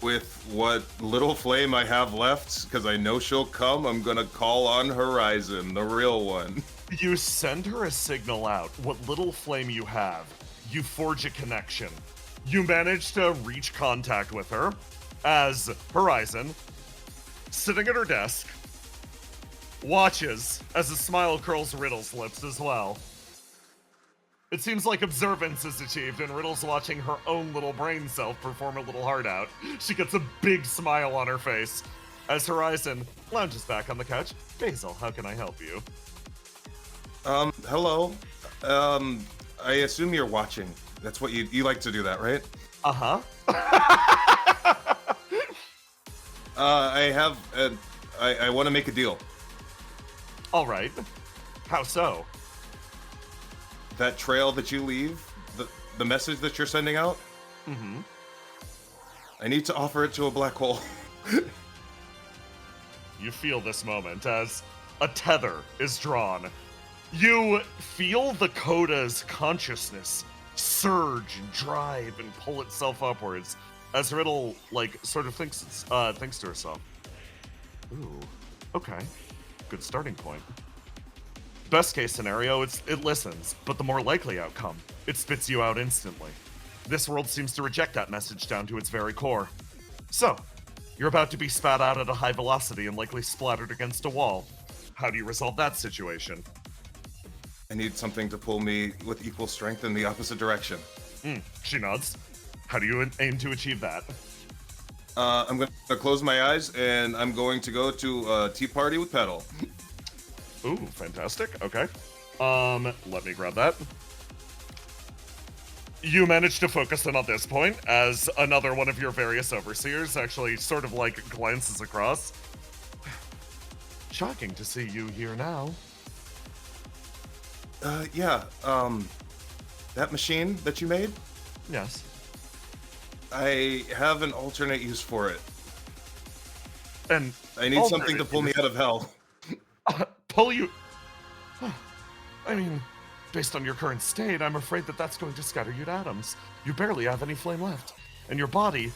With what little flame I have left, because I know she'll come, I'm gonna call on Horizon, the real one. You send her a signal out. What little flame you have, you forge a connection. You manage to reach contact with her as Horizon, sitting at her desk, watches as a smile curls Riddle's lips as well. It seems like observance is achieved, and Riddle's watching her own little brain self perform a little heart out. She gets a big smile on her face as Horizon lounges back on the couch. Basil, how can I help you? Hello. I assume you're watching. That's what you like to do that, right? Uh-huh. I want to make a deal. All right. How so? That trail that you leave, the message that you're sending out, Mm-hmm. I need to offer it to a black hole. You feel this moment as a tether is drawn. You feel the Coda's consciousness surge and drive and pull itself upwards as Riddle, sort of thinks to herself. Ooh, okay. Good starting point. Best case scenario, it listens, but the more likely outcome, it spits you out instantly. This world seems to reject that message down to its very core. So, you're about to be spat out at a high velocity and likely splattered against a wall. How do you resolve that situation? I need something to pull me with equal strength in the opposite direction. She nods. How do you aim to achieve that? I'm going to close my eyes, and I'm going to go to a tea party with Petal. Ooh, fantastic. Okay. Let me grab that. You manage to focus in on this point as another one of your various overseers actually sort of like glances across. Shocking to see you here now. Yeah, that machine that you made? Yes. I have an alternate use for it. And I need something to pull me out of hell. Pull you? I mean, based on your current state, I'm afraid that that's going to scatter you to atoms. You barely have any flame left. And your body's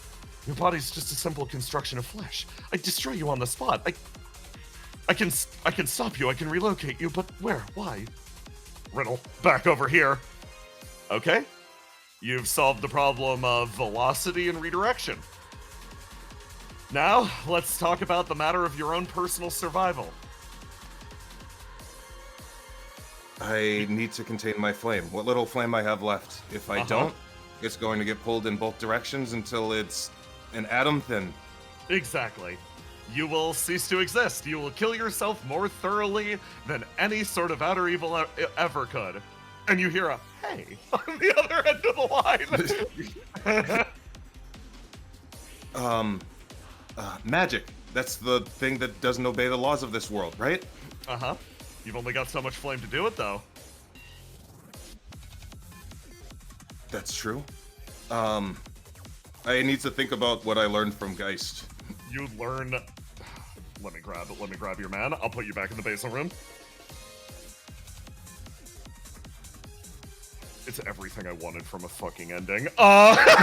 just a simple construction of flesh. I destroy you on the spot. I can stop you, I can relocate you, but where? Why? Riddle, back over here. Okay. You've solved the problem of velocity and redirection. Now, let's talk about the matter of your own personal survival. I need to contain my flame. What little flame I have left. If I don't, it's going to get pulled in both directions until it's an atom thin. Exactly. You will cease to exist. You will kill yourself more thoroughly than any sort of outer evil ever could. And you hear a hey on the other end of the line. Magic. That's the thing that doesn't obey the laws of this world, right? Uh-huh. You've only got so much flame to do it, though. That's true. I need to think about what I learned from Geist. You learn... Let me grab your man. I'll put you back in the Basil room. It's everything I wanted from a fucking ending. I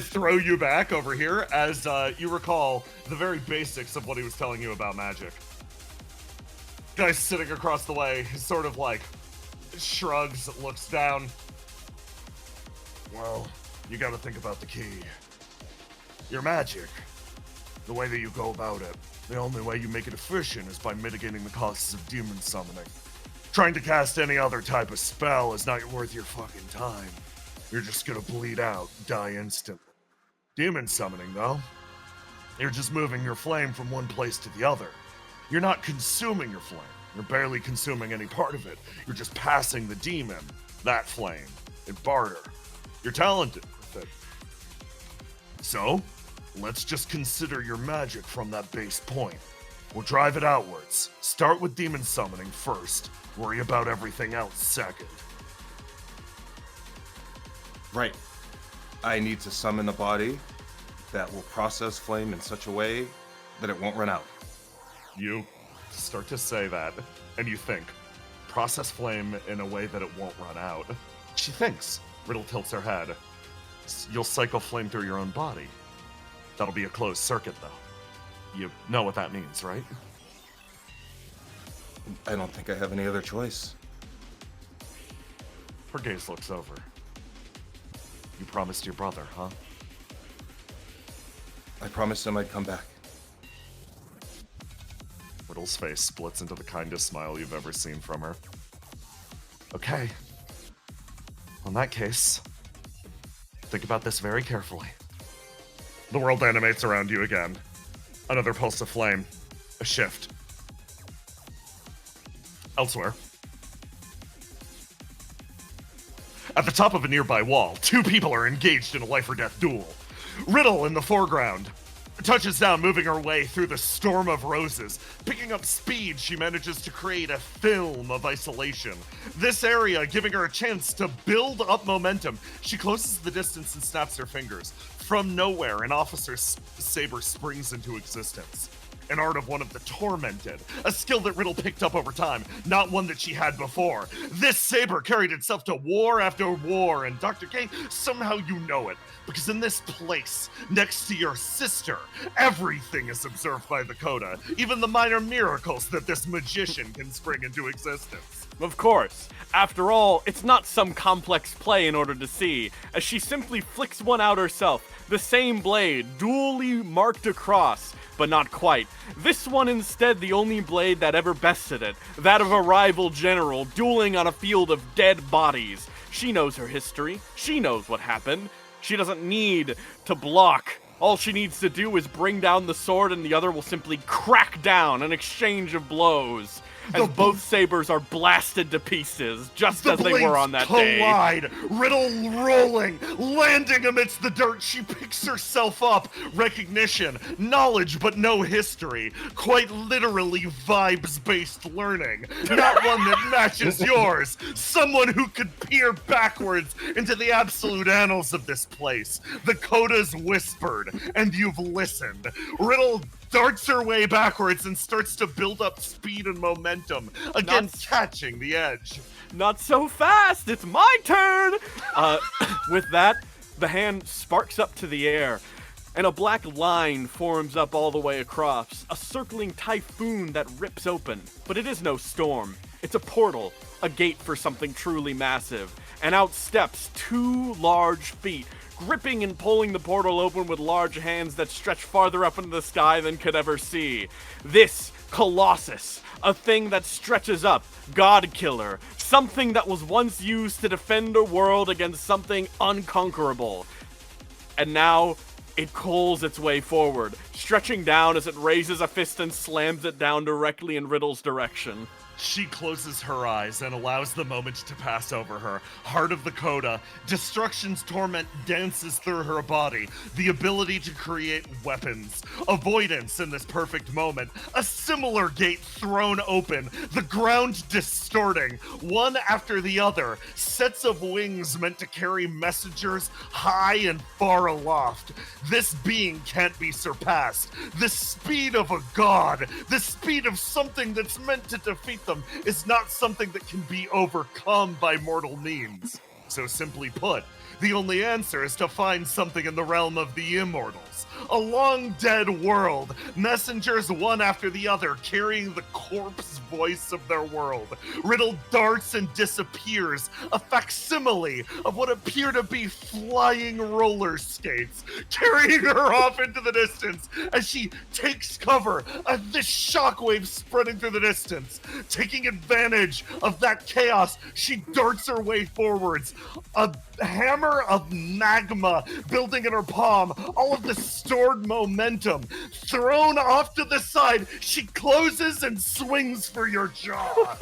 throw you back over here as you recall the very basics of what he was telling you about magic. Guy sitting across the way, sort of like shrugs, looks down. Well, you gotta think about the key. Your magic. The way that you go about it. The only way you make it efficient is by mitigating the costs of demon summoning. Trying to cast any other type of spell is not worth your fucking time. You're just gonna bleed out, die instantly. Demon summoning, though, you're just moving your flame from one place to the other. You're not consuming your flame. You're barely consuming any part of it. You're just passing the demon, that flame, in barter. You're talented with it. So, let's just consider your magic from that base point. We'll drive it outwards. Start with demon summoning first. Worry about everything else second. Right. I need to summon a body that will process flame in such a way that it won't run out. You start to say that, and you think, process flame in a way that it won't run out. She thinks. Riddle tilts her head. You'll cycle flame through your own body. That'll be a closed circuit, though. You know what that means, right? I don't think I have any other choice. Her gaze looks over. You promised your brother, huh? I promised him I'd come back. Riddle's face splits into the kindest smile you've ever seen from her. Okay. In that case, think about this very carefully. The world animates around you again. Another pulse of flame. A shift. Elsewhere. At the top of a nearby wall, two people are engaged in a life-or-death duel. Riddle in the foreground touches down, moving her way through the storm of roses. Picking up speed, she manages to create a film of isolation. This area giving her a chance to build up momentum. She closes the distance and snaps her fingers. From nowhere, an officer's saber springs into existence. An art of one of the tormented, a skill that Riddle picked up over time, not one that she had before. This saber carried itself to war after war, and Dr. K, somehow you know it, because in this place, next to your sister, everything is observed by the Coda, even the minor miracles that this magician can spring into existence. Of course. After all, it's not some complex play in order to see, as she simply flicks one out herself, the same blade, dually marked across, but not quite. This one instead the only blade that ever bested it, that of a rival general dueling on a field of dead bodies. She knows her history, she knows what happened. She doesn't need to block. All she needs to do is bring down the sword and the other will simply crack down an exchange of blows. As both sabers are blasted to pieces, just as they were on that day. Collide, Riddle rolling, landing amidst the dirt. She picks herself up. Recognition, knowledge, but no history. Quite literally vibes-based learning. Not one that matches yours. Someone who could peer backwards into the absolute annals of this place. The coda's whispered, and you've listened. Riddle darts her way backwards and starts to build up speed and momentum, again catching the edge. Not so fast! It's my turn! With that, the hand sparks up to the air, and a black line forms up all the way across, a circling typhoon that rips open. But it is no storm. It's a portal, a gate for something truly massive, and out steps 2 large feet, gripping and pulling the portal open with large hands that stretch farther up into the sky than could ever see. This Colossus, a thing that stretches up, God Killer, something that was once used to defend a world against something unconquerable. And now, it coals its way forward, stretching down as it raises a fist and slams it down directly in Riddle's direction. She closes her eyes and allows the moment to pass over her. Heart of the Coda, destruction's torment dances through her body. The ability to create weapons. Avoidance in this perfect moment. A similar gate thrown open. The ground distorting. One after the other. Sets of wings meant to carry messengers high and far aloft. This being can't be surpassed. The speed of a god. The speed of something that's meant to defeat them is not something that can be overcome by mortal means. So simply put, the only answer is to find something in the realm of the immortals. A long dead world, messengers one after the other carrying the corpse voice of their world. Riddle darts and disappears, a facsimile of what appear to be flying roller skates, carrying her off into the distance as she takes cover of this shockwave spreading through the distance. Taking advantage of that chaos, she darts her way forwards, a hammer of magma building in her palm, all of the stored momentum thrown off to the side. She closes and swings for your jaw.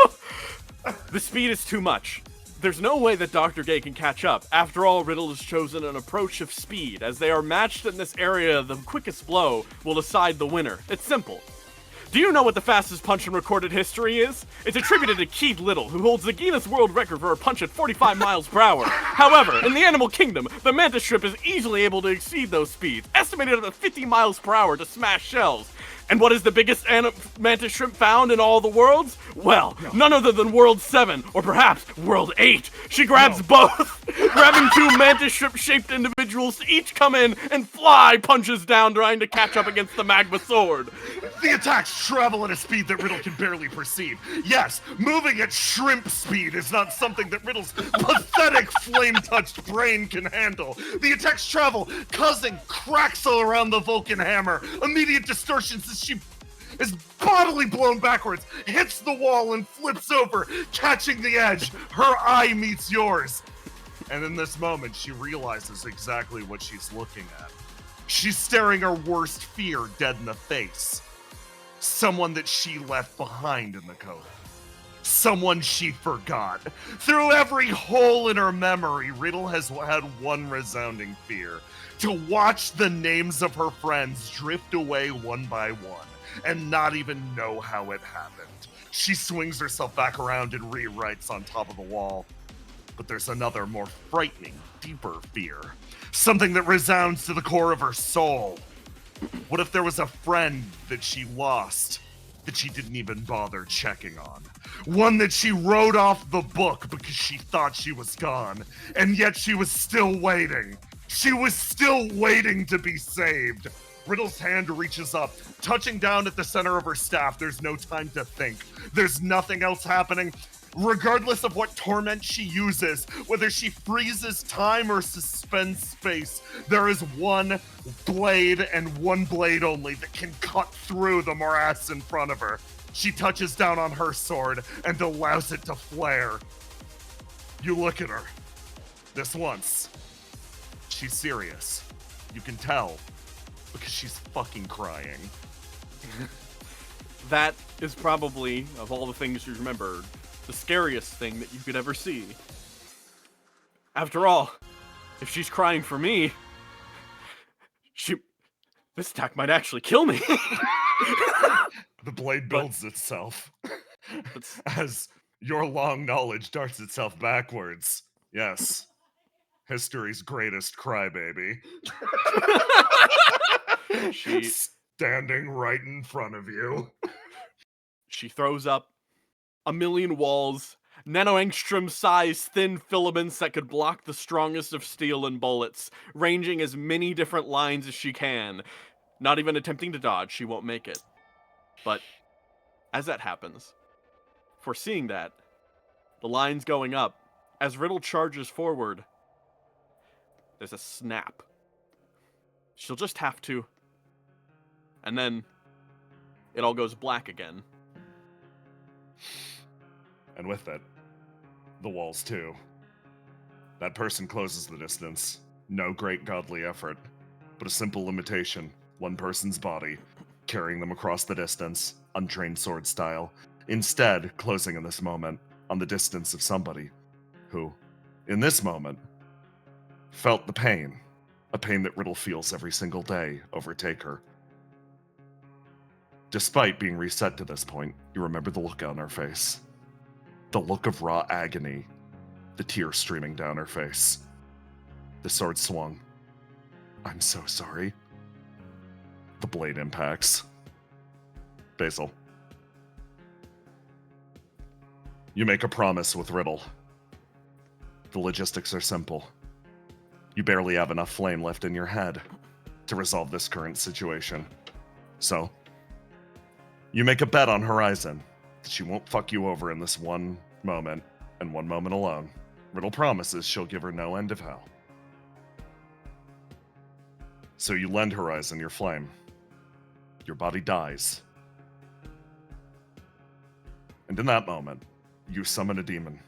The speed is too much. There's no way that Dr. Gay can catch up. After all, Riddle has chosen an approach of speed. As they are matched in this area, the quickest blow will decide the winner. It's simple. Do you know what the fastest punch in recorded history is? It's attributed to Keith Little, who holds the Guinness World Record for a punch at 45 miles per hour. However, in the animal kingdom, the mantis shrimp is easily able to exceed those speeds, estimated at 50 miles per hour to smash shells. And what is the biggest mantis shrimp found in all the worlds? Well, none other than World 7, or perhaps World 8. She grabs both, grabbing 2 mantis shrimp-shaped individuals to each come in and fly punches down, trying to catch up against the magma sword. The attacks travel at a speed that Riddle can barely perceive. Yes, moving at shrimp speed is not something that Riddle's pathetic flame-touched brain can handle. The attacks travel, causing cracks all around the Vulcan hammer, immediate distortions as she is bodily blown backwards, hits the wall and flips over, catching the edge. Her eye meets yours. And in this moment, she realizes exactly what she's looking at. She's staring her worst fear dead in the face. Someone that she left behind in the code. Someone she forgot. Through every hole in her memory, Riddle has had one resounding fear. To watch the names of her friends drift away one by one, and not even know how it happened. She swings herself back around and rewrites on top of the wall. But there's another, more frightening, deeper fear. Something that resounds to the core of her soul. What if there was a friend that she lost, that she didn't even bother checking on? One that she wrote off the book because she thought she was gone, and yet she was still waiting. She was still waiting to be saved. Riddle's hand reaches up, touching down at the center of her staff. There's no time to think. There's nothing else happening. regardless of what torment she uses, whether she freezes time or suspends space, there is one blade and one blade only that can cut through the morass in front of her. She touches down on her sword and allows it to flare. You look at her. This once. She's serious. You can tell, because she's fucking crying. That is probably, of all the things you remember, the scariest thing that you could ever see. After all, if she's crying for me, this attack might actually kill me. The blade builds itself as your long knowledge darts itself backwards. Yes. History's greatest crybaby. Standing right in front of you. She throws up a million walls, nanoangstrom-sized thin filaments that could block the strongest of steel and bullets, ranging as many different lines as she can. Not even attempting to dodge, she won't make it. But as that happens, foreseeing that, the lines going up, as Riddle charges forward, there's a snap. She'll just have to. And then it all goes black again. And with it, the walls too. That person closes the distance. No great godly effort, but a simple limitation. One person's body, carrying them across the distance, untrained sword style. Instead, closing in this moment on the distance of somebody who, in this moment, felt the pain. A pain that Riddle feels every single day overtake her. Despite being reset to this point, you remember the look on her face. The look of raw agony. The tears streaming down her face. The sword swung. I'm so sorry. The blade impacts. Basil. You make a promise with Riddle. The logistics are simple. You barely have enough flame left in your head to resolve this current situation. So, you make a bet on Horizon that she won't fuck you over in this one moment, and one moment alone. Riddle promises she'll give her no end of hell. So you lend Horizon your flame. Your body dies. And in that moment, you summon a demon.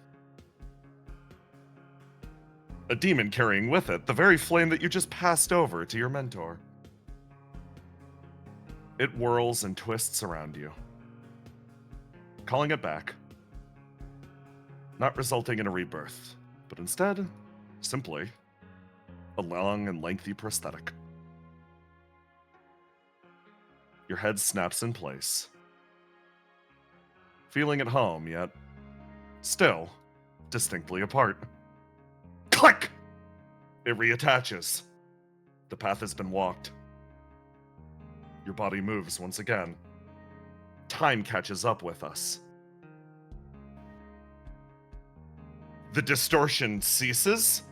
A demon carrying with it the very flame that you just passed over to your mentor. It whirls and twists around you, calling it back, not resulting in a rebirth, but instead, simply, a long and lengthy prosthetic. Your head snaps in place, feeling at home, yet still distinctly apart. Click! It reattaches. The path has been walked. Your body moves once again. Time catches up with us. The distortion ceases.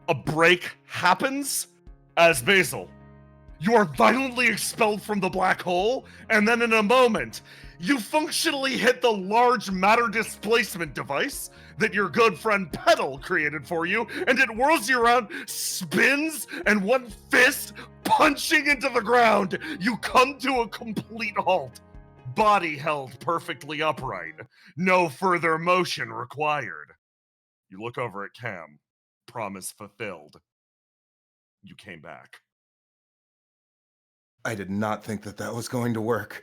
A break happens as Basil. You are violently expelled from the black hole, and then in a moment, you functionally hit the large matter displacement device that your good friend Petal created for you, and it whirls you around, spins, and one fist punching into the ground, you come to a complete halt. Body held perfectly upright. No further motion required. You look over at Cam. Promise fulfilled. You came back. I did not think that that was going to work.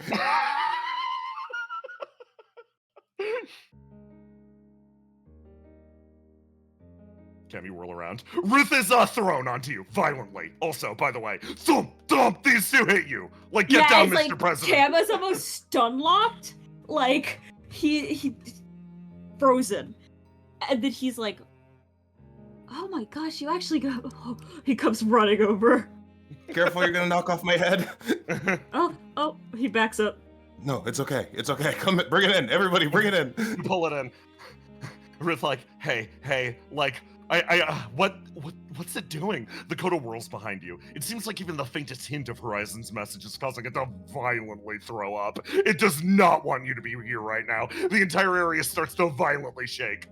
Cam, you whirl around. Ruth is thrown onto you violently. Also, by the way, thump, thump, these two hit you. Like, get down, Mr. Like, President. Cam is almost stun locked. Like, he frozen. And then he's like, oh my gosh, you actually go. Oh, he comes running over. Careful, you're gonna knock off my head. Oh, he backs up. No, it's okay. It's okay. Come, bring it in. Everybody, bring it in. You pull it in. Ruth, like, hey, like, What's it doing? The Coda whirls behind you. It seems like even the faintest hint of Horizon's message is causing it to violently throw up. It does not want you to be here right now. The entire area starts to violently shake.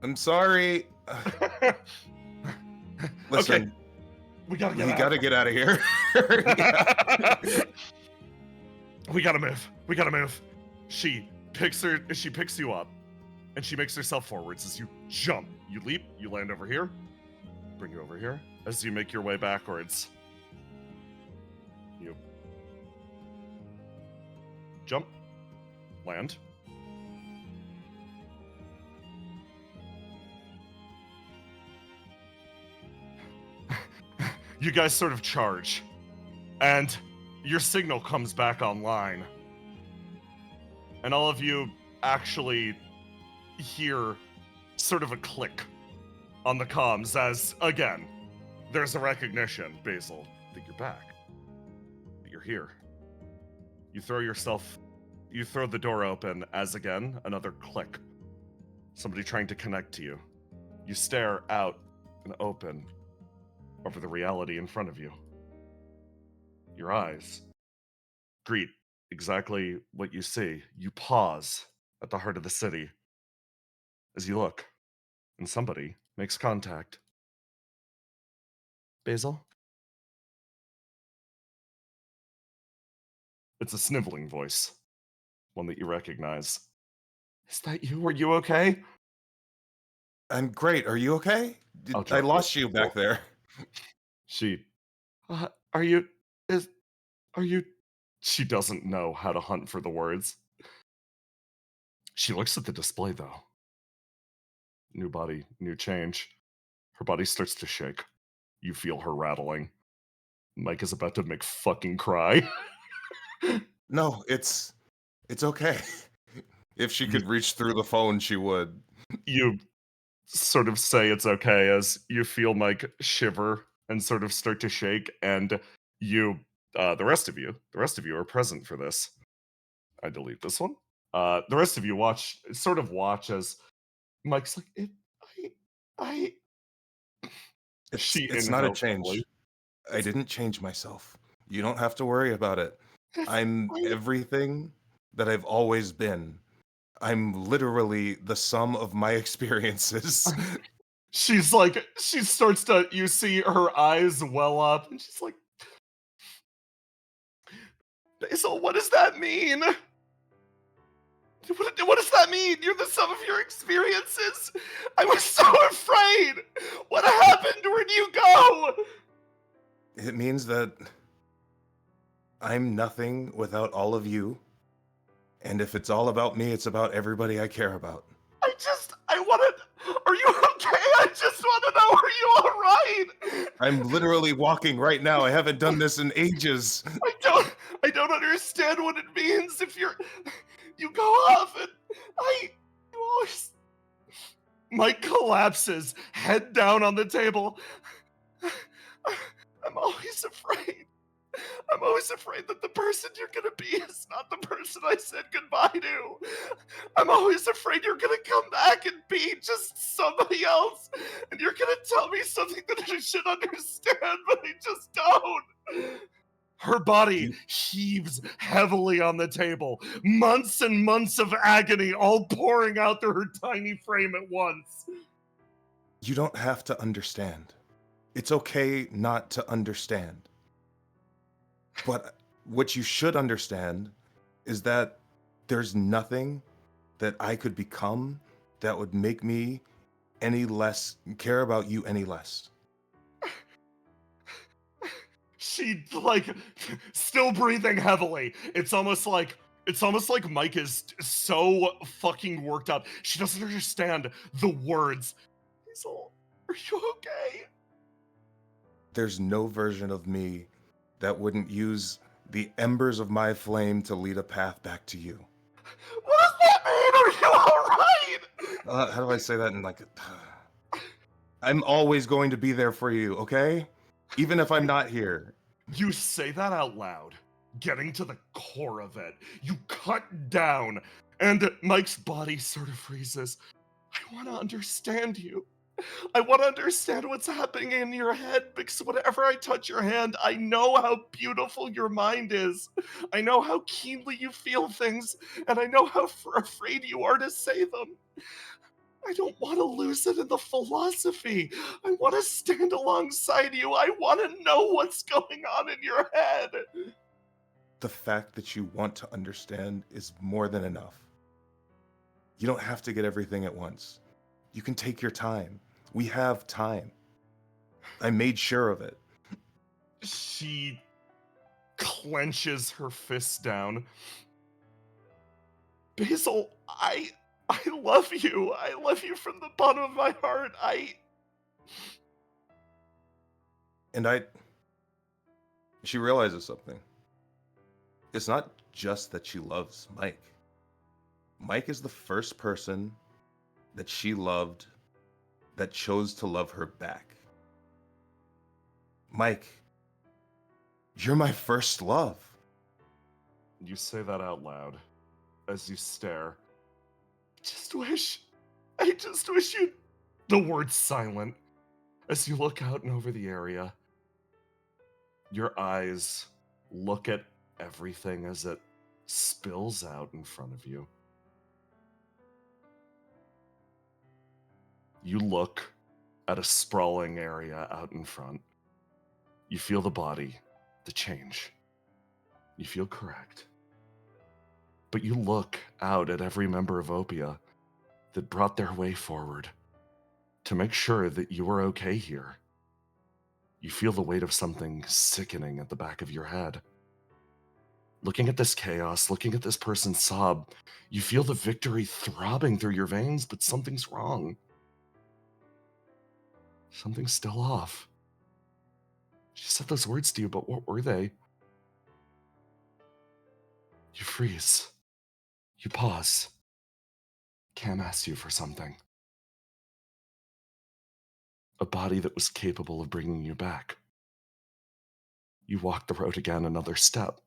I'm sorry. Listen, Okay, we gotta get we out. gotta get out of here. Yeah. We gotta move. We gotta move. She picks you up, and she makes herself forwards as you jump. You leap, you land over here, bring you over here. As you make your way backwards, you jump, land. You guys sort of charge, and your signal comes back online. And all of you actually hear sort of a click on the comms as, again, there's a recognition, Basil, that you're back. That you're here. You throw the door open as, again, another click. Somebody trying to connect to you. You stare out and open over the reality in front of you. Your eyes greet exactly what you see. You pause at the heart of the city as you look, and somebody makes contact. Basil? It's a sniveling voice, one that you recognize. Is that you? Are you okay? I'm great. Are you okay? I lost you back there. She, she doesn't know how to hunt for the words. She looks at the display, though. New body, new change. Her body starts to shake. You feel her rattling. Mike is about to make fucking cry. No, it's okay. If she could reach through the phone, she would. You sort of say it's okay as you feel Mike shiver and sort of start to shake, and you, the rest of you are present for this. I delete this one. The rest of you watch as Mike's like, It's not a change. I didn't change myself. You don't have to worry about it. I'm everything that I've always been. I'm literally the sum of my experiences. She's like, you see her eyes well up, and she's like, Basil, what does that mean? What does that mean? You're the sum of your experiences? I was so afraid! What happened? Where'd you go? It means that I'm nothing without all of you. And if it's all about me, it's about everybody I care about. Are you okay? I just want to know, are you alright? I'm literally walking right now. I haven't done this in ages. I don't understand what it means if you go off and you always... Mike collapses, head down on the table. I'm always afraid. I'm always afraid that the person you're gonna be is not the person I said goodbye to. I'm always afraid you're gonna come back and be just somebody else, and you're gonna tell me something that I should understand, but I just don't. Her body heaves heavily on the table, months and months of agony all pouring out through her tiny frame at once. You don't have to understand. It's okay not to understand. But what you should understand is that there's nothing that I could become that would make me any less care about you any less. She, still breathing heavily. It's almost like Mike is so fucking worked up. She doesn't understand the words. Hazel, are you okay? There's no version of me that wouldn't use the embers of my flame to lead a path back to you. What does that mean? Are you alright? How do I say that in I'm always going to be there for you, okay? Even if I'm not here. You say that out loud, getting to the core of it. You cut down, and Mike's body sort of freezes. I want to understand you. I want to understand what's happening in your head because whenever I touch your hand, I know how beautiful your mind is. I know how keenly you feel things, and I know how afraid you are to say them. I don't want to lose it in the philosophy. I want to stand alongside you. I want to know what's going on in your head. The fact that you want to understand is more than enough. You don't have to get everything at once. You can take your time. We have time. I made sure of it. She clenches her fists down. Basil, I love you. I love you from the bottom of my heart. She realizes something. It's not just that she loves Mike. Mike is the first person that she loved that chose to love her back. Mike, you're my first love. You say that out loud as you stare. I just wish you. The word's silent as you look out and over the area. Your eyes look at everything as it spills out in front of you. You look at a sprawling area out in front. You feel the body, the change. You feel correct. But you look out at every member of Opia that brought their way forward to make sure that you are okay here. You feel the weight of something sickening at the back of your head. Looking at this chaos, looking at this person sob, you feel the victory throbbing through your veins, but something's wrong. Something's still off. She said those words to you, but what were they? You freeze. You pause. Cam asks you for something. A body that was capable of bringing you back. You walk the road again another step.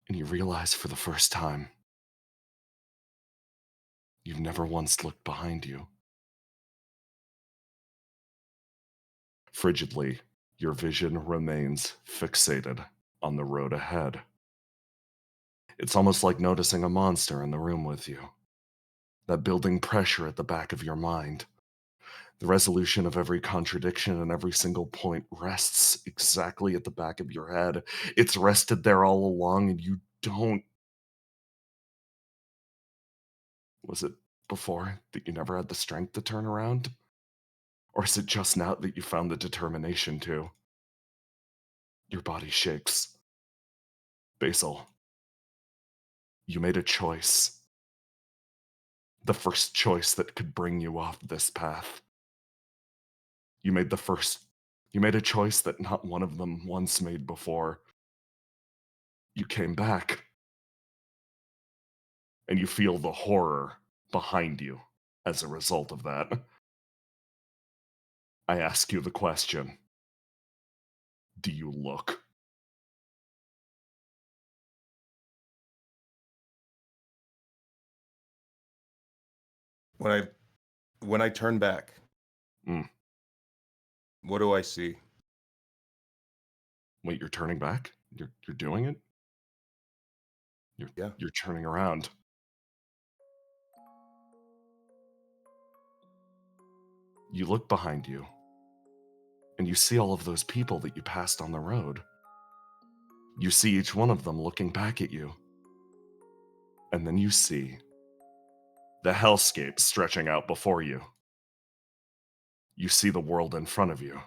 And you realize for the first time, you've never once looked behind you. Frigidly, your vision remains fixated on the road ahead. It's almost like noticing a monster in the room with you. That building pressure at the back of your mind. The resolution of every contradiction and every single point rests exactly at the back of your head. It's rested there all along, and you don't. Was it before that you never had the strength to turn around? Or is it just now that you found the determination to? Your body shakes. Basil, you made a choice. The first choice that could bring you off this path. You made a choice that not one of them once made before. You came back. And you feel the horror behind you as a result of that. I ask you the question. Do you look? When I turn back, what do I see? Wait, you're turning back? You're doing it? You're turning around. You look behind you, and you see all of those people that you passed on the road. You see each one of them looking back at you. And then you see the hellscape stretching out before you. You see the world in front of you.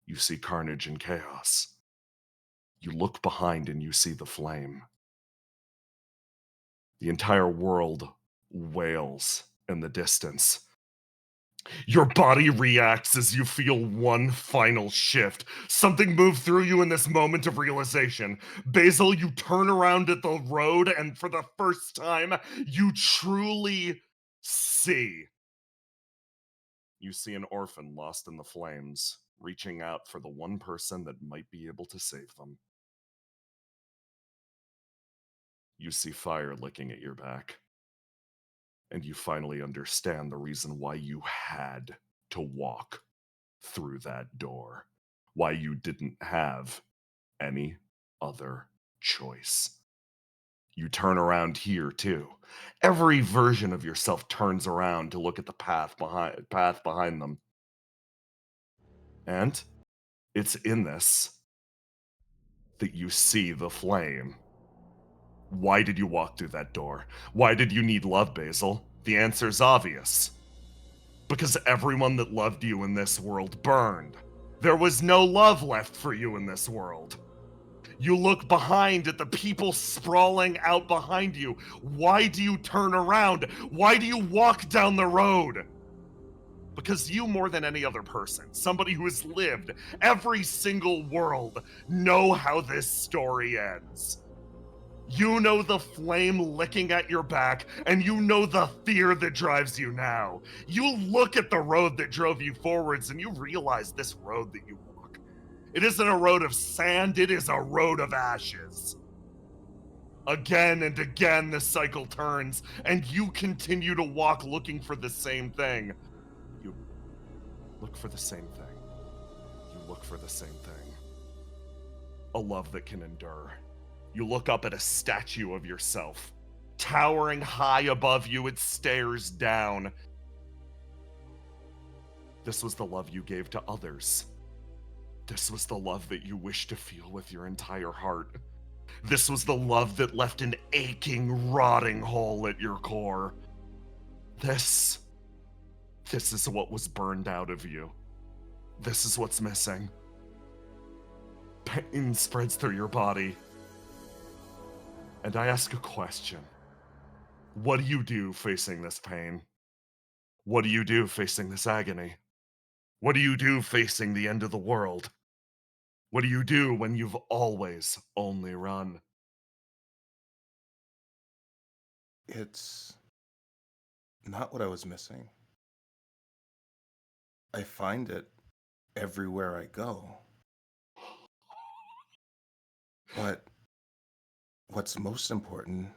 You see carnage and chaos. You look behind and you see the flame. The entire world wails in the distance. Your body reacts as you feel one final shift. Something moved through you in this moment of realization. Basil, you turn around at the road, and for the first time, you truly see. You see an orphan lost in the flames, reaching out for the one person that might be able to save them. You see fire licking at your back. And you finally understand the reason why you had to walk through that door. Why you didn't have any other choice. You turn around here too. Every version of yourself turns around to look at the path behind them. And it's in this that you see the flame. Why did you walk through that door? Why did you need love, Basil? The answer's obvious. Because everyone that loved you in this world burned. There was no love left for you in this world. You look behind at the people sprawling out behind you. Why do you turn around? Why do you walk down the road? Because you, more than any other person, somebody who has lived every single world, know how this story ends. You know the flame licking at your back, and you know the fear that drives you now. You look at the road that drove you forwards, and you realize this road that you walk, it isn't a road of sand, it is a road of ashes. Again and again, the cycle turns, and you continue to walk looking for the same thing. You look for the same thing. You look for the same thing. A love that can endure. You look up at a statue of yourself. Towering high above you, it stares down. This was the love you gave to others. This was the love that you wished to feel with your entire heart. This was the love that left an aching, rotting hole at your core. This is what was burned out of you. This is what's missing. Pain spreads through your body. And I ask a question. What do you do facing this pain? What do you do facing this agony? What do you do facing the end of the world? What do you do when you've always only run? It's not what I was missing. I find it everywhere I go. But what's most important,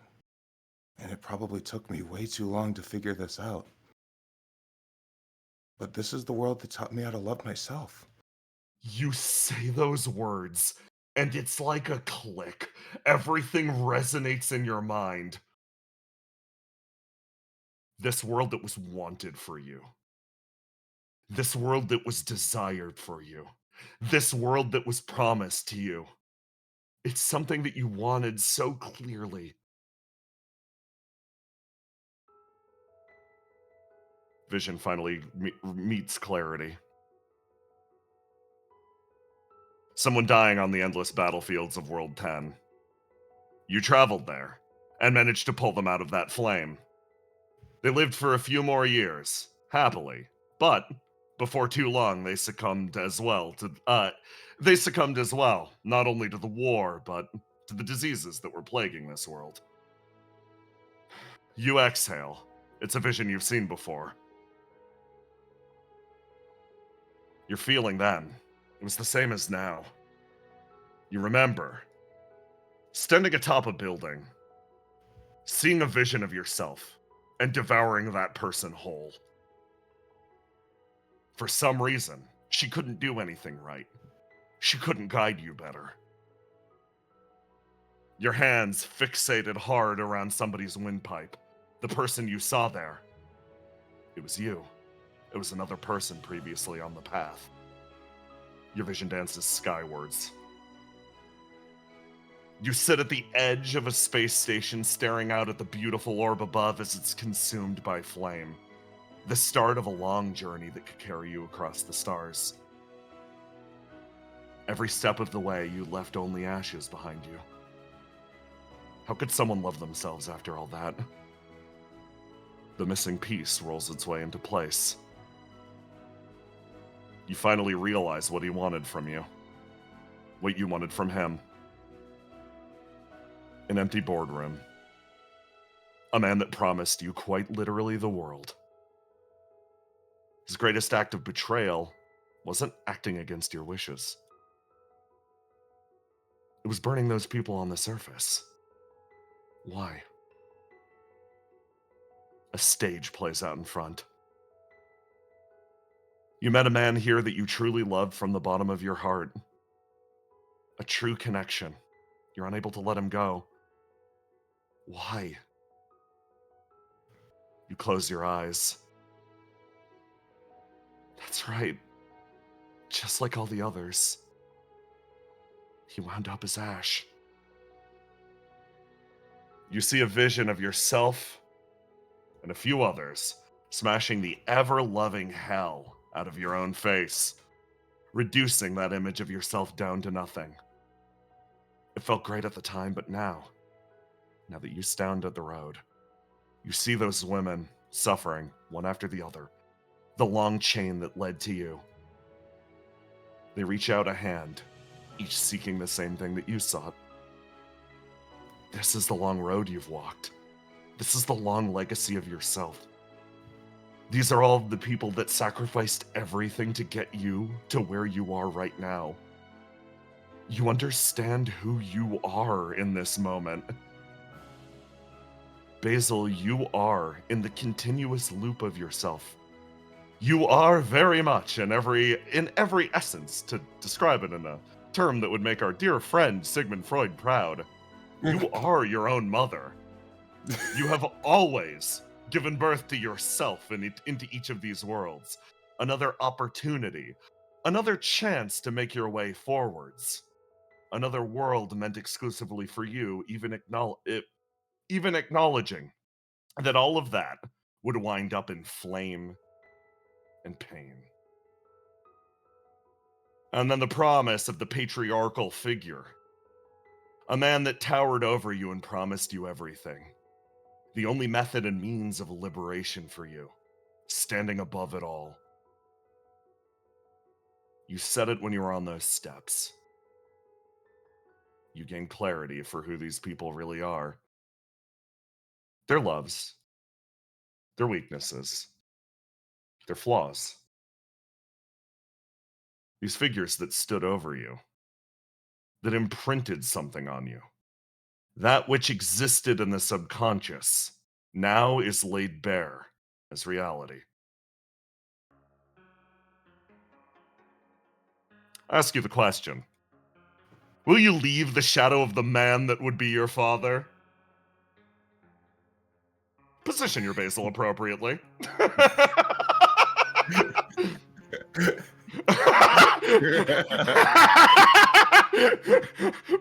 and it probably took me way too long to figure this out, but this is the world that taught me how to love myself. You say those words, and it's like a click. Everything resonates in your mind. This world that was wanted for you. This world that was desired for you. This world that was promised to you. It's something that you wanted so clearly. Vision finally meets clarity. Someone dying on the endless battlefields of World 10. You traveled there, and managed to pull them out of that flame. They lived for a few more years, happily, but before too long they succumbed as well, not only to the war, but to the diseases that were plaguing this world. You exhale. It's a vision you've seen before. Your feeling then, it was the same as now. You remember, standing atop a building, seeing a vision of yourself, and devouring that person whole. For some reason, she couldn't do anything right. She couldn't guide you better. Your hands fixated hard around somebody's windpipe. The person you saw there. It was you. It was another person previously on the path. Your vision dances skywards. You sit at the edge of a space station staring out at the beautiful orb above as it's consumed by flame. The start of a long journey that could carry you across the stars. Every step of the way, you left only ashes behind you. How could someone love themselves after all that? The missing piece rolls its way into place. You finally realize what he wanted from you. What you wanted from him. An empty boardroom. A man that promised you quite literally the world. His greatest act of betrayal wasn't acting against your wishes. It was burning those people on the surface. Why? A stage plays out in front. You met a man here that you truly loved from the bottom of your heart. A true connection. You're unable to let him go. Why? You close your eyes. That's right. Just like all the others. He wound up as ash. You see a vision of yourself and a few others smashing the ever-loving hell out of your own face, reducing that image of yourself down to nothing. It felt great at the time, but now that you stand at the road, you see those women suffering, one after the other, the long chain that led to you. They reach out a hand, each seeking the same thing that you sought. This is the long road you've walked. This is the long legacy of yourself. These are all the people that sacrificed everything to get you to where you are right now. You understand who you are in this moment. Basil, you are in the continuous loop of yourself. You are very much in every essence, to describe it in a term that would make our dear friend Sigmund Freud proud. You are your own mother. You have always given birth to yourself into each of these worlds. Another opportunity, another chance to make your way forwards. Another world meant exclusively for you, even acknowledging that all of that would wind up in flame and pain. And then the promise of the patriarchal figure. A man that towered over you and promised you everything. The only method and means of liberation for you. Standing above it all. You said it when you were on those steps. You gain clarity for who these people really are. Their loves. Their weaknesses. Their flaws. These figures that stood over you. That imprinted something on you. That which existed in the subconscious now is laid bare as reality. I ask you the question. Will you leave the shadow of the man that would be your father? Position your Basil appropriately.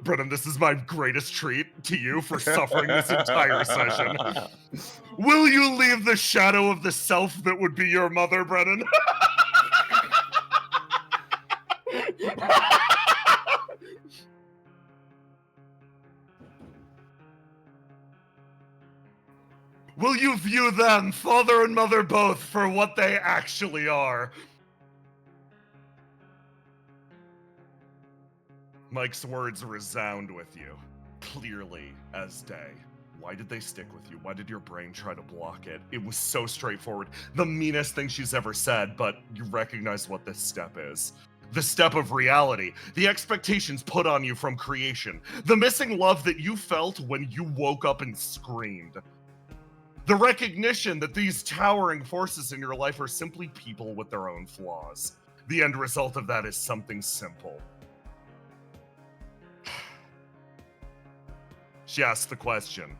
Brennan, this is my greatest treat to you for suffering this entire session. Will you leave the shadow of the self that would be your mother, Brennan? Will you view them, father and mother both, for what they actually are? Mike's words resound with you, clearly as day. Why did they stick with you? Why did your brain try to block it? It was so straightforward. The meanest thing she's ever said, but you recognize what this step is. The step of reality, the expectations put on you from creation, the missing love that you felt when you woke up and screamed. The recognition that these towering forces in your life are simply people with their own flaws. The end result of that is something simple. She asked the question,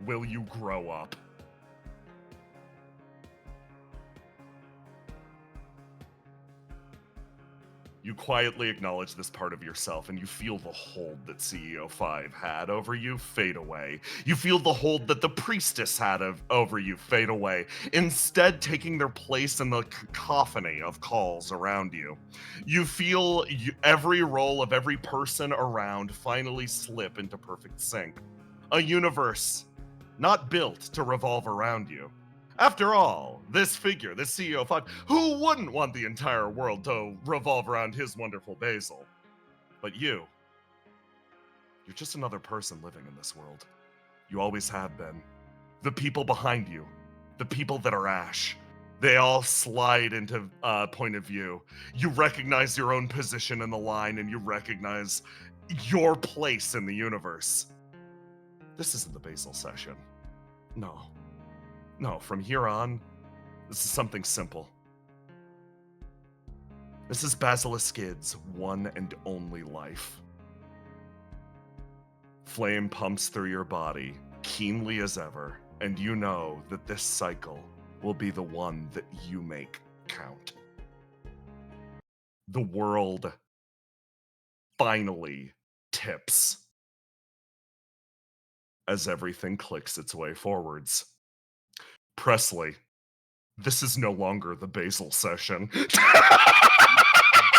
will you grow up? You quietly acknowledge this part of yourself, and you feel the hold that CEO 5 had over you fade away. You feel the hold that the priestess had over you fade away, instead taking their place in the cacophony of calls around you. You feel every role of every person around finally slip into perfect sync. A universe not built to revolve around you. After all, this figure, this CEO 5, who wouldn't want the entire world to revolve around his wonderful Basil? But you're just another person living in this world. You always have been. The people behind you, the people that are Ash, they all slide into point of view. You recognize your own position in the line, and you recognize your place in the universe. This isn't the Basil session. No. No, from here on, this is something simple. This is Basiliskid's one and only life. Flame pumps through your body, keenly as ever, and you know that this cycle will be the one that you make count. The world finally tips as everything clicks its way forwards. Presley, this is no longer the Basil session.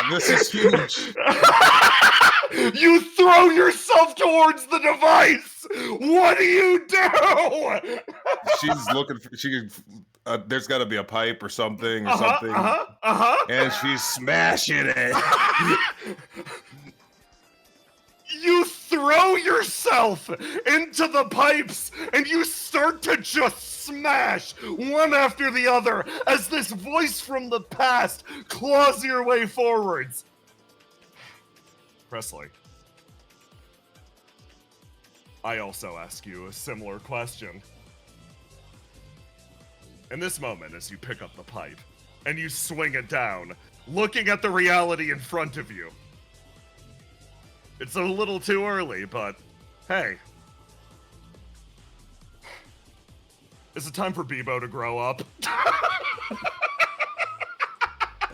This is huge. You throw yourself towards the device. What do you do? She's looking for. There's got to be a pipe or something, something. And she's smashing it. You throw yourself into the pipes and you start to just smash one after the other as this voice from the past claws your way forwards. Presley, I also ask you a similar question. In this moment, as you pick up the pipe and you swing it down, looking at the reality in front of you, it's a little too early, but hey. Is it time for Bebo to grow up?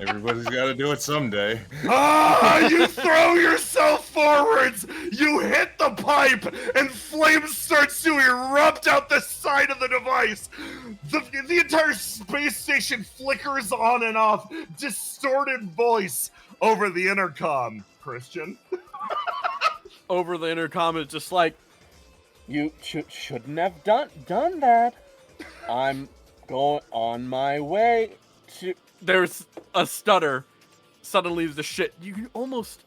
Everybody's got to do it someday. You throw yourself forwards, you hit the pipe, and flame starts to erupt out the side of the device. The entire space station flickers on and off, distorted voice over the intercom. Christian? Over the intercom, it's just like, you shouldn't have done that. I'm going on my way to... There's a stutter. Suddenly the shit. You can almost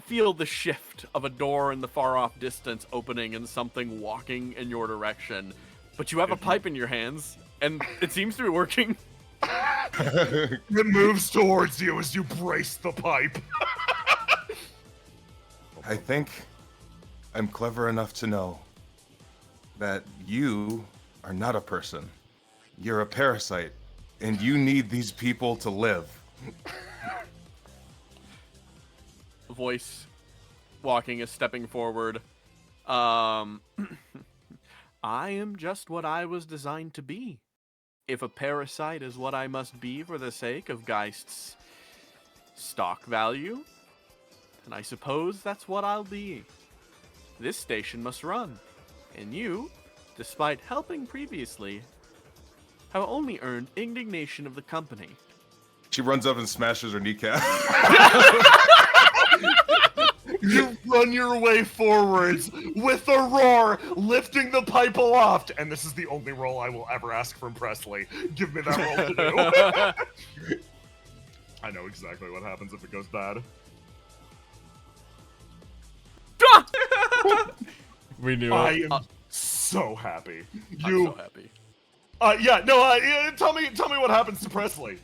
feel the shift of a door in the far off distance opening and something walking in your direction. But you have a pipe in your hands, and it seems to be working. It moves towards you as you brace the pipe. I think I'm clever enough to know that you are not a person. You're a parasite, and you need these people to live. Voice walking is stepping forward. I am just what I was designed to be. If a parasite is what I must be for the sake of Geist's stock value, then I suppose that's what I'll be. This station must run, and you, despite helping previously, have only earned indignation of the company. She runs up and smashes her kneecap. You run your way forwards with a roar, lifting the pipe aloft. And this is the only roll I will ever ask from Presley. Give me that roll to do. I know exactly what happens if it goes bad. We knew I it. am so happy. I'm so happy. Tell me what happens to Presley.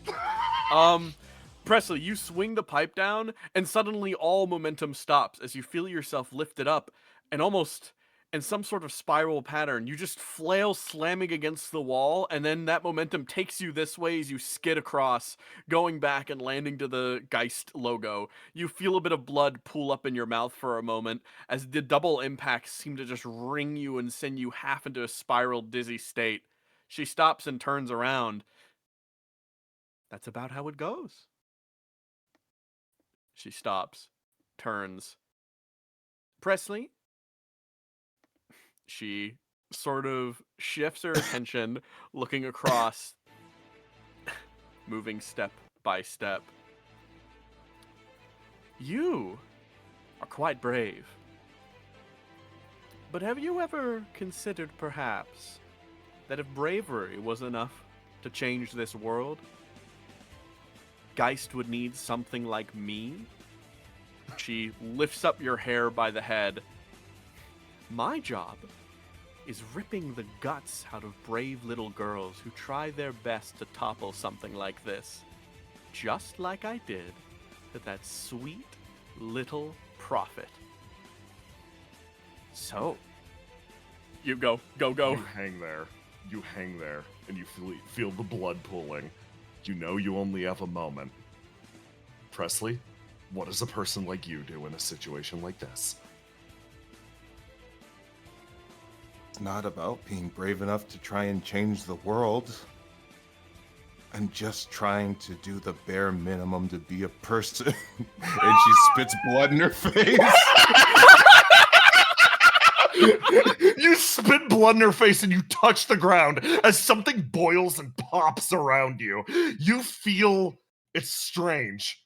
Presley, you swing the pipe down, and suddenly all momentum stops as you feel yourself lifted up, and almost in some sort of spiral pattern, you just flail slamming against the wall, and then that momentum takes you this way as you skid across, going back and landing to the Geist logo. You feel a bit of blood pool up in your mouth for a moment, as the double impacts seem to just ring you and send you half into a spiral, dizzy state. She stops and turns around. That's about how it goes. She stops, turns. Presley? She sort of shifts her attention, looking across, moving step by step. You are quite brave. But have you ever considered, perhaps, that if bravery was enough to change this world, Geist would need something like me? She lifts up your hair by the head. My job is ripping the guts out of brave little girls who try their best to topple something like this. Just like I did to that sweet little prophet. So, you go. You hang there. and you feel the blood pooling. You know you only have a moment. Presley, what does a person like you do in a situation like this? It's not about being brave enough to try and change the world. I'm just trying to do the bare minimum to be a person. And she spits blood in her face. You spit blood in her face and you touch the ground as something boils and pops around you. You feel it's strange.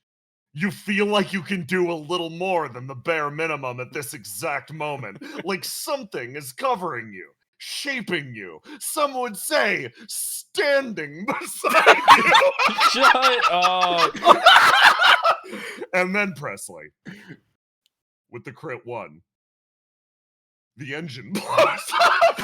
You feel like you can do a little more than the bare minimum at this exact moment. Like something is covering you, shaping you. Some would say, standing beside you. Shut up. And then Presley, with the crit 1, the engine blows up.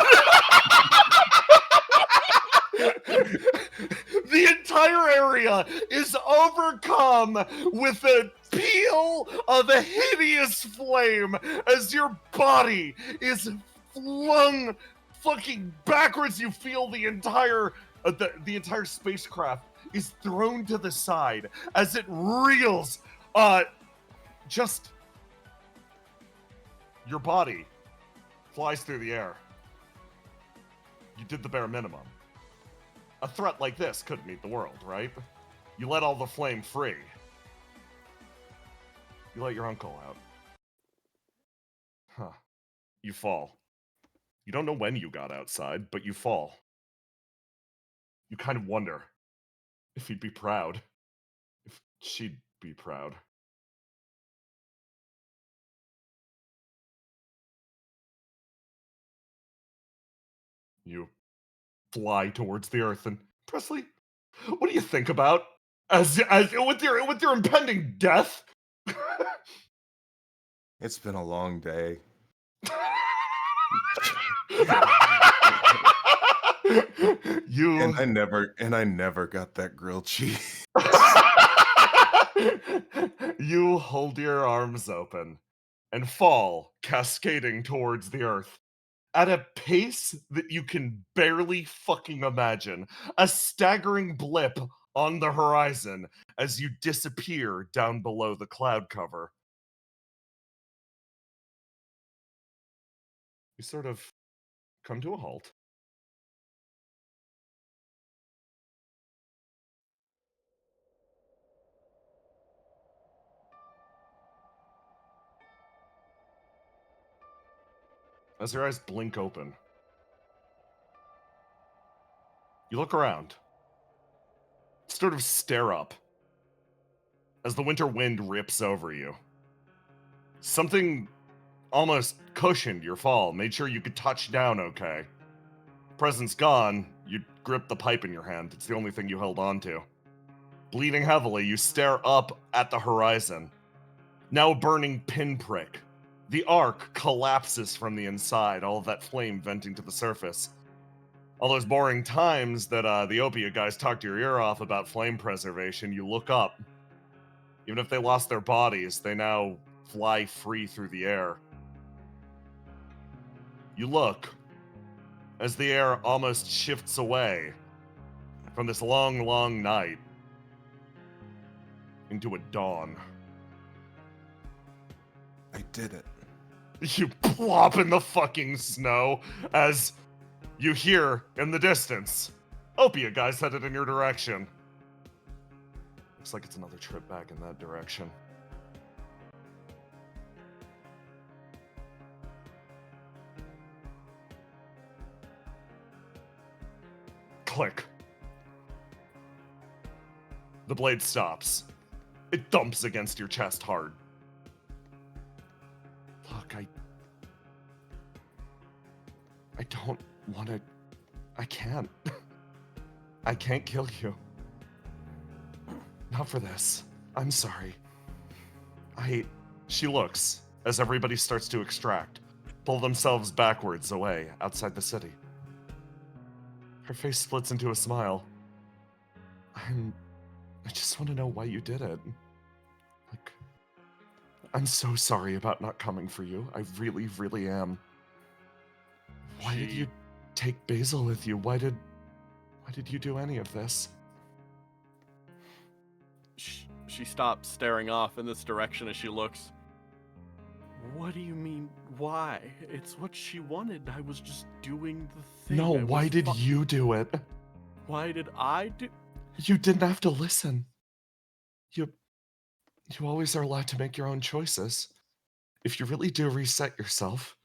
The entire area is overcome with a peal of a hideous flame as your body is flung fucking backwards. You feel the entire the entire spacecraft is thrown to the side as it reels. Just your body flies through the air. You did the bare minimum. A threat like this couldn't meet the world, right? You let all the flame free. You let your uncle out. Huh. You fall. You don't know when you got outside, but you fall. You kind of wonder if he'd be proud. If she'd be proud. You fly towards the earth, and Presley, what do you think about as with your impending death? It's been a long day. You And I never got that grilled cheese. You hold your arms open and fall, cascading towards the earth at a pace that you can barely fucking imagine. A staggering blip on the horizon as you disappear down below the cloud cover. You sort of come to a halt. As your eyes blink open, you look around, sort of stare up, as the winter wind rips over you. Something almost cushioned your fall, made sure you could touch down okay. Present's gone, you grip the pipe in your hand. It's the only thing you held on to. Bleeding heavily, you stare up at the horizon. Now a burning pinprick. The arc collapses from the inside, all of that flame venting to the surface. All those boring times that the opiate guys talked your ear off about flame preservation, you look up. Even if they lost their bodies, they now fly free through the air. You look as the air almost shifts away from this long, long night into a dawn. I did it. You plop in the fucking snow as you hear in the distance, opiate guys headed in your direction. Looks like it's another trip back in that direction. Click. The blade stops. It thumps against your chest hard. Look, I don't want to... I can't. I can't kill you. Not for this. I'm sorry. She looks as everybody starts to extract, pull themselves backwards away outside the city. Her face splits into a smile. I just want to know why you did it. Like, I'm so sorry about not coming for you. I really, really am. Why did you take Basil with you? Why did Why did you do any of this? She stops, staring off in this direction as she looks. What do you mean, why? It's what she wanted. I was just doing the thing. No, why did you do it? Why did I do? You didn't have to listen. You always are allowed to make your own choices. If you really do reset yourself,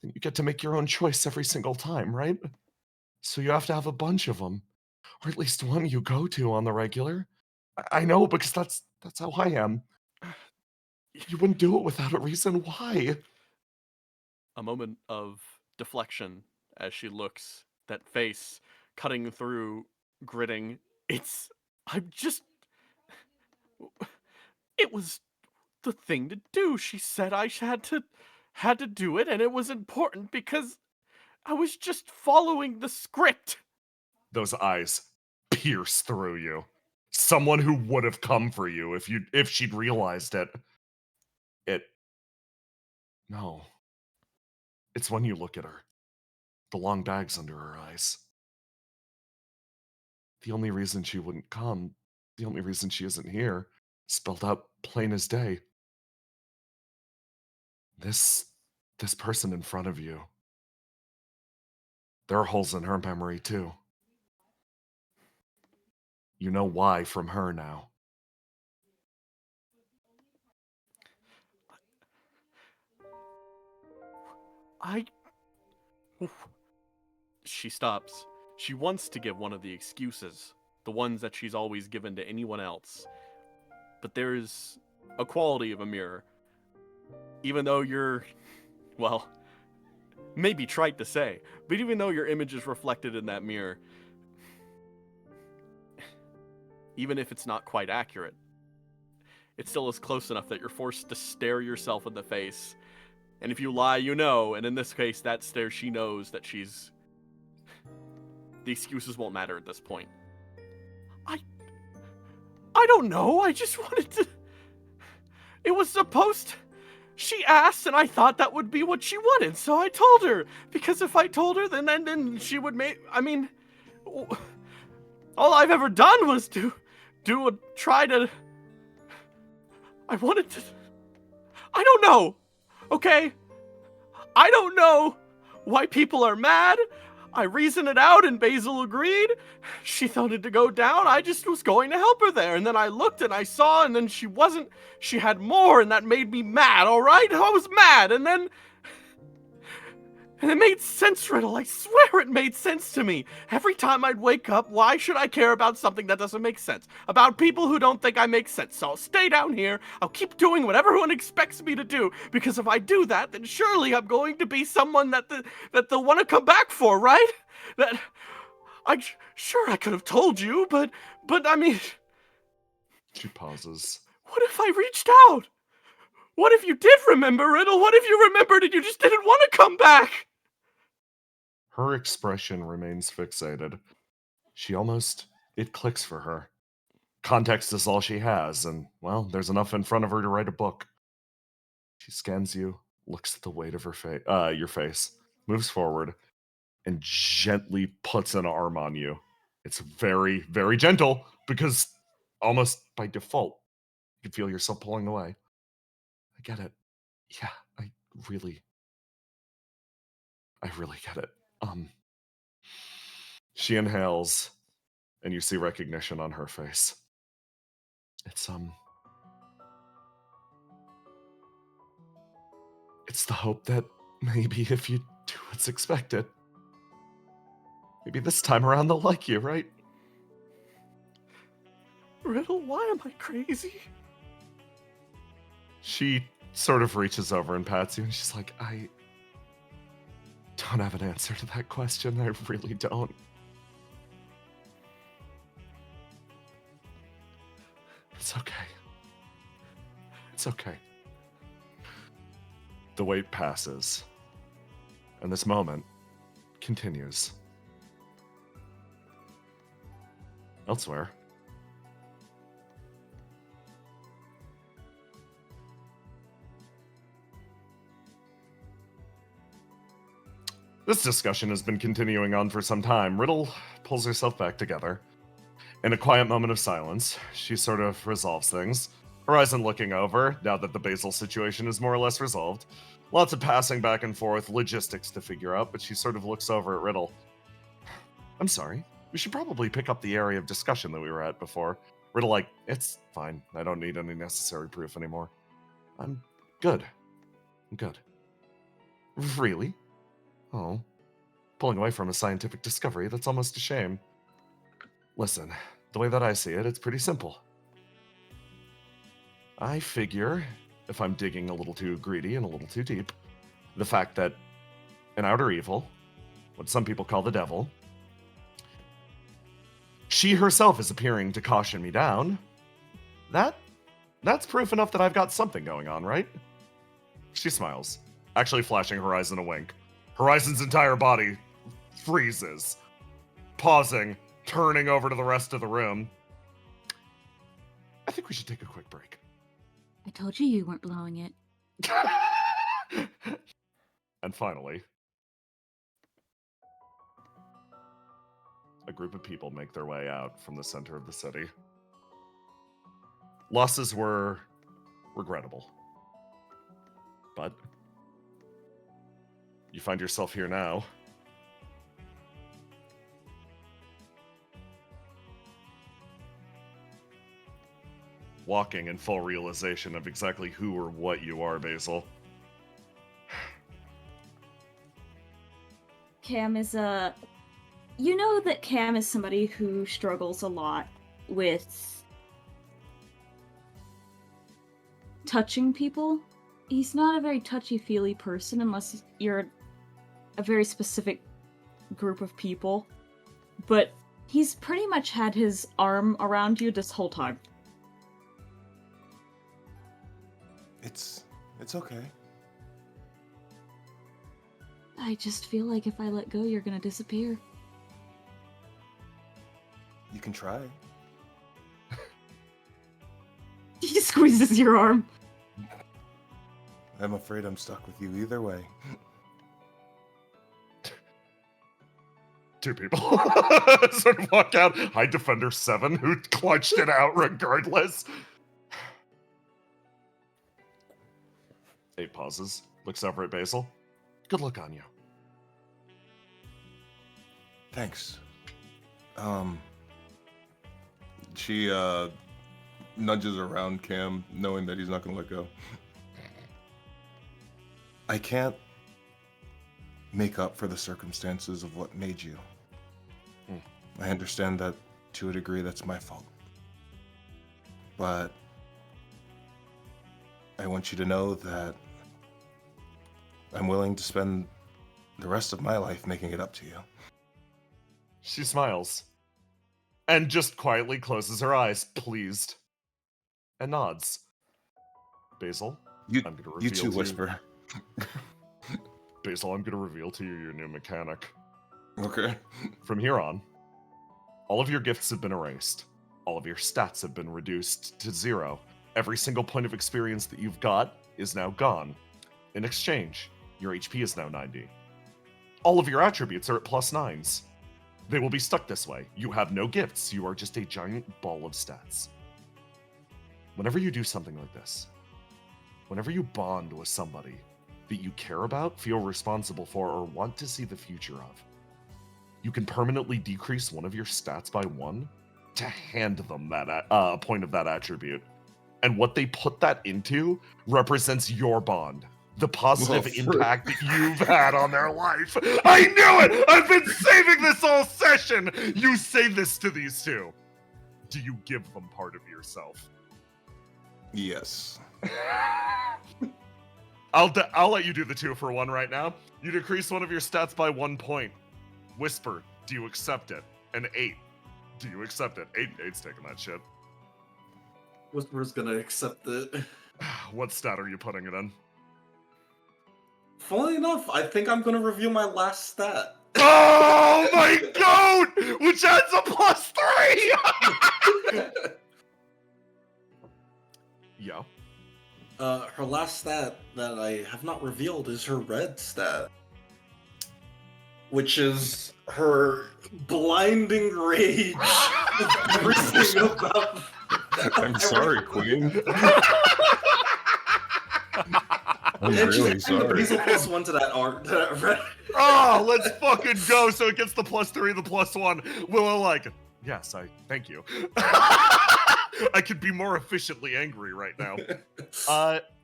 then you get to make your own choice every single time, right? So you have to have a bunch of them, or at least one you go to on the regular. I know, because that's how I am. You wouldn't do it without a reason. Why? A moment of deflection as she looks, that face cutting through, gritting. It was the thing to do. She said I had to do it, and it was important because I was just following the script. Those eyes pierce through you. Someone who would have come for you if she'd realized it. No. It's when you look at her. The long bags under her eyes. The only reason she wouldn't come, the only reason she isn't here, spelled out plain as day. This person in front of you. There are holes in her memory too. You know why from her now. She stops. She wants to give one of the excuses, the ones that she's always given to anyone else. But there's a quality of a mirror. Even though you're, well, maybe trite to say, but even though your image is reflected in that mirror, even if it's not quite accurate, it still is close enough that you're forced to stare yourself in the face. And if you lie, you know, and in this case, that stare, she knows that she's... The excuses won't matter at this point. I don't know, I just wanted to... It was supposed... She asked, and I thought that would be what she wanted, so I told her. Because if I told her, then she would make... I mean... All I've ever done was try to... I wanted to... I don't know, okay? I don't know why people are mad. I reasoned it out and Basil agreed. She thought it to go down. I just was going to help her there. And then I looked and I saw, and then she had more, and that made me mad, all right? I was mad, and it made sense, Riddle. I swear it made sense to me. Every time I'd wake up, why should I care about something that doesn't make sense? About people who don't think I make sense. So I'll stay down here. I'll keep doing what everyone expects me to do. Because if I do that, then surely I'm going to be someone that they'll want to come back for, right? I could have told you, but I mean... She pauses. What if I reached out? What if you did remember, Riddle? What if you remembered and you just didn't want to come back? Her expression remains fixated. It clicks for her. Context is all she has, and, well, there's enough in front of her to write a book. She scans you, looks at the weight of your face, moves forward, and gently puts an arm on you. It's very, very gentle, because almost by default, you feel yourself pulling away. I get it. Yeah, I really get it. She inhales, and you see recognition on her face. It's the hope that maybe if you do what's expected, maybe this time around they'll like you, right? Riddle, why am I crazy? She sort of reaches over and pats you, and she's like, I don't have an answer to that question. I really don't. It's okay. It's okay. The wait passes, and this moment continues. Elsewhere, this discussion has been continuing on for some time. Riddle pulls herself back together. In a quiet moment of silence, she sort of resolves things. Horizon looking over, now that the Basil situation is more or less resolved. Lots of passing back and forth, logistics to figure out, but she sort of looks over at Riddle. I'm sorry. We should probably pick up the area of discussion that we were at before. Riddle like, it's fine. I don't need any necessary proof anymore. I'm good. I'm good. Really? Oh. Pulling away from a scientific discovery, that's almost a shame. Listen, the way that I see it, it's pretty simple. I figure, if I'm digging a little too greedy and a little too deep, the fact that an outer evil, what some people call the devil, she herself is appearing to caution me down, that's proof enough that I've got something going on, right? She smiles, actually flashing Horizon a wink. Horizon's entire body freezes, pausing, turning over to the rest of the room. I think we should take a quick break. I told you weren't blowing it. And finally, a group of people make their way out from the center of the city. Losses were regrettable, but you find yourself here now. Walking in full realization of exactly who or what you are, Basil. Cam is you know that Cam is somebody who struggles a lot with touching people. He's not a very touchy-feely person unless you're a very specific group of people. But he's pretty much had his arm around you this whole time. It's okay. I just feel like if I let go, you're gonna disappear. You can try. He squeezes your arm. I'm afraid I'm stuck with you either way. Two people sort of walk out. High Defender 7, who clutched it out regardless. 8 pauses, looks over at Basil. Good luck on you. Thanks. She nudges around Cam, knowing that he's not gonna let go. I can't make up for the circumstances of what made you. I understand that to a degree that's my fault. But I want you to know that I'm willing to spend the rest of my life making it up to you. She smiles. And just quietly closes her eyes, pleased. And nods. Basil, You I'm gonna reveal you two to you- whisper. Basil, I'm gonna reveal to you your new mechanic. Okay. From here on, all of your gifts have been erased. All of your stats have been reduced to 0. Every single point of experience that you've got is now gone. In exchange, your HP is now 90. All of your attributes are at +9s. They will be stuck this way. You have no gifts. You are just a giant ball of stats. Whenever you do something like this, whenever you bond with somebody that you care about, feel responsible for, or want to see the future of, you can permanently decrease one of your stats by 1 to hand them that point of that attribute. And what they put that into represents your bond. The positive impact that you've had on their life. I knew it! I've been saving this all session! You say this to these two. Do you give them part of yourself? Yes. I'll let you do the 2 for 1 right now. You decrease one of your stats by 1 point. Whisper, do you accept it? An 8. Do you accept it? 8's taking that shit. Whisper's gonna accept it. What stat are you putting it in? Funnily enough, I think I'm gonna reveal my last stat. Oh my god! Which adds a +3! Yeah. Her last stat that I have not revealed is her red stat. which is her blinding rage. Everything about. I'm sorry, Queen. I'm And she's really adding the sorry. Basil +1 to that art. To that red. Oh, let's fucking go. So it gets the +3, the +1. Willow like, yes, thank you. I could be more efficiently angry right now.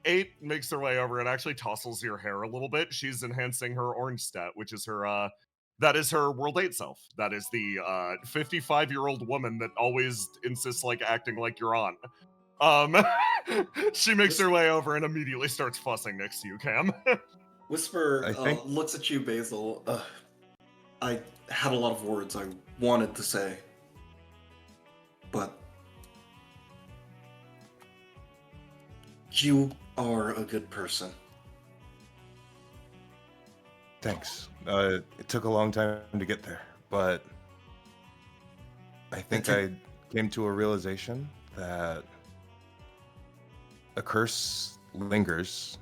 8 makes her way over and actually tousles your hair a little bit. She's enhancing her orange stat, which is her that is her World 8 self. That is the 55-year-old woman that always insists like acting like you're on. She makes her way over and immediately starts fussing next to you, Cam. Whisper I think- looks at you, Basil. I had a lot of words I wanted to say, but you are a good person. Thanks. It took a long time to get there, but I think I came to a realization that a curse lingers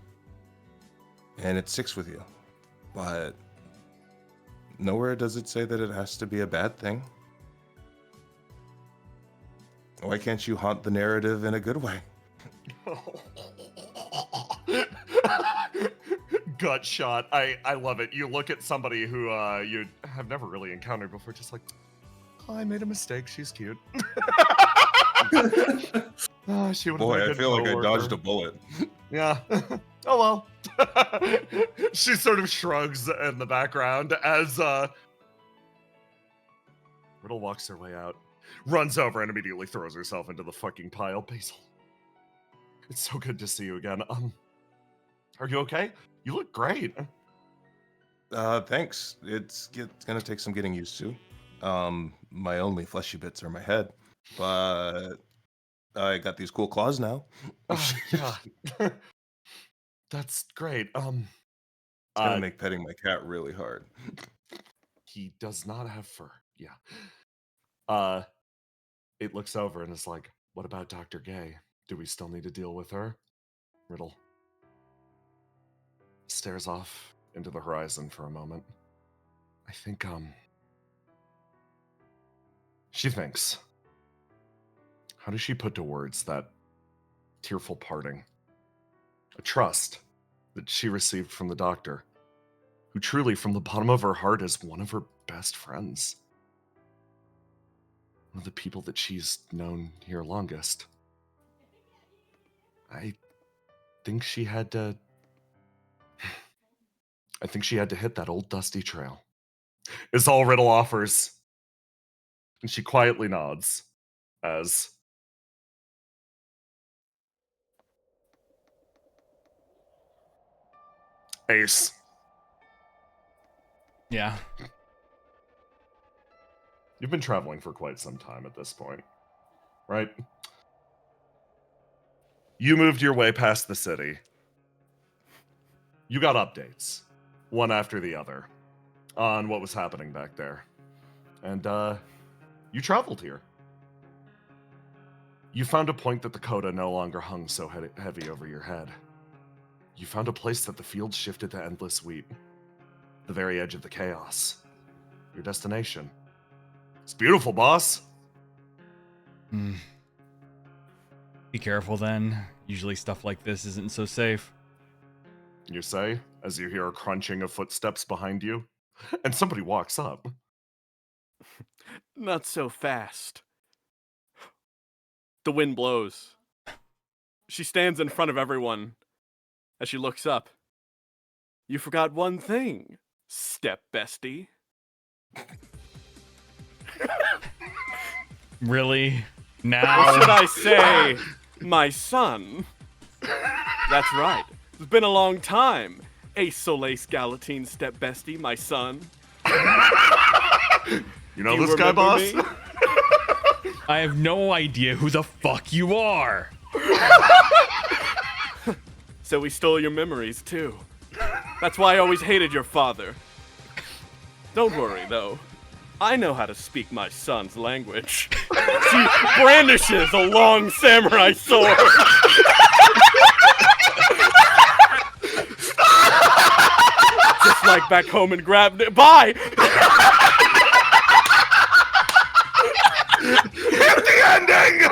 and it sticks with you, but nowhere does it say that it has to be a bad thing. Why can't you haunt the narrative in a good way? Gut shot. I love it. You look at somebody who you have never really encountered before, just like, oh, I made a mistake. She's cute. Oh, she would have been Boy, a I good feel like I coworker. dodged a bullet. Yeah. Oh well. She sort of shrugs in the background as Riddle walks her way out, runs over and immediately throws herself into the fucking pile. Basil, it's so good to see you again. Are you okay? You look great. Thanks. It's gonna take some getting used to. My only fleshy bits are my head, but I got these cool claws now. Oh, yeah. That's great. It's gonna make petting my cat really hard. He does not have fur. Yeah. It looks over and is like, what about Dr. Gay? Do we still need to deal with her? Riddle stares off into the horizon for a moment. I think, she thinks. How does she put to words that tearful parting? A trust that she received from the doctor, who truly, from the bottom of her heart, is one of her best friends. One of the people that she's known here longest. I think she had to hit that old dusty trail. Is all Riddle offers. And she quietly nods as Ace. Yeah. You've been traveling for quite some time at this point, right? You moved your way past the city. You got updates, one after the other, on what was happening back there. And, you traveled here. You found a point that the coda no longer hung so heavy over your head. You found a place that the field shifted to endless wheat. The very edge of the chaos. Your destination. It's beautiful, boss. Be careful then. Usually stuff like this isn't so safe. You say, as you hear a crunching of footsteps behind you, and somebody walks up. Not so fast. The wind blows. She stands in front of everyone as she looks up. You forgot one thing, step bestie. Really? Or Now? should I say, my son? That's right. It's been a long time. Ace Solace Galatine step bestie, my son. You know Do you this guy, remember boss? me? I have no idea who the fuck you are. So we stole your memories, too. That's why I always hated your father. Don't worry, though. I know how to speak my son's language. She brandishes a long samurai sword. Just like back home and grabbed it. Bye! Hit the ending!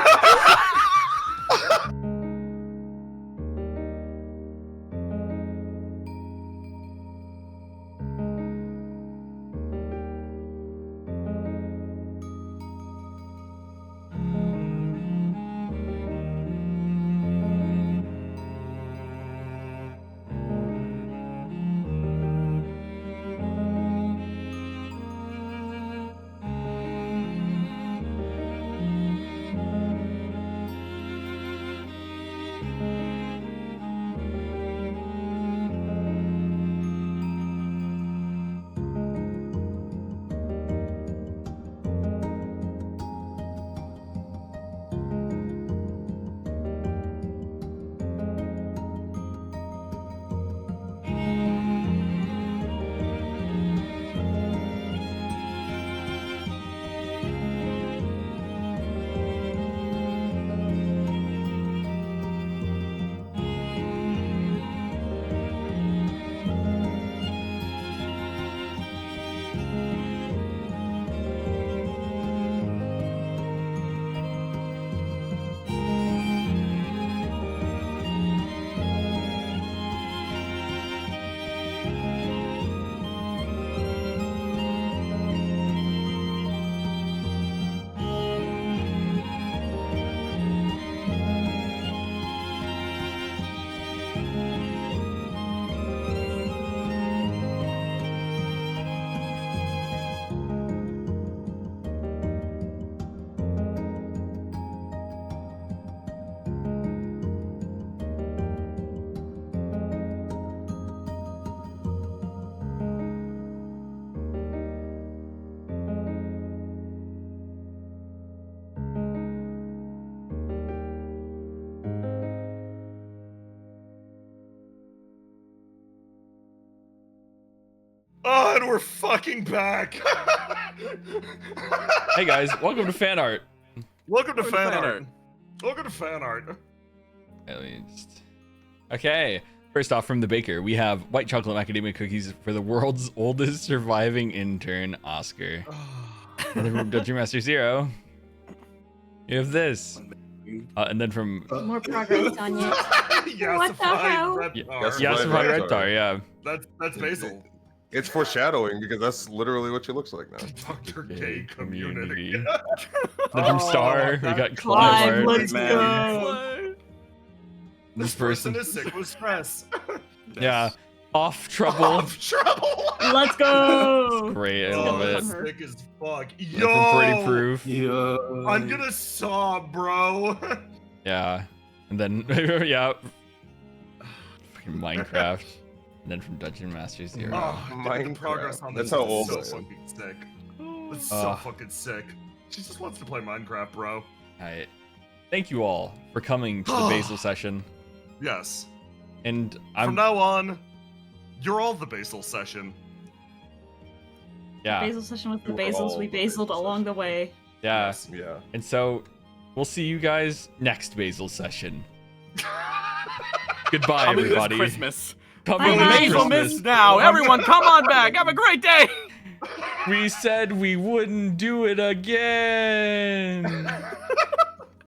Oh, and we're fucking back. Hey guys, welcome to fan art. Welcome to fan art. Welcome to fan art. At least. Okay. First off, from the baker, we have white chocolate macadamia cookies for the world's oldest surviving intern, Oscar. And then from Dungeon Master Zero, you have this. And then from More progress, Tanya. Yassified Yassified Reptar, yeah. That's Basil. It's foreshadowing because that's literally what she looks like now. Dr. Gay community. Then from Star, we got Climb, Clive. let's go. This person is sick with stress. Yeah. Off trouble. Off trouble. Let's go. Great, I love it. That's sick as fuck. Then from Pretty Proof. I'm gonna sob, bro. Yeah. And then, yeah. Fucking Minecraft. And then from Dungeon Master Zero. Oh, the progress on this That's how is old so I am. fucking sick. That's so fucking sick. She just wants to play Minecraft, bro. Alright. Thank you all for coming to the Basil session. Yes. And From now on, you're all the Basil session. yeah. Basil session with the We're Basils. all We basiled along the way. Yeah. Yeah. And so we'll see you guys next Basil session. Goodbye, Coming everybody. this Christmas. Coming Bye, this guys. Basil Christmas. Miss now. Everyone, come on back. Have a great day. We said we wouldn't do it again.